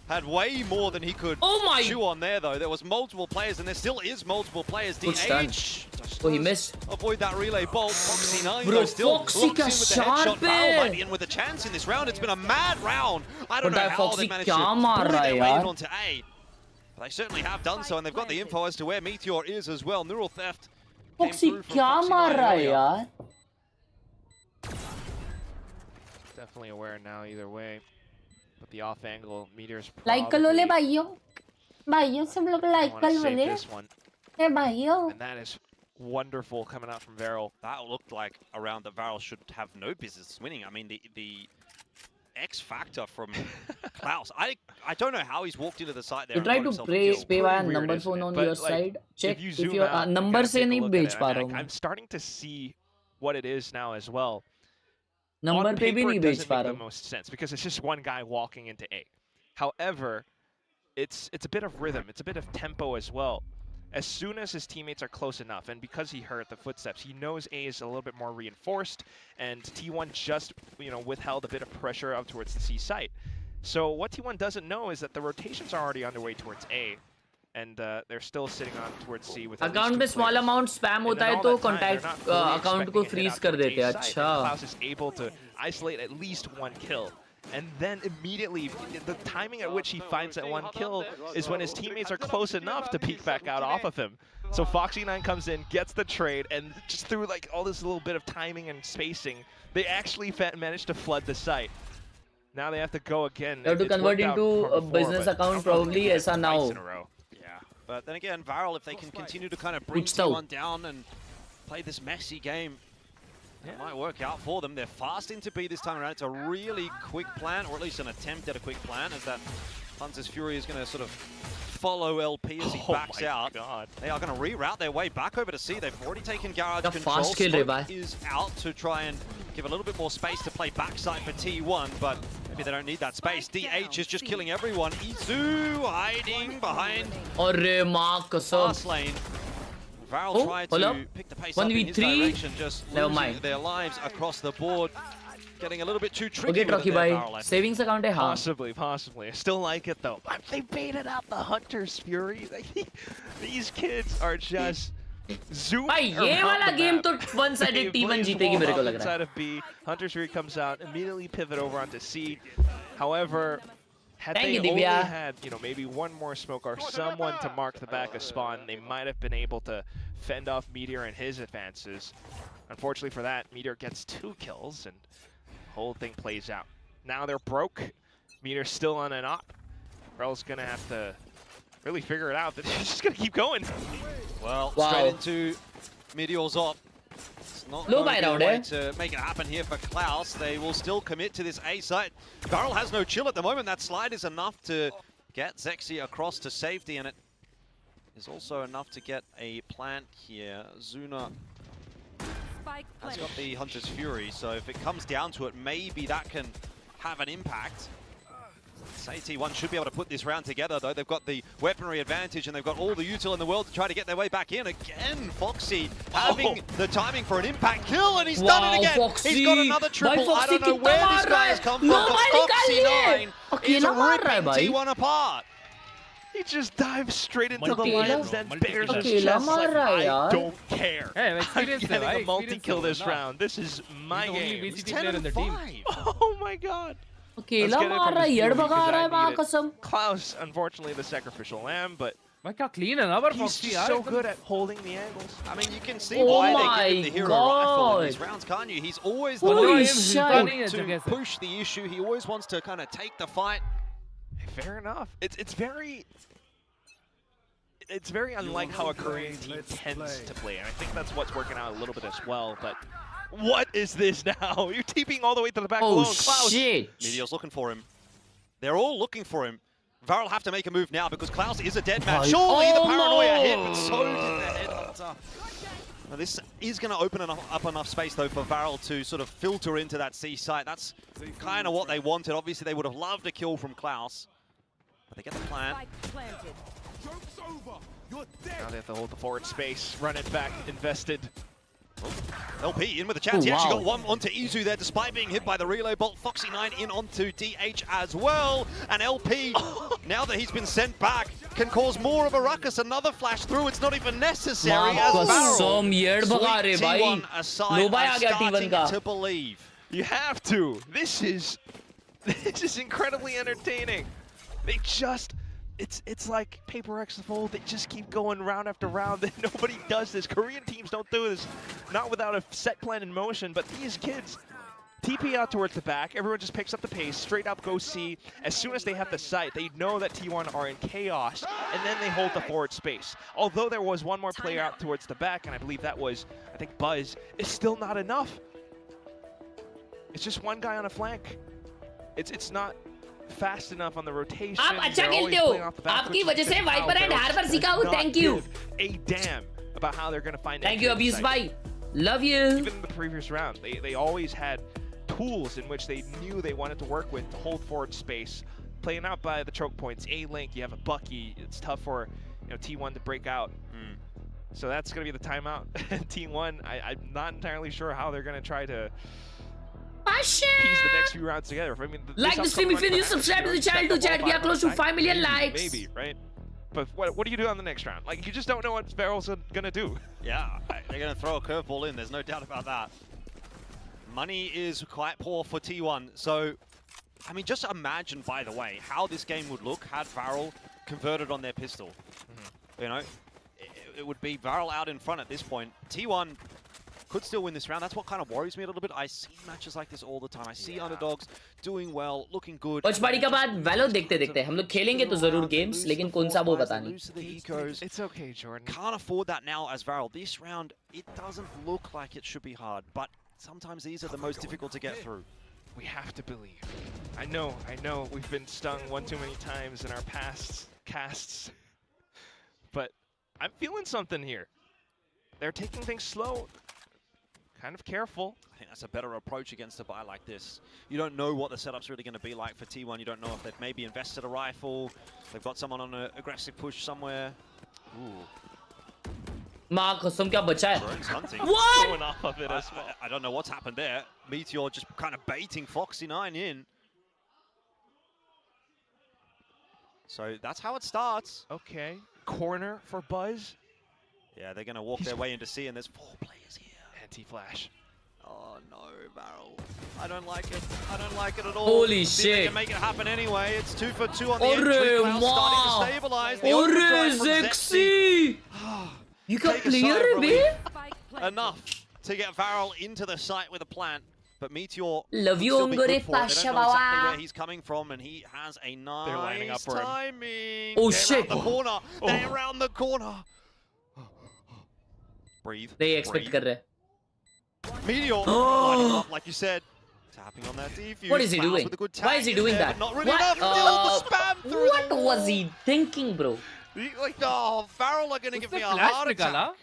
had way more than he could chew on there, though. There was multiple players, and there still is multiple players. DH oh, he missed. Avoid that relay bolt. Foxy 9 Bro, still Foxy locks in with the headshot. Varel might be in with a chance in this round. It's been a mad round. I don't know how they managed to bully their way in onto A. But they certainly have done so, and they've got the info as to where Meteor is as well. Neural theft. Foxy kya maar raha hai yaar? Definitely aware now either way. But the off angle, Meteor's like कर लो ले भाइयों, भाइयों सब लोग like कर लो ले, ए भाइयों। And that is wonderful coming out from Varel. That looked like a round that Varel should have no business winning. I mean, the X factor from Klaus. I don't know how he's walked into the site there. You try to pay via number phone on your side. Check if your number से नहीं भेज पा रहा हूँ। I'm starting to see what it is now as well. Number पे भी नहीं भेज पा रहा हूँ. The most sense because it's just one guy walking into A. However, it's a bit of rhythm. It's a bit of tempo as well. As soon as his teammates are close enough, and because he heard the footsteps, he knows A is a little bit more reinforced, and T1 just, withheld a bit of pressure up towards the C site. So what T1 doesn't know is that the rotations are already underway towards A, and they're still sitting on towards C with account में small amount spam होता है तो contact account को freeze कर देते हैं. अच्छा. Klaus is able to isolate at least one kill. And then immediately, the timing at which he finds that one kill is when his teammates are close enough to peek back out off of him. So Foxy9 comes in, gets the trade, and just through like all this little bit of timing and spacing, they actually managed to flood the site. Now they have to go again. They have to convert into a business account probably aisa now. Yeah, but then again, Varel, if they can continue to kind of bring T1 down and play this messy game, it might work out for them. They're fast into B this time around. It's a really quick plan, or at least an attempt at a quick plan, as that Hunter's Fury is going to sort of follow LP as he backs out. God. They are going to reroute their way back over to C. They've already taken garage control. Fast kill, Smoke is out to try and give a little bit more space to play backside for T1, but maybe they don't need that space. DH is just killing everyone. Izu hiding behind fast lane. Varel tried to pick the pace up in his direction, just losing their lives across the board. Getting a little bit too tricky with it there, Varel. Savings account hai, Possibly. I still like it though. They baited out the Hunter's Fury. These kids are just zooming around ये वाला the game map. तो one-sided T1 जीतेगी मेरे को लग रहा है. Inside of B, Hunter's Fury comes out, immediately pivot over onto C. However, had they only had, maybe one more smoke or someone to mark the back of Spawn, they might have been able to fend off Meteor and his advances. Unfortunately for that, Meteor gets 2 kills and whole thing plays out. Now they're broke. Meteor's still on an op. Varel's gonna have to really figure it out. He's just gonna keep going. Well, straight into Meteor's op. It's not going to be a way to make it happen here for Klaus. They will still commit to this A site. Varel has no chill at the moment. That slide is enough to get Zexy across to safety, and it is also enough to get a plant here. Zuna has got the Hunter's Fury, so if it comes down to it, maybe that can have an impact. Say T1 should be able to put this round together, though. They've got the weaponry advantage, and they've got all the util in the world to try to get their way back in. Again, Foxy having the timing for an impact kill, and he's done it again. Foxy. He's got another triple. I don't know where this guy has come from, but Foxy9 is ripping T1 apart. He just dives straight into the lines, then bears his chest like, I don't care. Hey, I'm getting a multi-kill this round. This is my game. VCT player in the team. Oh my god. अकेला मार रहा है, येड़ भगा रहा है माँ कसम. Klaus, unfortunately, the sacrificial lamb, but clean है he's so good at holding the angles. I mean, you can see why they give him the hero rifle in these rounds, can't you? He's always the one to push the issue. He always wants to kind of take the fight. Fair enough. It's very unlike how a Korean team tends to play, and I think that's what's working out a little bit as well. But what is this now? You're TPing all the way to the back. Oh Klaus. shit! Meteor's looking for him. They're all looking for him. Varel have to make a move now because Klaus is a dead man. Surely the paranoia hit, but so did the headhunter. Now, this is going to open up enough space, though, for Varel to sort of filter into that C site. That's kind of what they wanted. Obviously, they would have loved a kill from Klaus. But they get the plant. Now they have to hold the forward space, run it back, invested. LP in with a chance. He actually got one onto Izu there, despite being hit by the relay bolt. Foxy9 in onto DH as well. And LP, now that he's been sent back, can cause more of a ruckus. Another flash through. It's not even necessary. As Varel, sweep T1 aside, I'm starting to believe. You have to. This is incredibly entertaining. They just, it's like Paper X the Fold. They just keep going round after round. Nobody does this. Korean teams don't do this, not without a set plan in motion. But these kids TP out towards the back. Everyone just picks up the pace. Straight up go C. As soon as they have the sight, they know that T1 are in chaos, and then they hold the forward space. Although there was one more player out towards the back, and I believe that was, I think, Buzz, it's still not enough. It's just one guy on a flank. It's not fast enough on the rotation. आप अच्छा खेलते हो. आपकी वजह से wiper and harbour सीखा हूँ. Thank you. A damn about how they're going to find. Thank you, Abuse Bhai. Love you. Even in the previous round, they always had tools in which they knew they wanted to work with to hold forward space. Playing out by the choke points. A-Link, you have a Bucky. It's tough for T1 to break out. So that's going to be the timeout. T1, I'm not entirely sure how they're going to try to piece the next few rounds together. I mean, like the stream if you subscribe to the channel to chat. We are close to 5 million likes. Maybe, right? But what do you do on the next round? Like, you just don't know what Varel's gonna do. Yeah, they're gonna throw a curveball in. There's no doubt about that. Money is quite poor for T1. So, I mean, just imagine, by the way, how this game would look had Varel converted on their pistol. You know, it would be Varel out in front at this point. T1 could still win this round. That's what kind of worries me a little bit. I see matches like this all the time. I see underdogs doing well, looking good. Watch party के बाद Valo देखते हैं. हम लोग खेलेंगे तो जरूर games, लेकिन कौन सा वो पता नहीं. It's okay, Jordan. Can't afford that now as Varel. This round, it doesn't look like it should be hard, but sometimes these are the most difficult to get through. We have to believe. I know. We've been stung one too many times in our past casts, but I'm feeling something here. They're taking things slow. Kind of careful. I think that's a better approach against a buy like this. You don't know what the setup's really going to be like for T1. You don't know if they've maybe invested a rifle. They've got someone on an aggressive push somewhere. Ooh. माँ कसम क्या बचा है? What? Going off of it as well. I don't know what's happened there. Meteor just kind of baiting Foxy9 in. So that's how it starts. Okay. Corner for Buzz. Yeah, they're going to walk their way into C, and there's 4 players here. Anti-flash. Oh no, Varel. I don't like it. I don't like it at all. Holy See if they shit. can make it happen anyway. It's 2 for 2 on the Arre, entry. Cloud starting to ma. stabilize. The Arre, overdrive from Zexy. You got Take a clear, sigh of babe? relief. Enough to get Varel into the site with a plant. But Meteor Love you, will still be Ongore good for it. They Pasha don't know exactly Bawa. where he's coming from, and he has a They're lining up nice for him. timing. Oh, They're shit. around the corner. They're around the corner. Breathe. They expect कर रहे हैं. Meteor lining up, like you said. Tapping on that defuse. What is he Clouds doing? with a good Why is he tag in doing there, that? but not really What? enough. Still the spam through What the was wall. he thinking, bro? Like, oh, Varel are going to give me a flash heart निकाला? attack.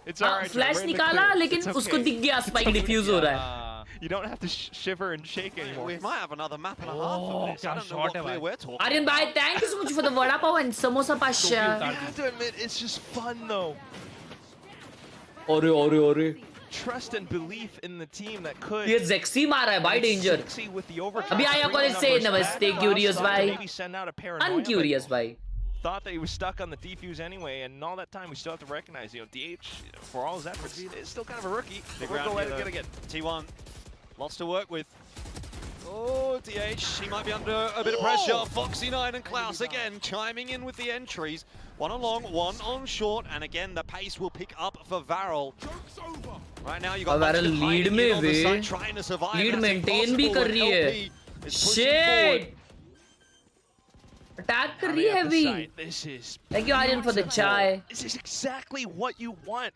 It's alright. Flash निकाला लेकिन उसको दिख गया spike diffuse हो रहा है. You don't have to shiver and shake anymore. We might have another map and a half of this. I don't know what play we're talking. Aryan bhai, thank you so much for the vada pav and samosa pasha. You have to admit, it's just fun though. Ore. Trust and belief in the team that could. ये Zexy मारा है भाई danger. Zexy with the overtime. अभी आया college से नमस्ते curious भाई. Maybe send out a paranoia. Uncurious भाई. Thought that he was stuck on the defuse anyway, and all that time we still have to recognize, DH, for all his efforts, is still kind of a rookie. Big We'll round go here, ahead and get T1, lots to work with. Oh, DH, he might be under a bit of pressure. Foxy9 and Klaus again chiming in with the entries. One on long, one on short, and again the pace will pick up for Varel. Right now you got Varel lead में on the way. side trying to survive. Lead That's maintain भी impossible कर when रही है. LP is pushing forward. Shit. Attack कर रही है heavy. This is Thank you Aryan for the chai. This is exactly what you want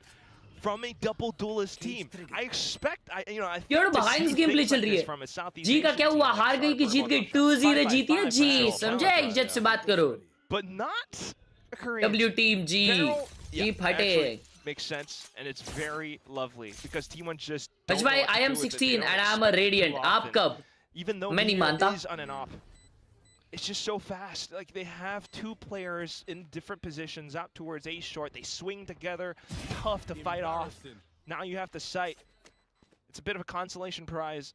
from a double duelist team. I expect, I यार behind this game play चल रही है. जी का क्या हुआ? हार गई कि जीत गई? 2-0 जीती है जी. समझे? इज्जत से बात करो. But not occurring. W team G. G फटे. Makes sense, and it's very lovely because T1 just. Haj bhai, I am 16 and I am a radiant. आप कब? Even though मैं नहीं मानता. is on and off. It's just so fast. Like they have 2 players in different positions out towards A short. They swing together, tough to fight off. Now you have to sight. It's a bit of a consolation prize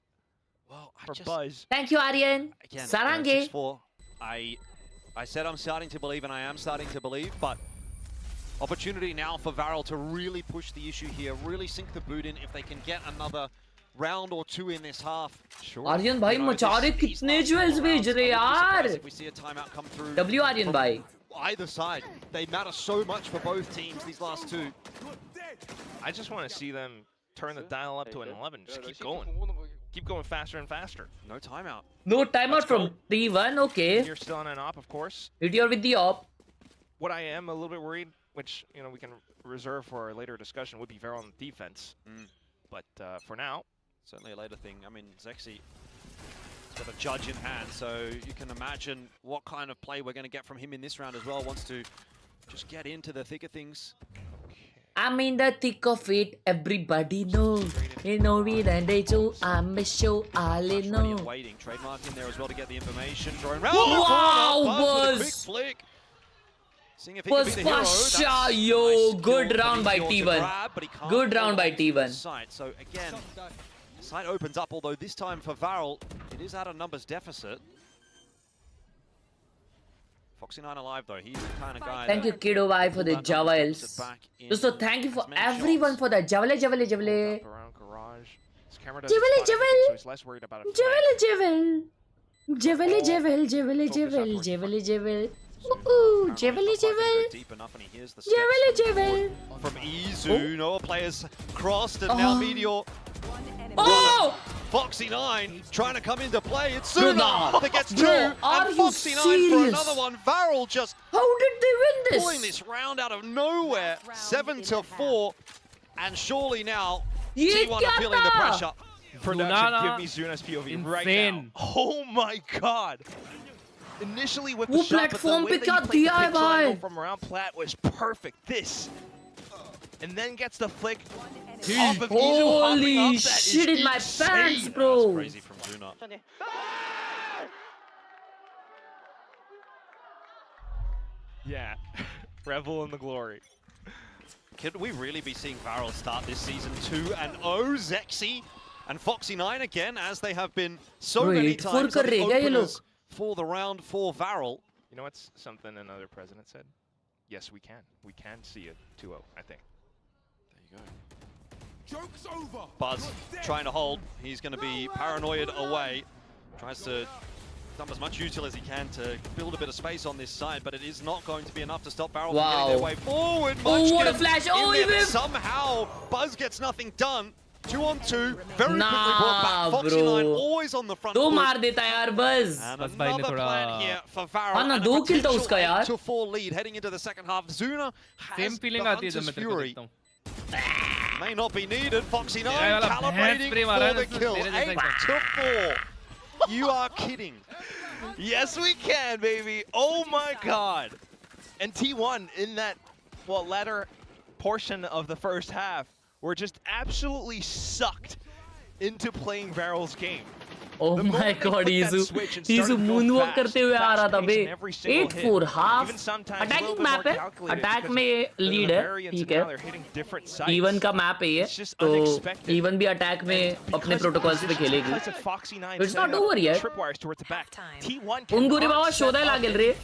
for Buzz. Thank you Aryan. Again, Sarange. 6-4. I said I'm starting to believe, and I am starting to believe, but opportunity now for Varel to really push the issue here, really sink the boot in if they can get another round or 2 in this half. Sure. Aryan भाई मचा रहे कितने jewels भेज रहे यार. If we see a timeout come through. W Aryan भाई. Either side, they matter so much for both teams. These last 2. I just want to see them turn the dial up to an 11. Just keep going. Keep going faster and faster. No timeout. No timeout from T1. Okay. You're still on an op, of course. You're with the op. What I am a little bit worried, which we can reserve for a later discussion, would be Varel on defense. But for now, certainly a later thing. I mean, Zexy has got a judge in hand, so you can imagine what kind of play we're going to get from him in this round as well. Wants to just get into the thick of things. I'm in the thick of it. Everybody knows. You know me, then they do. I'm a show. All in know. Waiting. Trademark in there as well to get the information. Drawing round. Wow, Buzz! Buzz! Flick. Seeing if he Buzz can be the hero. Pasha, yo, Nice good kill round for by Meteor to T1. grab, but he can't Good round by hold on to T1. the side. So again, sight opens up, although this time for Varel, it is at a numbers deficit. Foxy9 alive though, he's the kind of guy. Thank you Kiddo Bhai for the Javels. So thank you for everyone for the Javale. around garage. His camera doesn't spot anything, so he's less worried about it. From Izu, no players crossed, and now Meteor. Oh! Foxy9 trying to come into play. It's Bro, Suna that gets 2, Bro, are and you Foxy9 for serious? another one. Varel just How did they win this? pulling this round out of nowhere. 7-4, and surely now Ye T1 are kya feeling the tha? pressure. Production, give me Zuna's POV right now. Oh my god! Initially with the वो shot, but the platform way पे that क्या he played the दिया है pixel angle भाई? from around Plat was perfect. This, and then gets the flick off of Izu, hopping Holy up. That is shit in my insane. pants, bro. That's crazy from Zuna. Yeah, revel in the glory. could we really be seeing Varel start this season 2-0? Zexy and Foxy9 again, as they have been so many times on the openers for the round for Varel. You know what's something another president said? Yes, we can. We can see a 2-0, I think. There you go. Joke's over. Buzz trying to hold. He's going to be paranoid away. Tries to dump as much util as he can to build a bit of space on this side, but it is not going to be enough to stop Varel from getting their way forward. Oh, what a flash! Oh, even somehow Buzz gets nothing done. 2-on-2, very quickly brought back. Foxy9 always on the front. दो मार देता यार Buzz. And another plan here for Varel. हाँ ना, 2 kill था उसका यार. 8-4 lead heading into the second half. Zuna has the Hunter's Fury. May not be needed. Foxy9 calibrating for the kill. 8-4. You are kidding. Yes, we can, baby. Oh my God. And T1 in that, well, latter portion of the first half were just absolutely sucked into playing Varel's game. Oh my God, Izu moonwalk करते हुए आ रहा था बे. 8-4 half. Attacking map है. Attack में lead है. ठीक है. Even का map है ये. तो Even भी attack में अपने protocols पे खेलेगी. It's not over yet. उनगुरी बाबा शोधा लागेल रे.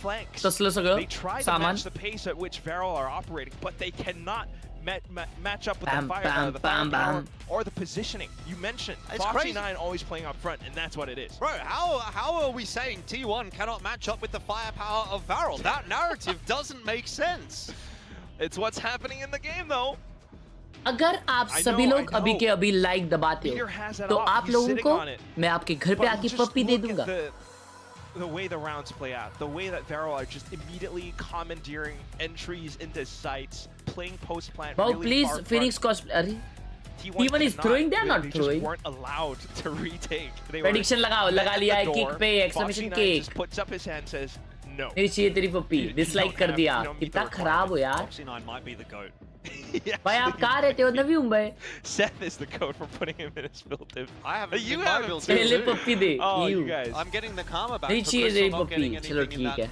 तसलं सगळं सामान. The pace at which Varel are operating, but they cannot match up with the firepower or the positioning. You mentioned Foxy9 always playing up front, and that's what it is. Bro, how are we saying T1 cannot match up with the firepower of Varel? That narrative doesn't make sense. It's what's happening in the game, though. अगर आप सभी लोग अभी के अभी like दबाते हो, तो आप लोगों को मैं आपके घर पे आके पप्पी दे दूंगा. The way the rounds play out, the way that Varel are just immediately commandeering entries into sites, playing post plant. Wow, really please, Phoenix cosplay. T1 is throwing, they are not throwing. Just weren't allowed to retake. Prediction लगा लिया है kick पे, exclamation kick. Just puts up his hand, says no. नहीं चाहिए तेरी पप्पी, dislike कर दिया. कितना खराब हो यार. Foxy9 might be the GOAT. भाई आप कहाँ रहते हो Navi Mumbai? Seth is the code for putting him in his build tip. I haven't. You haven't. पहले पप्पी दे. Oh, you guys. I'm getting the karma back. नहीं चाहिए तेरी पप्पी. चलो ठीक है.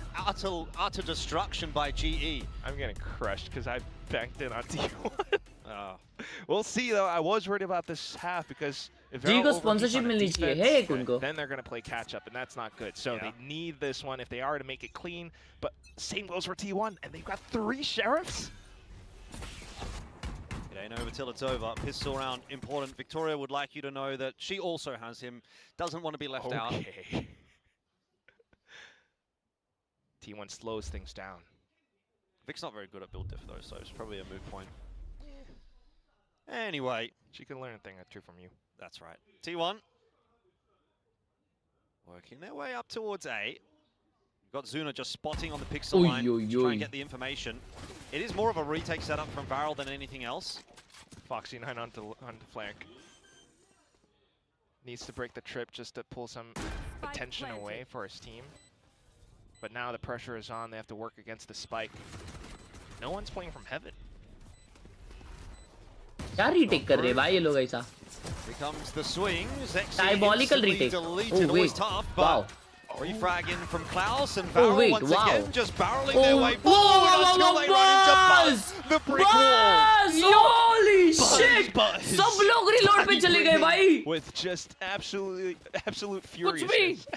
Utter destruction by GE. I'm getting crushed because I banked in on T1. We'll see though. I was worried about this half because if GE को sponsorship मिलनी चाहिए है एक उनको. Then they're gonna play catch up, and that's not good. So they need this one if they are to make it clean. But same goes for T1, and they've got 3 sheriffs. It ain't over till it's over. Pistol round important. Victoria would like you to know that she also has him. Doesn't want to be left out. T1 slows things down. Vic's not very good at build diff though, so it's probably a moot point. Anyway, she can learn a thing or two from you. That's right. T1 working their way up towards A. You've got Zuna just spotting on the pixel line to try and get the information. It is more of a retake setup from Varel than anything else. Foxy9 onto flank. Needs to break the trip just to pull some attention away for his team. But now the pressure is on. They have to work against the spike. No one's playing from heaven. क्या retake कर रहे भाई ये लोग ऐसा? Here comes the swing. Diabolical retake. Oh wait, tough, wow. Refrag in from Klaus and Varel once again just barreling their way forward until they run into Buzz, the brick wall. Holy shit! सब लोग reload पे चले गए भाई. With just absolute furiousness.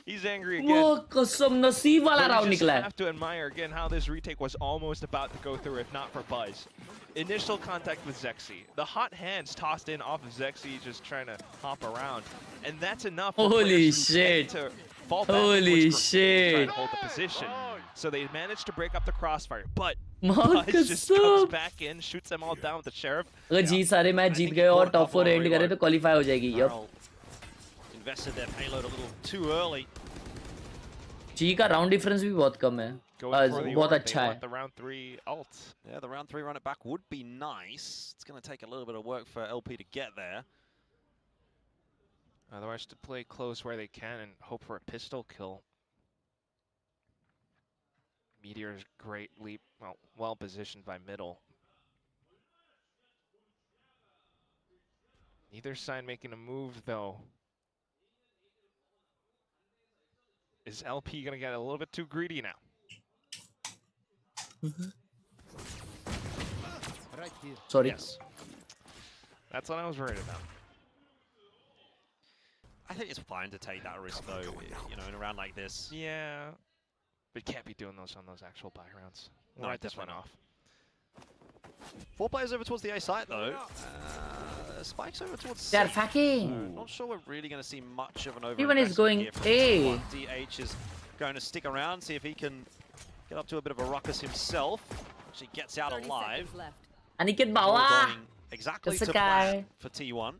He's angry again. वो कसम नसीब वाला round निकला है. I have to admire again how this retake was almost about to go through if not for Buzz. Initial contact with Zexy. The hot hands tossed in off of Zexy just trying to hop around. And that's enough for Holy shit. To fall back. Holy shit. Trying to hold the position. So they managed to break up the crossfire. But Buzz just comes back in, shoots them all down with the sheriff. अगर जी सारे match जीत गए और top 4 and करे तो qualify हो जाएगी. Invested their payload a little too early. जी का round difference भी बहुत कम है. बहुत अच्छा है. The round 3 ult. Yeah, the round 3 run it back would be nice. It's going to take a little bit of work for LP to get there. Otherwise, to play close where they can and hope for a pistol kill. Meteor's great leap, well positioned by middle. Neither side making a move though. Is LP gonna get a little bit too greedy now? Sorry. Yes. That's what I was worried about. I think it's fine to take that risk, though, you know, in a round like this. Yeah. But can't be doing those on those actual buy rounds. No, Write this one off. 4 players over towards the A site, though. Spike's over towards They're C. fucking. Not sure we're really going to see much of an over. Everyone is going A. DH is going to stick around, see if he can get up to a bit of a ruckus himself. She gets out alive. Aniket bawa. Exactly to plan for T1.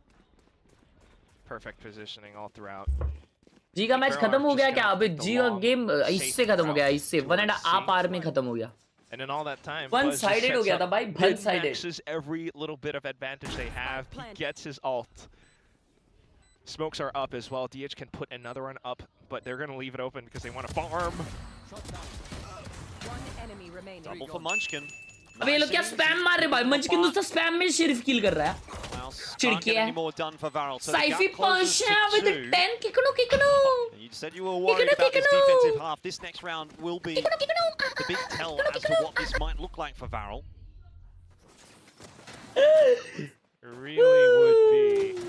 Perfect positioning all throughout. जी का match खत्म हो गया क्या अबे जी का game इससे खत्म हो गया इससे 1.5 आवर में खत्म हो गया. And in all that time, one-sided हो गया था भाई one-sided. Maxes every little bit of advantage they have. He gets his ult. Smokes are up as well. DH can put another one up, but they're going to leave it open because they want to farm. Double for Munchkin. अबे ये लोग क्या spam मार रहे भाई मंचकिन दूसरा spam में सिर्फ किल कर रहा है चिड़किया साइफी पंच with 10 किकनो You said you were worried about this defensive half. This next round will be the big tell as to what this might look like for Varel. It really would be.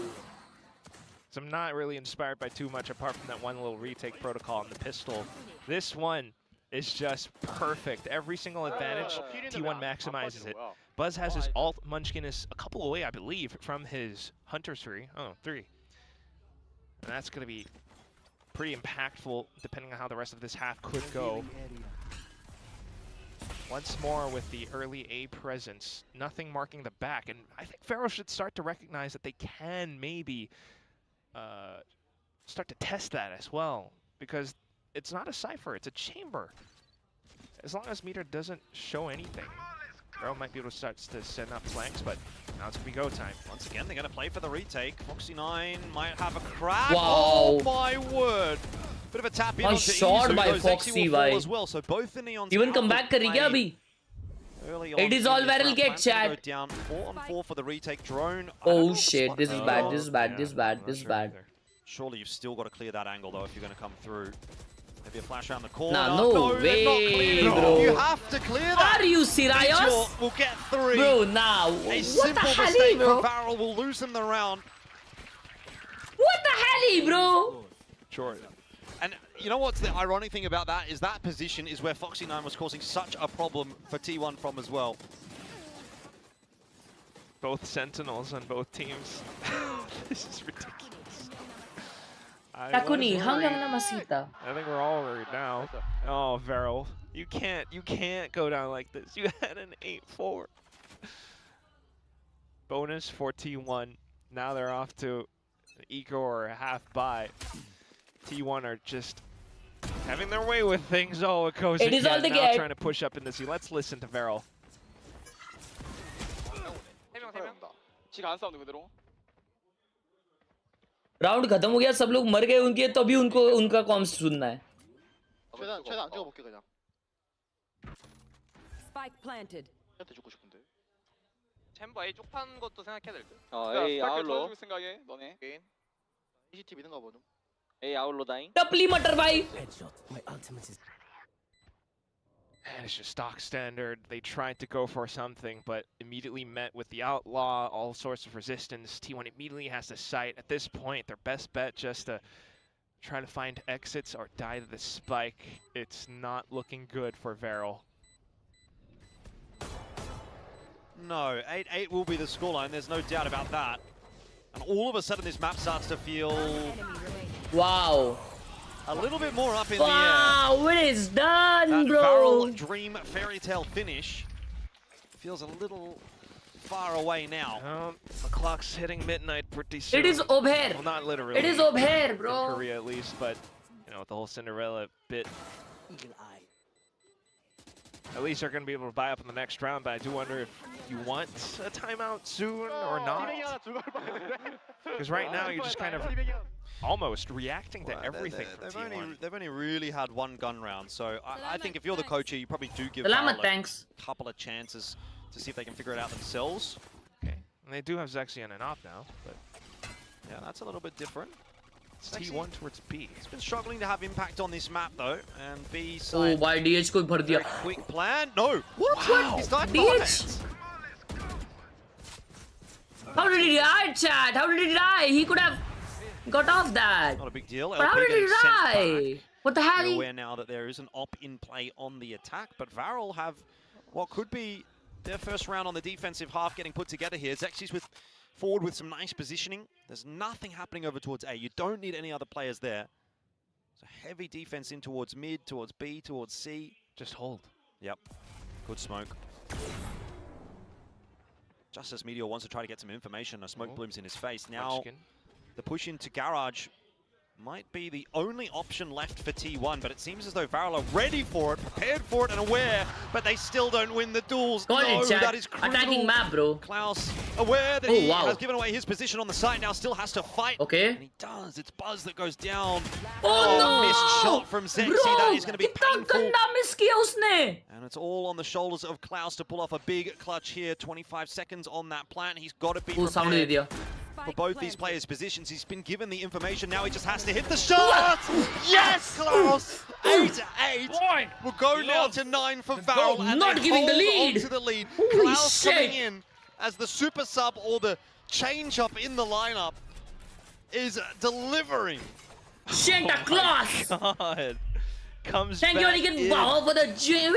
So I'm not really inspired by too much apart from that one little retake protocol on the pistol. This one is just perfect. Every single advantage, T1 maximizes it. Buzz has his ult. Munchkin is a couple away, I believe, from his Hunter's tree. Oh, 3. And that's going to be pretty impactful, depending on how the rest of this half could go. Once more with the early A presence, nothing marking the back. And I think Pharaoh should start to recognize that they can maybe start to test that as well. Because it's not a Cypher, it's a chamber. As long as Meter doesn't show anything, Pharaoh might be able to start to send up flanks, but now it's going to be go time. Once again, they're going to play for the retake. Foxy9 might have a crack. Wow. Oh my word. Bit of a tap in onto shot by Foxy भाई. As well, so both the Neons even come back करी क्या अभी? It is all viral get chat. Down 4-on-4 for the retake drone. Oh shit, this is bad, this is bad, this is bad, this is bad. Surely you've still got to clear that angle though if you're going to come through. Maybe a flash around the corner. Nah, no way, bro. You have to clear that. Are you serious? We'll get 3. Bro, nah. A simple mistake for Varel will lose him the round. What the hell, bro? Sure. And you know what's the ironic thing about that is that position is where Foxy9 was causing such a problem for T1 from as well. Both Sentinels on both teams. This is ridiculous. I think we're all worried now. Oh, Varel, you can't go down like this. You had an 8-4. Bonus for T1. Now they're off to eco or a half buy. T1 are just having their way with things. Oh, it goes again. Now trying to push up in the sea. Let's listen to Varel. Round खत्म हो गया सब लोग मर गए उनके तभी उनको उनका कॉम्स सुनना है 최대한 찍어볼게 그냥. Spike planted. 한테 죽고 싶은데. 챔버 A 쪽판 것도 생각해야 될 듯. A 아울로. 줄 생각해 너네. 게임. VCT 믿는가 보죠. A 아울로 다잉. टपली मटर भाई And it's just stock standard. They tried to go for something, but immediately met with the outlaw, all sorts of resistance. T1 immediately has to sight. At this point, their best bet just to try to find exits or die to the spike. It's not looking good for Varel. No, 8-8 will be the scoreline. There's no doubt about that. And all of a sudden, this map starts to feel... Wow. A little bit more up in the air. Wow, it is done, bro. Varel dream fairy tale finish feels a little far away now. The clock's hitting midnight pretty soon. It is over. Well, not literally. It is over, bro. In Korea at least, but you know, with the whole Cinderella bit. At least they're going to be able to buy up in the next round, but I do wonder if you want a timeout soon or not. Because right now you're just kind of almost reacting to everything from T1. They've only really had one gun round, so I think if you're the coach here, you probably do give Salamat, a couple of chances to see if they can figure it out themselves. Okay, and they do have Zexion and Op now, but yeah, that's a little bit different. It's T1 towards B. He's been struggling to have impact on this map though, and B Oh, side. why DH को भर दिया? Quick plan? No. What? He's died DH? How did he die, chat? How did he die? He could have got off that. Not a big deal. But how did he die? What the hell? We're aware now that there is an op in play on the attack, but Varel have what could be their first round on the defensive half getting put together here. Zexi's forward with some nice positioning. There's nothing happening over towards A. You don't need any other players there. So heavy defense in towards mid, towards B, towards C. Just hold. Yep. Good smoke. Just as Meteor wants to try to get some information, a smoke blooms in his face. Now, the push into Garage might be the only option left for T1, but it seems as though Varel are ready for it, prepared for it and aware, but they still don't win the duels. No, that is crucial. Attacking map, bro. Klaus aware that he has given away his position on the site, now still has to fight. Okay. And he does. It's Buzz that goes down. Oh no! Missed shot from Zexy. Bro, that is going to be painful. Miss kiya usne. And it's all on the shoulders of Klaus to pull off a big clutch here. 25 seconds on that plant. He's got to be prepared for both these players' positions. He's been given the information. Now he just has to hit the shot. Yes, Klaus. 8-8. We'll go now to 9 for Varel. And not giving the lead. On to the lead. Holy Klaus shit. coming in as the super sub or the change up in the lineup is delivering. Santa Claus. God. Comes Thank you again. Wow for the jewel.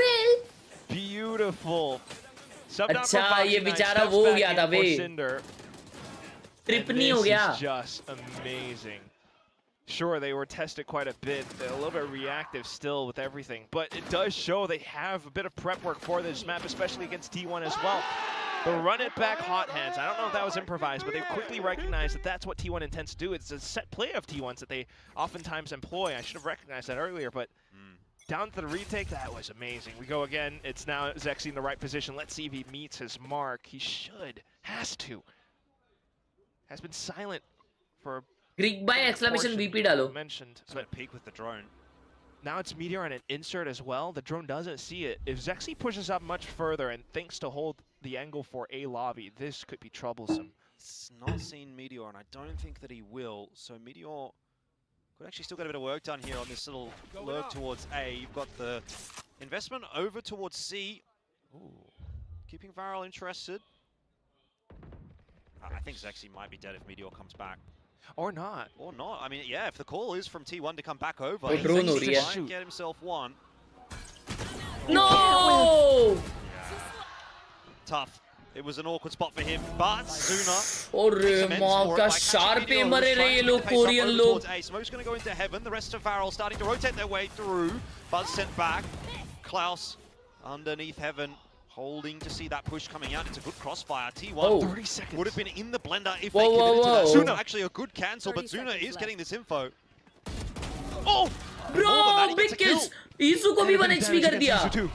Beautiful. अच्छा ये बेचारा वो हो गया था बे. Trip नहीं हो गया. This is just amazing. Sure, they were tested quite a bit. They're a little bit reactive still with everything, but it does show they have a bit of prep work for this map, especially against T1 as well. The run it back hot hands. I don't know if that was improvised, but they quickly recognized that that's what T1 intends to do. It's a set play of T1s that they oftentimes employ. I should have recognized that earlier, but down to the retake, that was amazing. We go again. It's now Zexy in the right position. Let's see if he meets his mark. He should. Has to. Has been silent for Greek by exclamation VP डालो. Mentioned. But peek with the drone. Now it's Meteor and an insert as well. The drone doesn't see it. If Zexy pushes up much further and thinks to hold the angle for A lobby, this could be troublesome. He's not seen Meteor, and I don't think that he will. So Meteor could actually still get a bit of work done here on this little lurk towards A. You've got the investment over towards C. Ooh. Keeping Varel interested. I think Zexy might be dead if Meteor comes back. Or not. Or not. I mean, yeah, if the call is from T1 to come back over, Oh, Zexy might get himself one. No! Tough. It was an awkward spot for him, but Zuna. अरे माँ का sharp पे मरे रहे ये लोग Korean लोग. Smoke's going to go into heaven. The rest of Varel starting to rotate their way through. Buzz sent back. Klaus underneath heaven, holding to see that push coming out. It's a good crossfire. T1 30 seconds. Would have been in the blender if they committed to that. Zuna actually a good cancel, but Zuna is getting this info. Oh! Bro, big kills. Isu को भी 1 HP कर दिया.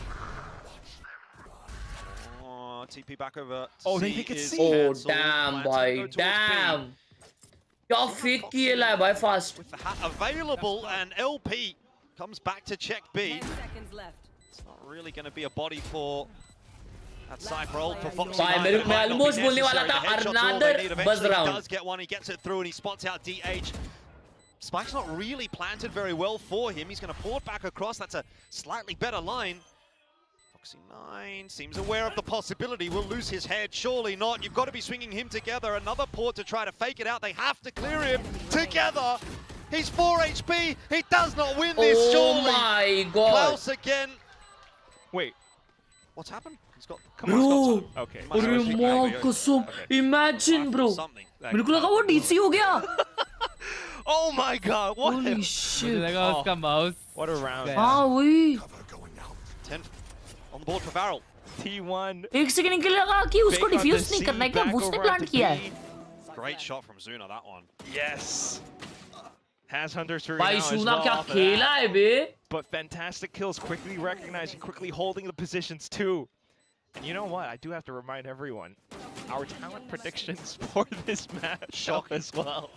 TP back over. Oh, they think it's C. Oh, damn, boy. Damn. क्या fake किए ला भाई fast. With the hat available and LP comes back to check B. 10 seconds left. It's not really going to be a body for that Cypher ult for Foxy. मैं almost बोलने वाला था another buzz round. He does get one. He gets it through and he spots out DH. Spike's not really planted very well for him. He's going to port back across. That's a slightly better line. Foxy9 seems aware of the possibility. Will lose his head. Surely not. You've got to be swinging him together. Another port to try to fake it out. They have to clear him together. He's 4 HP. He does not win this, surely. Oh my god. Klaus again. Wait. What's happened? He's got... Come on, Bro. Okay. अरे माँ कसम. Imagine, bro. मेरे को लगा वो DC हो गया. Oh my god, what? Holy shit. मुझे लगा उसका mouse. What a round. हाँ वही. 10 on the board for Varel. T1. एक सेकंड के लिए लगा कि उसको डिफ्यूज नहीं करना है क्या उसने प्लांट किया है. Great shot from Zuna, that one. Yes. Has Hunter through भाई now as Zuna well क्या for खेला that. है बे. But fantastic kills, quickly recognizing, quickly holding the positions too. And you know what? I do have to remind everyone, our talent predictions for this match as well.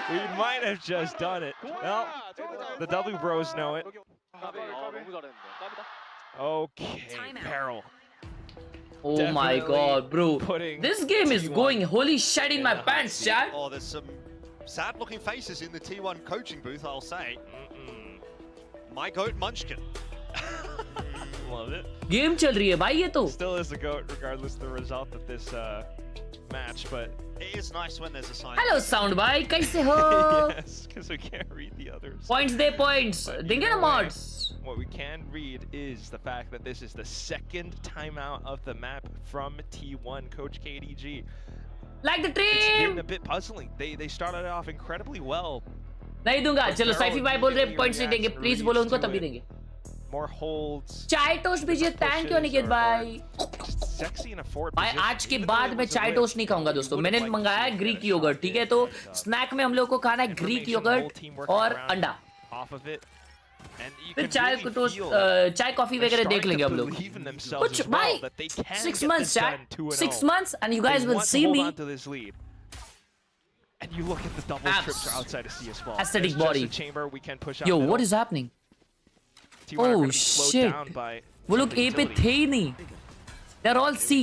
We might have just done it. Well, the W bros know it. Okay, Peril. Oh Definitely my god, bro. This game is T1 going holy shit in my pants, chat. Oh, there's some sad-looking faces in the T1 coaching booth, I'll say. My goat Munchkin. Love it. Game चल रही है भाई ये तो. Still is the GOAT regardless of the result that this match, but it is nice when there's a sign. Hello, Soundbite. Kaise ho? Yes, because we can't read the others. Points they points. Denge na mods. What we can read is the fact that this is the second timeout of the map from T1, Coach KDG. Like the It's dream. been a bit puzzling. They started off incredibly well. नहीं दूंगा. चलो साइफी भाई बोल रहे points नहीं देंगे. Please बोलो उनको तभी देंगे. More holds. चाय टोस्ट भेजिए. Thank you अनिकेत भाई. Sexy in a forward भाई position. आज के बाद मैं चाय टोस्ट नहीं खाऊंगा दोस्तों. मैंने मंगाया है ग्रीक योगर्ट. ठीक है तो स्नैक में हम लोग को खाना है ग्रीक योगर्ट और अंडा. Off of it. फिर चाय को टोस्ट चाय कॉफी वगैरह देख लेंगे हम लोग. कुछ भाई 6 months chat. 6 months and you guys will see me. And you look at the double trips outside of C as well. Aesthetic body. Chamber, we can push out Yo, middle. what is happening? Oh shit. वो लोग A पे थे ही नहीं. They're all C.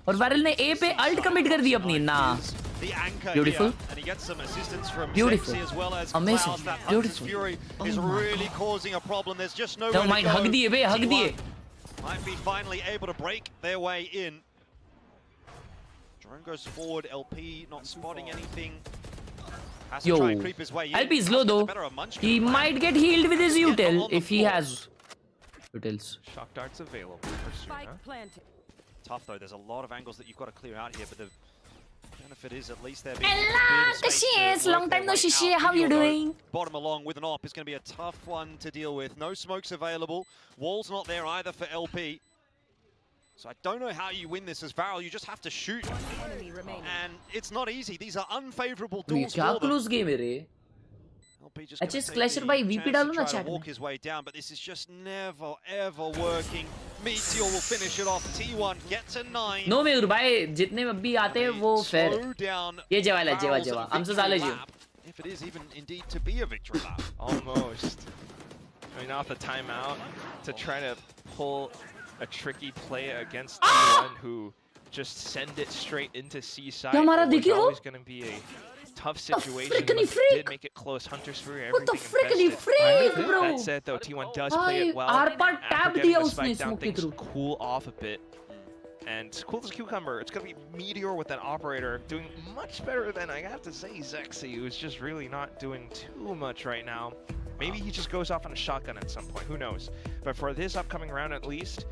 और viral ने A पे alt commit कर दी अपनी. Nah. Beautiful. And he gets some assistance from Beautiful. Sexy as well as Amazing. Klaus. That Beautiful. Fury is really causing a problem. There's just no Never way mind. to go. हग दिए बे. हग दिए. Might be finally able to break their way in. Drone goes forward. LP not spotting anything. Has to Yo, try and creep his way in. LP is low though. He might get healed with his util if he has utils. Shock darts available for Suna. Tough though. There's a lot of angles that you've got to clear out here, but the benefit is at least they're being Ella, Kashish, long time no shishi. How you doing? Bottom along with an op is going to be a tough one to deal with. No smokes available. Wall's not there either for LP. So I don't know how you win this as Varel. You just have to shoot. And it's not easy. These are unfavorable duels क्या for them. close game है रे? LP just अच्छे Clasher भाई VP डालो ना chat में. walk his way down, but this is just never ever working. Meteor will finish it off. T1 gets a 9. No मेरे भाई जितने में भी आते हैं वो fair. ये जेवाला जेवा. I'm so sorry you. If it is even indeed to be a victory lap. Almost. I mean, off the timeout to try to pull a tricky play against T1 who just send it straight into C side. It's always going to be a tough situation. But did make it close. Hunter's Fury, everything invested. bro? That said, though, T1 does play it well. After getting the spike down, things cool off a bit. And cool as a cucumber. It's going to be Meteor with that operator doing much better than, I have to say, Zexy, who's just really not doing too much right now. Maybe he just goes off on a shotgun at some point, who knows. But for this upcoming round at least,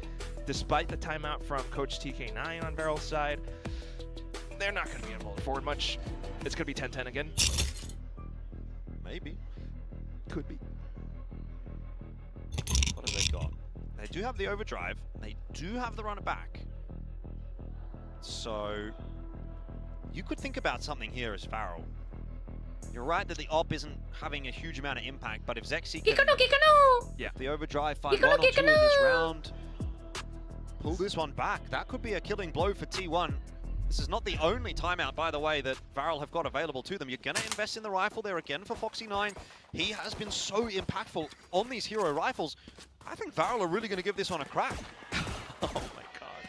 despite the timeout from Coach TK9 on Varel's side, they're not going to be able to forward much. It's going to be 10-10 again. Maybe. Could be. What have they got? They do have the overdrive. They do have the runner back. So you could think about something here as Varel. You're right that the op isn't having a huge amount of impact, but if Zexy can the overdrive find 1 or 2 in this round, pull this one back, that could be a killing blow for T1. This is not the only timeout, by the way, that Varel have got available to them. You're going to invest in the rifle there again for Foxy9. He has been so impactful on these hero rifles. I think Varel are really going to give this one a crack. Oh my god.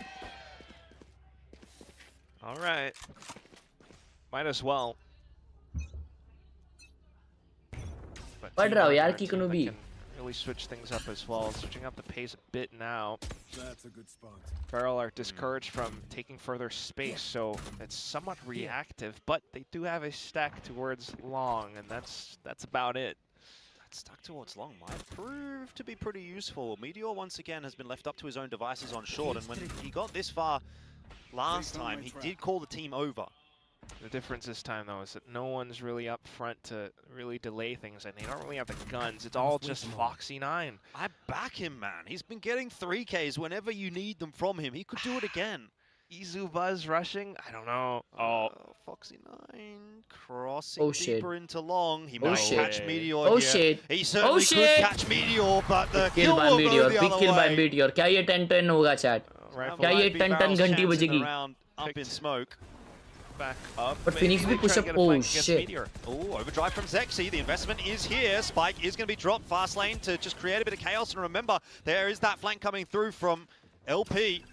All right. Might as well. पढ़ रहा हूँ यार की कनु भी. Really switch things up as well, switching up the pace a bit now. That's a good spot. Varel are discouraged from taking further space, so it's somewhat reactive, but they do have a stack towards long, and that's about it. That stack towards long might prove to be pretty useful. Meteor once again has been left up to his own devices on short, and when he got this far last time, he did call the team over. The difference this time, though, is that no one's really up front to really delay things, and they don't really have the guns. It's all just Foxy9. I back him, man. He's been getting 3Ks whenever you need them from him. He could do it again. Izu Buzz rushing? I don't know. Oh, Foxy9 crossing deeper into long. He might catch Meteor Oh here. shit. He certainly could catch Meteor, but the kill will go the Big other kill by way. Meteor. क्या ये 10-10 होगा chat? क्या ये 10-10 घंटी बजेगी? Up in smoke. Back up. But Phoenix will push up. Oh shit. Oh, overdrive from Zexy. The investment is here. Spike is going to be dropped fast lane to just create a bit of chaos. And remember, there is that flank coming through from LP.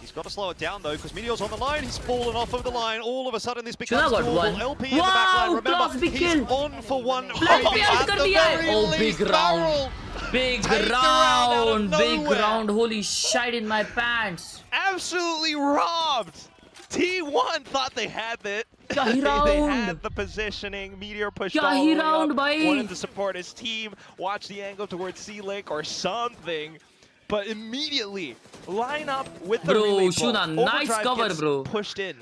He's got to slow it down though, because Meteor's on the line. He's fallen off of the line. All of a sudden, this becomes doable. LP in the back line. Remember, he's on for one. Oh, big round. Big round. Big round. Holy shit in my pants. Absolutely robbed. T1 thought they had it. Kya they had the positioning. Meteor pushed all the way up. Wanted to support his team. Watch the angle towards C-Link or something. But immediately line up with the relay ball. Nice cover, bro. Pushed in.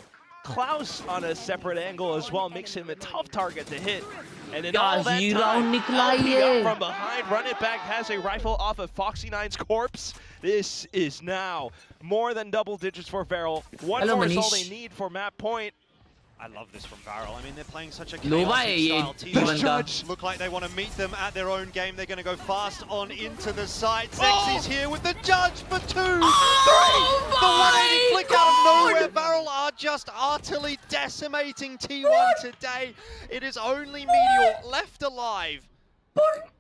Klaus on a separate angle as well makes him a tough target to hit. And in all that time, LP up from behind, run it back, has a rifle off of Foxy9's corpse. This is now more than double digits for Varel. One more is all they need for map point. I love this from Varel. I mean, they're playing such a chaotic style team. Look like they want to meet them at their own game. They're going to go fast on into the side. Zexy's here with the judge for 2, 3. The 180 flick out of nowhere. Varel are just utterly decimating T1 today. It is only Meteor left alive.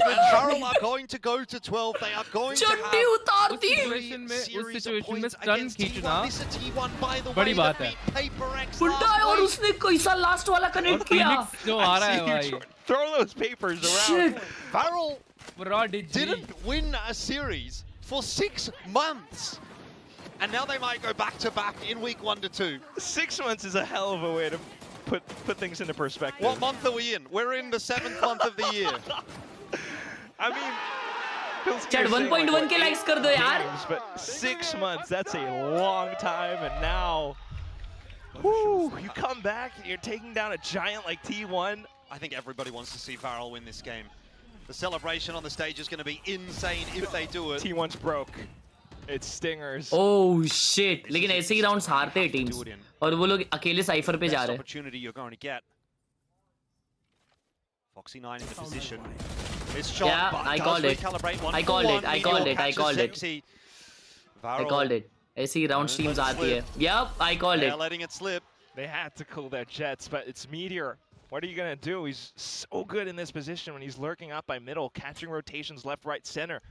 And Khelraay are going to go to 12. They are going to have 3 series of points against T1. This is T1, by the way, that beat PaperX और उसने कैसा last वाला connect किया? जो आ रहा है भाई. Throw those papers around. Varel didn't win a series for 6 months. And now they might go back-to-back in week 1 to 2. 6 months is a hell of a way to put things into perspective. What month are we in? We're in the 7th month of the year. I mean, Chad 1.1 के likes कर दो यार. But 6 months, that's a long time, and now, whoo, you come back, you're taking down a giant like T1. I think everybody wants to see Varel win this game. The celebration on the stage is going to be insane if they do it. T1's broke. It's Stingers. Oh shit! लेकिन ऐसे ही rounds हारते हैं teams और वो लोग अकेले cipher पे जा रहे हैं. Opportunity you're going to get. Foxy9 in the position. It's shot. Yeah, I called it. I called it. I called it. I called it. I called it. ऐसे ही round teams आती है. Yep, I called it. They're letting it slip. They had to cool their jets, but it's Meteor. What are you gonna do? He's so good in this position when he's lurking up by middle, catching rotations left, right, center.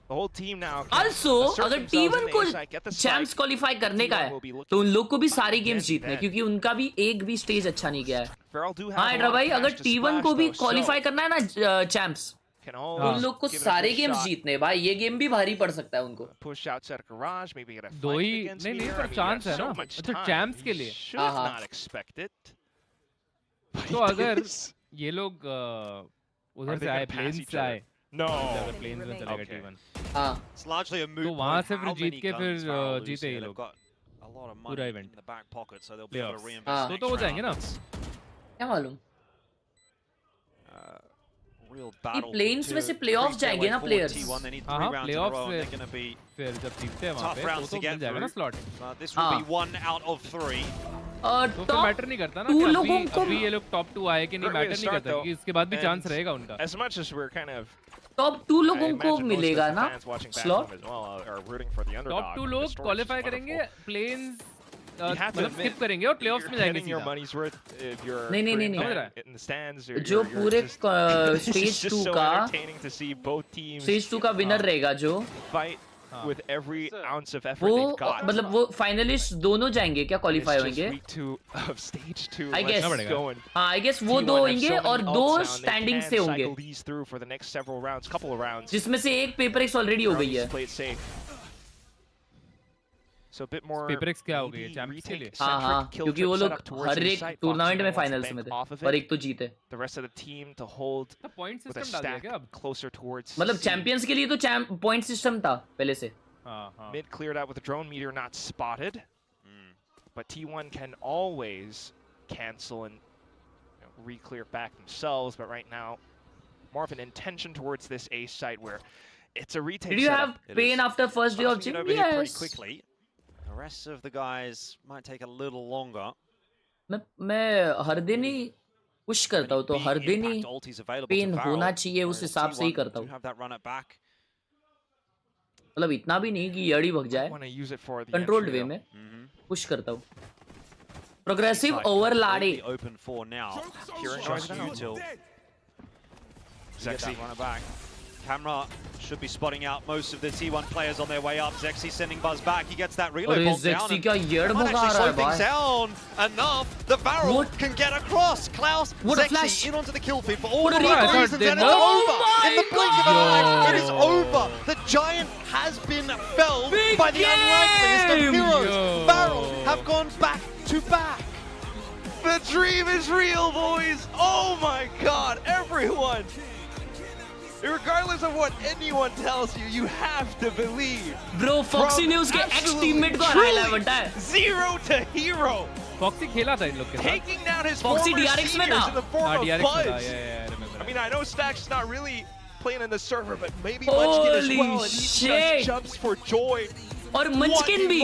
The whole team now. Also, अगर T1 को champs qualify करने का है, तो उन लोग को भी सारे games जीतने, क्योंकि उनका भी एक भी stage अच्छा नहीं गया है. हाँ एड्रा भाई, अगर T1 को भी qualify करना है ना champs, उन लोग को सारे games जीतने भाई. ये game भी भारी पड़ सकता है उनको. Push outside garage, maybe get a दो ही नहीं पर chance है ना, तो champs के लिए. Not expect it. तो अगर ये लोग उधर से आए, planes से आए. No. Planes में चलेगा T1. It's largely a moot तो वहाँ से फिर जीत के फिर जीते ये लोग. A lot of money in the back pocket, so they'll be able to reinvest. तो हो जाएंगे ना. क्या मालूम? Real battle. Planes में से playoffs जाएंगे ना players. हाँ, playoffs से फिर जब जीतते हैं वहाँ पे तो मिल जाएगा ना slot. This will be 1 out of 3. तो फिर मैटर नहीं करता ना कि अभी ये लोग टॉप 2 आए कि नहीं, मैटर नहीं करता कि इसके बाद भी चांस रहेगा उनका. As much as we're kind of top 2 लोगों को मिलेगा ना स्लॉट. टॉप 2 लोग क्वालीफाई करेंगे, प्लेन्स मतलब स्किप करेंगे और प्लेऑफ्स में जाएंगे सीधा. नहीं जो पूरे स्टेज 2 का विनर रहेगा जो with every ounce of effort वो they've got. मतलब वो फाइनलिस्ट दोनों जाएंगे क्या क्वालीफाई होंगे? Stage 2. I guess. हाँ, I guess वो दो होंगे और 2 स्टैंडिंग से होंगे. जिसमें से एक पेपर एक्स ऑलरेडी हो गई है. So a bit more PaperX क्या हो गई है चैंपियंस के लिए? हाँ, क्योंकि वो लोग हर एक टूर्नामेंट में फाइनल्स में थे और एक तो जीते. The rest of the team to hold point system डाल दिया क्या अब? Closer towards मतलब चैंपियंस के लिए तो पॉइंट सिस्टम था पहले से. Mid cleared out with the drone, Meteor not spotted. But T1 can always cancel and re-clear back themselves, but right now more of an intention towards this A site where it's a retake. Did you have pain after first day of gym? Yes. Pretty quickly. The rest of the guys might take a little longer. मैं हर दिन ही push करता हूँ, तो हर दिन ही pen होना चाहिए उस हिसाब से ही करता हूँ. मतलब इतना भी नहीं कि यड़ी भग जाए. कंट्रोल्ड वे में पुश करता हूँ. Progressive ओवरलाडे. Open for now. Just util. Get that runner back. Camera should be spotting out most of the T1 players on their way up. Zexy sending Buzz back. He gets that reload bolt down. And might actually slow things down enough. The barrel can get across. Klaus, Zexy in onto the kill feed for all the right reasons, and it's over. In the blink of an eye, it is over. The giant has been felled by the unlikeliest of heroes. Barrel have gone back to back. The dream is real, boys. Oh my God, everyone. Regardless of what anyone tells you, you have to believe. Bro, Foxy ने उसके ex-teammate को हराया है बेटा. 0 to hero. Foxy खेला था इन लोग के साथ. Taking down his Foxy former DRX में seniors था. in the form of DRX Buzz. में था. Yeah, I remember. I mean, I know Stack's not really playing in the server, but maybe Munchkin as well, and he just jumps for joy. और Munchkin भी.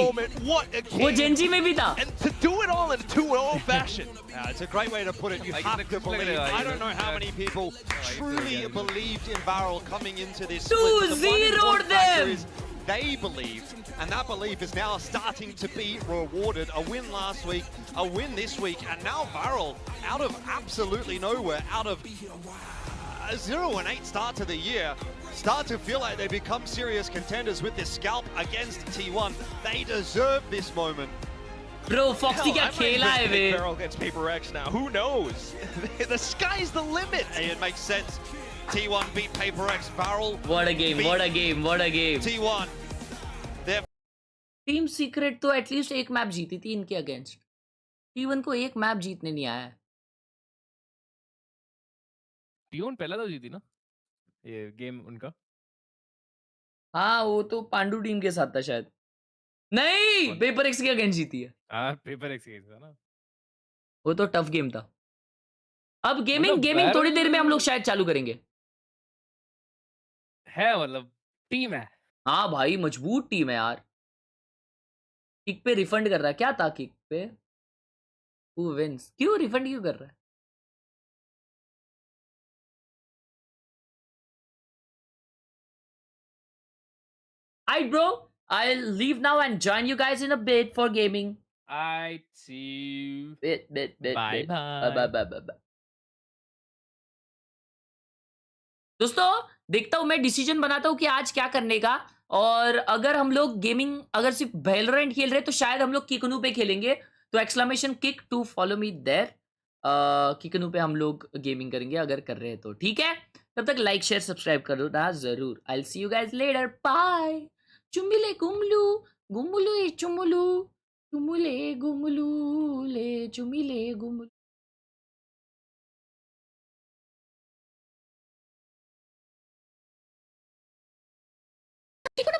What a game. वो Genji में भी था. And to do it all in a 2-0 fashion. It's a great way to put it. You have to believe. I don't know how many people truly believed in Varel coming into this split. 2-0 them. They believed, and that belief is now starting to be rewarded. A win last week, a win this week, and now Varel, out of absolutely nowhere, out of a 0-8 start to the year, start to feel like they become serious contenders with this scalp against T1. They deserve this moment. Bro, Foxy क्या खेला है वे? Barrel against Paper X now. Who knows? The sky's the limit. Hey, it makes sense. T1 beat Paper X. Barrel. What a game! What a game! What a game! T1. Team secret तो at least एक map जीती थी इनके against. T1 को एक map जीतने नहीं आया. T1 पहला तो जीती ना ये गेम उनका. हाँ वो तो पांडु टीम के साथ था शायद. नहीं, पेपर एक्स के अगेंस्ट जीती है. हाँ पेपर एक्स के था ना. वो तो टफ गेम था. अब गेमिंग थोड़ी देर में हम लोग शायद चालू करेंगे. है मतलब टीम है. हाँ भाई मजबूत टीम है यार. किक पे रिफंड कर रहा है. क्या था किक पे? Who wins? क्यों रिफंड क्यों कर रहा है? Alright bro, I'll leave now and join you guys in a bit for gaming. I see you. Bit. Bye. Bye. दोस्तों देखता हूँ, मैं डिसीजन बनाता हूँ कि आज क्या करने का. और अगर हम लोग गेमिंग अगर सिर्फ वैलोरेंट खेल रहे तो शायद हम लोग किकनू पे खेलेंगे. तो exclamation kick to follow me there. किकनू पे हम लोग गेमिंग करेंगे अगर कर रहे हैं तो. ठीक है, तब तक लाइक शेयर सब्सक्राइब कर दो ना जरूर. I will see you guys later. Bye. चुम्बिले गुमलू गुमुलू ए चुमुलू चुमुले गुमुलू ले चुमिले गुमुलू. किकनू